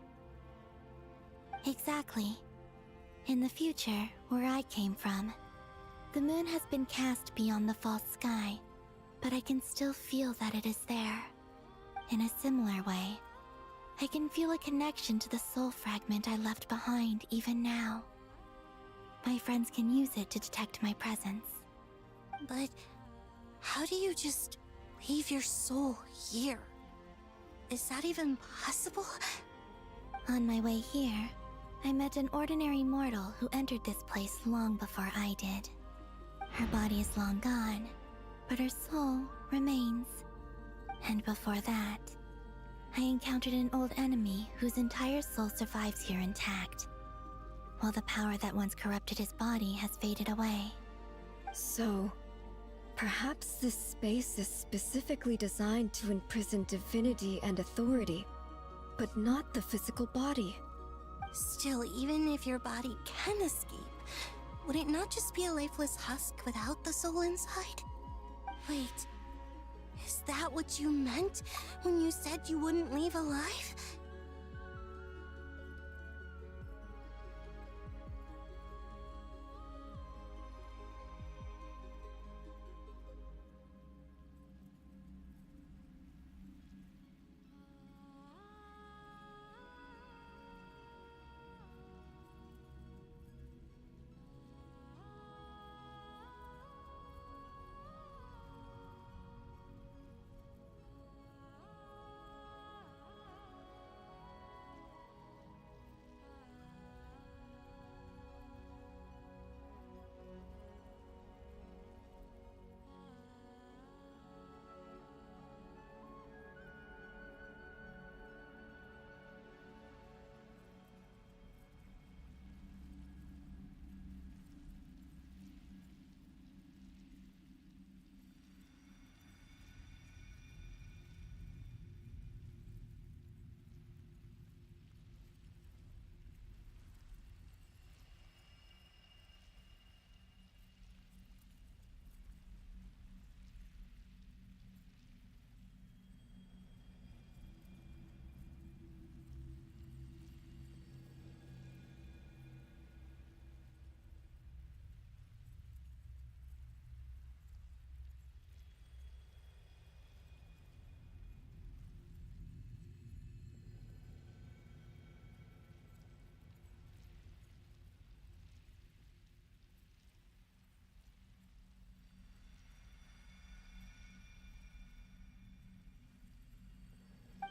Exactly. In the future, where I came from, the moon has been cast beyond the false sky, but I can still feel that it is there. In a similar way, I can feel a connection to the soul fragment I left behind even now. My friends can use it to detect my presence. But how do you just leave your soul here? Is that even possible? On my way here, I met an ordinary mortal who entered this place long before I did. Her body is long gone, but her soul remains. And before that, I encountered an old enemy whose entire soul survives here intact, while the power that once corrupted his body has faded away. So, perhaps this space is specifically designed to imprison divinity and authority, but not the physical body. Still, even if your body can escape, would it not just be a lifeless husk without the soul inside? Wait, is that what you meant when you said you wouldn't leave alive?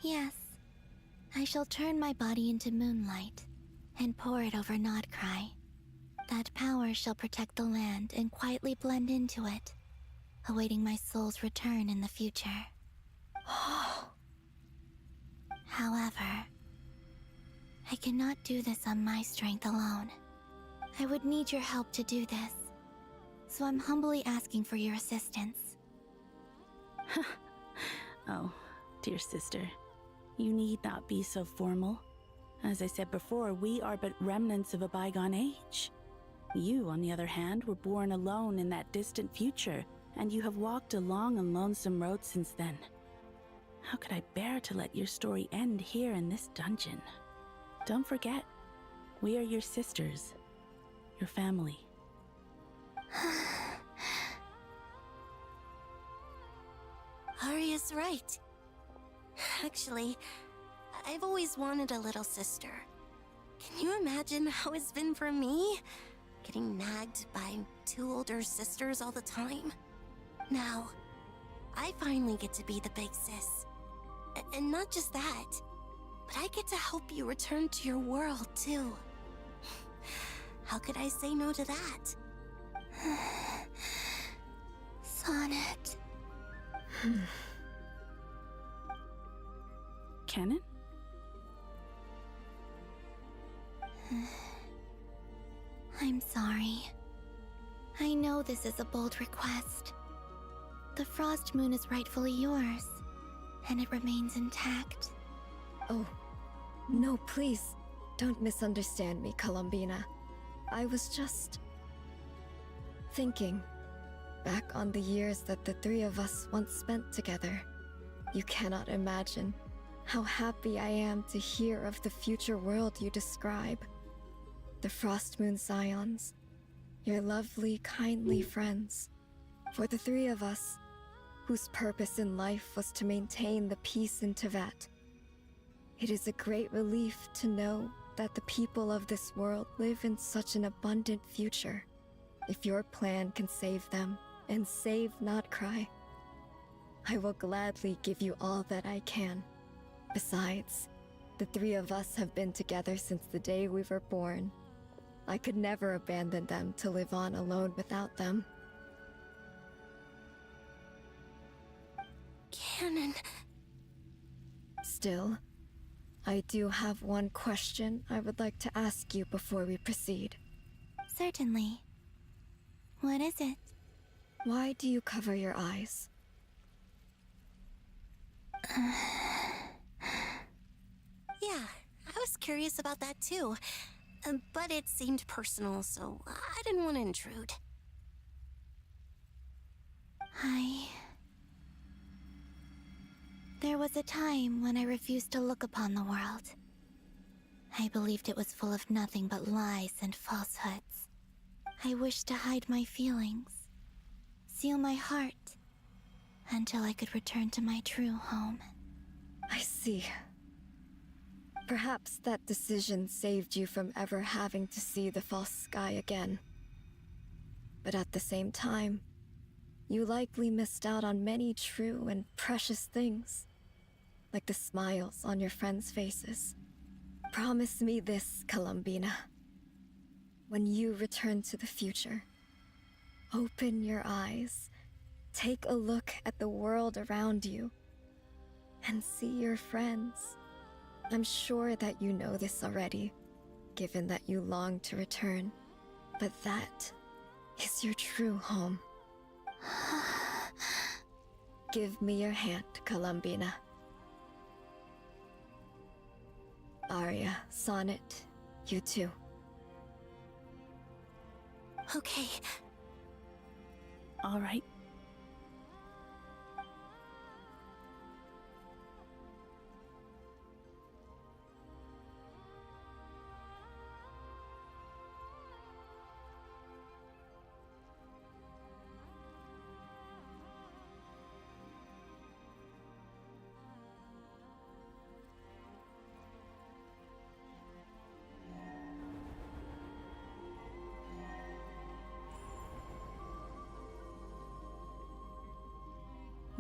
Yes, I shall turn my body into moonlight and pour it over Nodcry. That power shall protect the land and quietly blend into it, awaiting my soul's return in the future. However, I cannot do this on my strength alone. I would need your help to do this, so I'm humbly asking for your assistance. Oh, dear sister, you need not be so formal. As I said before, we are but remnants of a bygone age. You, on the other hand, were born alone in that distant future, and you have walked a long and lonesome road since then. How could I bear to let your story end here in this dungeon? Don't forget, we are your sisters, your family. Arya's right. Actually, I've always wanted a little sister. Can you imagine how it's been for me? Getting nagged by two older sisters all the time. Now, I finally get to be the big sis. And not just that, but I get to help you return to your world, too. How could I say no to that? Sonnet. Kennen? I'm sorry. I know this is a bold request. The Frost Moon is rightfully yours, and it remains intact. Oh, no, please. Don't misunderstand me, Columbina. I was just thinking back on the years that the three of us once spent together. You cannot imagine how happy I am to hear of the future world you describe. The Frost Moon Scions, your lovely, kindly friends. For the three of us, whose purpose in life was to maintain the peace in Teyvat, it is a great relief to know that the people of this world live in such an abundant future. If your plan can save them, and save not cry, I will gladly give you all that I can. Besides, the three of us have been together since the day we were born. I could never abandon them to live on alone without them. Canon. Still, I do have one question I would like to ask you before we proceed. Certainly. What is it? Why do you cover your eyes? Yeah, I was curious about that too. But it seemed personal, so I didn't want to intrude. There was a time when I refused to look upon the world. I believed it was full of nothing but lies and falsehoods. I wished to hide my feelings, seal my heart, until I could return to my true home. I see. Perhaps that decision saved you from ever having to see the false sky again. But at the same time, you likely missed out on many true and precious things, like the smiles on your friends' faces. Promise me this, Columbina. When you return to the future, open your eyes, take a look at the world around you, and see your friends. I'm sure that you know this already, given that you long to return, but that is your true home. Give me your hand, Columbina. Aria, Sonnet, you too. Okay. All right.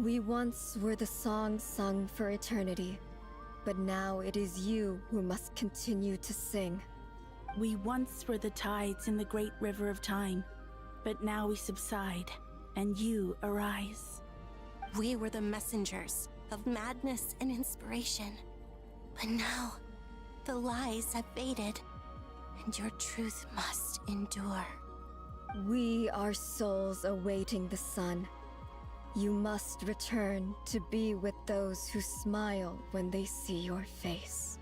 We once were the song sung for eternity, but now it is you who must continue to sing. We once were the tides in the great river of time, but now we subside, and you arise. We were the messengers of madness and inspiration. But now, the lies have faded, and your truth must endure. We are souls awaiting the sun. You must return to be with those who smile when they see your face.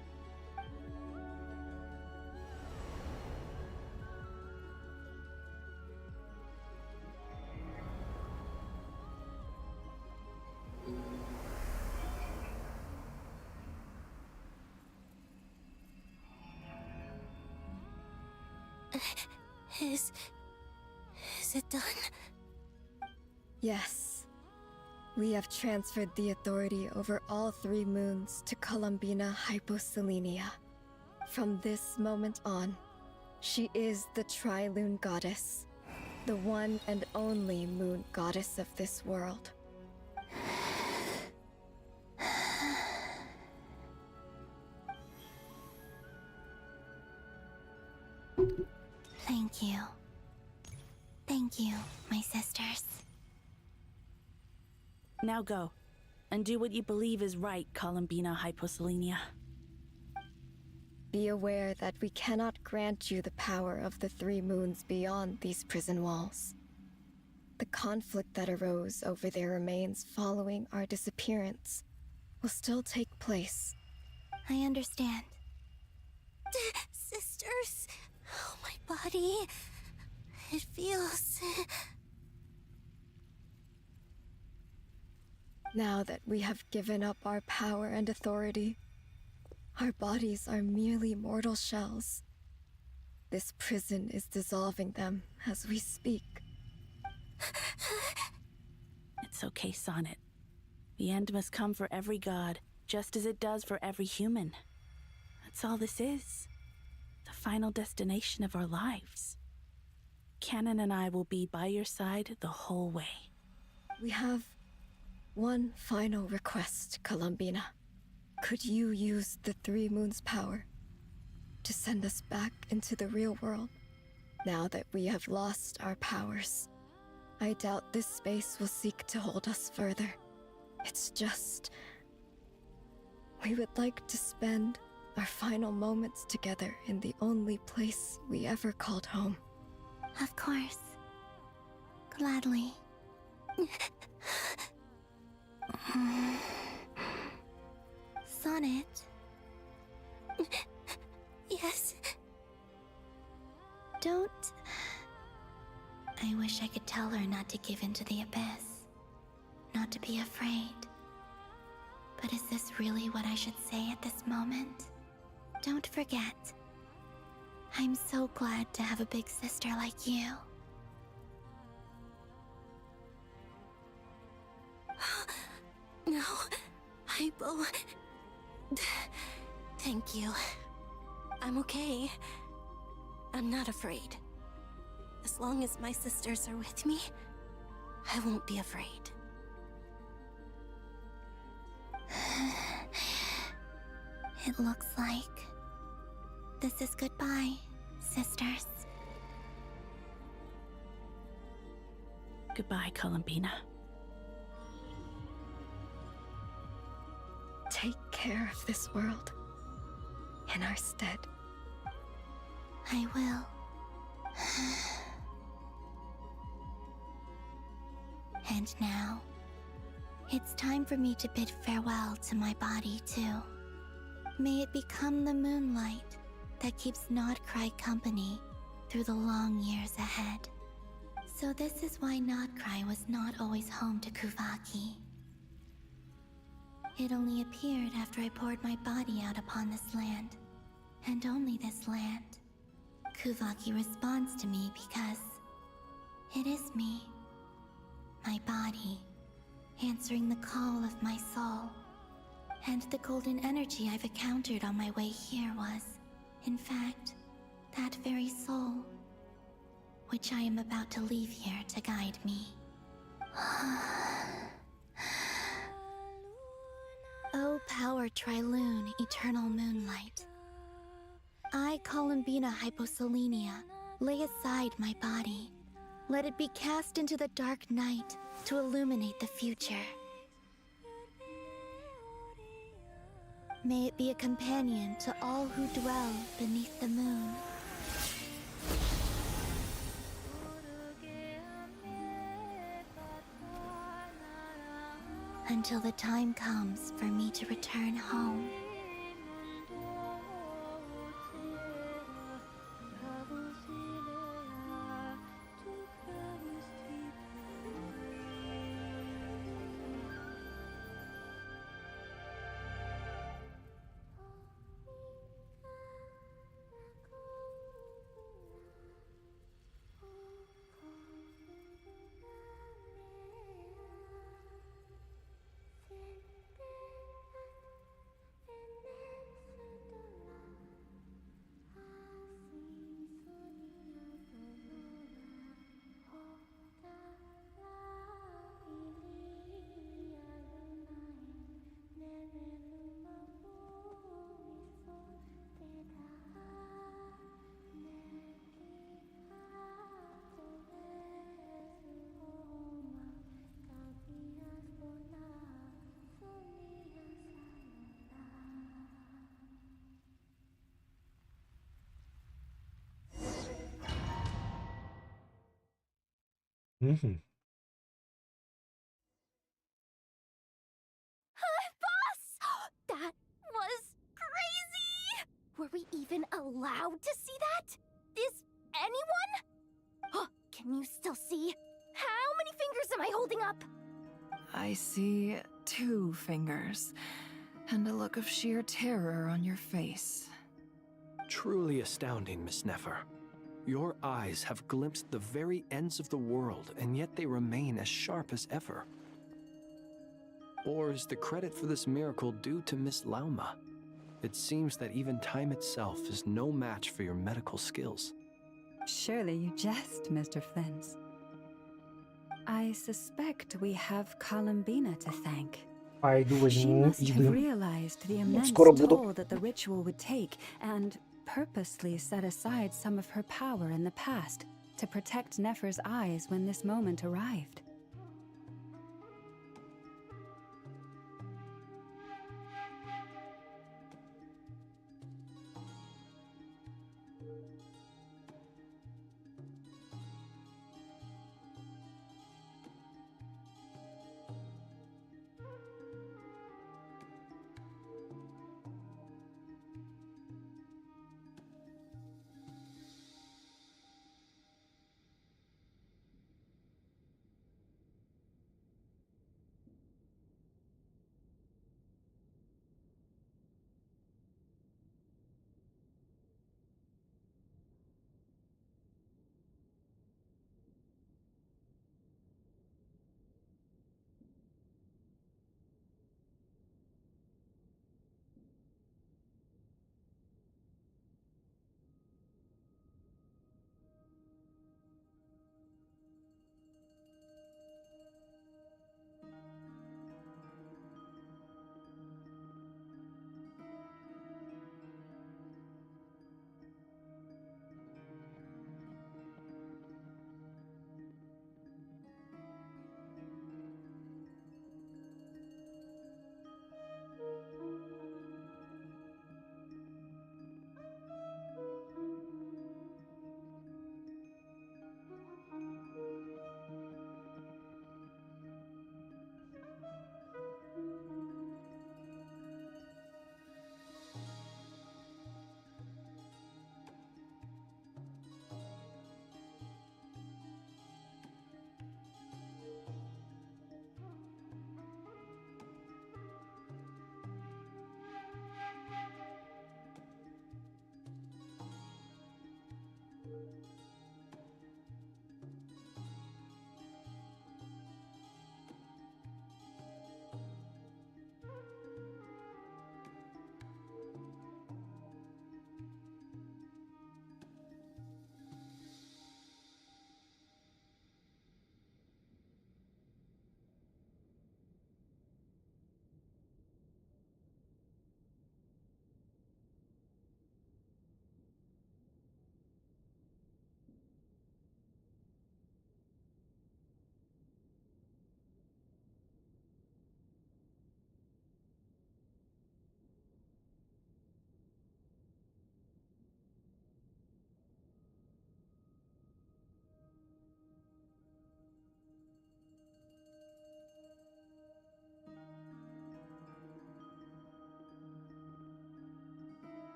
Is it done? Yes. We have transferred the authority over all 3 moons to Columbina Hyposelenia. From this moment on, she is the Tri-Lune Goddess, the one and only moon goddess of this world. Thank you. Thank you, my sisters. Now go, and do what you believe is right, Columbina Hyposelenia. Be aware that we cannot grant you the power of the three moons beyond these prison walls. The conflict that arose over their remains following our disappearance will still take place. I understand. Sisters, oh, my body. It feels... Now that we have given up our power and authority, our bodies are merely mortal shells. This prison is dissolving them as we speak. It's okay, Sonnet. The end must come for every god, just as it does for every human. That's all this is. The final destination of our lives. Canon and I will be by your side the whole way. We have one final request, Columbina. Could you use the Three Moons' power to send us back into the real world? Now that we have lost our powers, I doubt this space will seek to hold us further. It's just... we would like to spend our final moments together in the only place we ever called home. Of course. Gladly. Sonnet? Yes? Don't... I wish I could tell her not to give in to the abyss. Not to be afraid. But is this really what I should say at this moment? Don't forget. I'm so glad to have a big sister like you. No, Hypo. Thank you. I'm okay. I'm not afraid. As long as my sisters are with me, I won't be afraid. It looks like this is goodbye, sisters. Goodbye, Columbina. Take care of this world in our stead. I will. And now, it's time for me to bid farewell to my body, too. May it become the moonlight that keeps Notcry company through the long years ahead. So this is why Notcry was not always home to Kuvaki. It only appeared after I poured my body out upon this land, and only this land. Kuvaki responds to me because it is me, my body, answering the call of my soul. And the golden energy I've encountered on my way here was, in fact, that very soul, which I am about to leave here to guide me. O power Triloon, eternal moonlight. I, Columbina Hyposelenia, lay aside my body. Let it be cast into the dark night to illuminate the future. May it be a companion to all who dwell beneath the moon. Until the time comes for me to return home. Mhm. Boss! That was crazy! Were we even allowed to see that? Is anyone? Can you still see? How many fingers am I holding up? I see 2 fingers, and a look of sheer terror on your face. Truly astounding, Miss Nefer. Your eyes have glimpsed the very ends of the world, and yet they remain as sharp as ever. Or is the credit for this miracle due to Miss Lauma? It seems that even time itself is no match for your medical skills. Surely you jest, Mr. Flins. I suspect we have Columbina to thank. Пойду She возьму must have еды. realized the immense Скоро буду. toll that the ritual would take and purposely set aside some of her power in the past to protect Nefer's eyes when this moment arrived.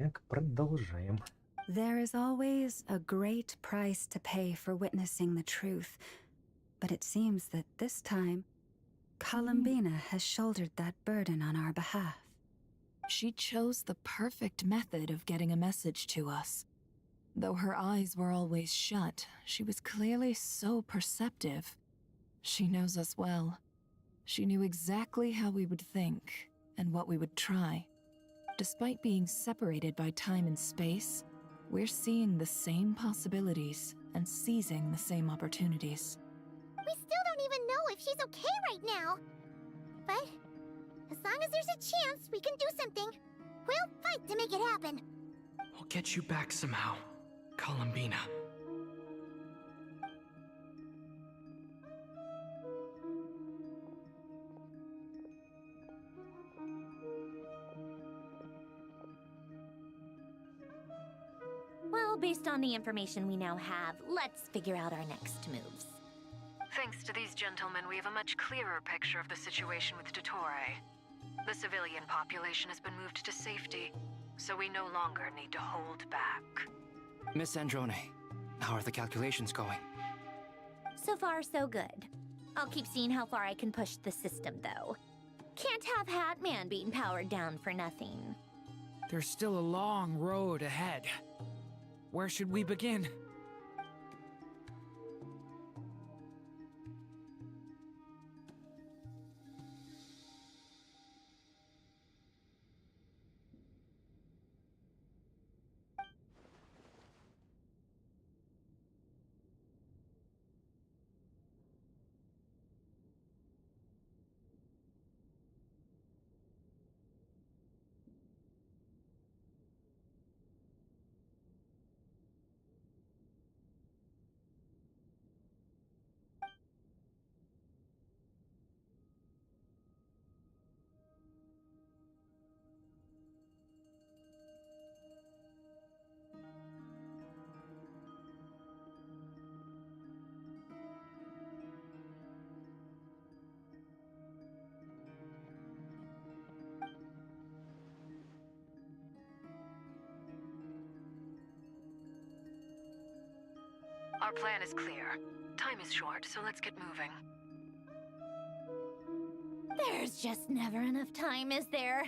Так, продолжаем. There is always a great price to pay for witnessing the truth, but it seems that this time, Columbina has shouldered that burden on our behalf. She chose the perfect method of getting a message to us. Though her eyes were always shut, she was clearly so perceptive. She knows us well. She knew exactly how we would think and what we would try. Despite being separated by time and space, we're seeing the same possibilities and seizing the same opportunities. We still don't even know if she's okay right now. But as long as there's a chance we can do something, we'll fight to make it happen. I'll get you back somehow, Columbina. Well, based on the information we now have, let's figure out our next moves. Thanks to these gentlemen, we have a much clearer picture of the situation with Dottore. The civilian population has been moved to safety, so we no longer need to hold back. Miss Androne, how are the calculations going? So far, so good. I'll keep seeing how far I can push the system, though. Can't have Hatman being powered down for nothing. There's still a long road ahead. Where should we begin? Our plan is clear. Time is short, so let's get moving. There's just never enough time, is there?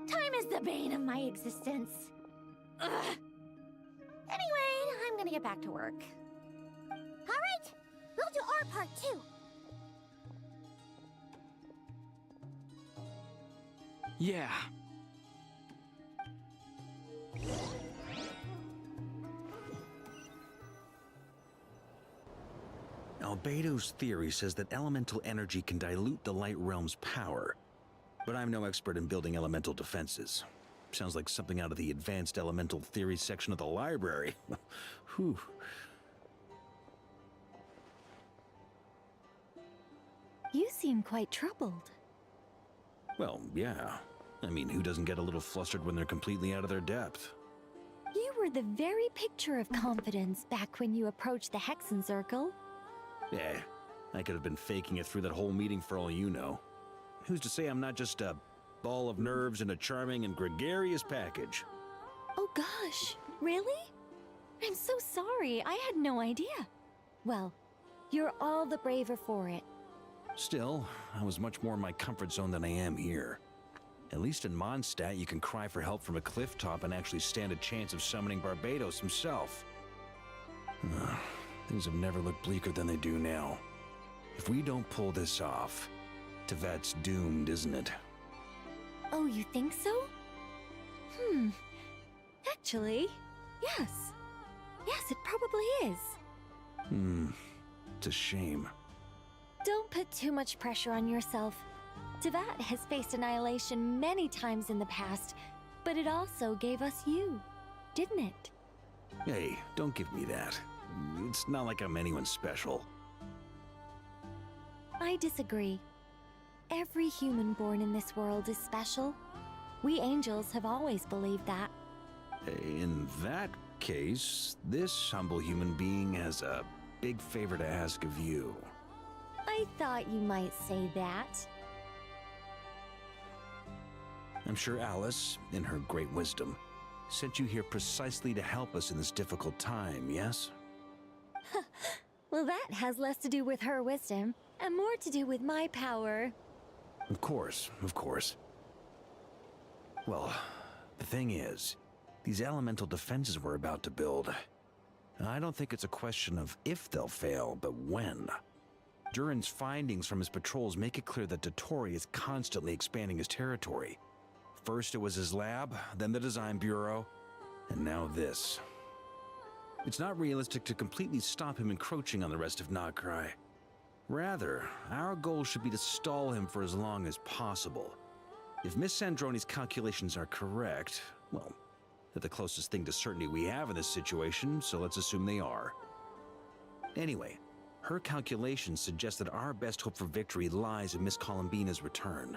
Time is the bane of my existence. Ugh. Anyway, I'm gonna get back to work. All right, we'll do our part too. Yeah. Albedo's theory says that elemental energy can dilute the light realm's power. But I'm no expert in building elemental defenses. Sounds like something out of the advanced elemental theory section of the library. Whew. You seem quite troubled. Well, yeah. I mean, who doesn't get a little flustered when they're completely out of their depth? You were the very picture of confidence back when you approached the Hexen Circle. Yeah, I could have been faking it through that whole meeting for all you know. Who's to say I'm not just a ball of nerves in a charming and gregarious package? Oh gosh, really? I'm so sorry, I had no idea. Well, you're all the braver for it. Still, I was much more in my comfort zone than I am here. At least in Mondstadt, you can cry for help from a cliff top and actually stand a chance of summoning Barbados himself. Things have never looked bleaker than they do now. If we don't pull this off, Tevat's doomed, isn't it? Oh, you think so? Actually, yes. Yes, it probably is. It's a shame. Don't put too much pressure on yourself. Tevat has faced annihilation many times in the past, but it also gave us you, didn't it? Hey, don't give me that. It's not like I'm anyone special. I disagree. Every human born in this world is special. We angels have always believed that. In that case, this humble human being has a big favor to ask of you. I thought you might say that. I'm sure Alice, in her great wisdom, sent you here precisely to help us in this difficult time, yes? Well, that has less to do with her wisdom and more to do with my power. Of course, of course. Well, the thing is, these elemental defenses we're about to build, I don't think it's a question of if they'll fail, but when. Durin's findings from his patrols make it clear that Dottore is constantly expanding his territory. First it was his lab, then the design bureau, and now this. It's not realistic to completely stop him encroaching on the rest of Nagrai. Rather, our goal should be to stall him for as long as possible. If Miss Sandroni's calculations are correct, well, they're the closest thing to certainty we have in this situation, so let's assume they are. Anyway, her calculations suggest that our best hope for victory lies in Miss Columbina's return.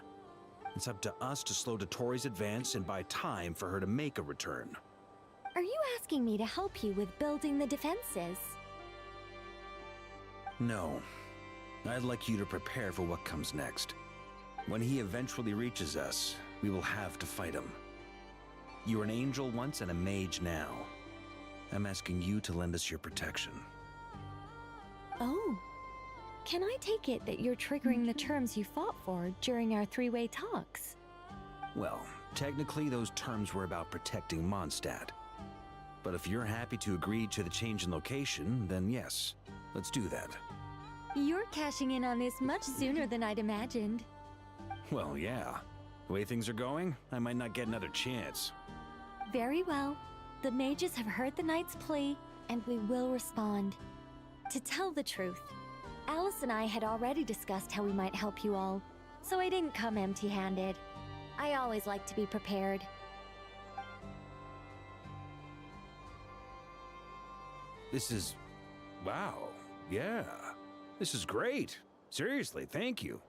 It's up to us to slow Dottore's advance and buy time for her to make a return. Are you asking me to help you with building the defenses? No. I'd like you to prepare for what comes next. When he eventually reaches us, we will have to fight him. You were an angel once and a mage now. I'm asking you to lend us your protection. Oh. Can I take it that you're triggering the terms you fought for during our three-way talks? Well, technically those terms were about protecting Mondstadt. But if you're happy to agree to the change in location, then yes, let's do that. You're cashing in on this much sooner than I'd imagined. Well, yeah. The way things are going, I might not get another chance. Very well. The mages have heard the knight's plea, and we will respond. To tell the truth, Alice and I had already discussed how we might help you all, so I didn't come empty-handed. I always like to be prepared. This is... wow. Yeah. This is great. Seriously, thank you.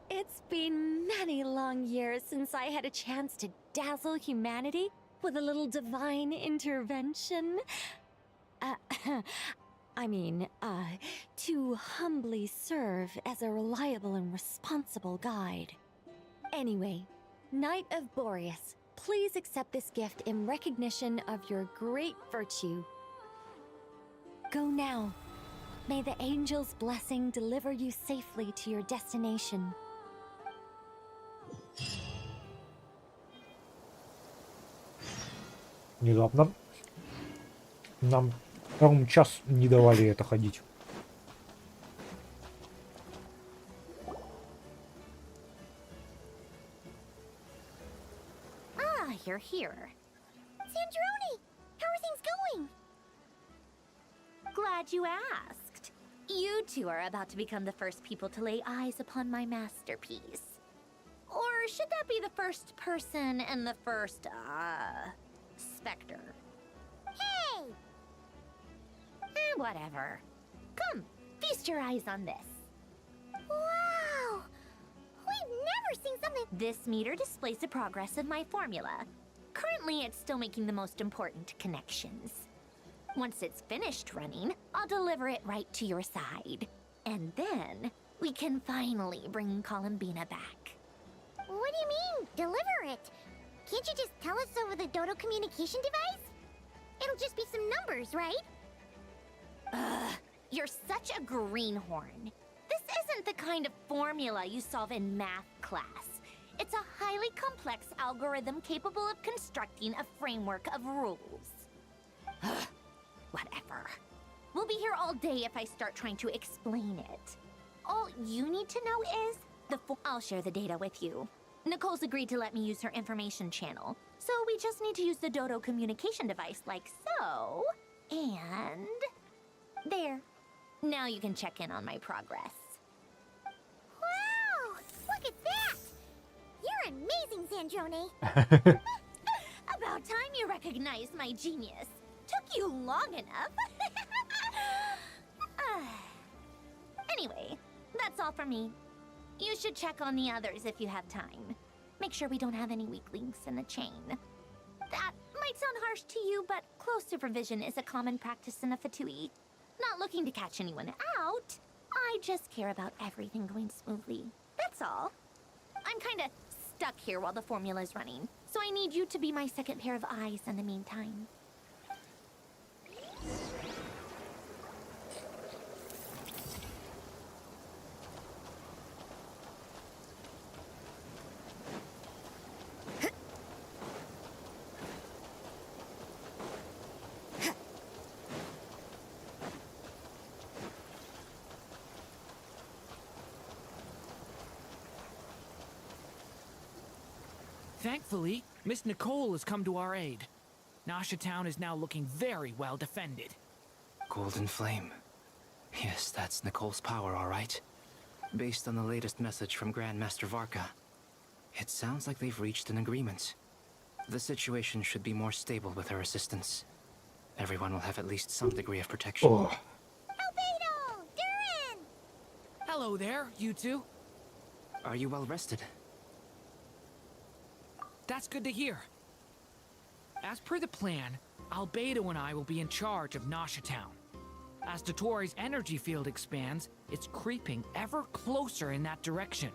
It's been many long years since I had a chance to dazzle humanity with a little divine intervention. To humbly serve as a reliable and responsible guide. Anyway, Knight of Boreas, please accept this gift in recognition of your great virtue. Go now. May the angel's blessing deliver you safely to your destination. Внезапно нам ровно час не давали это ходить. Ah, you're here. Sandrone! How are things going? Glad you asked. You two are about to become the first people to lay eyes upon my masterpiece. Or should that be the first person and the first, specter? Hey! Whatever. Come, feast your eyes on this. Wow! We've never seen something... This meter displays the progress of my formula. Currently, it's still making the most important connections. Once it's finished running, I'll deliver it right to your side. And then, we can finally bring Columbina back. What do you mean, deliver it? Can't you just tell us over the Dodo communication device? It'll just be some numbers, right? Ugh, you're such a greenhorn. This isn't the kind of formula you solve in math class. It's a highly complex algorithm capable of constructing a framework of rules. Ugh, whatever. We'll be here all day if I start trying to explain it. All you need to know is I'll share the data with you. Nicole's agreed to let me use her information channel, so we just need to use the Dodo communication device like so. And... there. Now you can check in on my progress. Wow! Look at that! You're amazing, Sandrone. About time you recognized my genius. Took you long enough. Anyway, that's all for me. You should check on the others if you have time. Make sure we don't have any weak links in the chain. That might sound harsh to you, but close supervision is a common practice in a Fatui. Not looking to catch anyone out. I just care about everything going smoothly. That's all. I'm kinda stuck here while the formula's running, so I need you to be my second pair of eyes in the meantime. Thankfully, Miss Nicole has come to our aid. Nasha Town is now looking very well defended. Golden Flame. Yes, that's Nicole's power, all right. Based on the latest message from Grandmaster Varka, it sounds like they've reached an agreement. The situation should be more stable with her assistance. Everyone will have at least some degree of protection. Albedo! Durin! Hello there, you two. Are you well rested? That's good to hear. As per the plan, Albedo and I will be in charge of Nasha Town. As Dotori's energy field expands, it's creeping ever closer in that direction.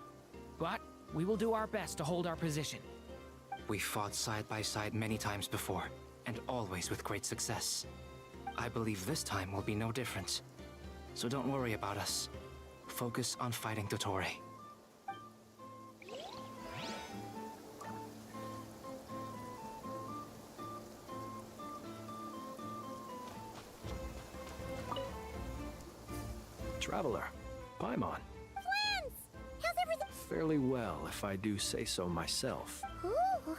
But we will do our best to hold our position. We fought side by side many times before, and always with great success. I believe this time will be no different. So don't worry about us. Focus on fighting Dotori. Traveler, Paimon. Friends! How's everything? Fairly well, if I do say so myself. Ooh,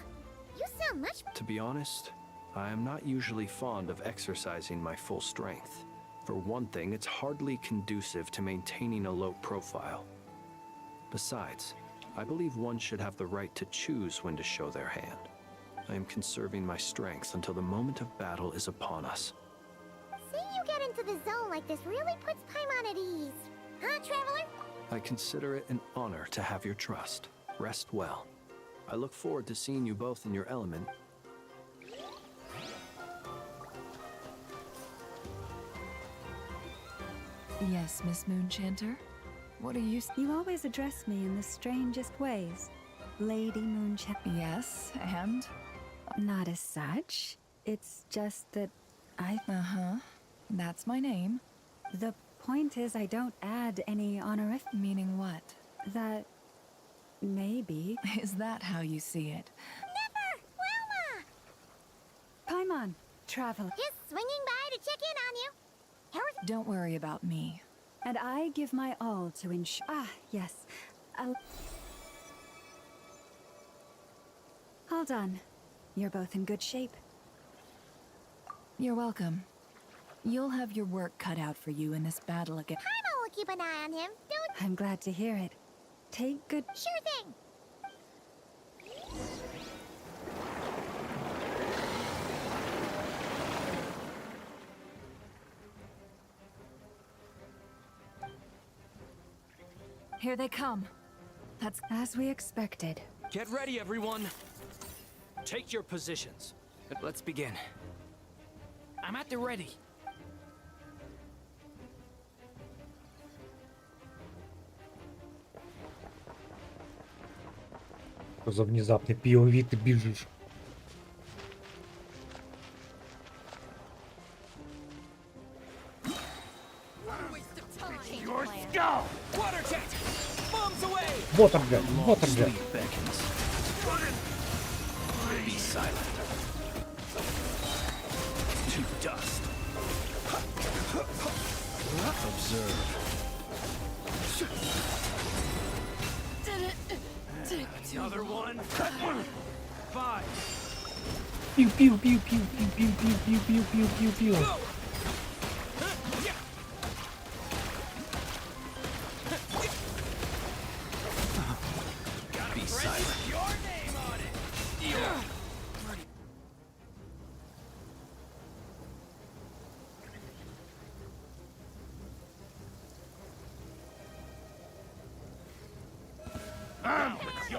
you sound much... To be honest, I am not usually fond of exercising my full strength. For one thing, it's hardly conducive to maintaining a low profile. Besides, I believe one should have the right to choose when to show their hand. I am conserving my strength until the moment of battle is upon us. Seeing you get into the zone like this really puts Paimon at ease. Huh, Traveler? I consider it an honor to have your trust. Rest well. I look forward to seeing you both in your element. Yes, Miss Moonchanter? What are you... You always address me in the strangest ways. Lady Moonchanter. Yes, and? Not as such. It's just that I... Uh-huh. That's my name. The point is I don't add any honorific... Meaning what? That... maybe... Is that how you see it? Never! Wilma! Paimon, Traveler. Just swinging by to check in on you. Don't worry about me. And I give my all to ensure... Ah, yes. Hold on. You're both in good shape. You're welcome. You'll have your work cut out for you in this battle again. Paimon will keep an eye on him. Don't... I'm glad to hear it. Take good... Sure thing. Here they come. That's as we expected. Get ready, everyone. Take your positions. Let's begin. I'm at the ready. Что за внезапный POV ты бежишь? Вот он, блядь, вот он, блядь. Be silent. To dust. Observe. Another one. 5. Pew pew pew pew pew pew pew pew pew pew pew pew. Be silent. Your name on it.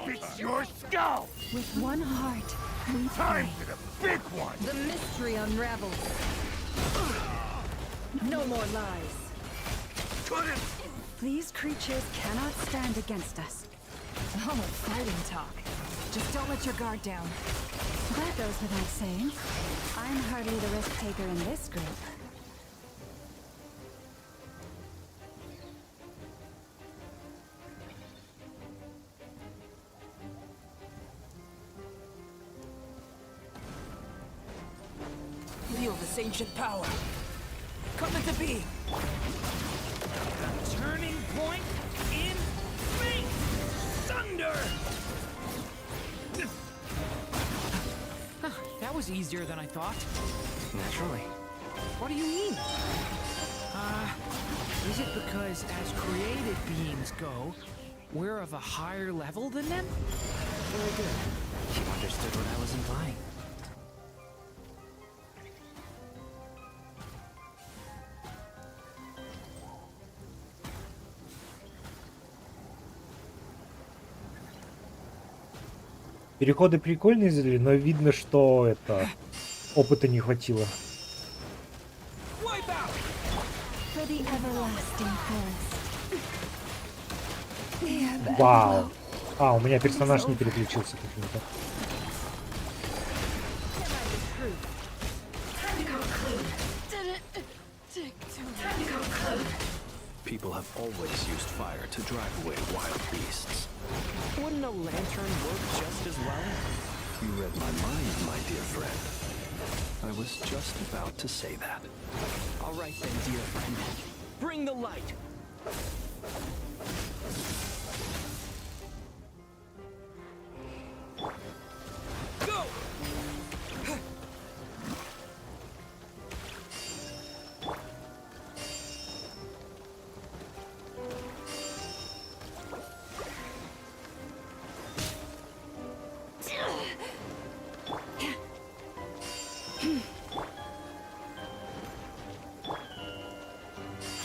Fix your skull! With one heart, we Time pray. for the big one! The mystery unravels. No more lies. Couldn't! These creatures cannot stand against us. Oh, fighting talk. Just don't let your guard down. That goes without saying. I'm hardly the risk taker in this group. Feel this ancient power. Come into being. The turning point in space! Thunder! That was easier than I thought. Naturally. What do you mean? Is it because as created beings go, we're of a higher level than them? Very good. You understood what I was implying. Переходы прикольные сделали, но видно, что это опыта не хватило. For the everlasting forest. Вау. А, у меня персонаж не переключился почему-то. People have always used fire to drive away wild beasts. Wouldn't a lantern work just as well? You read my mind, my dear friend. I was just about to say that. All right then, dear friend. Bring the light. Go!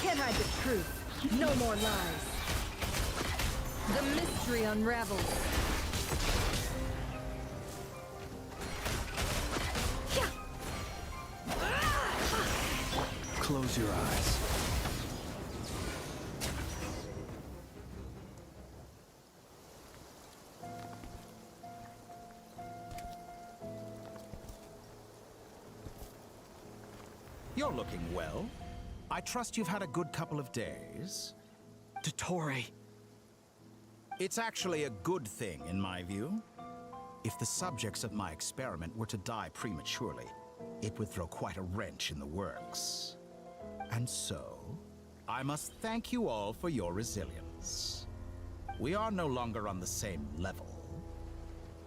Can't hide the truth. No more lies. The mystery unravels. Close your eyes. You're looking well. I trust you've had a good couple of days. Dottore. It's actually a good thing, in my view. If the subjects of my experiment were to die prematurely, it would throw quite a wrench in the works. And so, I must thank you all for your resilience. We are no longer on the same level,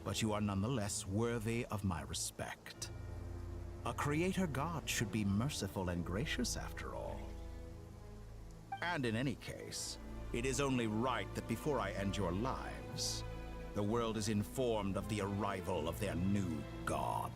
but you are nonetheless worthy of my respect. A creator god should be merciful and gracious after all. And in any case, it is only right that before I end your lives, the world is informed of the arrival of their new god.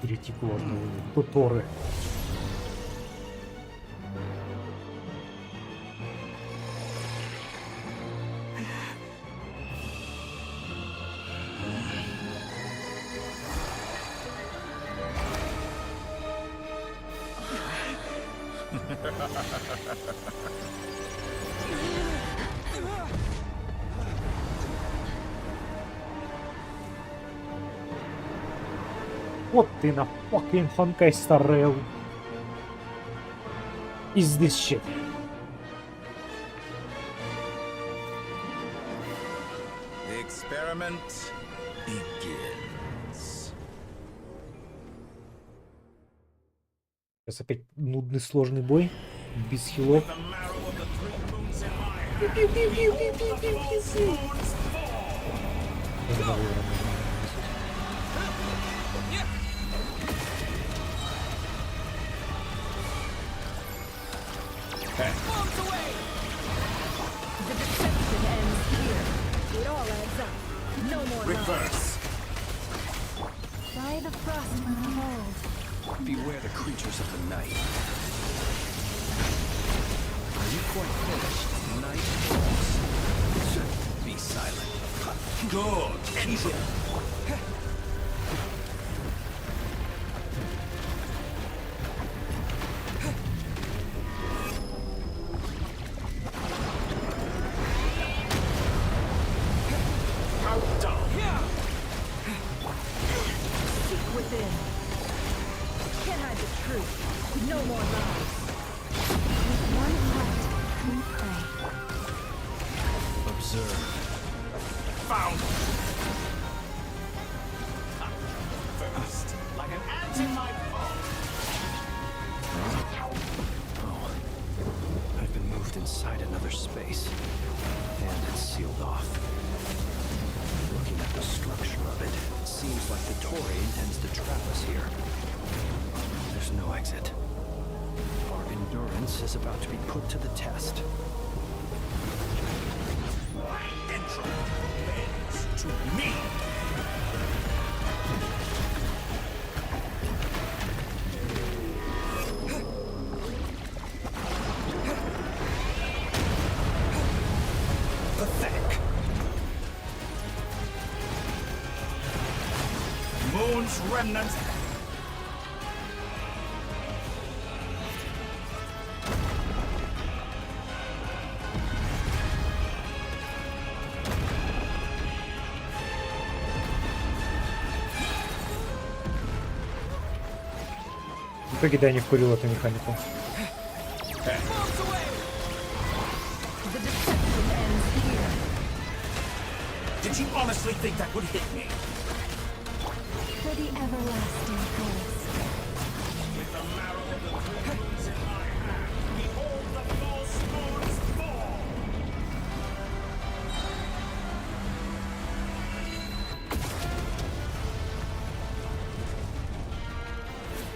Перетекло туторы. What in a fucking conquista rail is this shit? The experiment begins. Сейчас опять нудный сложный бой без хилов. Bombs away! The deception ends here. It all adds up. No more Reverse. By the frost moon of old. Beware the creatures of the night. Are you quite finished, night falls? Be silent. Good. Entry. Seek within. Can't hide the truth. No more lies. With one heart, we pray. Observe. Found. First, like an ant in my paw. Oh. I've been moved inside another space. And it's sealed off. Looking at the structure of it, it seems like the Tory intends to trap us here. There's no exit. Our endurance is about to be put to the test. Entry bends to me. Pathetic. Moon's remnants. В итоге да, не вкурил эту механику. Did you honestly think that would hit me? For the everlasting grace. With the marrow of the dragons in my hand, behold the false moon's fall!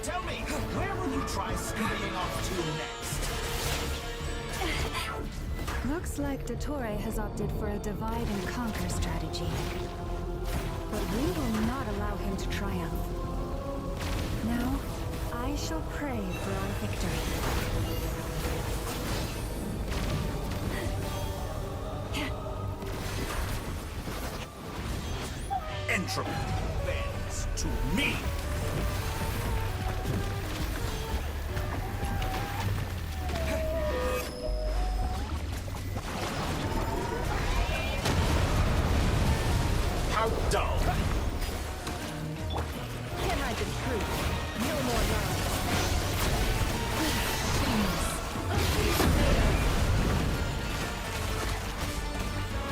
Tell me, where will you try scurrying off to next? Looks like Dottore has opted for a divide and conquer strategy. But we will not allow him to triumph. Now, I shall pray for our victory. Entropy bends to me! How dull! Can't hide the truth. No more lies.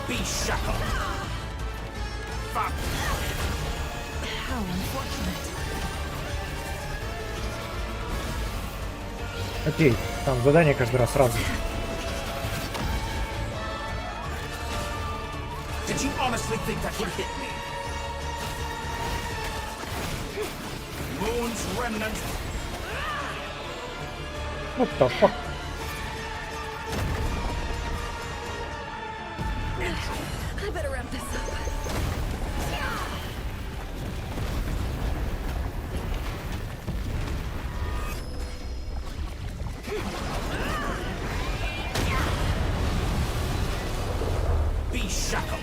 Be shackled! Fuck! How unfortunate. Окей, там задание каждый раз сразу. Did you honestly think that would hit me? Moon's remnants. What the fuck? I better wrap this up. Be shackled!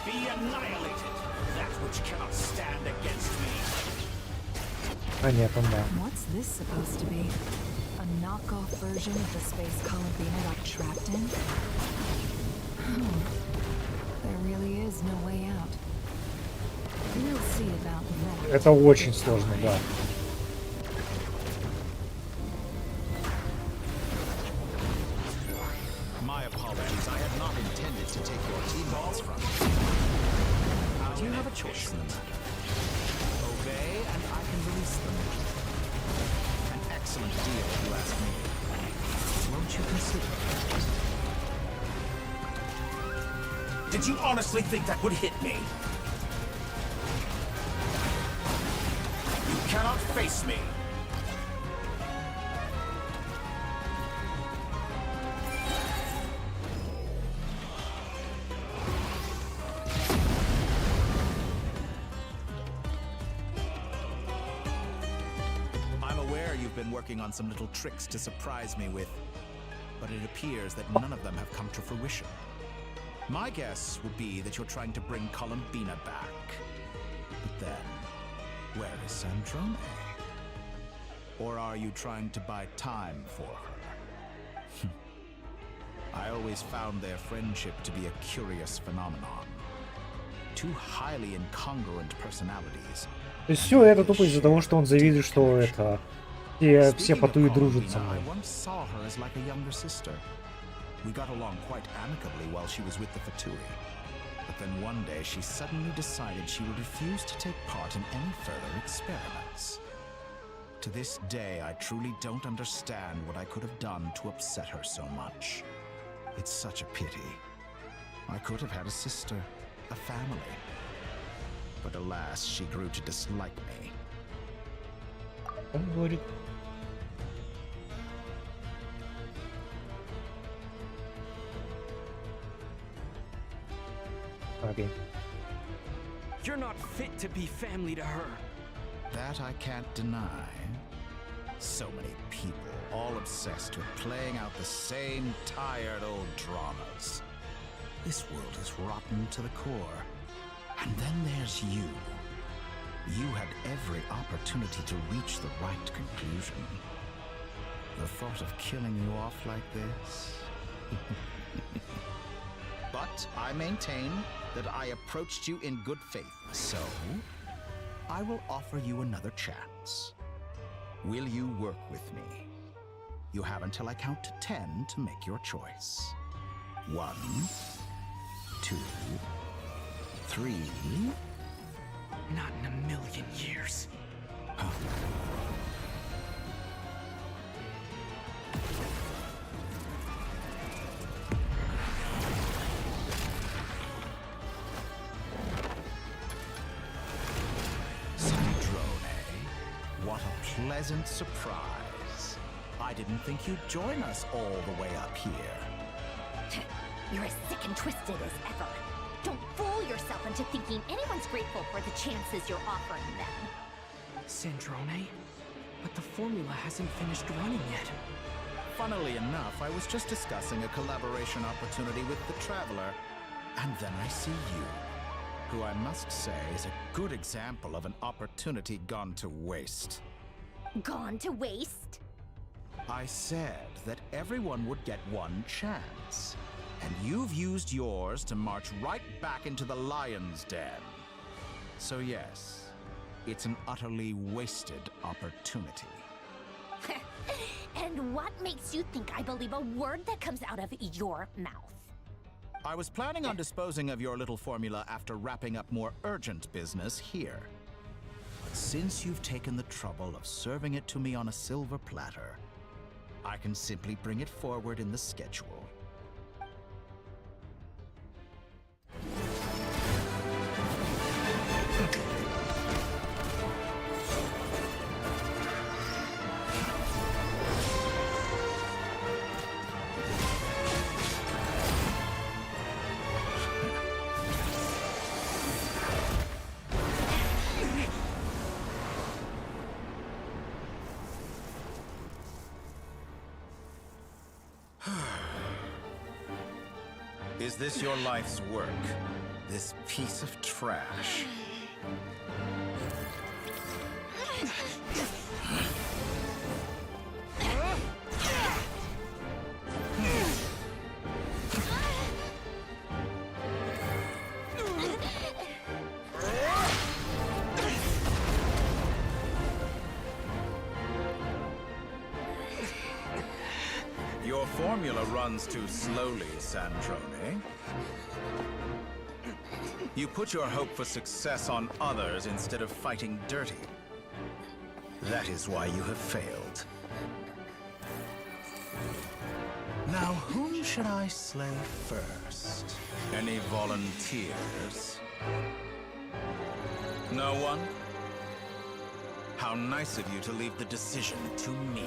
Be annihilated! That which cannot stand against me! А нет, он да. What's this supposed to be? A knockoff version of the space Columbina got trapped in? There really is no way out. We'll see about that. Это очень сложно, да. My apologies. I had not intended to take your teammates from you. Do you have a choice in the matter? Obey, and I can release them. An excellent deal, if you ask me. Won't you consider it? Did you honestly think that would hit me? You cannot face me! I'm aware you've you've been working on some little tricks to surprise me with, but it appears that none of them have come to fruition. My guess would be that you're trying to bring Columbina back. But then, where is Sandrone? Or are you trying to buy time for her? I always found their friendship to be a curious phenomenon. Two highly incongruent personalities. То есть все это тупо из-за того, что он завидует, что это все потуи дружат со мной. We got along quite amicably while she was with the Fatui. But then one day she suddenly decided she would refuse to take part in any further experiments. To this day, I truly don't understand what I could have done to upset her so much. It's such a pity. I could have had a sister, a family. But alas, she grew to dislike me. Он говорит. Okay. You're not fit to be family to her. That I can't deny. So many people, all obsessed with playing out the same tired old dramas. This world is rotten to the core. And then there's you. You had every opportunity to reach the right conclusion. The thought of killing you off like this? But I maintain that I approached you in good faith, so I will offer you another chance. Will you work with me? You have until I count to 10 to make your choice. 1, 2, 3. Not in a million years. Huh. What a pleasant surprise. I didn't think you'd join us all the way up here. You're as sick and twisted as ever. Don't fool yourself into thinking anyone's grateful for the chances you're offering them. Sandrone? But the formula hasn't finished running yet. Funnily enough, I was just discussing a collaboration opportunity with the Traveler, and then I see you, who I must say is a good example of an opportunity gone to waste. Gone to waste? I said that everyone would get one chance, and you've used yours to march right back into the lion's den. So yes, it's an utterly wasted opportunity. And what makes you think I believe a word that comes out of your mouth? I was planning on disposing of your little formula after wrapping up more urgent business here. But since you've taken the trouble of serving it to me on a silver platter, I can simply bring it forward in the schedule. Is this your life's work? This piece of trash? Your formula runs too slowly, Sandrone. You put your hope for success on others instead of fighting dirty. That is why you have failed. Now, whom should I slay first? Any volunteers? No one? How nice of you to leave the decision to me.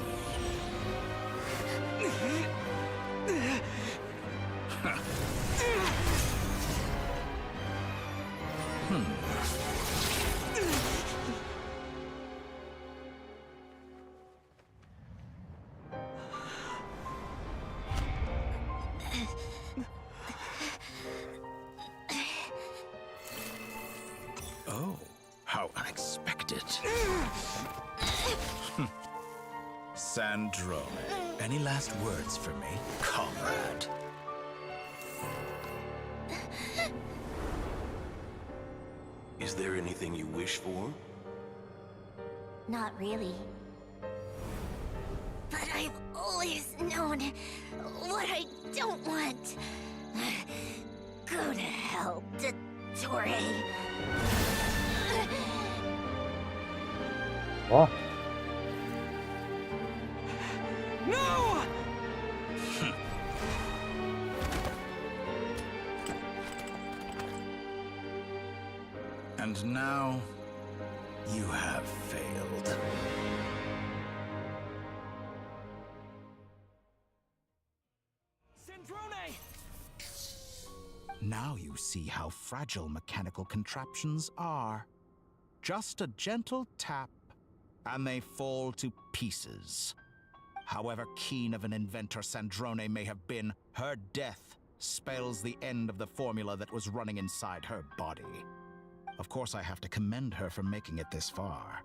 Sandrone, any last words for me, comrade? Is there anything you wish for? Not really. But I've always known what I don't want. Go to hell, Dottore. Oh. No! And now, you have failed. Sandrone! Now you see how fragile mechanical contraptions are. Just a gentle tap, and they fall to pieces. However keen of an inventor Sandrone may have been, her death spells the end of the formula that was running inside her body. Of course, I have to commend her for making it this far.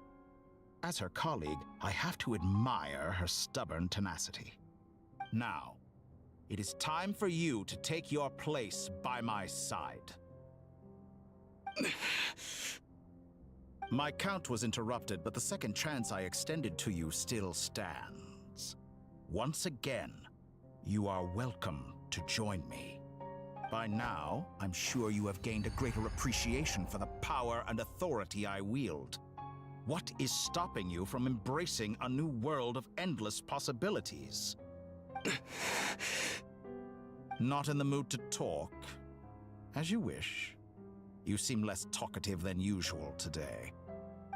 As her colleague, I have to admire her stubborn tenacity. Now, it is time for you to take your place by my side. My count was interrupted, but the second chance I extended to you still stands. Once again, you are welcome to join me. By now, I'm sure you have gained a greater appreciation for the power and authority I wield. What is stopping you from embracing a new world of endless possibilities? Not in the mood to talk? As you wish. You seem less talkative than usual today.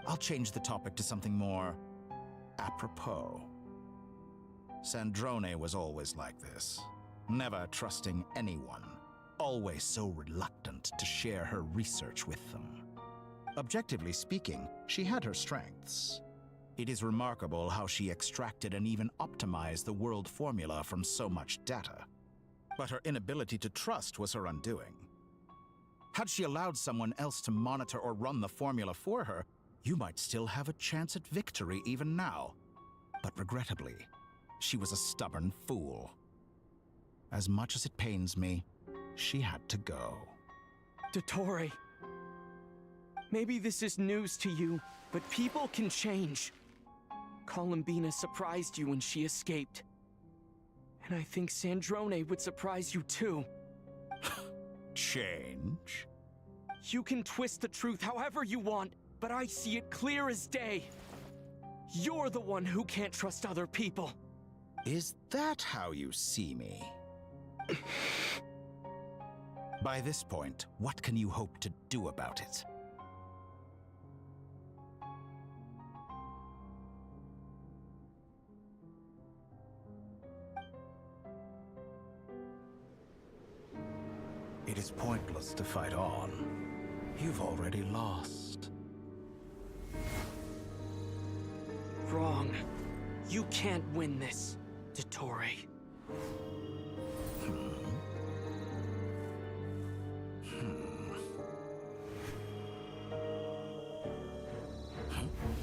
I'll change the topic to something more apropos. Sandrone was always like this, never trusting anyone, always so reluctant to share her research with them. Objectively speaking, she had her strengths. It is remarkable how she extracted and even optimized the world formula from so much data. But her inability to trust was her undoing. Had she allowed someone else to monitor or run the formula for her, you might still have a chance at victory even now. But regrettably, she was a stubborn fool. As much as it pains me, she had to go. Dottore. Maybe this is news to you, but people can change. Columbina surprised you when she escaped. And I think Sandrone would surprise you too. Change? You can twist the truth however you want, but I see it clear as day. You're the one who can't trust other people. Is that how you see me? By this point, what can you hope to do about it? It is pointless to fight on. You've already lost. Wrong. You can't win this, Dottore.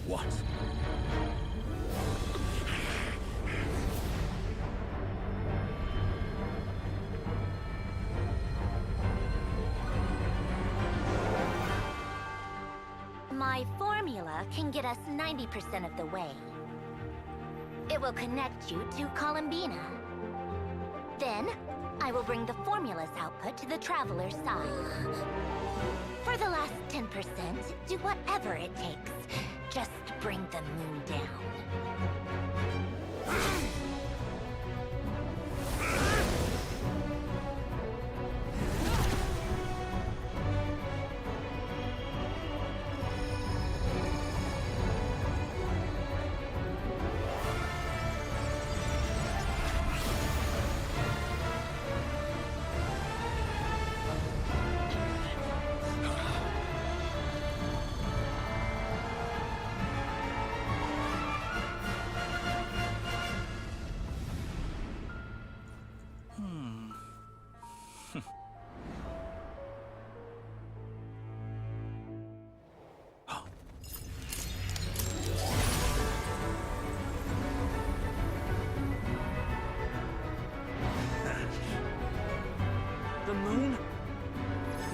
What? My formula can get us 90% of the way. It will connect you to Columbina. Then, I will bring the formula's output to the Traveler's side. For the last 10%, do whatever it takes. Just bring the moon down.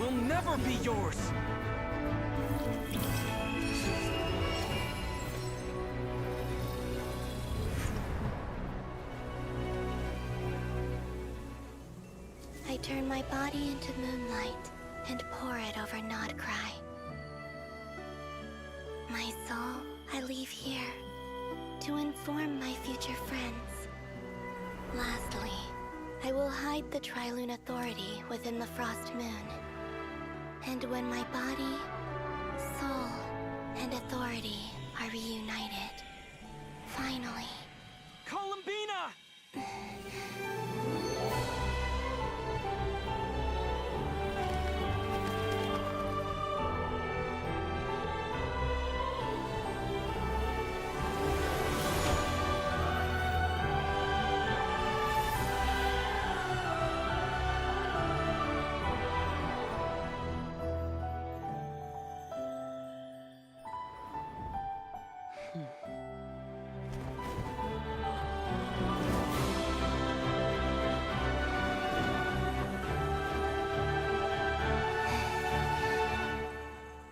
will never be yours! I turn my body into moonlight and pour it over Nodcry. My soul, I leave here to inform my future friends. Lastly, I will hide the Trilune Authority within the Frost Moon. And when my body, soul, and authority are reunited, finally... Columbina!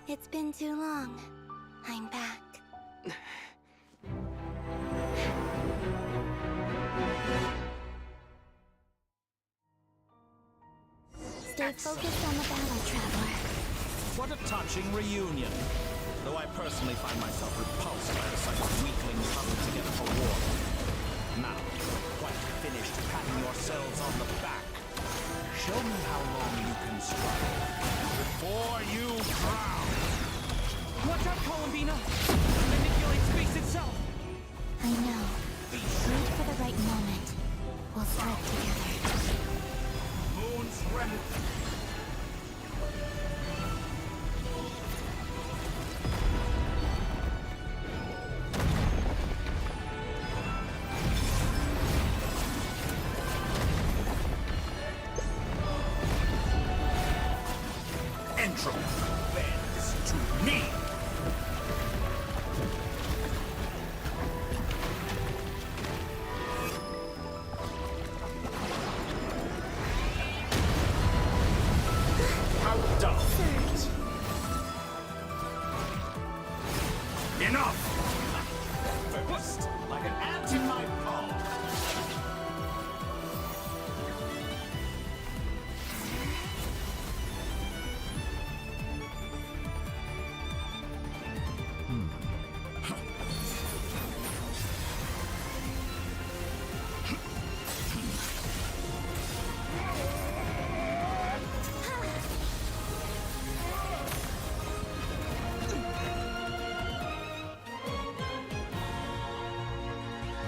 It's been too long. I'm back. Stay focused on the battle, Traveler. What a touching reunion. Though I personally find myself repulsed by the sight of weaklings huddled together for war. Now, quite finished patting yourselves on the back. Show me how long you can struggle before you drown. Watch out, Columbina! Manipulate space itself! I know. Wait for the right moment. We'll strike together. Moon's remnant. Entropy bends to me. How dumb. Enough! First, like an ant in my palm.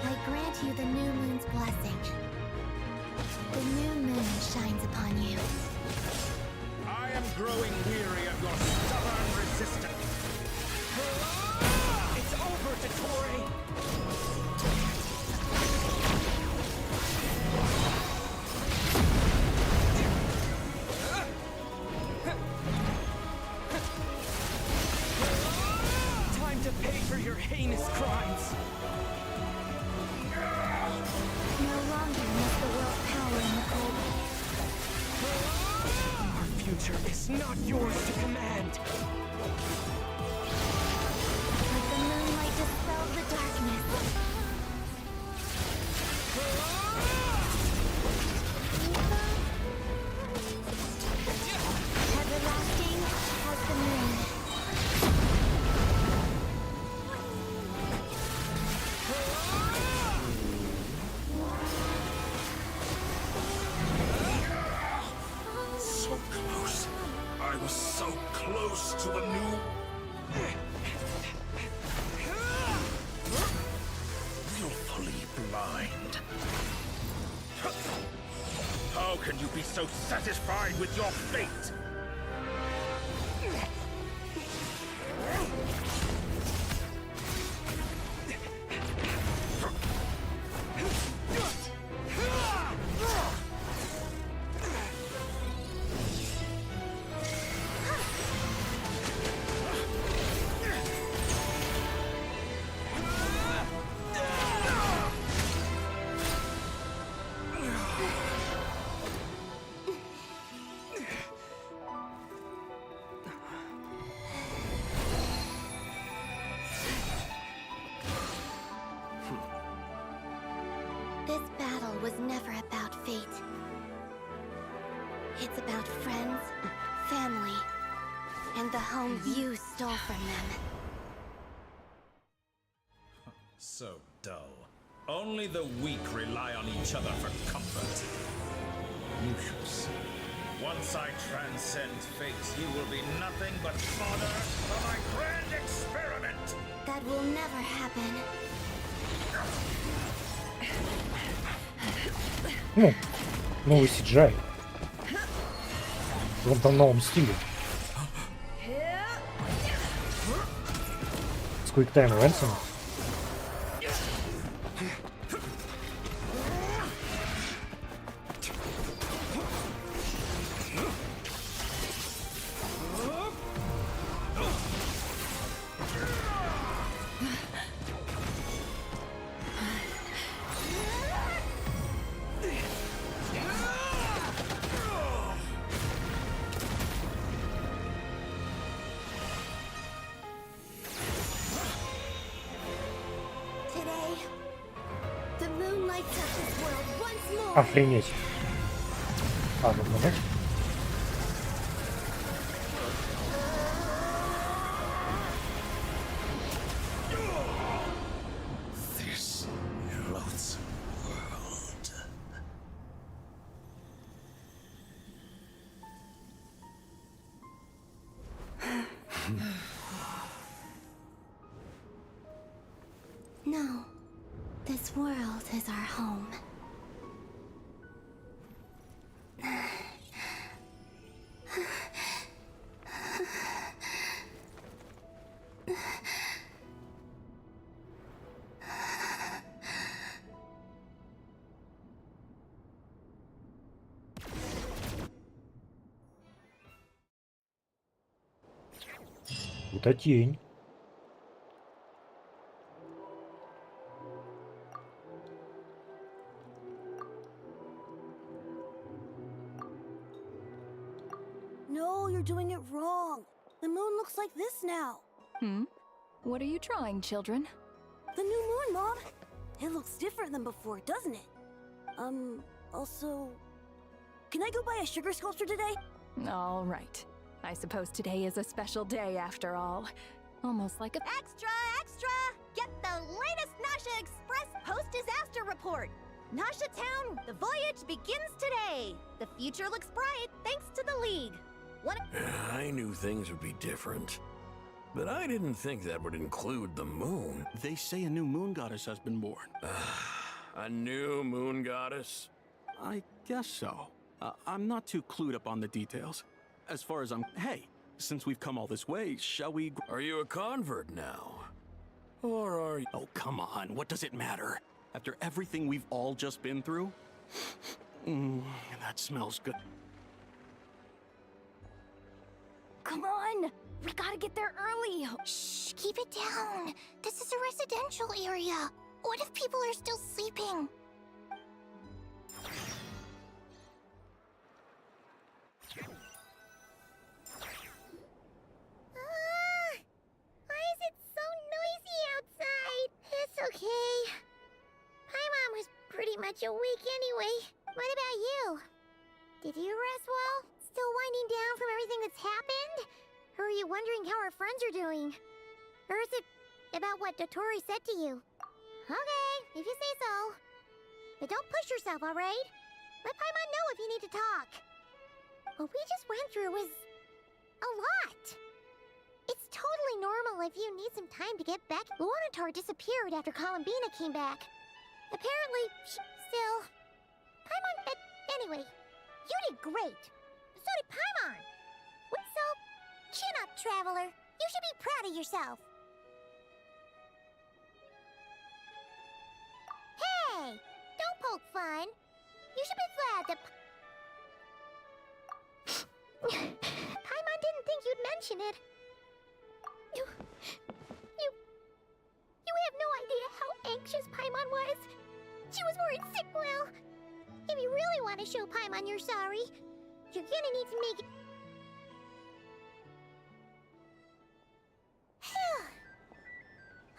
I grant you the new moon's blessing. The new moon shines upon you. I am growing weary of your stubborn resistance. It's over, Dottore! Time to pay for your heinous crimes! No longer must the world power in the cold. Our future is not yours to command! Let the moonlight dispel the darkness. Everlasting as the moon. So close. I was so close to the new... Willfully blind. How can you be so satisfied with your fate? This battle was never about fate. It's about friends, family, and the home you stole from them. So dull. Only the weak rely on each other for comfort. You shall see. Once I transcend fate, you will be nothing but fodder for my grand experiment! That will never happen. Ну, новый CGI. В каком-то новом стиле. С квиктайм Рэнсом. Охренеть. А, ну, нажать. This loathsome world. No. This world is our home. Это тень. No, you're doing it wrong. The moon looks like this now. Hmm? What are you trying, children? The new moon, Mom. It looks different than before, doesn't it? Also... Can I go buy a sugar sculpture today? All right. I suppose today is a special day after all. Almost like a... Extra, extra! Get the latest Nasha Express post-disaster report! Nasha Town, the voyage begins today! The future looks bright thanks to the League. I knew things would be different. But I didn't think that would include the moon. They say a new moon goddess has been born. A new moon goddess? I guess so. I'm not too clued up on the details. As far as I'm... Hey, since we've come all this way, shall we... Are you a convert now? Or are you... Oh, come on. What does it matter? After everything we've all just been through? That smells good. Come on! We gotta get there early! Shh, keep it down. This is a residential area. What if people are still sleeping? Why is it so noisy outside? It's okay. Paimon was pretty much awake anyway. What about you? Did you rest well? Still winding down from everything that's happened? Or are you wondering how our friends are doing? Or is it about what Dotori said to you? Okay, if you say so. But don't push yourself, alright? Let Paimon know if you need to talk. What we just went through was... a lot. It's totally normal if you need some time to get back. Luanatar disappeared after Columbina came back. Apparently, still... Paimon... anyway, you did great. So did Paimon. So, chin up, Traveler. You should be proud of yourself. Hey! Don't poke fun. You should be glad that... Paimon didn't think you'd mention it. You have no idea how anxious Paimon was. She was worried sick well. If you really want to show Paimon you're sorry, you're gonna need to make it...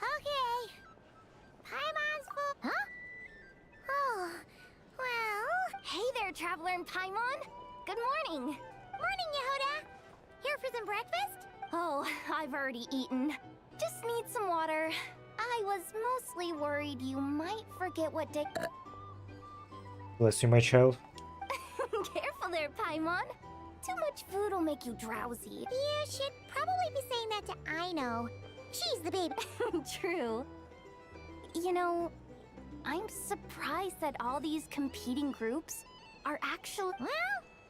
Okay. Paimon's full... Huh? Oh. Traveler and Paimon. Good morning. Morning, Yehuda. Here for some breakfast? Oh, I've already eaten. Just need some water. I was mostly worried you might forget what day. Bless you, my child. Careful there, Paimon. Too much food will make you drowsy. You should probably be saying that to Aino. She's the baby. True. You know, I'm surprised that all these competing groups are actually... Well,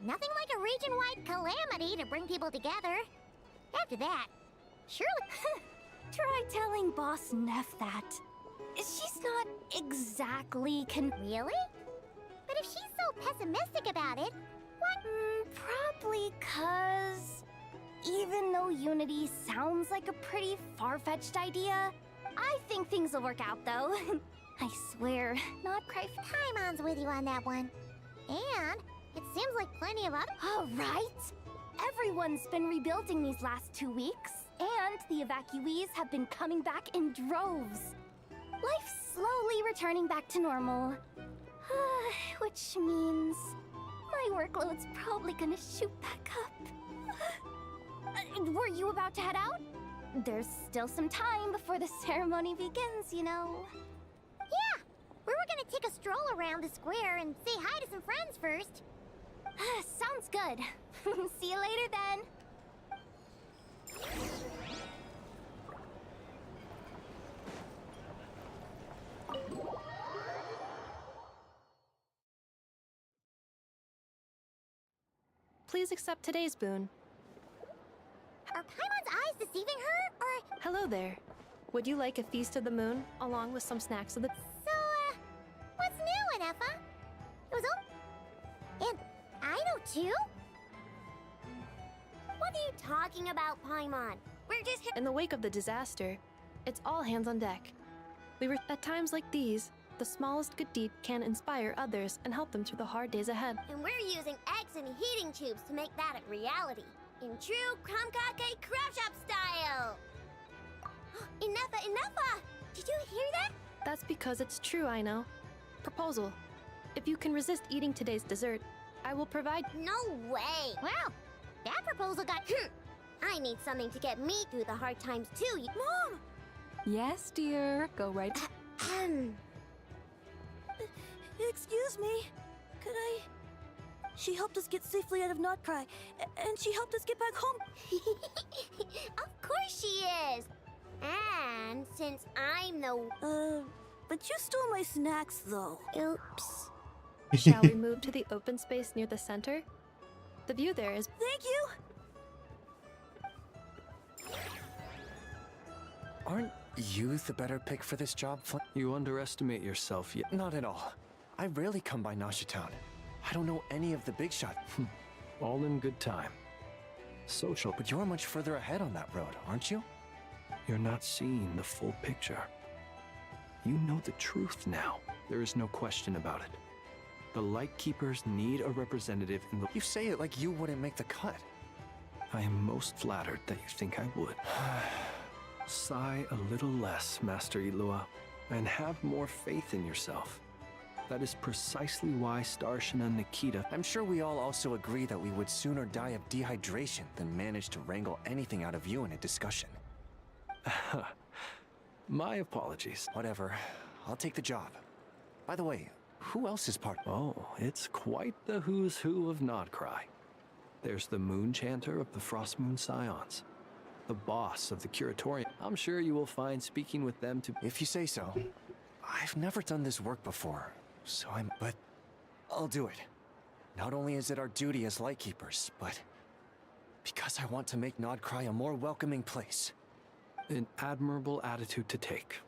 nothing like a region-wide calamity to bring people together. After that, surely... Try telling Boss Neff that. She's not exactly Really? But if she's so pessimistic about it, what? Probably 'cause... Even though unity sounds like a pretty far-fetched idea, I think things will work out, though. I swear, not cry. Paimon's with you on that one. And it seems like plenty of other... All right. Everyone's been rebuilding these last 2 weeks, and the evacuees have been coming back in droves. Life's slowly returning back to normal. Which means my workload's probably gonna shoot back up. Were you about to head out? There's still some time before the ceremony begins, you know. Yeah, we were gonna take a stroll around the square and say hi to some friends first. Sounds good. See you later then. Please accept today's boon. Are Paimon's eyes deceiving her, or... Hello there. Would you like a feast of the moon, along with some snacks of the... So, what's new, Anefa? It was all... And Aino too? What are you talking about, Paimon? We're just... In the wake of the disaster, it's all hands on deck. At times like these, the smallest good deed can inspire others and help them through the hard days ahead. And we're using eggs and heating tubes to make that a reality. In true Krumkake Crab Shop style! Enough! Did you hear that? That's because it's true, I know. Proposal. If you can resist eating today's dessert, I will provide... No way! Well, that proposal got... I need something to get me through the hard times too. Mom! Yes, dear. Go right... Excuse me. Could I... She helped us get safely out of Notcry, and she helped us get back home. Of course she is! And since I'm the... But you stole my snacks, though. Oops. Shall we move to the open space near the center? The view there is... Thank you! Aren't you the better pick for this job, Flint? You underestimate yourself yet. Not at all. I rarely come by Nasha Town. I don't know any of the big shot. All in good time. Social. But you're much further ahead on that road, aren't you? You're not seeing the full picture. You know the truth now. There is no question about it. The Lightkeepers need a representative in the... You say it like you wouldn't make the cut. I am most flattered that you think I would. Sigh a little less, Master Ilua, and have more faith in yourself. That is precisely why Starshin and Nikita... I'm sure we all also agree that we would sooner die of dehydration than manage to wrangle anything out of you in a discussion. My apologies. Whatever. I'll take the job. By the way, who else is part... Oh, it's quite the who's who of Notcry. There's the Moon Chanter of the Frostmoon Scions. The boss of the Curatorium. I'm sure you will find speaking with them to... If you say so. I've never done this work before, so but I'll do it. Not only is it our duty as Lightkeepers, but because I want to make Notcry a more welcoming place. An admirable attitude to take.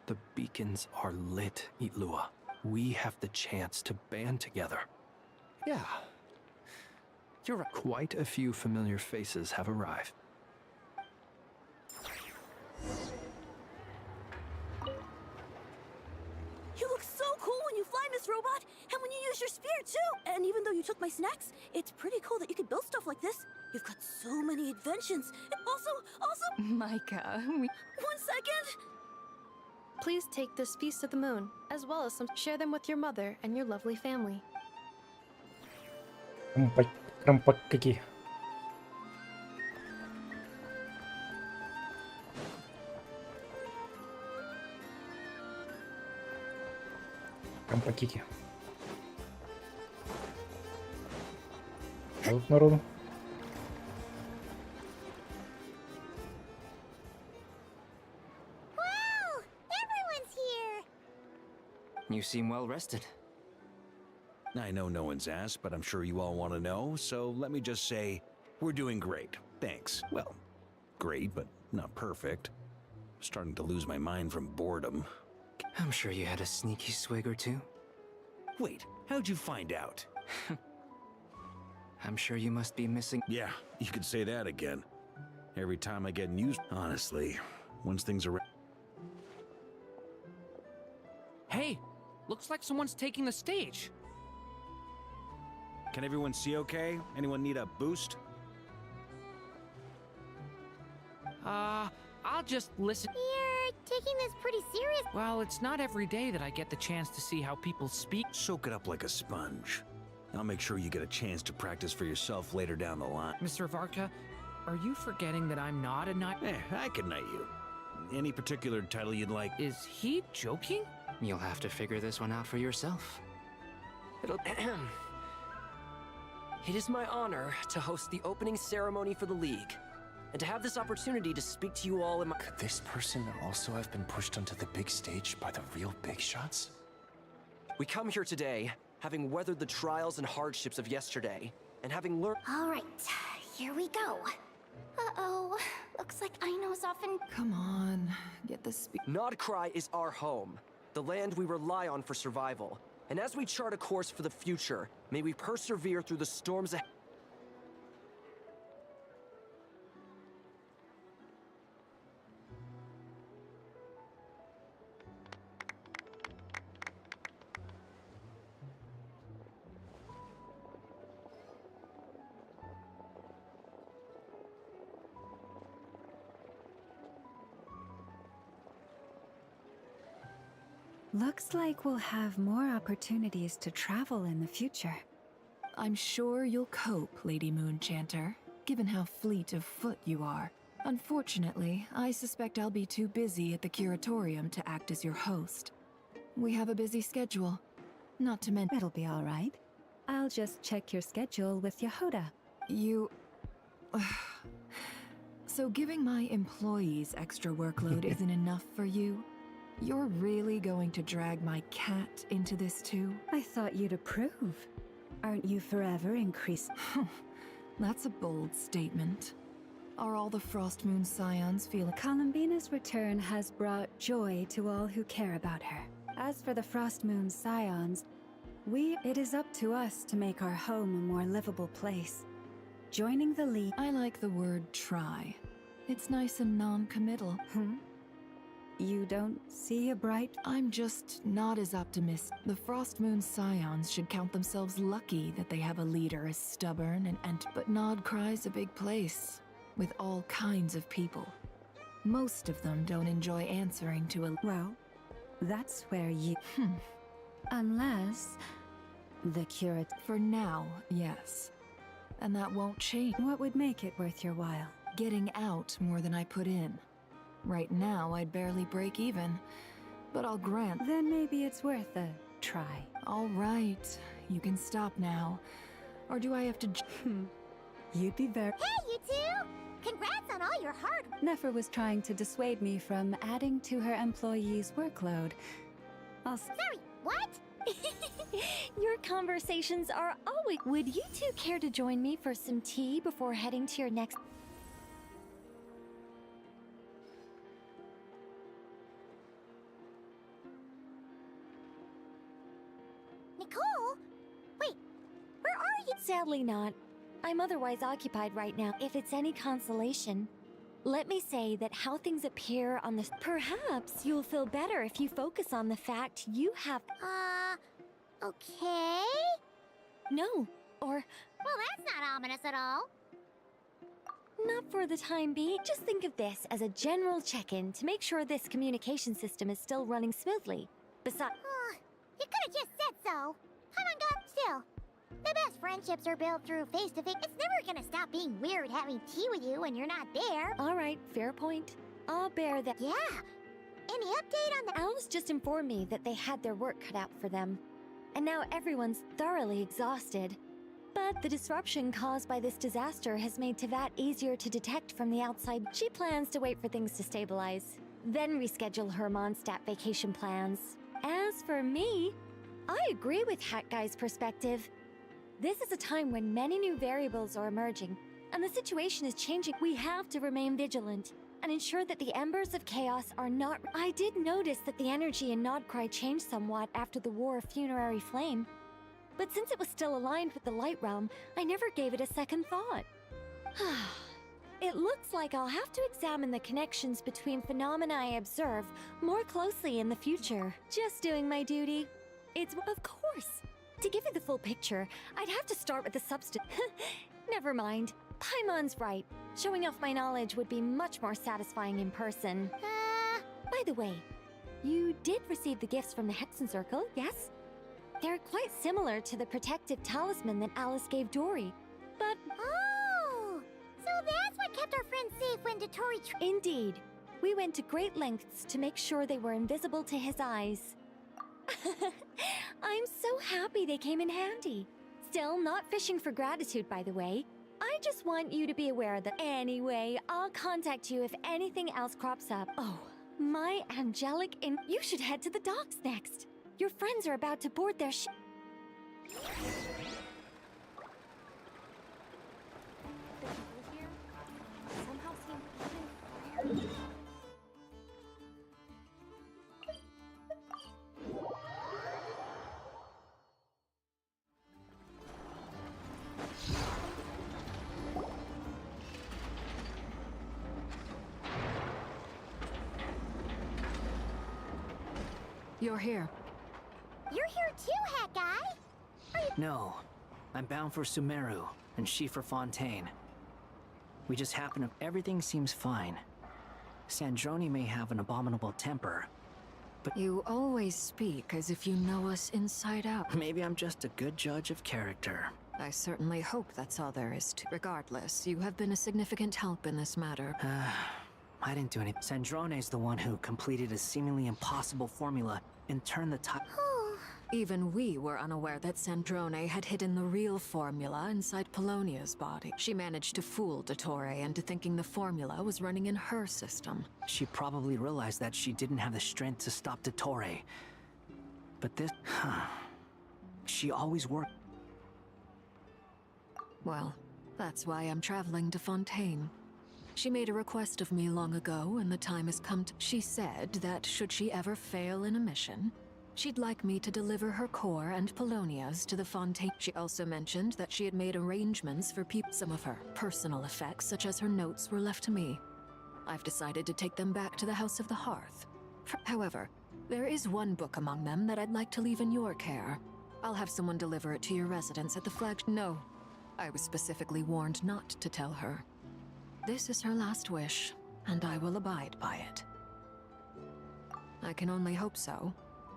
The beacons are lit, Ilua. We have the chance to band together. Yeah. You're right. Quite a few familiar faces have arrived. You look so cool when you fly, Miss Robot, and when you use your spear, too! And even though you took my snacks, it's pretty cool that you could build stuff like this. You've got so many inventions. Also... Micah, we... 1 second! Please take this feast of the moon, as well as some... Share them with your mother and your lovely family. Крампакаки. Крампакики. Что тут народу? Wow! Everyone's here! You seem well rested. I know no one's asked, but I'm sure you all want to know, so let me just say, we're doing great. Thanks. Well, great, but not perfect. Starting to lose my mind from boredom. I'm sure you had a sneaky swig or two. Wait, how'd you find out? I'm sure you must be missing. Yeah, you could say that again. Every time I get news, honestly, once things are... Hey, looks like someone's taking the stage. Can everyone see okay? Anyone need a boost? I'll just listen. You're taking this pretty serious. Well, it's not every day that I get the chance to see how people speak. Soak it up like a sponge. I'll make sure you get a chance to practice for yourself later down the line. Mr. Varka, are you forgetting that I'm not a knight? I can knight you. Any particular title you'd like? Is he joking? You'll have to figure this one out for yourself. It'll... It is my honor to host the opening ceremony for the League, and to have this opportunity to speak to you all in my... Could this person also have been pushed onto the big stage by the real big shots? We come here today, having weathered the trials and hardships of yesterday, and having learned... All right, here we go. Uh-oh, looks like Aino's off in... Come on, get the speak. Nodcry is our home, the land we rely on for survival. And as we chart a course for the future, may we persevere through the storms ahead. Looks like we'll have more opportunities to travel in the future. I'm sure you'll cope, Lady Moonchanter, given how fleet of foot you are. Unfortunately, I suspect I'll be too busy at the curatorium to act as your host. We have a busy schedule. Not to mention... It'll be all right. I'll just check your schedule with Yehuda. You... So giving my employees extra workload isn't enough for you? You're really going to drag my cat into this too? I thought you'd approve. Aren't you forever increasing? That's a bold statement. Are all the Frost Moon Scions feeling... Columbina's return has brought joy to all who care about her. As for the Frost Moon Scions, it is up to us to make our home a more livable place. Joining the League... I like the word try. It's nice and non-committal. You don't see a bright... I'm just not as optimistic. The Frost Moon Scions should count themselves lucky that they have a leader as stubborn and But Nodcry's a big place, with all kinds of people. Most of them don't enjoy answering to a... Well, that's where you... Unless... the curate... For now, yes. And that won't change. What would make it worth your while? Getting out more than I put in. Right now, I'd barely break even, but I'll grant... Then maybe it's worth a try. All right, you can stop now. Or do I have to... You'd be very... Hey, you two! Congrats on all your hard... Nefer was trying to dissuade me from adding to her employees' workload. Sorry, what? Your conversations are always... Would you two care to join me for some tea before heading to your next... Nicole? Wait, where are you? Sadly not. I'm otherwise occupied right now. If it's any consolation, let me say that how things appear on this... Perhaps you'll feel better if you focus on the fact you have... Okay? No, or... Well, that's not ominous at all. Not for the time being. Just think of this as a general check-in to make sure this communication system is still running smoothly. Besides... You could have just said so. Come on, go. Still. The best friendships are built through face-to-face. It's never gonna stop being weird having tea with you when you're not there. Alright, fair point. I'll bear that. Yeah. Any update on the... Owls just informed me that they had their work cut out for them. And now everyone's thoroughly exhausted. But the disruption caused by this disaster has made Tevat easier to detect from the outside. She plans to wait for things to stabilize, then reschedule her Mondstadt vacation plans. As for me, I agree with Hat Guy's perspective. This is a time when many new variables are emerging, and the situation is changing. We have to remain vigilant and ensure that the embers of chaos are not... I did notice that the energy in Nodcry changed somewhat after the War of Funerary Flame. But since it was still aligned with the Light Realm, I never gave it a second thought. It looks like I'll have to examine the connections between phenomena I observe more closely in the future. Just doing my duty. It's... Of course! To give you the full picture, I'd have to start with the substance. Never mind. Paimon's right. Showing off my knowledge would be much more satisfying in person. By the way, you did receive the gifts from the Hexen Circle, yes? They're quite similar to the protective talisman that Alice gave Dory, but... Oh! So that's what kept our friends safe when Dory... Indeed. We went to great lengths to make sure they were invisible to his eyes. I'm so happy they came in handy. Still, not fishing for gratitude, by the way. I just want you to be aware that... Anyway, I'll contact you if anything else crops up. Oh, my angelic in... You should head to the docks next. Your friends are about to board their ship. You're here. You're here too, Hat Guy! No. I'm bound for Sumeru, and she for Fontaine. We just happen to... Everything seems fine. Sandrone may have an abominable temper, but... You always speak as if you know us inside out. Maybe I'm just a good judge of character. I certainly hope that's all there is to... Regardless, you have been a significant help in this matter. I didn't do anything. Sandrone's the one who completed a seemingly impossible formula and turned the tide... Even we were unaware that Sandrone had hidden the real formula inside Polonia's body. She managed to fool Dottore into thinking the formula was running in her system. She probably realized that she didn't have the strength to stop Dottore. But this... She always worked... Well, that's why I'm traveling to Fontaine. She made a request of me long ago, and the time has come to... She said that should she ever fail in a mission, she'd like me to deliver her core and Polonia's to the Fontaine. She also mentioned that she had made arrangements for some of her personal effects, such as her notes, were left to me. I've decided to take them back to the House of the Hearth. However, there is one book among them that I'd like to leave in your care. I'll have someone deliver it to your residence at the flag... No. I was specifically warned not to tell her. This is her last wish, and I will abide by it. I can only hope so.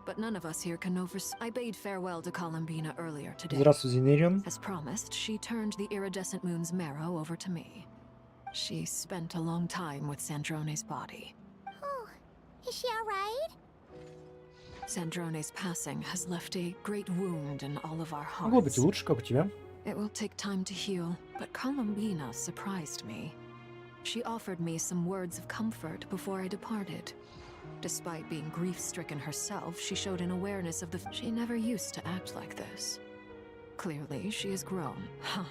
But none of us here can know for... I bade farewell to Columbina earlier today. Здравствуй, Зенерион. As promised, she turned the iridescent moon's marrow over to me. She spent a long time with Sandrone's body. Oh, is she alright? Sandrone's passing has left a great wound in all of our Могло быть hearts. лучше, как у тебя. It will take time to heal, but Columbina surprised me. She offered me some words of comfort before I departed. Despite being grief-stricken herself, she showed an awareness of the... She never used to act like this. Clearly, she has grown. Huh.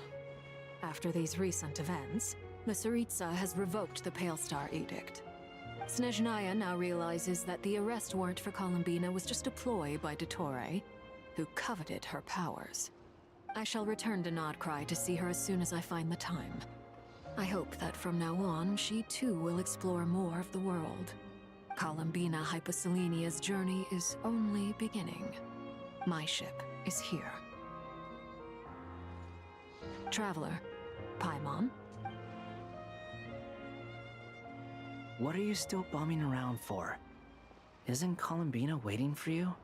After these recent events, the Tsaritsa has revoked the Pale Star Edict. Snezhnaya now realizes that the arrest warrant for Columbina was just a ploy by Dottore, who coveted her powers. I shall return to Nodcry to see her as soon as I find the time. I hope that from now on, she too will explore more of the world. Columbina Hyposelenia's journey is only beginning. My ship is here. Traveler, Paimon? What are you still bumming around for? Isn't Columbina waiting for you?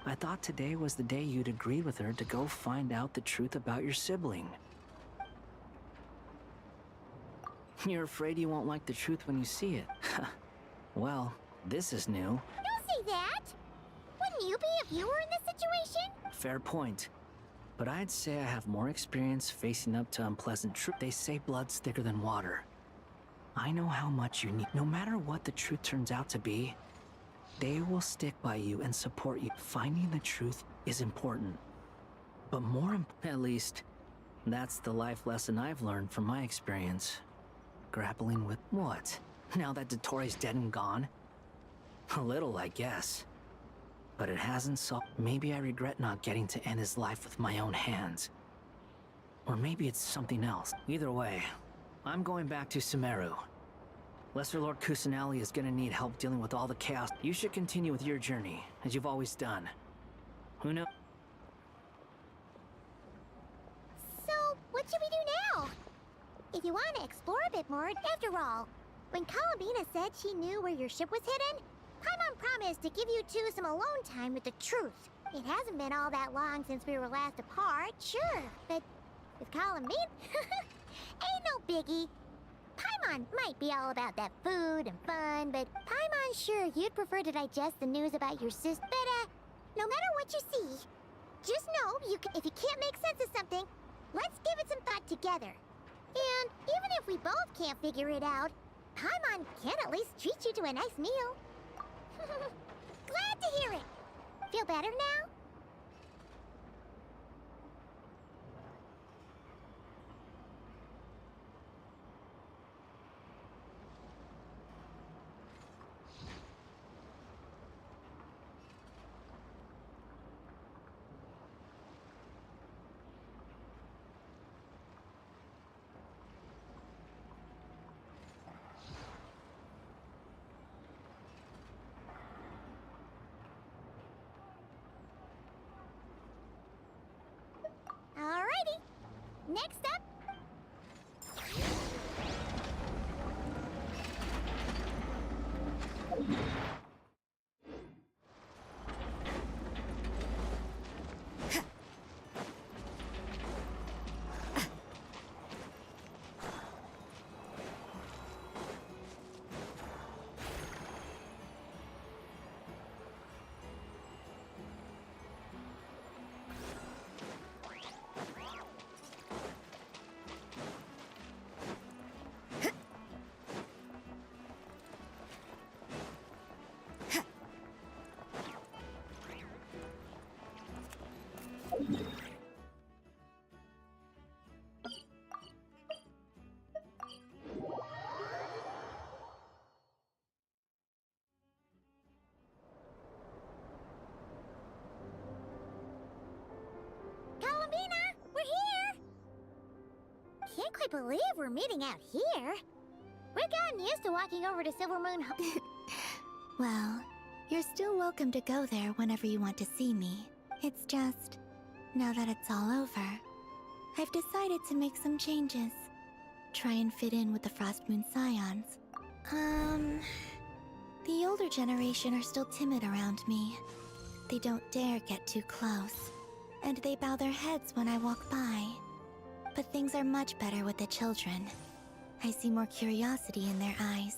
I thought today was the day you'd agreed with her to go find out the truth about your sibling. You're afraid you won't like the truth when you see it. Well, this is new. Don't say that! Wouldn't you be if you were in this situation? Fair point. But I'd say I have more experience facing up to unpleasant truth. They say blood's thicker than water. I know how much you need. No matter what the truth turns out to be, they will stick by you and support you. Finding the truth is important. But at least, that's the life lesson I've learned from my experience. Grappling with what? Now that Dottoro's dead and gone? A little, I guess. But it hasn't solved. Maybe I regret not getting to end his life with my own hands. Or maybe it's something else. Either way, I'm going back to Sumeru. Lesser Lord Kusanali is gonna need help dealing with all the chaos. You should continue with your journey, as you've always done. Who knows? So, what should we do now? If you want to explore a bit more, after all, when Columbina said she knew where your ship was hidden, Paimon promised to give you two some alone time with the truth. It hasn't been all that long since we were last apart, sure, but with Columbina, ain't no biggie. Paimon might be all about that food and fun, but Paimon's sure you'd prefer to digest the news about your sister. But, no matter what you see, just know if you can't make sense of something, let's give it some thought together. And even if we both can't figure it out, Paimon can at least treat you to a nice meal. Glad to hear it. Feel better now? Alrighty. Next up. Columbina, we're here! Can't quite believe we're meeting out here. We've gotten used to walking over to Silver Moon. Well, you're still welcome to go there whenever you want to see me. It's just, now that it's all over, I've decided to make some changes. Try and fit in with the Frost Moon Scions. The older generation are still timid around me. They don't dare get too close, and they bow their heads when I walk by. But things are much better with the children. I see more curiosity in their eyes.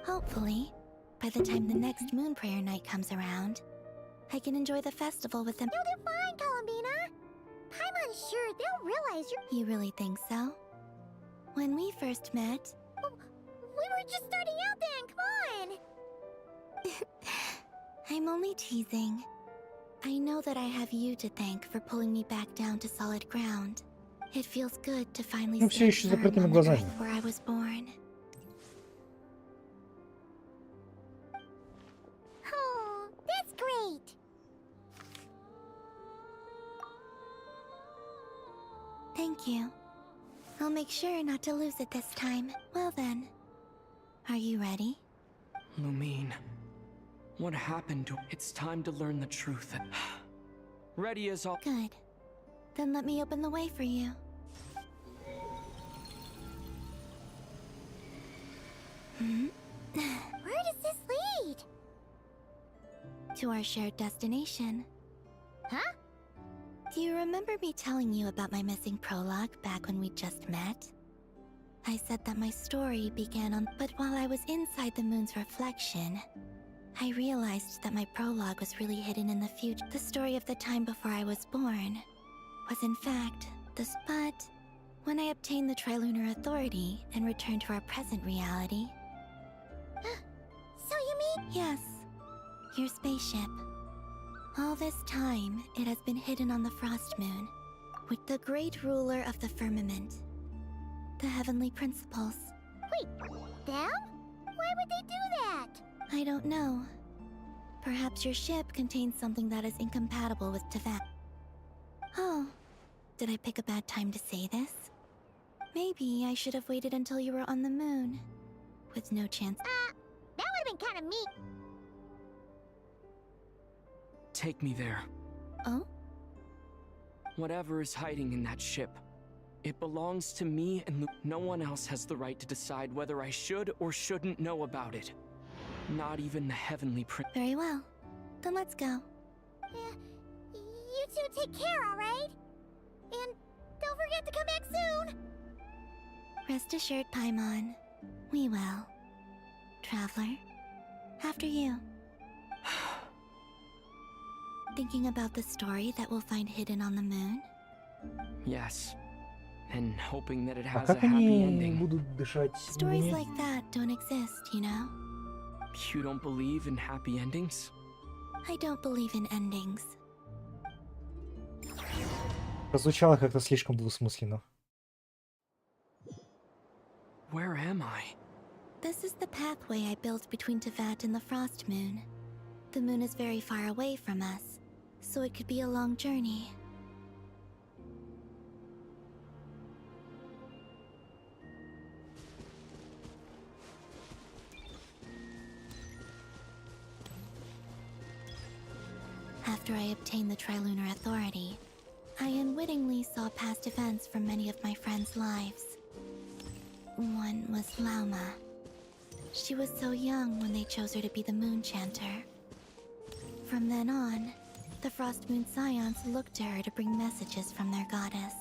Hopefully, by the time the next Moon Prayer Night comes around, I can enjoy the festival with them. You'll do fine, Columbina. Paimon's sure they'll realize you're... You really think so? When we first met... We were just starting out then, come on! I'm only teasing. I know that I have you to thank for pulling me back down to solid ground. It feels good to finally stand firm on the earth where I was born. Oh, that's great! Thank you. I'll make sure not to lose it this time. Well then, are you ready? Lumine, what happened to... It's time to learn the truth. Ready as all... Good. Then let me open the way for you. Where does this lead? To our shared destination. Huh? Do you remember me telling you about my missing prologue back when we just met? I said that my story began on... But while I was inside the moon's reflection, I realized that my prologue was really hidden in the future. The story of the time before I was born was in fact the... But when I obtained the Trilunar Authority and returned to our present reality... So you mean... Yes, your spaceship. All this time, it has been hidden on the Frost Moon, with the great ruler of the firmament, the heavenly principles. Wait, them? Why would they do that? I don't know. Perhaps your ship contains something that is incompatible with Teyvat. Oh, did I pick a bad time to say this? Maybe I should have waited until you were on the moon, with no chance. That would've been kinda mean. Take me there. Oh? Whatever is hiding in that ship, it belongs to me and no one else has the right to decide whether I should or shouldn't know about it. Not even the Heavenly Prince. Very well. Then let's go. Yeah, you two take care, alright? And don't forget to come back soon! Rest assured, Paimon. We will. Traveler, after you. Thinking about the story that we'll find hidden on the moon? Yes. And hoping that it А has a как happy они ending. будут дышать? Stories мне? like that don't exist, you know? You don't believe in happy endings? I don't believe in endings. Прозвучало как-то слишком двусмысленно. Where am I? This is the pathway I built between Teyvat and the Frost Moon. The moon is very far away from us, so it could be a long journey. After I obtained the Trilunar Authority, I unwittingly saw past events from many of my friends' lives. One was Lauma. She was so young when they chose her to be the Moon Chanter. From then on, the Frost Moon Scions looked to her to bring messages from their goddess.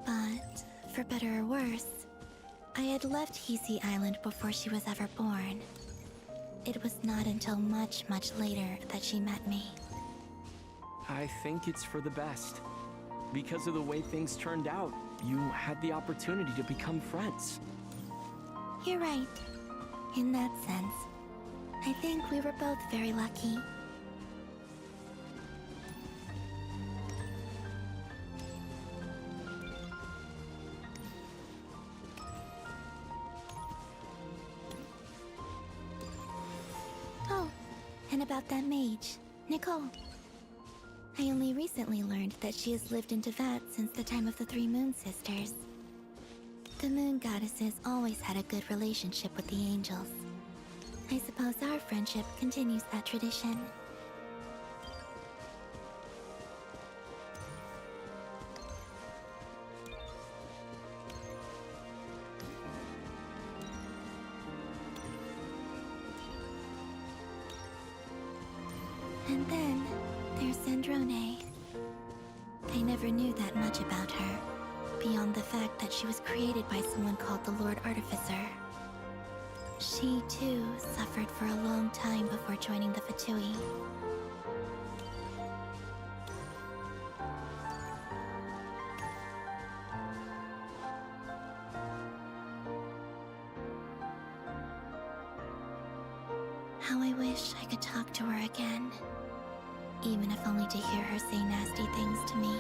But, for better or worse, I had left Hisi Island before she was ever born. It was not until much, much later that she met me. I think it's for the best. Because of the way things turned out, you had the opportunity to become friends. You're right. In that sense, I think we were both very lucky. Oh, and about that mage, Nicole. I only recently learned that she has lived in Teyvat since the time of the Three Moon Sisters. The Moon Goddesses always had a good relationship with the angels. I suppose our friendship continues that tradition. And then, there's Sandrone. I never knew that much about her, beyond the fact that she was created by someone called the Lord Artificer. She, too, suffered for a long time before joining the Fatui. How I wish I could talk to her again. Even if only to hear her say nasty things to me.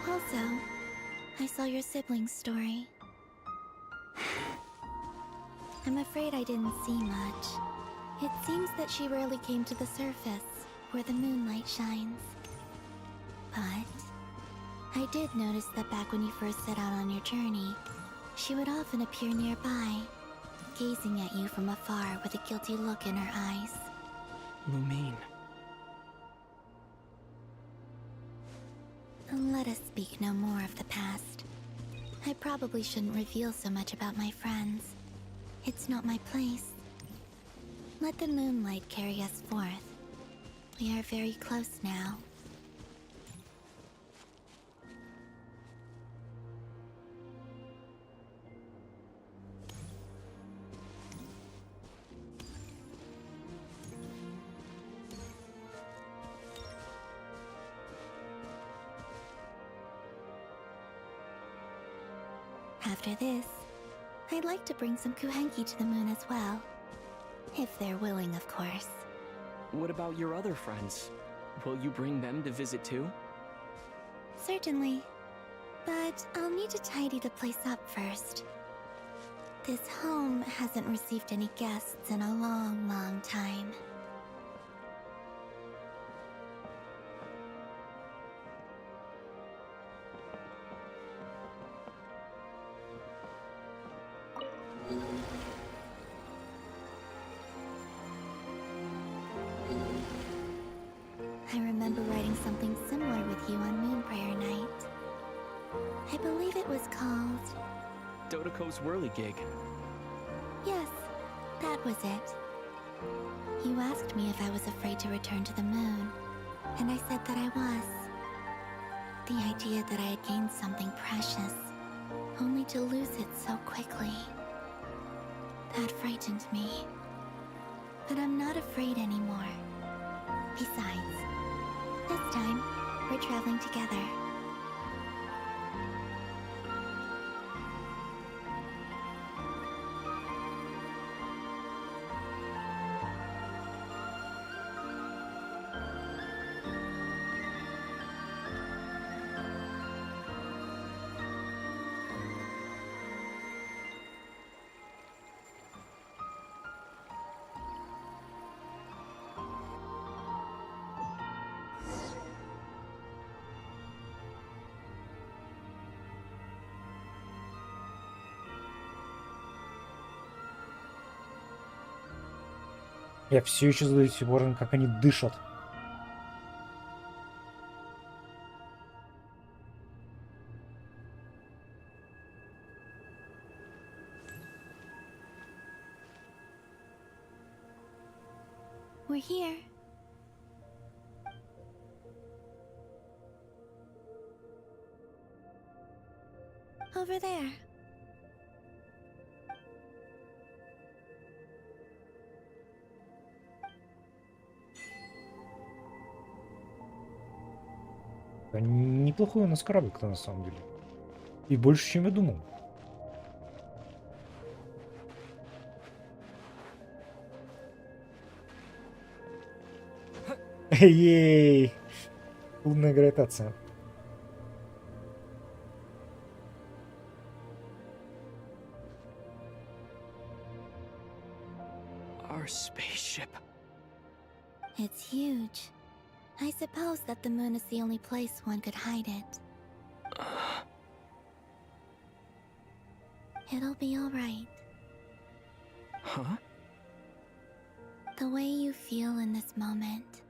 Also, I saw your sibling's story. I'm afraid I didn't see much. It seems that she rarely came to the surface, where the moonlight shines. But I did notice that back when you first set out on your journey, she would often appear nearby, gazing at you from afar with a guilty look in her eyes. Lumine. Let us speak no more of the past. I probably shouldn't reveal so much about my friends. It's not my place. Let the moonlight carry us forth. We are very close now. After this, I'd like to bring some kuhenki to the moon as well. If they're willing, of course. What about your other friends? Will you bring them to visit too? Certainly. But I'll need to tidy the place up first. This home hasn't received any guests in a long, long time. I remember writing something similar with you on Moon Prayer Night. I believe it was called... Dodoko's whirligig. Yes, that was it. You asked me if I was afraid to return to the moon, and I said that I was. The idea that I had gained something precious, only to lose it so quickly. That frightened me. But I'm not afraid anymore. Besides, this time, we're traveling together. Я все еще задаюсь себе, как они дышат. We're here. Over there. Неплохой у нас кораблик-то на самом деле. И больше, чем я думал. Ей! Лунная гравитация. Our spaceship. It's huge. I suppose that the moon is the only place one could hide it. It'll be all right. Huh? The way you feel in this moment,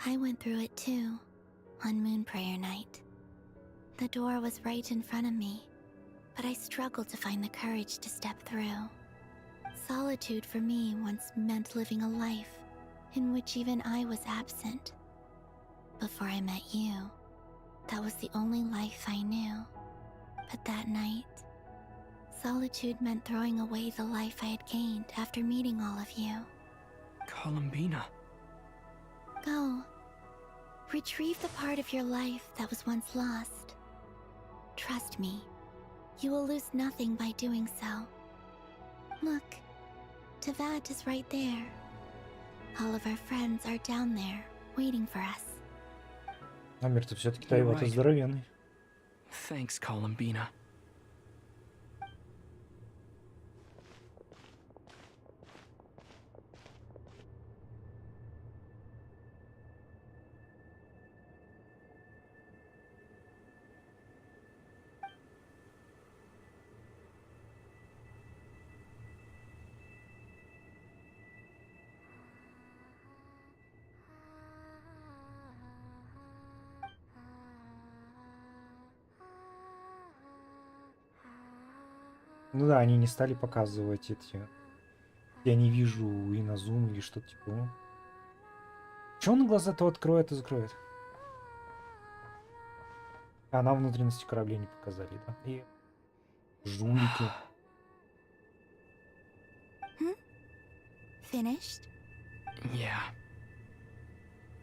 I went through it too, on Moon Prayer Night. The door was right in front of me, but I struggled to find the courage to step through. Solitude for me once meant living a life in which even I was absent. Before I met you, that was the only life I knew. But that night, solitude meant throwing away the life I had gained after meeting all of you. Columbina. Go. Retrieve the part of your life that was once lost. Trust me, you will lose nothing by doing so. Look, Tavad is right there. All of our friends are down there, waiting for us. Амир-то все-таки Тайват здоровенный. Thanks, Columbina. Ну да, они не стали показывать эти... Я не вижу и на зум или что-то типа. Че он глаза то откроет и закроет? А нам внутренности корабля не показали, да? И жулики. Finished? Yeah.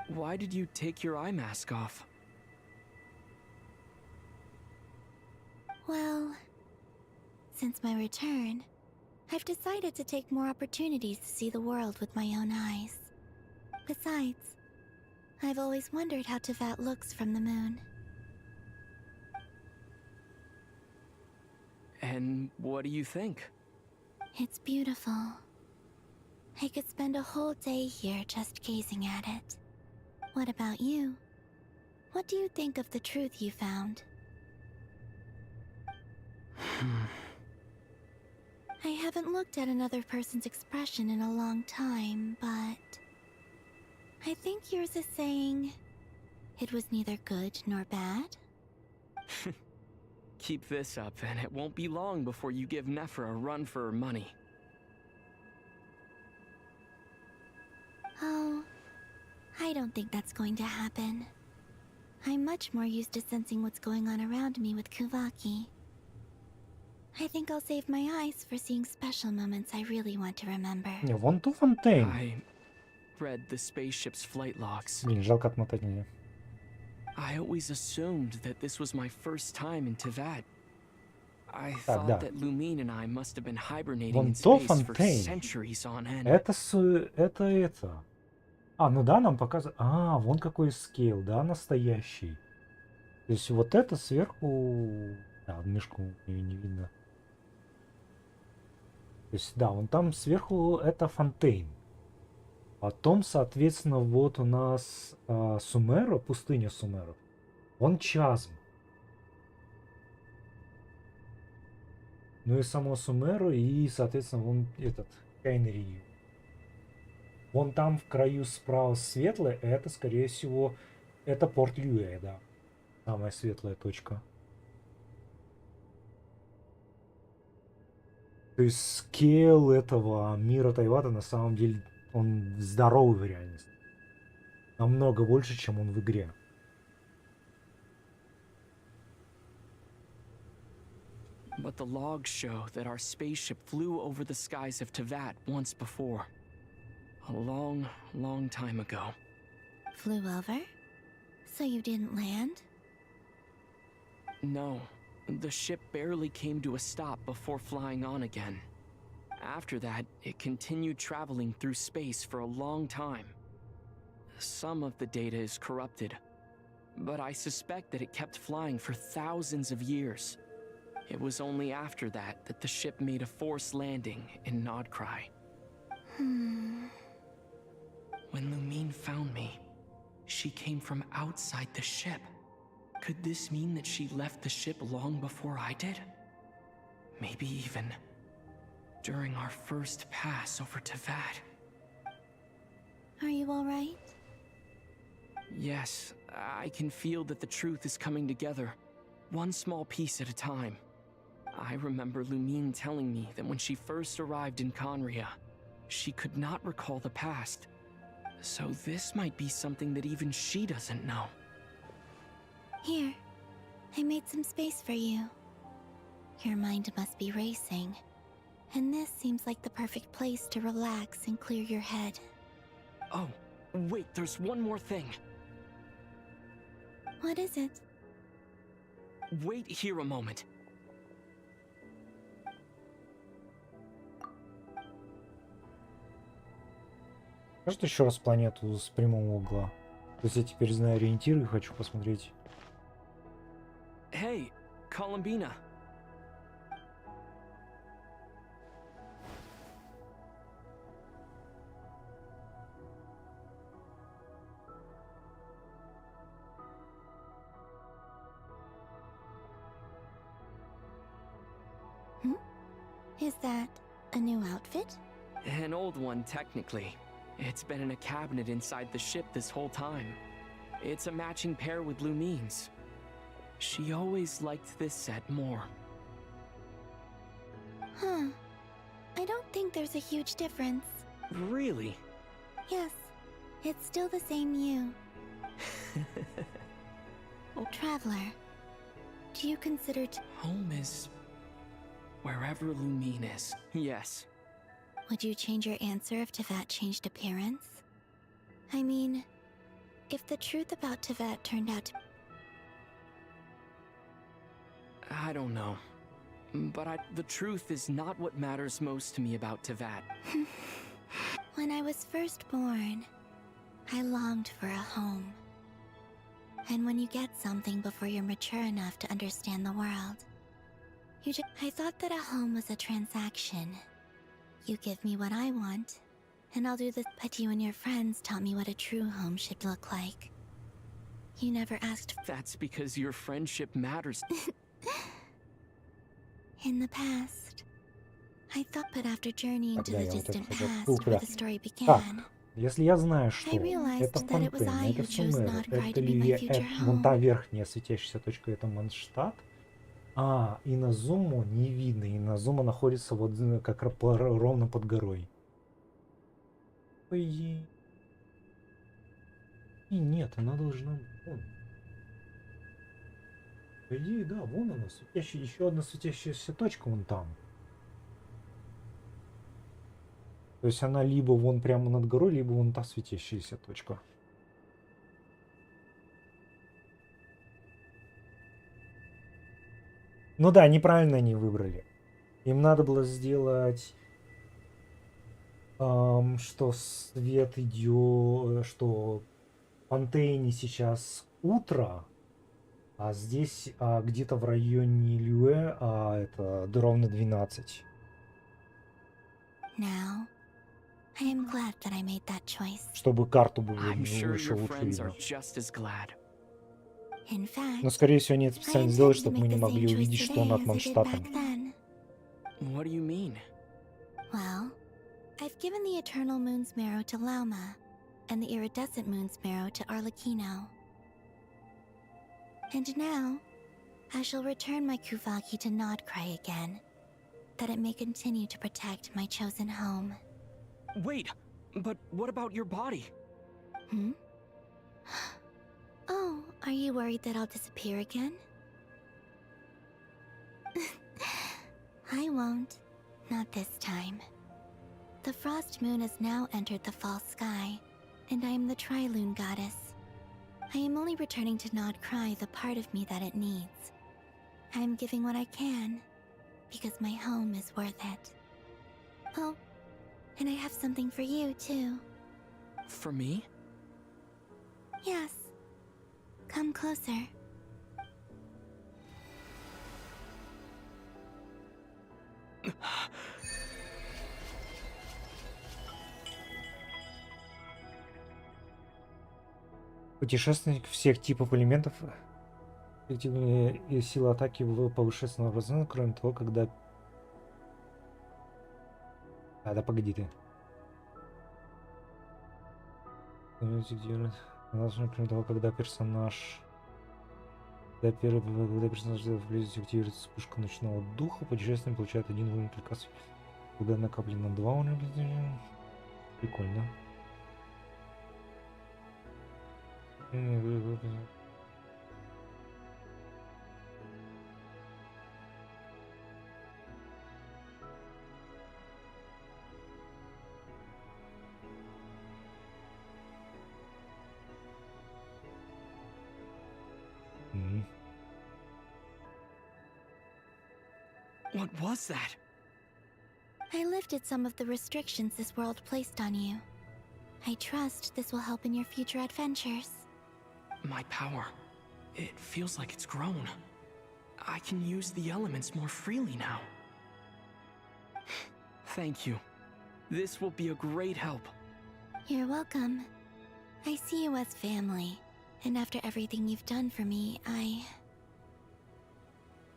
Why did you take your eye mask off? Well, since my return, I've decided to take more opportunities to see the world with my own eyes. Besides, I've always wondered how Tevat looks from the moon. And what do you think? It's beautiful. I could spend a whole day here just gazing at it. What about you? What do you think of the truth you found? I haven't looked at another person's expression in a long time, but I think yours is saying it was neither good nor bad. Keep this up, and it won't be long before you give Nephra a run for her money. Oh, I don't think that's going to happen. I'm much more used to sensing what's going on around me with Kuvaki. I think I'll save my eyes for seeing special moments I really want to remember. Не, вон ту фонтейн. I read the spaceship's flight logs. Блин, жалко отмотать нельзя. I always assumed that this was my first time in Tevat. I Так, thought да. that Lumine and I must have been hibernating Вон in то space for фонтейн. centuries on end. Это. А, ну да, нам показывают. А, вон какой скейл, да, настоящий. То есть вот это сверху... Да, мишку ее не видно. То есть, да, вон там сверху это фонтейн. Потом, соответственно, вот у нас Сумера, пустыня Сумеров. Вон Чазм. Ну и само Сумеру, и, соответственно, вон этот Кайнери. Вон там в краю справа светлое, это, скорее всего, это порт Люэ, да. Самая светлая точка. То есть скейл этого мира Тайвата на самом деле, он здоровый в реальности. Намного больше, чем он в игре. But the logs show that our spaceship flew over the skies of Tevat once before. A long, long time ago. Flew over? So you didn't land? No, the ship barely came to a stop before flying on again. After that, it continued traveling through space for a long time. Some of the data is corrupted, but I suspect that it kept flying for thousands of years. It was only after that that the ship made a forced landing in Nodcry. When Lumine found me, she came from outside the ship. Could this mean that she left the ship long before I did? Maybe even during our first pass over Tevat. Are you alright? Yes, I can feel that the truth is coming together, one small piece at a time. I remember Lumine telling me that when she first arrived in Conria, she could not recall the past. So this might be something that even she doesn't know. Here, I made some space for you. Your mind must be racing, and this seems like the perfect place to relax and clear your head. Oh, wait, there's one more thing. What is it? Wait here a moment. Покажет еще раз планету с прямого угла. То есть я теперь знаю ориентиры и хочу посмотреть. Hey, Columbina. Is that a new outfit? An old one, technically. It's been in a cabinet inside the ship this whole time. It's a matching pair with Lumine's. She always liked this set more. Huh. I don't think there's a huge difference. Really? Yes, it's still the same you. Traveler, do you consider Home is wherever Lumine is. Yes. Would you change your answer if Tevat changed appearance? I mean, if the truth about Tevat turned out to... I don't know. But the truth is not what matters most to me about Tevat. When I was first born, I longed for a home. And when you get something before you're mature enough to understand the world, I thought that a home was a transaction. You give me what I want, and I'll do this. But you and your friends taught me what a true home should look like. You never asked. That's because your friendship matters. In the past, I thought, but after journeying to Тогда the я вот это distant хотел past where купля. the story Так, began, если я знаю, что I realized это that it was Фонтейн, I это who chose Сумер, Nodgride это to be my ли future вон та home. верхняя светящаяся точка, это Манштадт. А, Иназуму не видно. Иназума находится вот как ровно под горой. По идее. И нет, она должна быть. Вон. По идее, да, вон она, светящая, еще одна светящаяся точка вон там. То есть она либо вон прямо над горой, либо вон та светящаяся точка. Ну да, неправильно они выбрали. Им надо было сделать, что свет идет, что в Фонтейне сейчас утро, а здесь где-то в районе Люэ, это ровно 12. Now, I am glad that I made that choice. Чтобы карту было I'm sure еще your лучше friends are видно. just as glad. In fact, Но скорее всего они это I специально сделали, intend to чтобы мы make не the same могли choice увидеть, что today над as I did Манштатом. back then. What do you mean? Well, I've given the Eternal Moon's Marrow to Lauma, and the Iridescent Moon's Marrow to Arlecchino. And now, I shall return my Kuvaki to Nodcry again, that it may continue to protect my chosen home. Wait, but what about your body? Hmm? Oh, are you worried that I'll disappear again? I won't. Not this time. The Frost Moon has now entered the false sky, and I am the Trilune Goddess. I am only returning to Nodcry the part of me that it needs. I am giving what I can, because my home is worth it. Oh, and I have something for you, too. For me? Yes. Come closer. Путешественник всех типов элементов. Эффективные силы атаки повышаются на разно, кроме того, когда... Да погоди ты. Кроме того, когда персонаж... Когда персонаж вблизости активируется вспышка ночного духа, путешественник получает один уровень приказ. Когда накоплено 2 уровня. Прикольно. What was that? I lifted some of the restrictions this world placed on you. I trust this will help in your future adventures. My power. It feels like it's grown. I can use the elements more freely now. Thank you. This will be a great help. You're welcome. I see you as family, and after everything you've done for me,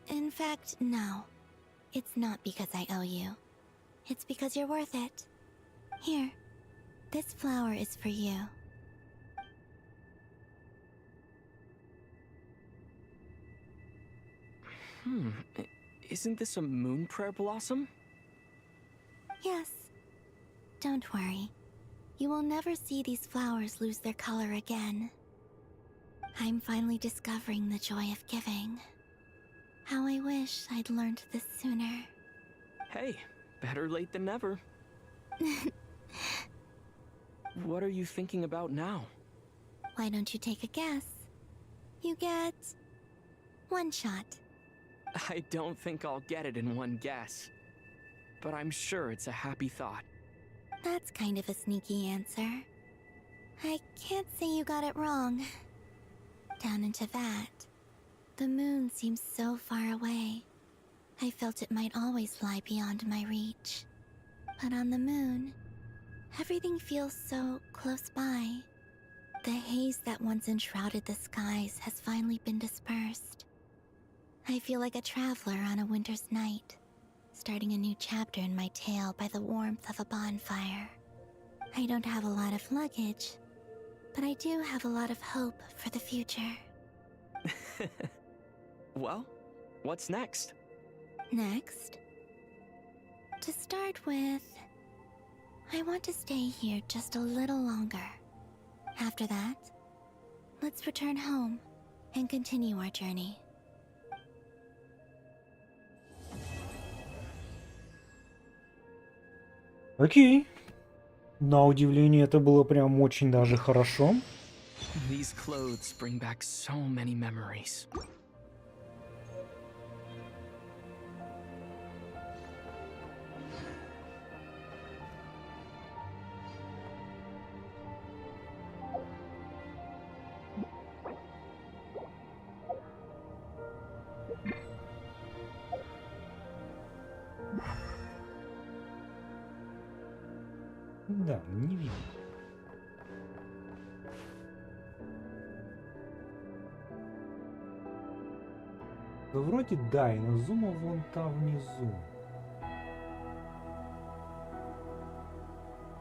In fact, no. It's not because I owe you. It's because you're worth it. Here, this flower is for you. Isn't this a moon prayer blossom? Yes. Don't worry. You will never see these flowers lose their color again. I'm finally discovering the joy of giving. How I wish I'd learned this sooner. Hey, better late than never. What are you thinking about now? Why don't you take a guess? You get... one shot. I don't think I'll get it in one guess. But I'm sure it's a happy thought. That's kind of a sneaky answer. I can't say you got it wrong. Down into that, the moon seems so far away. I felt it might always lie beyond my reach. But on the moon, everything feels so close by. The haze that once enshrouded the skies has finally been dispersed. I feel like a traveler on a winter's night, starting a new chapter in my tale by the warmth of a bonfire. I don't have a lot of luggage, but I do have a lot of hope for the future. Well, what's next? Next? To start with, I want to stay here just a little longer. After that, let's return home and continue our journey. Окей. На удивление, это было прям очень даже хорошо. These clothes bring back so many memories. Да, не видно. Да вроде да, и Назума вон там внизу.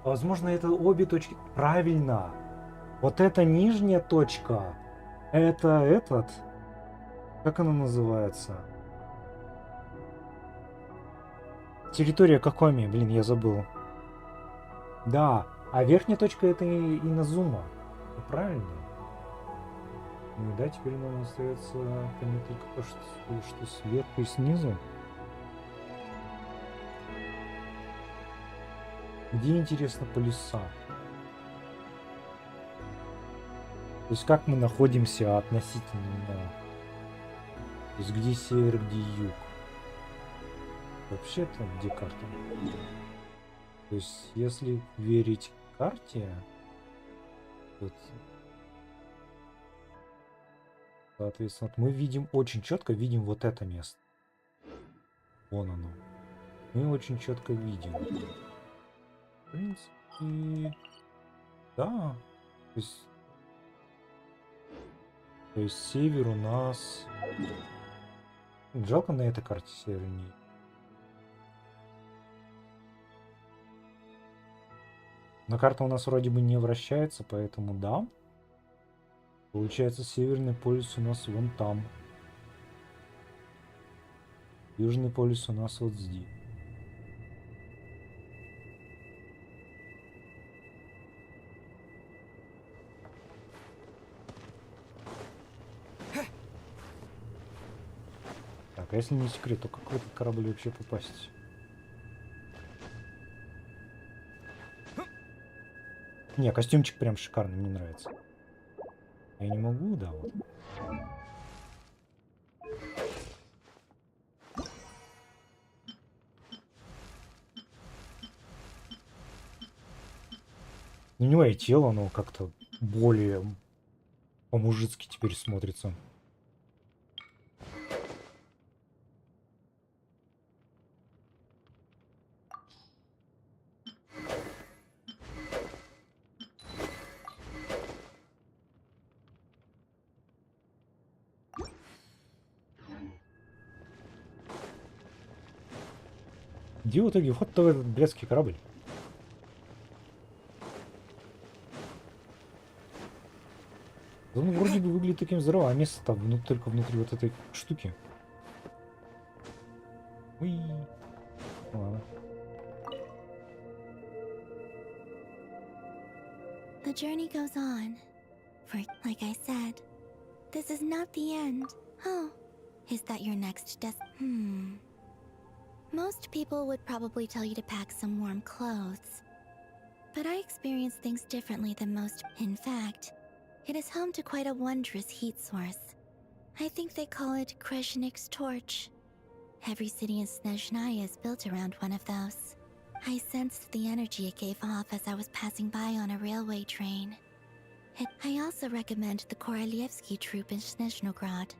Возможно, это обе точки. Правильно. Вот эта нижняя точка. Это этот. Как она называется? Территория Кокоми. Блин, я забыл. Да. А верхняя точка это и Назума. Правильно. Ну да, теперь нам остается понять только то, что сверху и снизу. Где, интересно, полюса? То есть как мы находимся относительно... То есть где север, где юг? Вообще-то где карта? То есть если верить карте, вот, соответственно, мы видим, очень четко видим вот это место. Вон оно. Мы очень четко видим. В принципе, да. То есть север у нас... Жалко, на этой карте север не. Но карта у нас вроде бы не вращается, поэтому да. Получается, северный полюс у нас вон там. Южный полюс у нас вот здесь. Так, а если не секрет, то как в этот корабль вообще попасть? Не, костюмчик прям шикарный, мне нравится. Я не могу, да, вот. У него и тело, оно как-то более по-мужицки теперь смотрится. Где в итоге вход-то в этот блядский корабль? Он вроде бы выглядит таким здоровым, а место там только внутри вот этой штуки. Уи. Ладно. The journey goes on. For, like I said, this is not the end. Oh, is that your next Most people would probably tell you to pack some warm clothes. But I experience things differently than most. In fact, it is home to quite a wondrous heat source. I think they call it Kreshnik's torch. Every city in Snezhnaya is built around one of those. I sensed the energy it gave off as I was passing by on a railway train. I also recommend the Korolievsky troupe in Snezhnograd.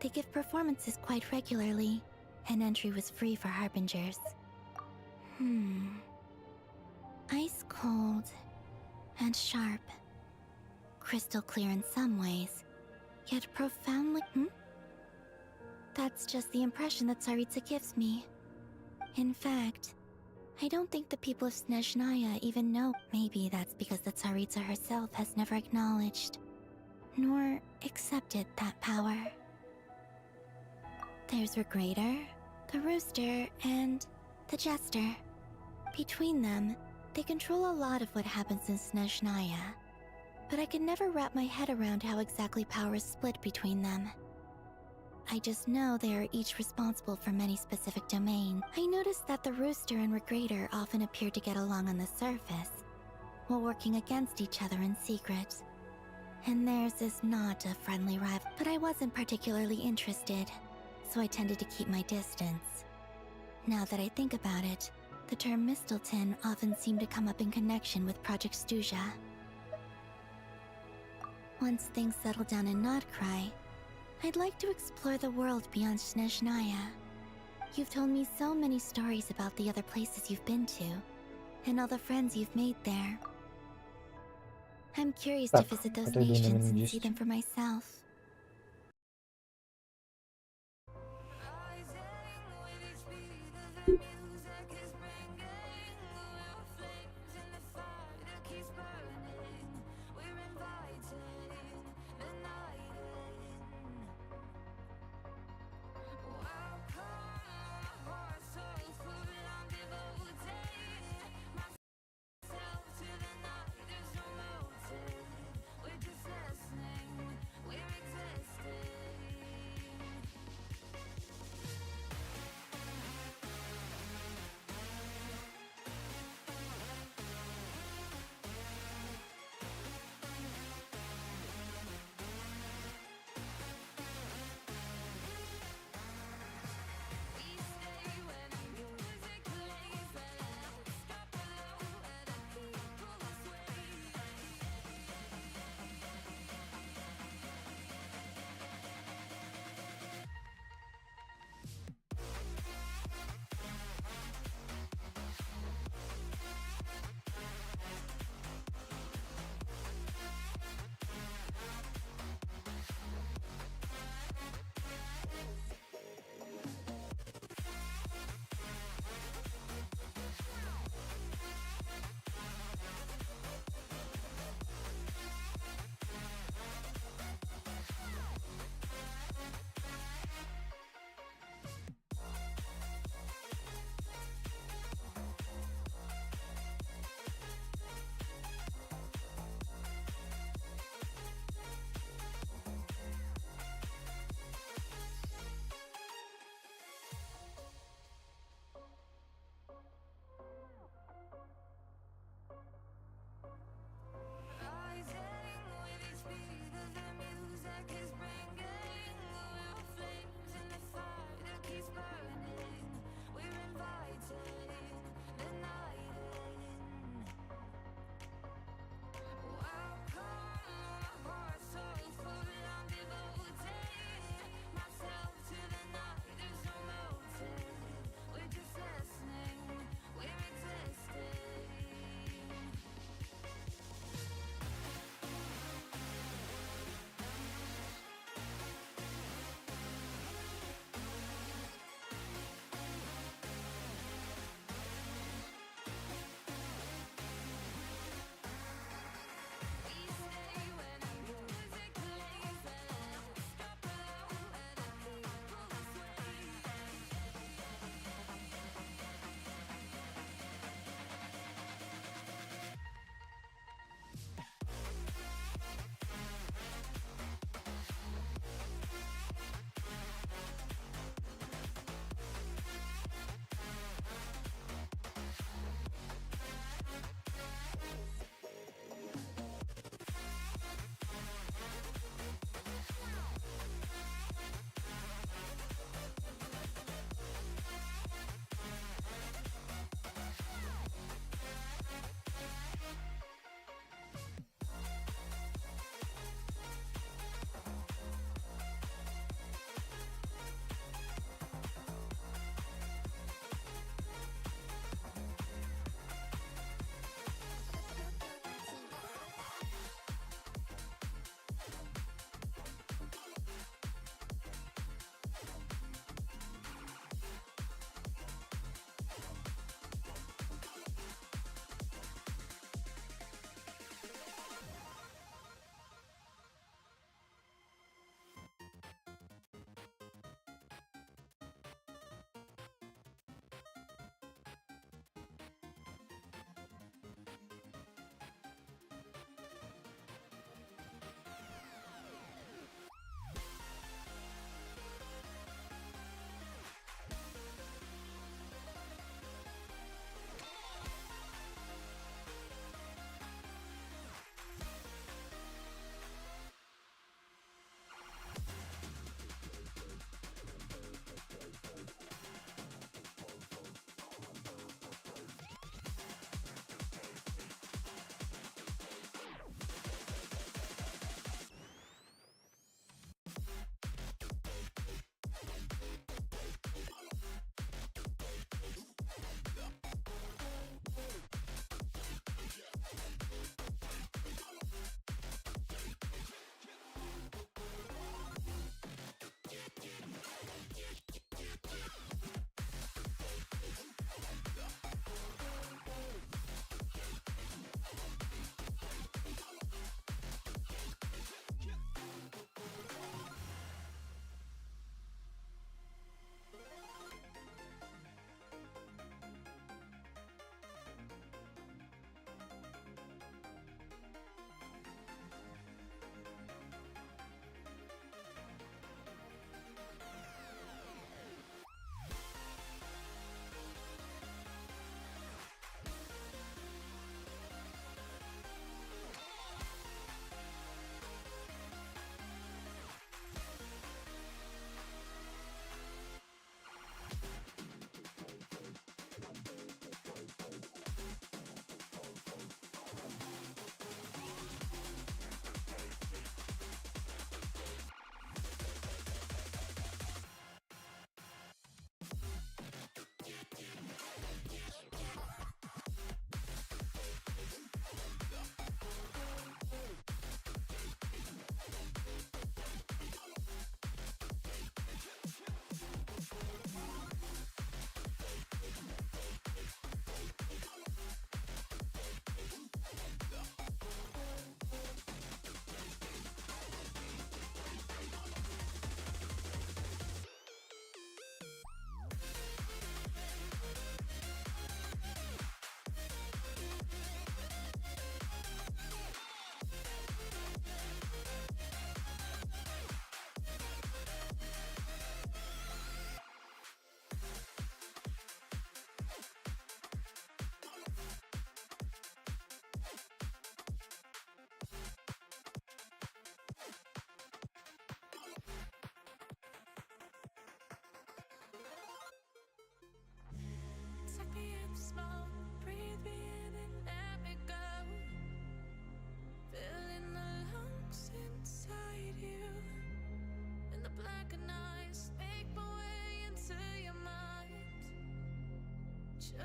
They give performances quite regularly, and entry was free for harbingers. Ice cold and sharp. Crystal clear in some ways, yet profoundly. That's just the impression that Tsaritsa gives me. In fact, I don't think the people of Snezhnaya even know. Maybe that's because the Tsaritsa herself has never acknowledged, nor accepted that power. There's Regrator, the Rooster, and the Jester. Between them, they control a lot of what happens in Snezhnaya. But I can never wrap my head around how exactly power is split between them. I just know they are each responsible for many specific domains. I noticed that the Rooster and Regrator often appear to get along on the surface, while working against each other in secret. And theirs is not a friendly rival, but I wasn't particularly interested, so I tended to keep my distance. Now that I think about it, the term Mistelton often seemed to come up in connection with Project Stuzha. Once things settle down in Notcry, I'd like to explore the world beyond Snezhnaya. You've told me so many stories about the other places you've been to, and all the friends you've made there. I'm curious to visit those отойду на nations минут and see 10. them for myself. We're just listening. We're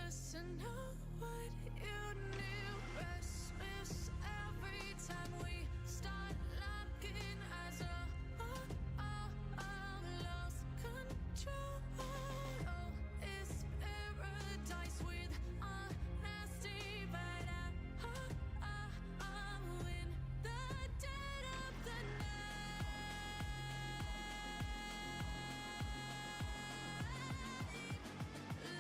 just to know what you knew. Restless every time we start locking eyes. Lost control. Oh, it's paradise with honesty, but I'm in the dead of the night.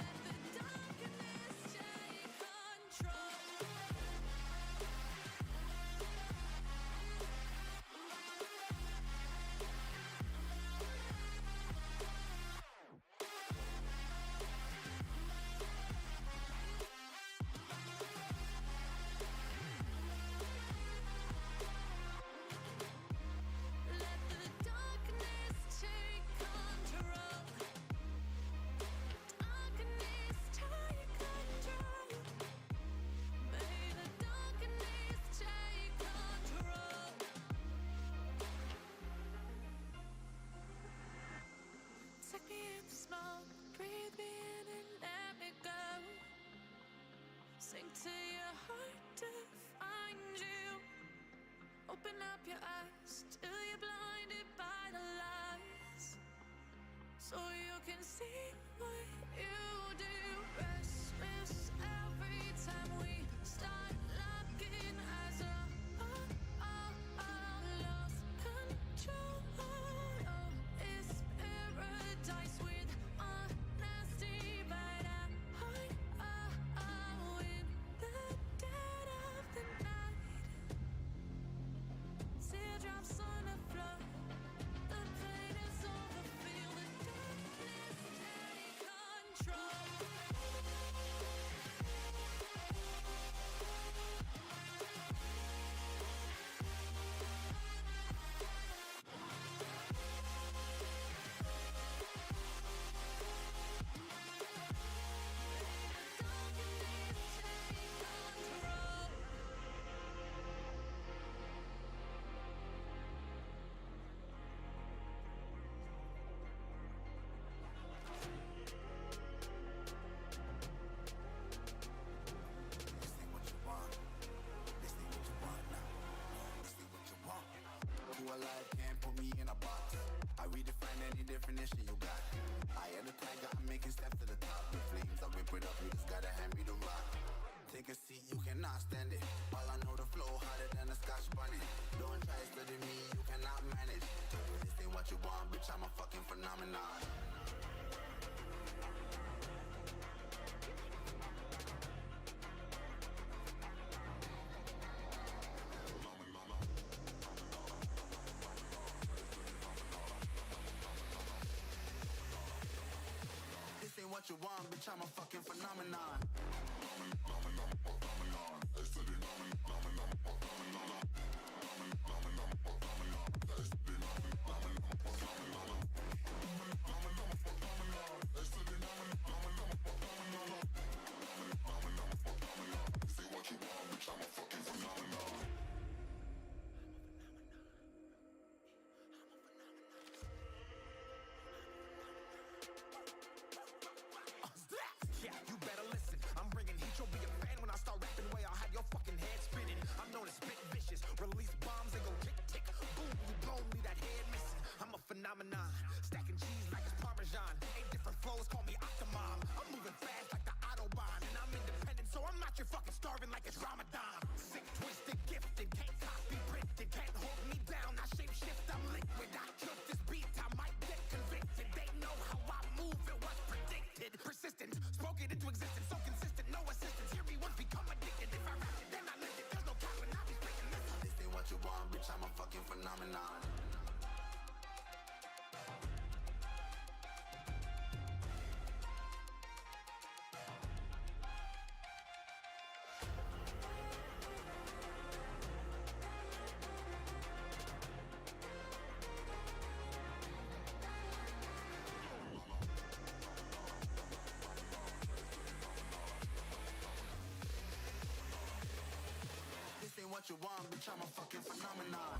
Let the darkness take control. Let the darkness take control. Darkness take control. May the darkness take control. Take me in the smoke, breathe me in and let me go. Sink to your heart to find you. Open up your eyes till you're blinded by the lies, so you can see what you do. Restless every time we start locking eyes. Lost control. Oh, it's paradise with honesty, but I'm in the dead of the night. Teardrops on the floor. The pain is over. Feel the darkness take control. Who alive can't put me in a box. I redefine any definition you got. I am the tiger, I'm making steps to the top. The flames, I whip it up, you just gotta hand me the rock. Take a seat, you cannot stand it. All I know, the flow harder than a Scotch bonnet. Don't try studying me, you cannot manage. This ain't what you want, bitch, I'm a fucking phenomenon. This ain't what you want, bitch, I'm a fucking phenomenon. Yeah, you better listen. I'm bringing heat, you'll be a fan when I start rapping way. I'll have your fucking head spinning. I'm known as spit vicious. Release bombs and go tick tick. Boom, you blow me, that head missing. I'm a phenomenon. Stacking cheese like it's Parmesan. 8 different flows, call me Octomom. I'm moving fast like the Autobahn. And I'm independent, so I'm not your fucking starving like it's Ramadan. Sick, twisted, gifted. Can't copy, printed. Can't hold me down. I shape shift, I'm liquid. I killed this beat, I might get convicted. They know how I move, it was predicted. Persistent, spoke it into existence. So consistent, no assistance. Hear me once, become addicted. If I rap it, then I live it. There's no cap when I be speaking this. This ain't what you want, bitch, I'm a fucking phenomenon. This ain't what you want, bitch, I'm a fucking phenomenon.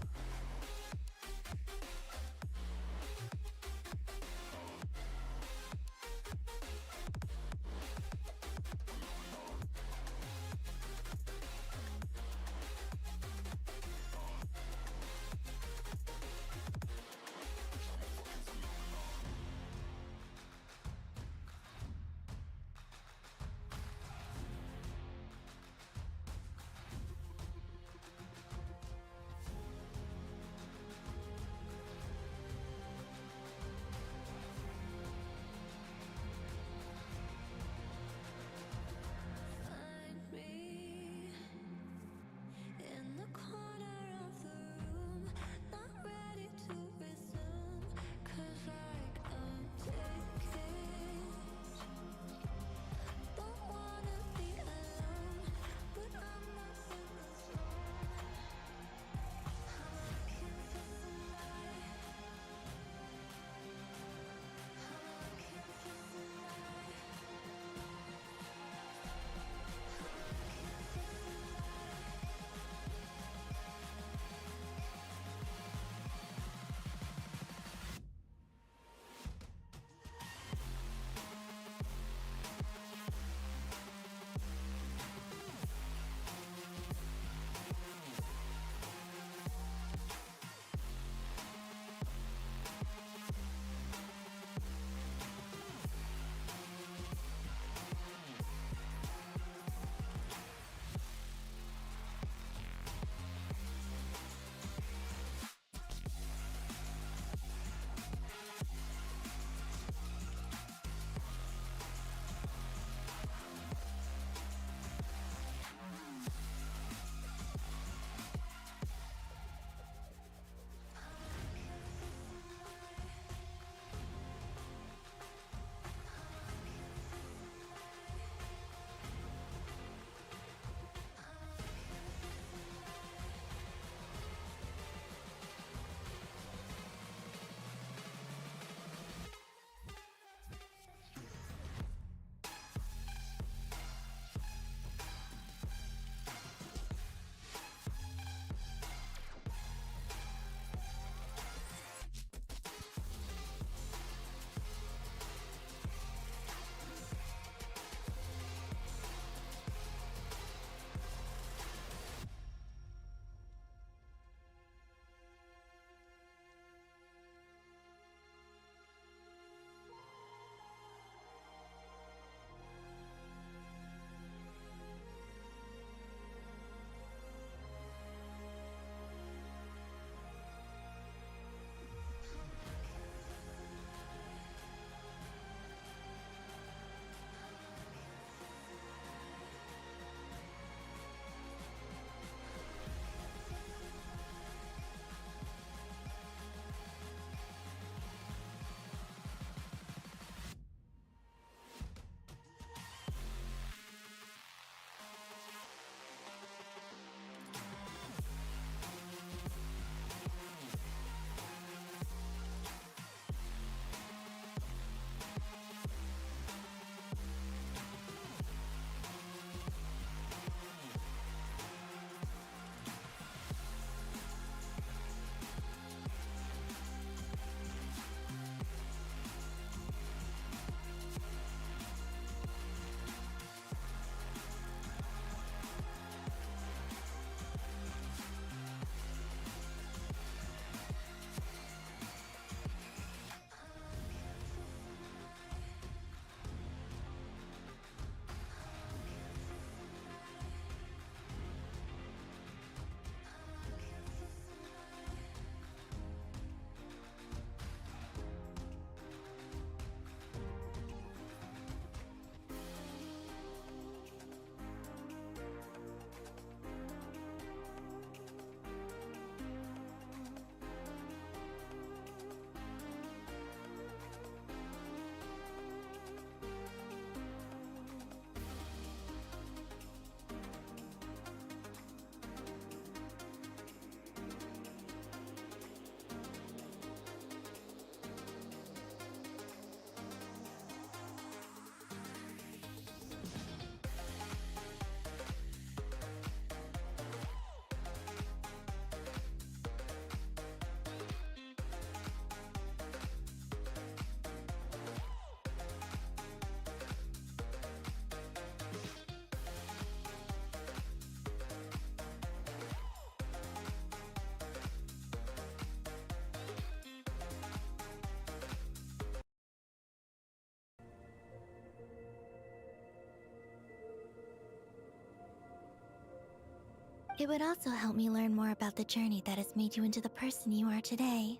It would also help me learn more about the journey that has made you into the person you are today.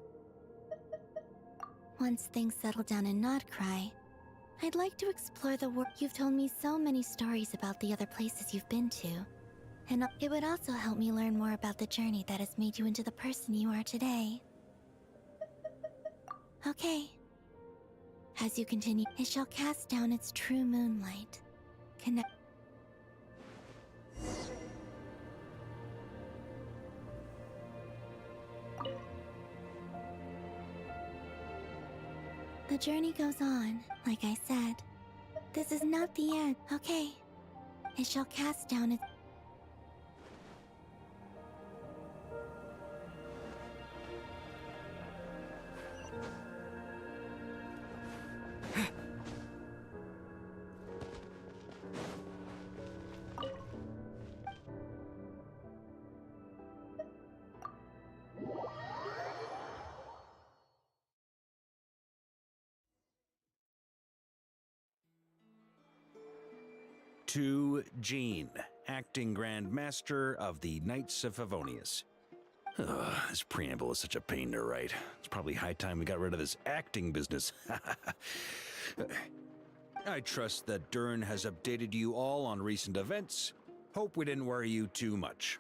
Once things settle down in Nodcry, I'd like to explore the world. You've told me so many stories about the other places you've been to, and it would also help me learn more about the journey that has made you into the person you are today. Okay. As you continue, it shall cast down its true moonlight. Connect. The journey goes on, like I said. This is not the end, okay? It shall cast down its... To Jean, acting Grand Master of the Knights of Favonius. Ugh, this preamble is such a pain to write. It's probably high time we got rid of this acting business. I trust that Dern has updated you all on recent events. Hope we didn't worry you too much.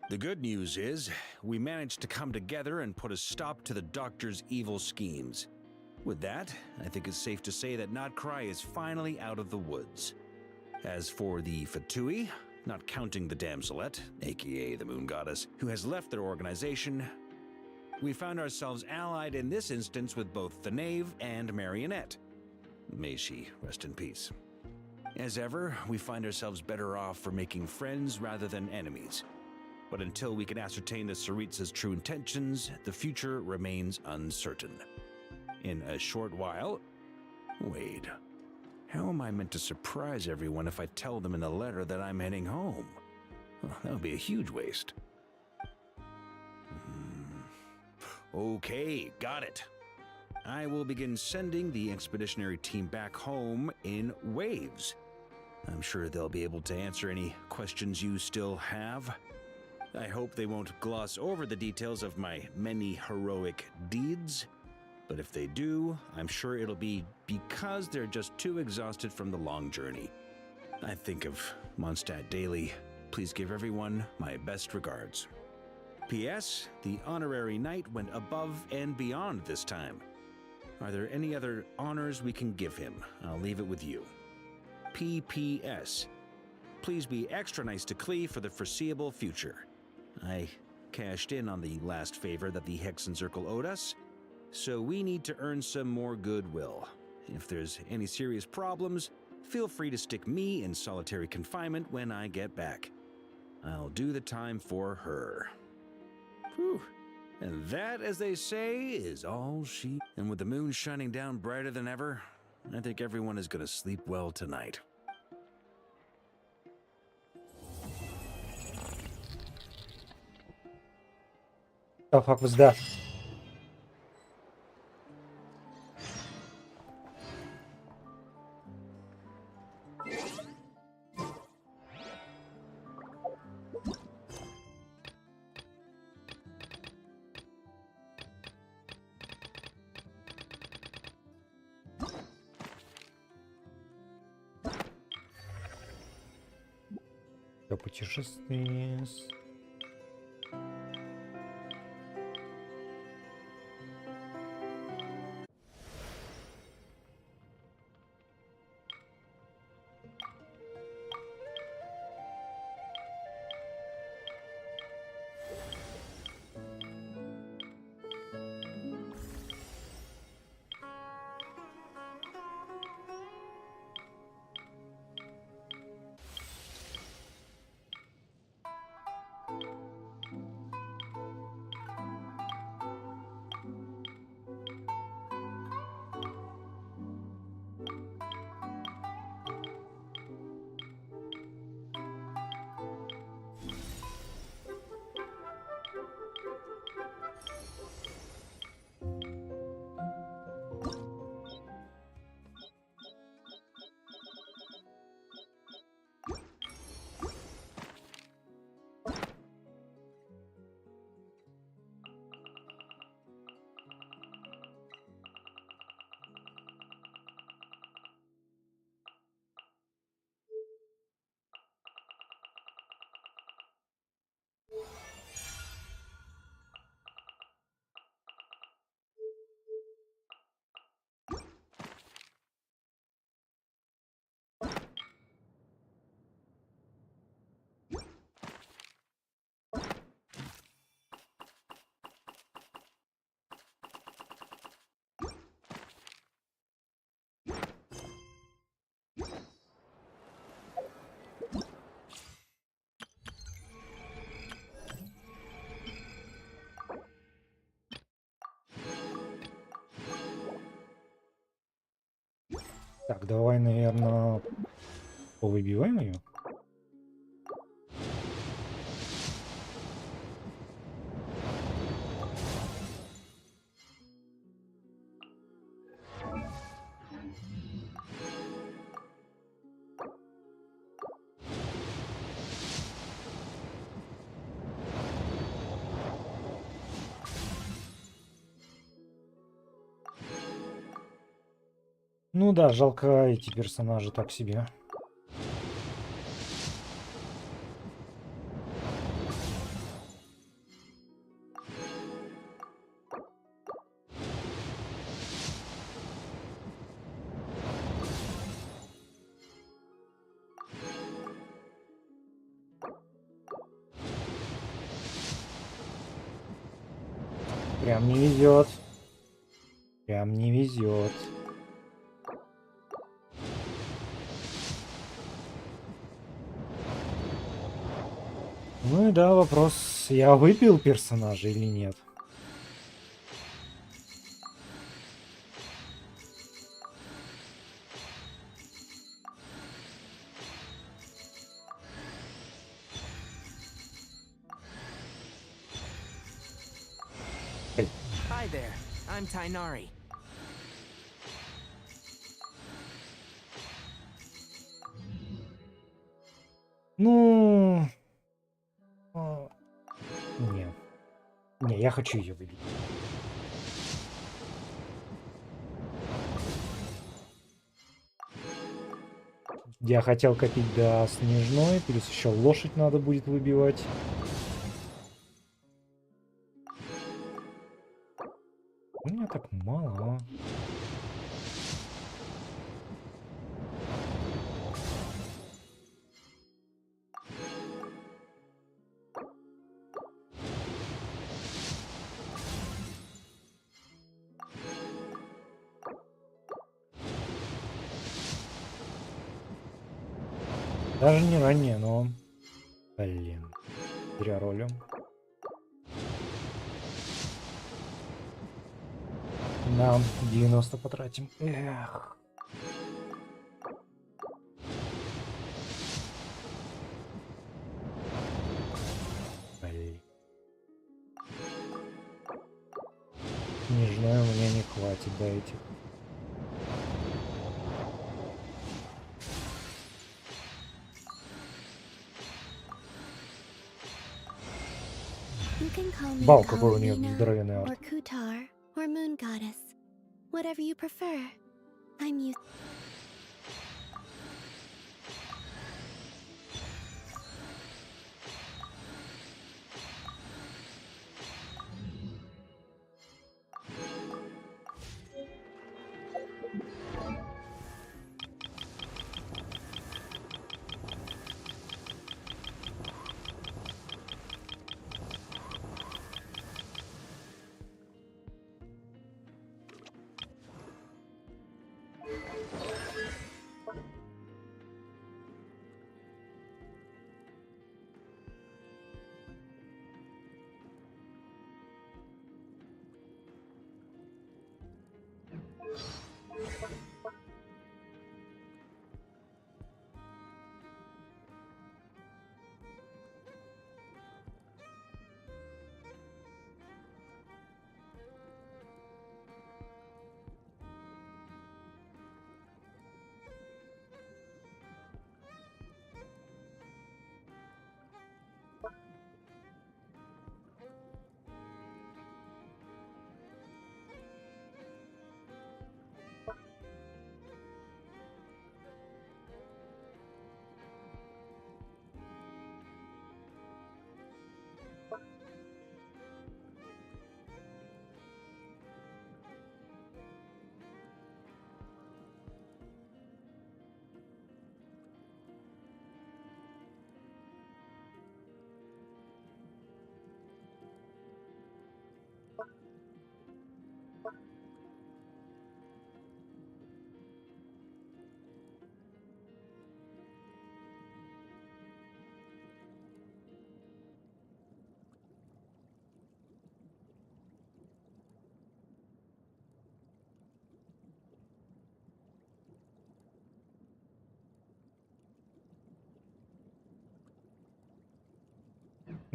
The good news is, we managed to come together and put a stop to the Doctor's evil schemes. With that, I think it's safe to say that Nodcry is finally out of the woods. As for the Fatui, not counting the Damselette, aka the Moon Goddess, who has left their organization, we found ourselves allied in this instance with both the Knave and Marionette. May she rest in peace. As ever, we find ourselves better off for making friends rather than enemies. But until we can ascertain the Tsaritsa's true intentions, the future remains uncertain. In a short while... Wait... How am I meant to surprise everyone if I tell them in the letter that I'm heading home? Well, that would be a huge waste. Okay, got it. I will begin sending the expeditionary team back home in waves. I'm sure they'll be able to answer any questions you still have. I hope they won't gloss over the details of my many heroic deeds. But if they do, I'm sure it'll be because they're just too exhausted from the long journey. I think of Mondstadt daily. Please give everyone my best regards. P.S. The honorary knight went above and beyond this time. Are there any other honors we can give him? I'll leave it with you. P.P.S. Please be extra nice to Klee for the foreseeable future. I cashed in on the last favor that the Hexen Circle owed us, so we need to earn some more goodwill. If there's any serious problems, feel free to stick me in solitary confinement when I get back. I'll do the time for her. Whew. And that, as they say, is all she... And with the moon shining down brighter than ever, I think everyone is gonna sleep well tonight. The fuck was that? Путешествие. Так, давай, наверное, повыбиваем ее. Ну да, жалко, эти персонажи так себе. Прям не везет. Прям не везет. Ну и да, вопрос, я выбил персонажа или нет? Hi there, I'm Tainari. Ну... Не. Не, я хочу ее выбить. Я хотел копить до снежной, плюс еще лошадь надо будет выбивать. У меня так мало. Даже не ранее, но... Блин. Зря ролем. Да, 90 потратим. Эх. Блин. Снежной у меня не хватит до этих. You can call me Бал какой у нее Kalamina, здоровенный or арт. Kutar, or Moon Goddess. Whatever you prefer. I'm used.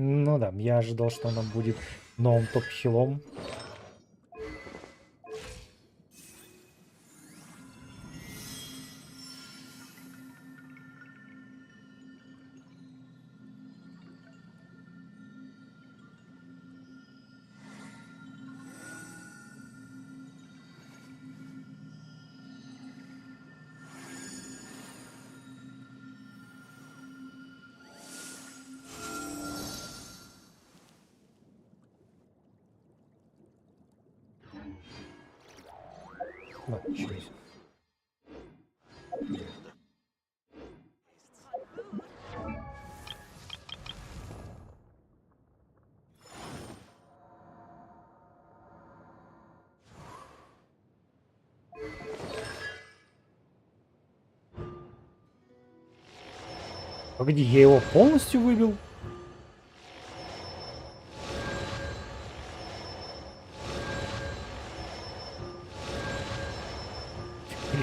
Ну да, я ожидал, что она будет новым топ-хилом. Вот, еще есть. Погоди, я его полностью выбил?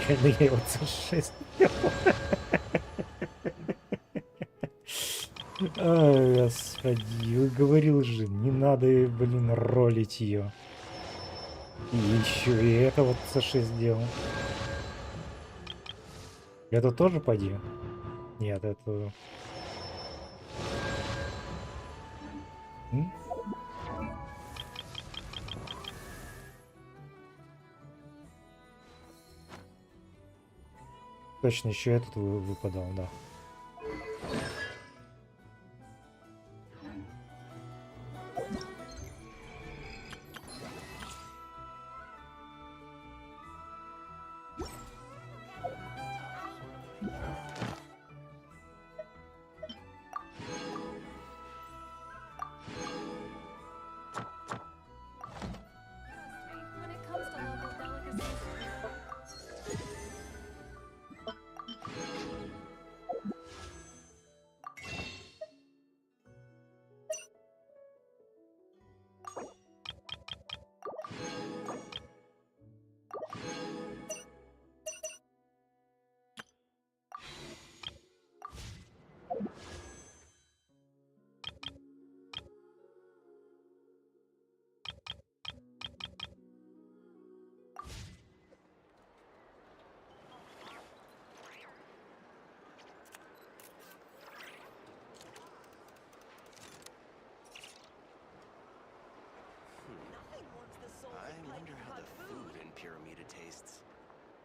Реально, я его C6 сделал. Ай, господи, говорил же, не надо, блин, ролить ее. И еще и это вот C6 сделал. Это тоже поди? Нет, это... Точно, еще этот выпадал, да.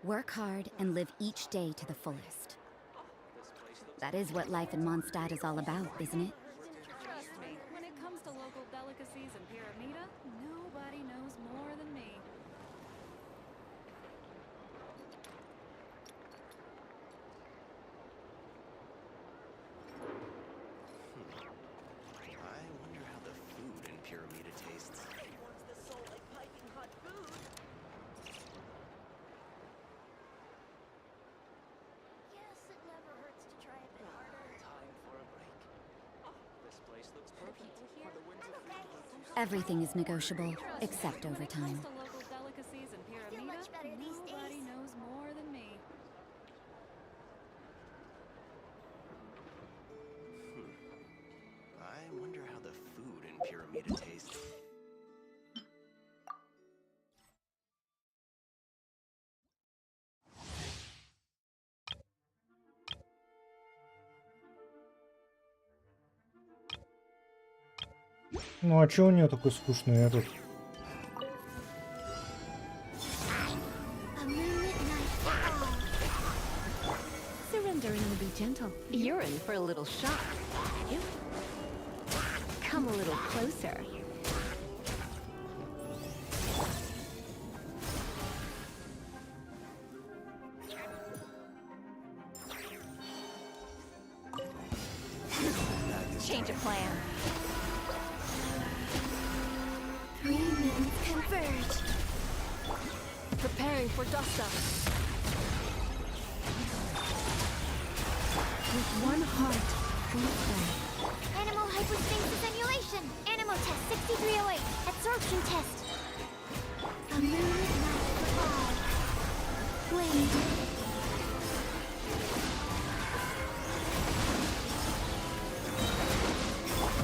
Work hard and live each day to the fullest. That is what life in Mondstadt is all about, isn't it? Trust me, when it comes to local delicacies in Pyramida, nobody knows more than me. I wonder how the food in Pyramida tastes. Yes, it never hurts to try a bit harder. Time for a break. This place looks perfect. Everything is negotiable, except overtime. To local delicacies in Pyramida, much better these nobody days. knows more than me. I wonder how the food in Pyramida tastes. Ну а чё у нее такой скучный этот? Surrender and be gentle. You're in for a little shock. Come a little closer. Change of plan. 3 moons converge. Preparing for dust up. With one heart, we play. Animal hypostasis emulation. Animal test 6308. Absorption test. A moon at night for all. Blade.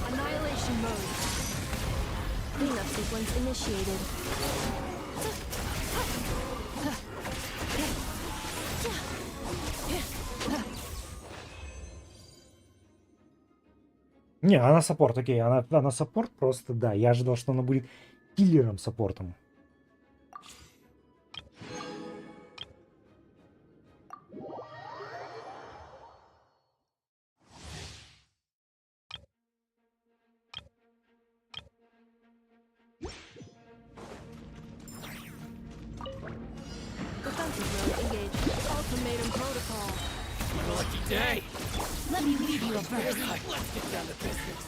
Annihilation. sequence initiated. Не, она саппорт, окей, она саппорт просто, да. Я ожидал, что она будет киллером саппортом. Defensive mode engaged. Ultimatum protocol. Lucky day. Let me lead you a verse. Let's get down to business.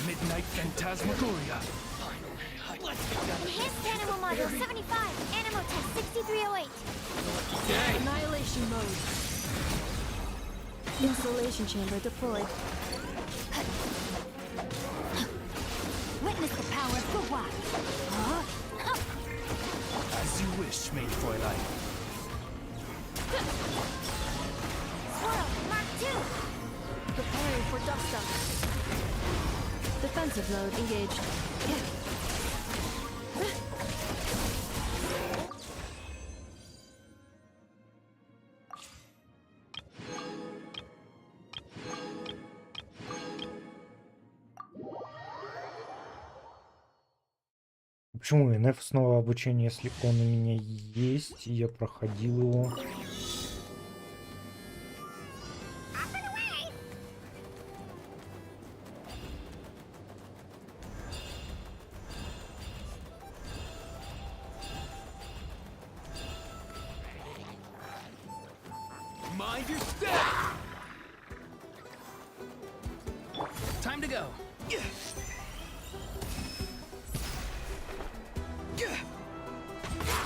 Midnight Phantasmagoria. Let's get down to Enhanced Animal Module 75. Animal Test 6308. Annihilation mode. Installation chamber deployed. Witness the power of Kuwak. As you wish, maid Fräulein. Swirl, Mark 2. Preparing for dust up. Defensive mode engaged. Почему НФ снова обучение, если он у меня есть, и я проходил его? Mind your step. Time to go.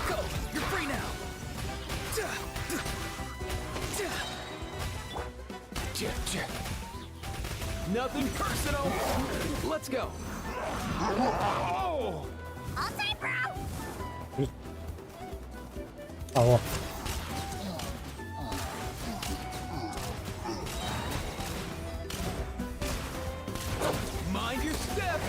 Go. You're free now. Nothing personal. Let's go. Oh! All time, bro. Алло. Mind your step.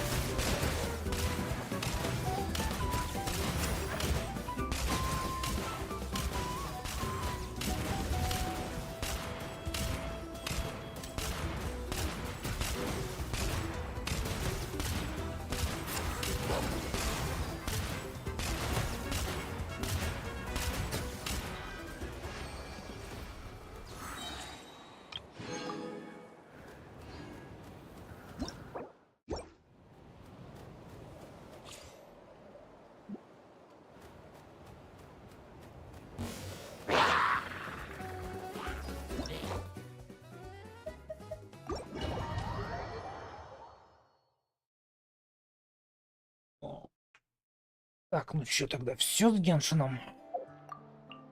Так, ну что тогда, все с Геншином.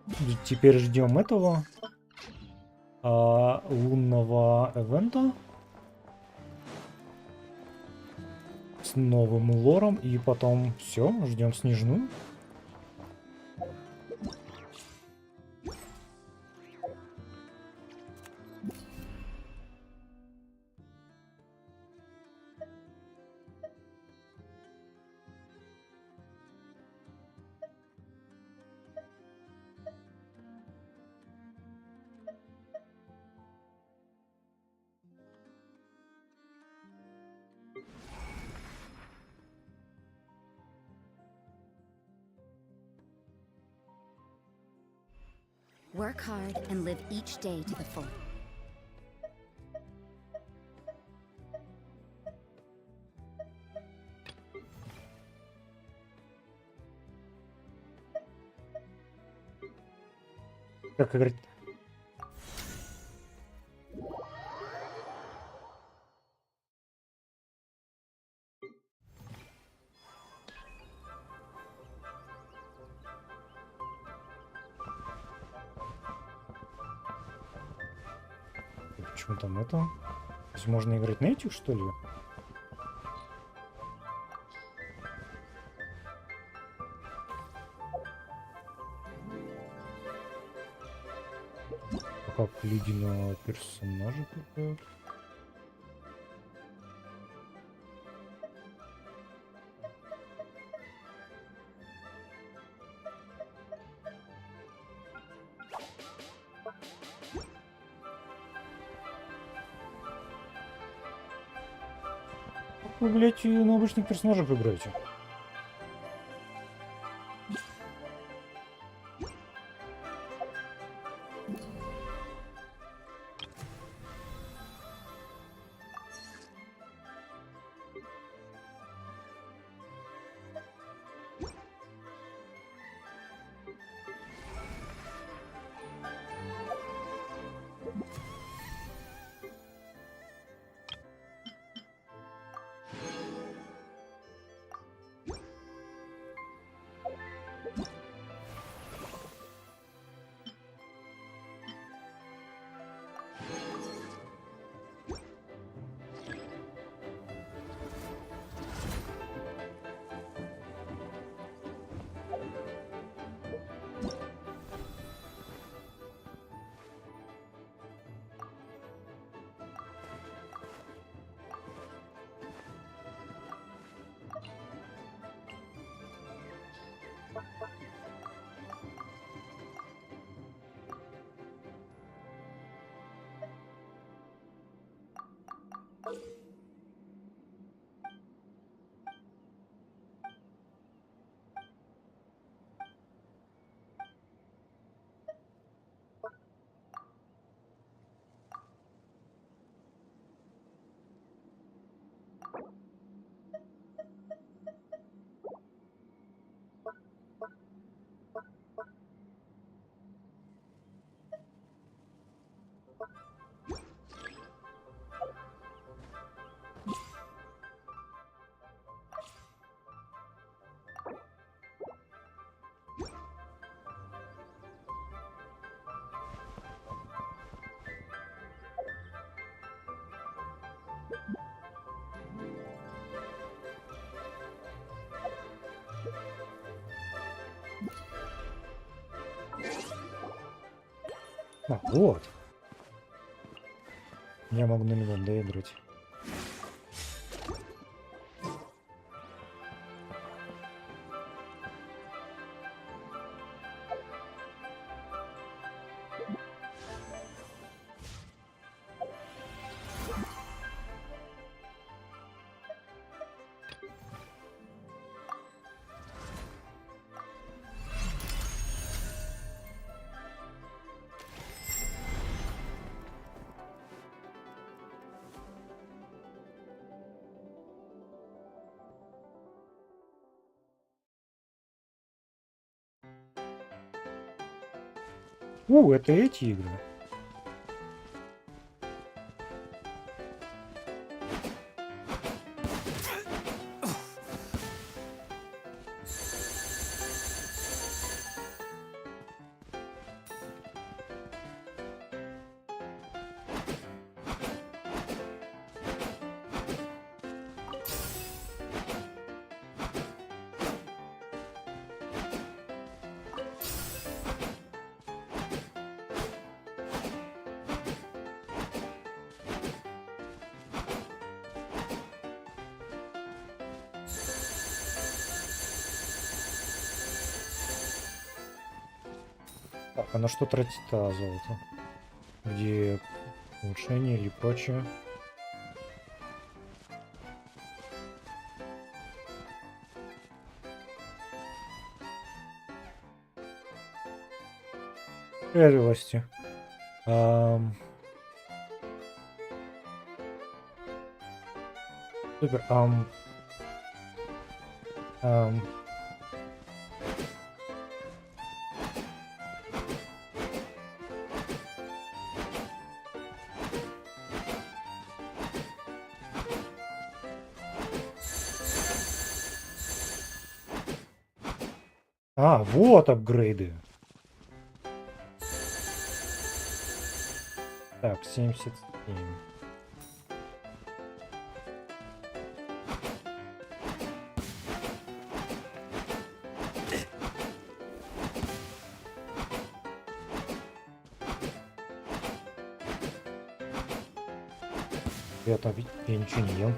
И теперь ждем этого лунного эвента с новым лором, и потом все, ждем снежную. Work hard and live each day to the full. Как говорит... Почему там это? То есть можно играть на этих, что ли? Как люди на персонажа попадают? Как вы, блядь, на обычных персонажах играете? А, вот. Я могу на него доиграть. Это эти игры. Так, а на что тратить-то золото? Где улучшение или прочее? Справедливости. Супер. Вот апгрейды. Так, 77. Я ничего не ем.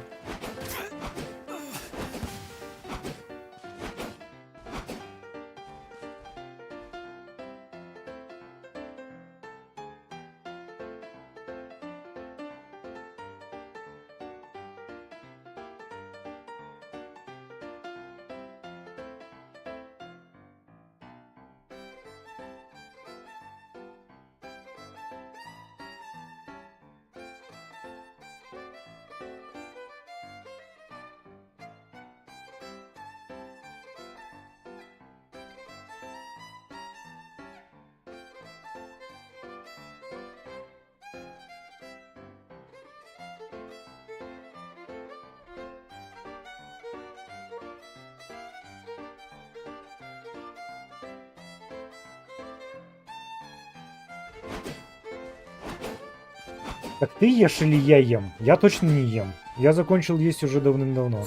Так ты ешь или я ем? Я точно не ем. Я закончил есть уже давным-давно.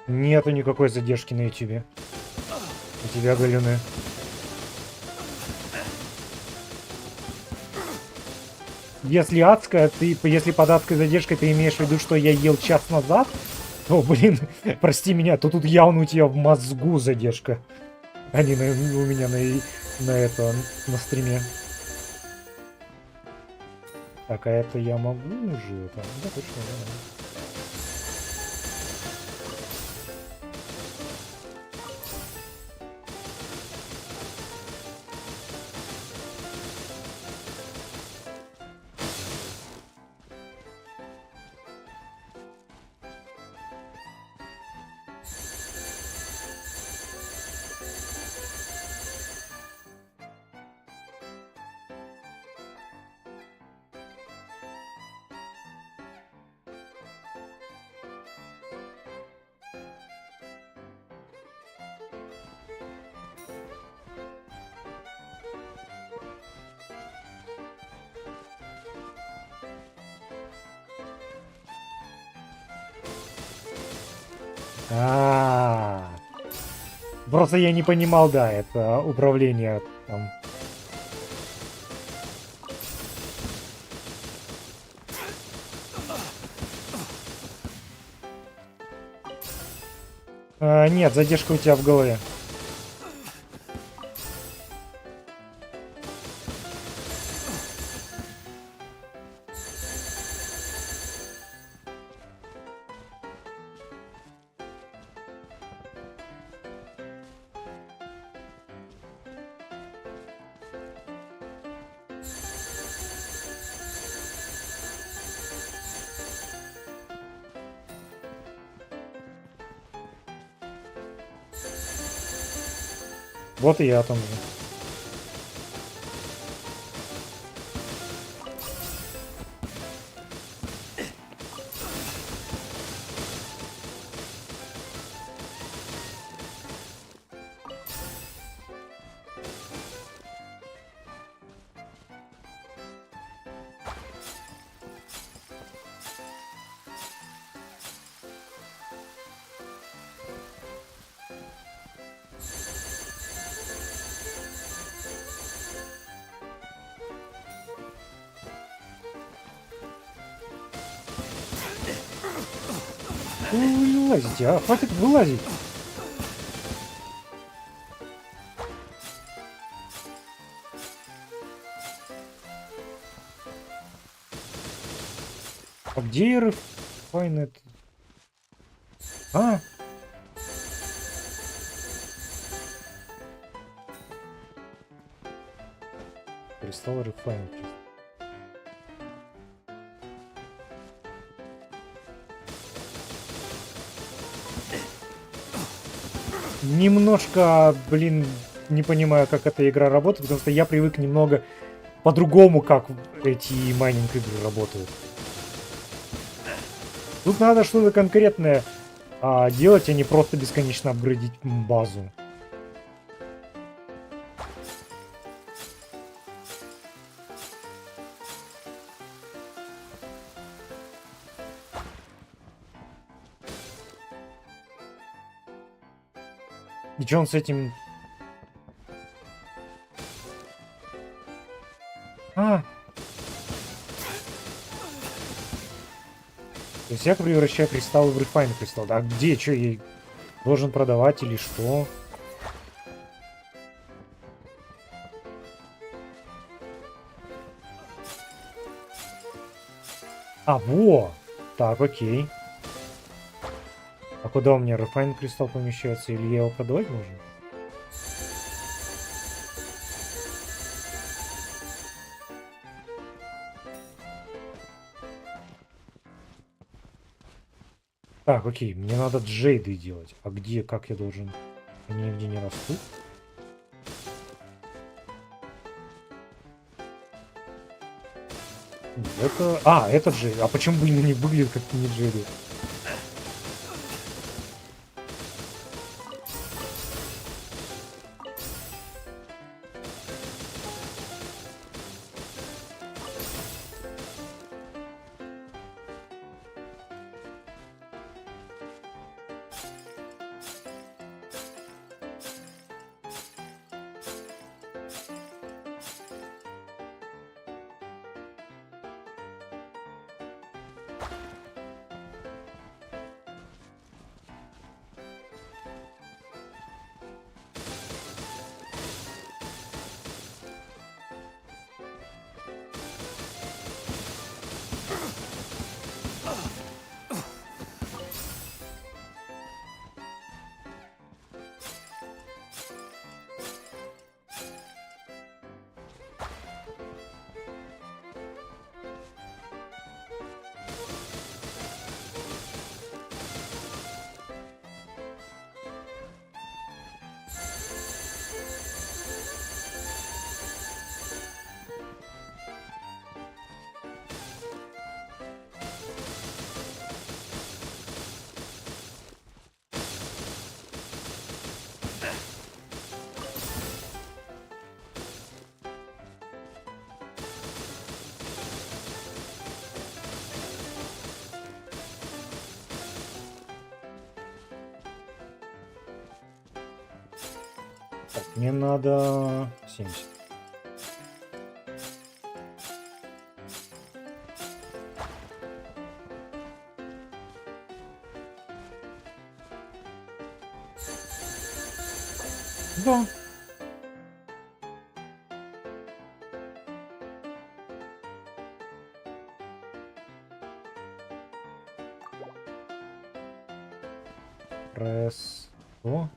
Нету никакой задержки на ютубе. У тебя галюны. Если адская, если под адской задержкой ты имеешь в виду, что я ел час назад, то, блин, прости меня, то тут явно у тебя в мозгу задержка, а не у меня на стриме. Так, а это я могу уже? Да, точно, да. Просто я не понимал, да, это управление там. Нет, задержка у тебя в голове. Вот и я о том же. Вылазите, хватит вылазить. А где Refine? А? Кристалл Refine. Немножко, блин, не понимаю, как эта игра работает, потому что я привык немного по-другому, как эти майнинг игры работают. Тут надо что-то конкретное делать, а не просто бесконечно апгрейдить базу. И что он с этим... То есть я превращаю кристаллы в Refine кристалл. А где? Что, я должен продавать или что? А, во! Так, окей. А куда у меня Refine кристалл помещается? Или я его продавать нужно? Так, окей, мне надо джейды делать. А где, как я должен? Они нигде не растут. Это... А, это джейд. А почему бы не выглядит как не джейды? Так, мне надо 70. Да. Пресс. О.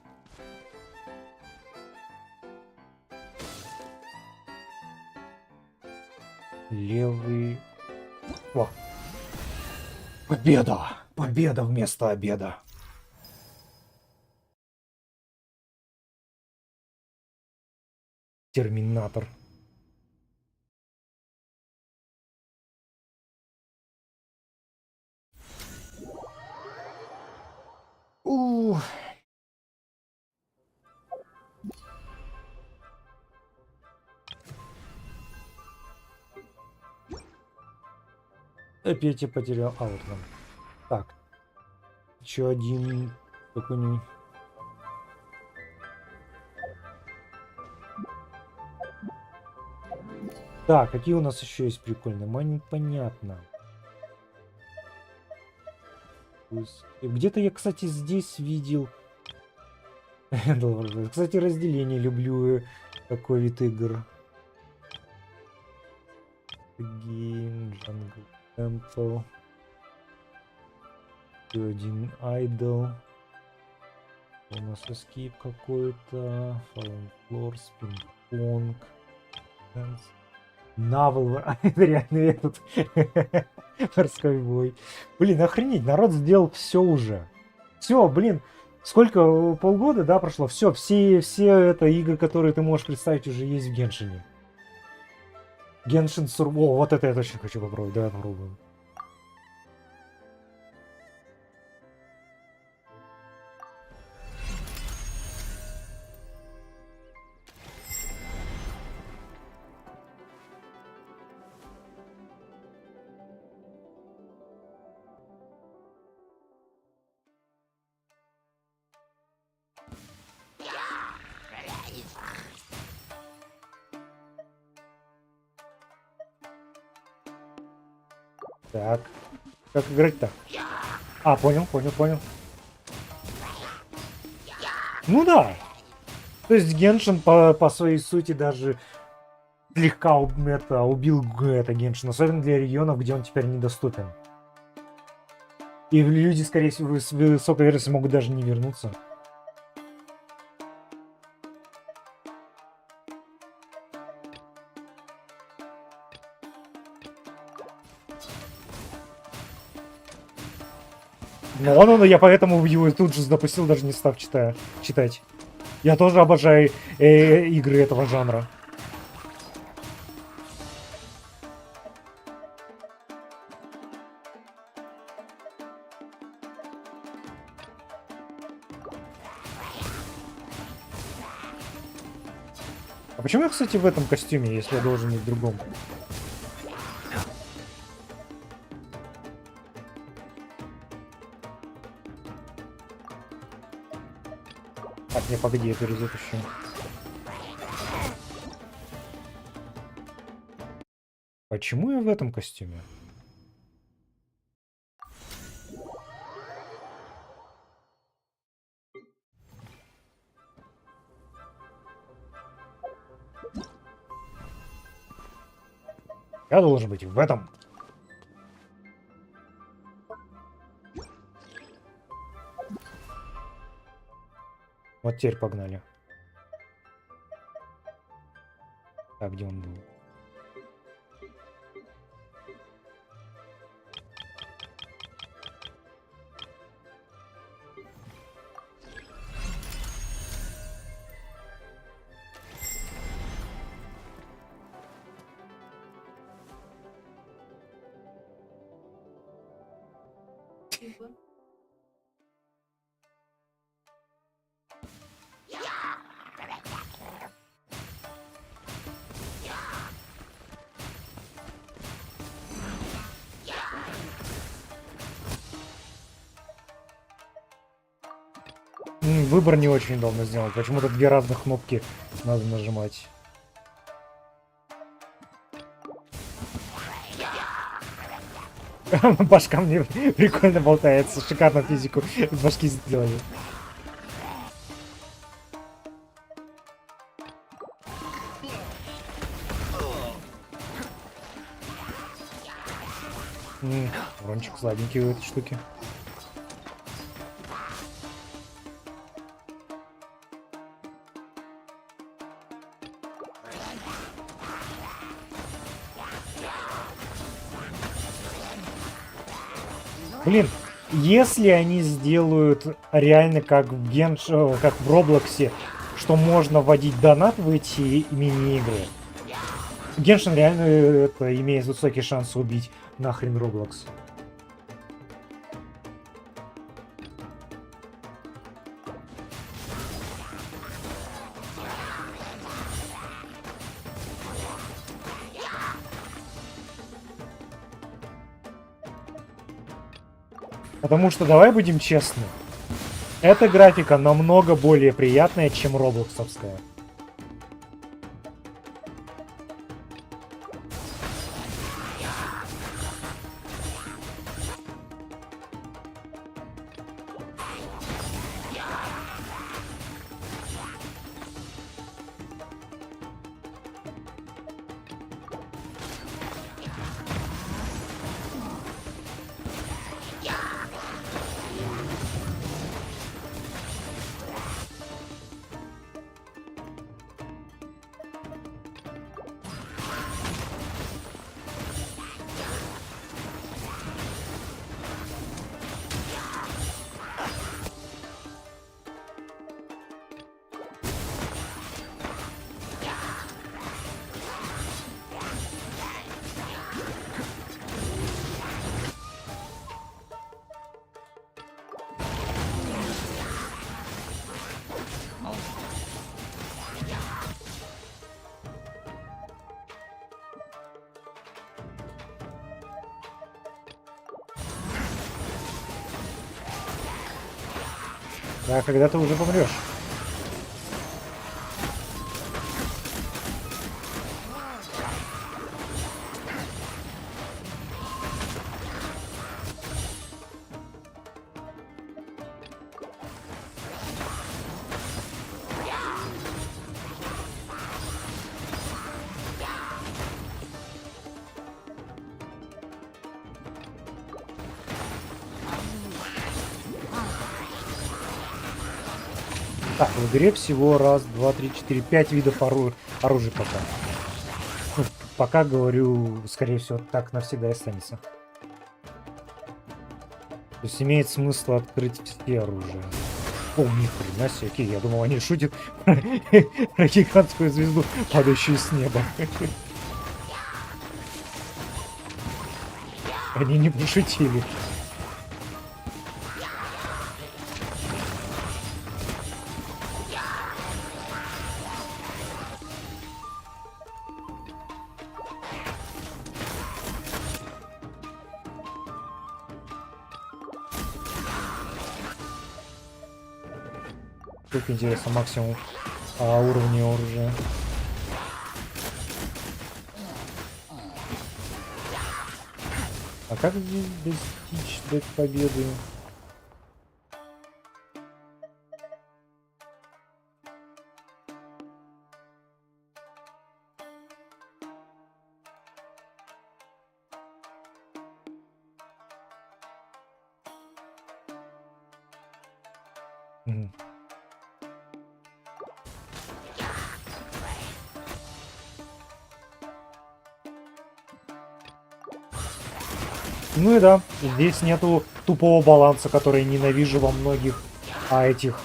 Левый. О. Победа! Победа вместо обеда. Терминатор. Опять я потерял аутлом. Так. Еще один какой-нибудь. Так, какие у нас еще есть прикольные? Майнинг, понятно. Где-то я, кстати, здесь видел. Кстати, разделение люблю. Такой вид игр. Game, Jungle, Temple. Один айдол. У нас эскейп какой-то. Fallen Floor, пинг-понг. Навал. Это реально этот. Морской бой. Блин, охренеть, народ сделал все уже. Все, блин. Сколько? Полгода, да, прошло? Все это игры, которые ты можешь представить, уже есть в Геншине. Геншин Сурм... О, вот это я точно хочу попробовать. Давай попробуем. Так. Как играть-то? А, понял. Ну да. То есть Геншин по своей сути даже слегка убил это Геншин. Особенно для регионов, где он теперь недоступен. И люди, скорее всего, с высокой версией могут даже не вернуться. Ну ладно, я поэтому его тут же запустил, даже не став читать. Я тоже обожаю игры этого жанра. А почему я, кстати, в этом костюме, если я должен быть в другом? Так, не, погоди, я перезапущу. Почему я в этом костюме? Я должен быть в этом. Вот теперь погнали. Так, где он был? Выбор не очень удобно сделать. Почему-то две разных кнопки надо нажимать. Башка мне прикольно болтается. Шикарно физику башки сделали. Урончик сладенький в этой штуке. Блин, если они сделают реально как в Роблоксе, что можно вводить донат в эти мини-игры, Геншин реально имеет высокий шанс убить нахрен Роблокс. Потому что, давай будем честны, эта графика намного более приятная, чем роблоксовская. Да, когда ты уже помрешь. Так, в игре всего раз, два, три, четыре, 5 видов оружия пока. Ну, пока говорю, скорее всего, так навсегда и останется. То есть имеет смысл открыть все оружия. О, ни хрена себе, окей, я думал, они шутят про гигантскую звезду, падающую с неба. Они не пошутили. Сколько, интересно, максимум уровня оружия? А как здесь достичь до победы? Мгм. Ну и да, здесь нету тупого баланса, который я ненавижу во многих в этих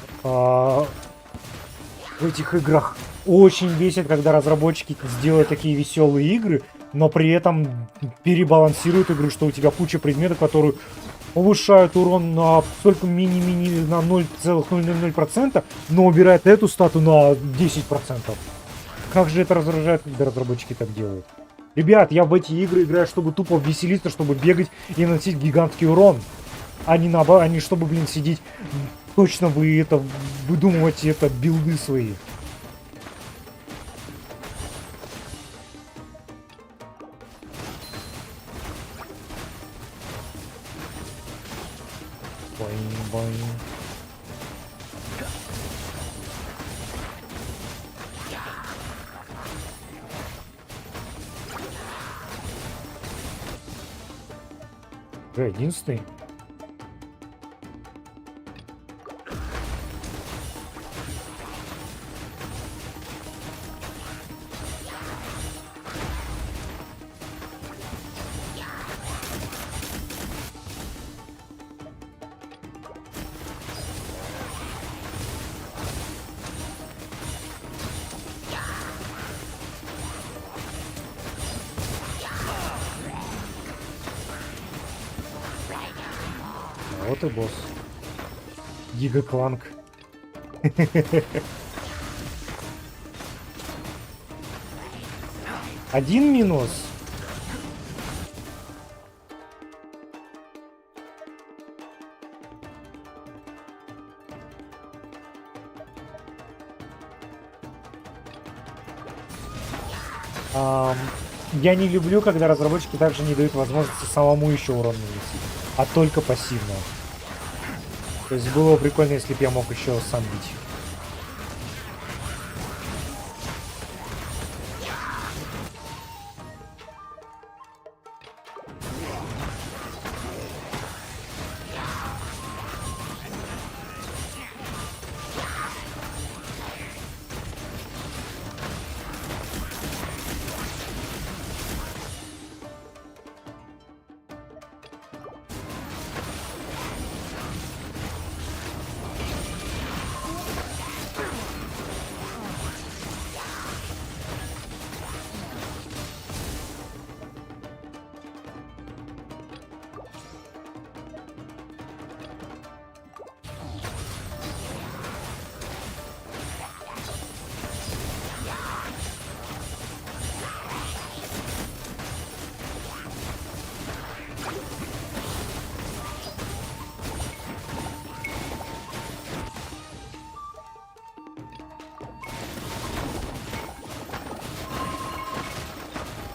играх. Очень бесит, когда разработчики делают такие веселые игры, но при этом перебалансируют игру, что у тебя куча предметов, которые повышают урон на только мини-мини на 0,000%, но убирает эту стату на 10%. Как же это раздражает, когда разработчики так делают? Ребят, я в эти игры играю, чтобы тупо веселиться, чтобы бегать и наносить гигантский урон. А не чтобы, блин, сидеть, точно выдумывать билды свои. Боing-боing. Единственный. Вот и босс. Гигакланг. Один минус. Я не люблю, когда разработчики также не дают возможности самому еще урон нанести, а только пассивно. То есть было бы прикольно, если бы я мог еще сам бить.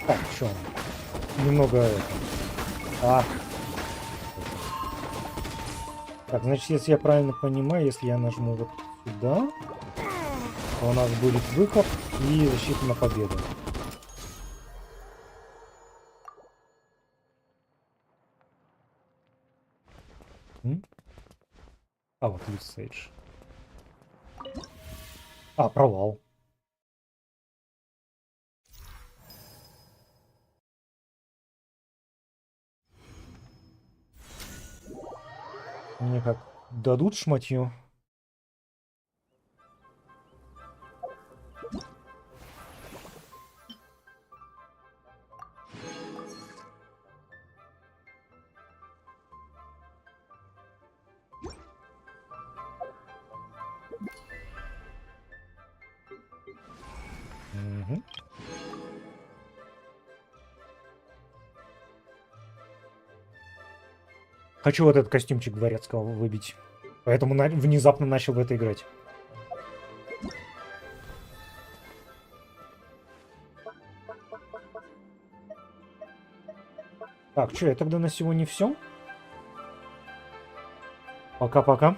Так, что? Немного это. Так, значит, если я правильно понимаю, если я нажму вот сюда, то у нас будет выход и защита на победу. Вот Лисейдж. Провал. Мне как дадут шматью? Угу. Хочу вот этот костюмчик дворецкого выбить. Поэтому внезапно начал в это играть. Так, что, я тогда на сегодня все. Пока-пока.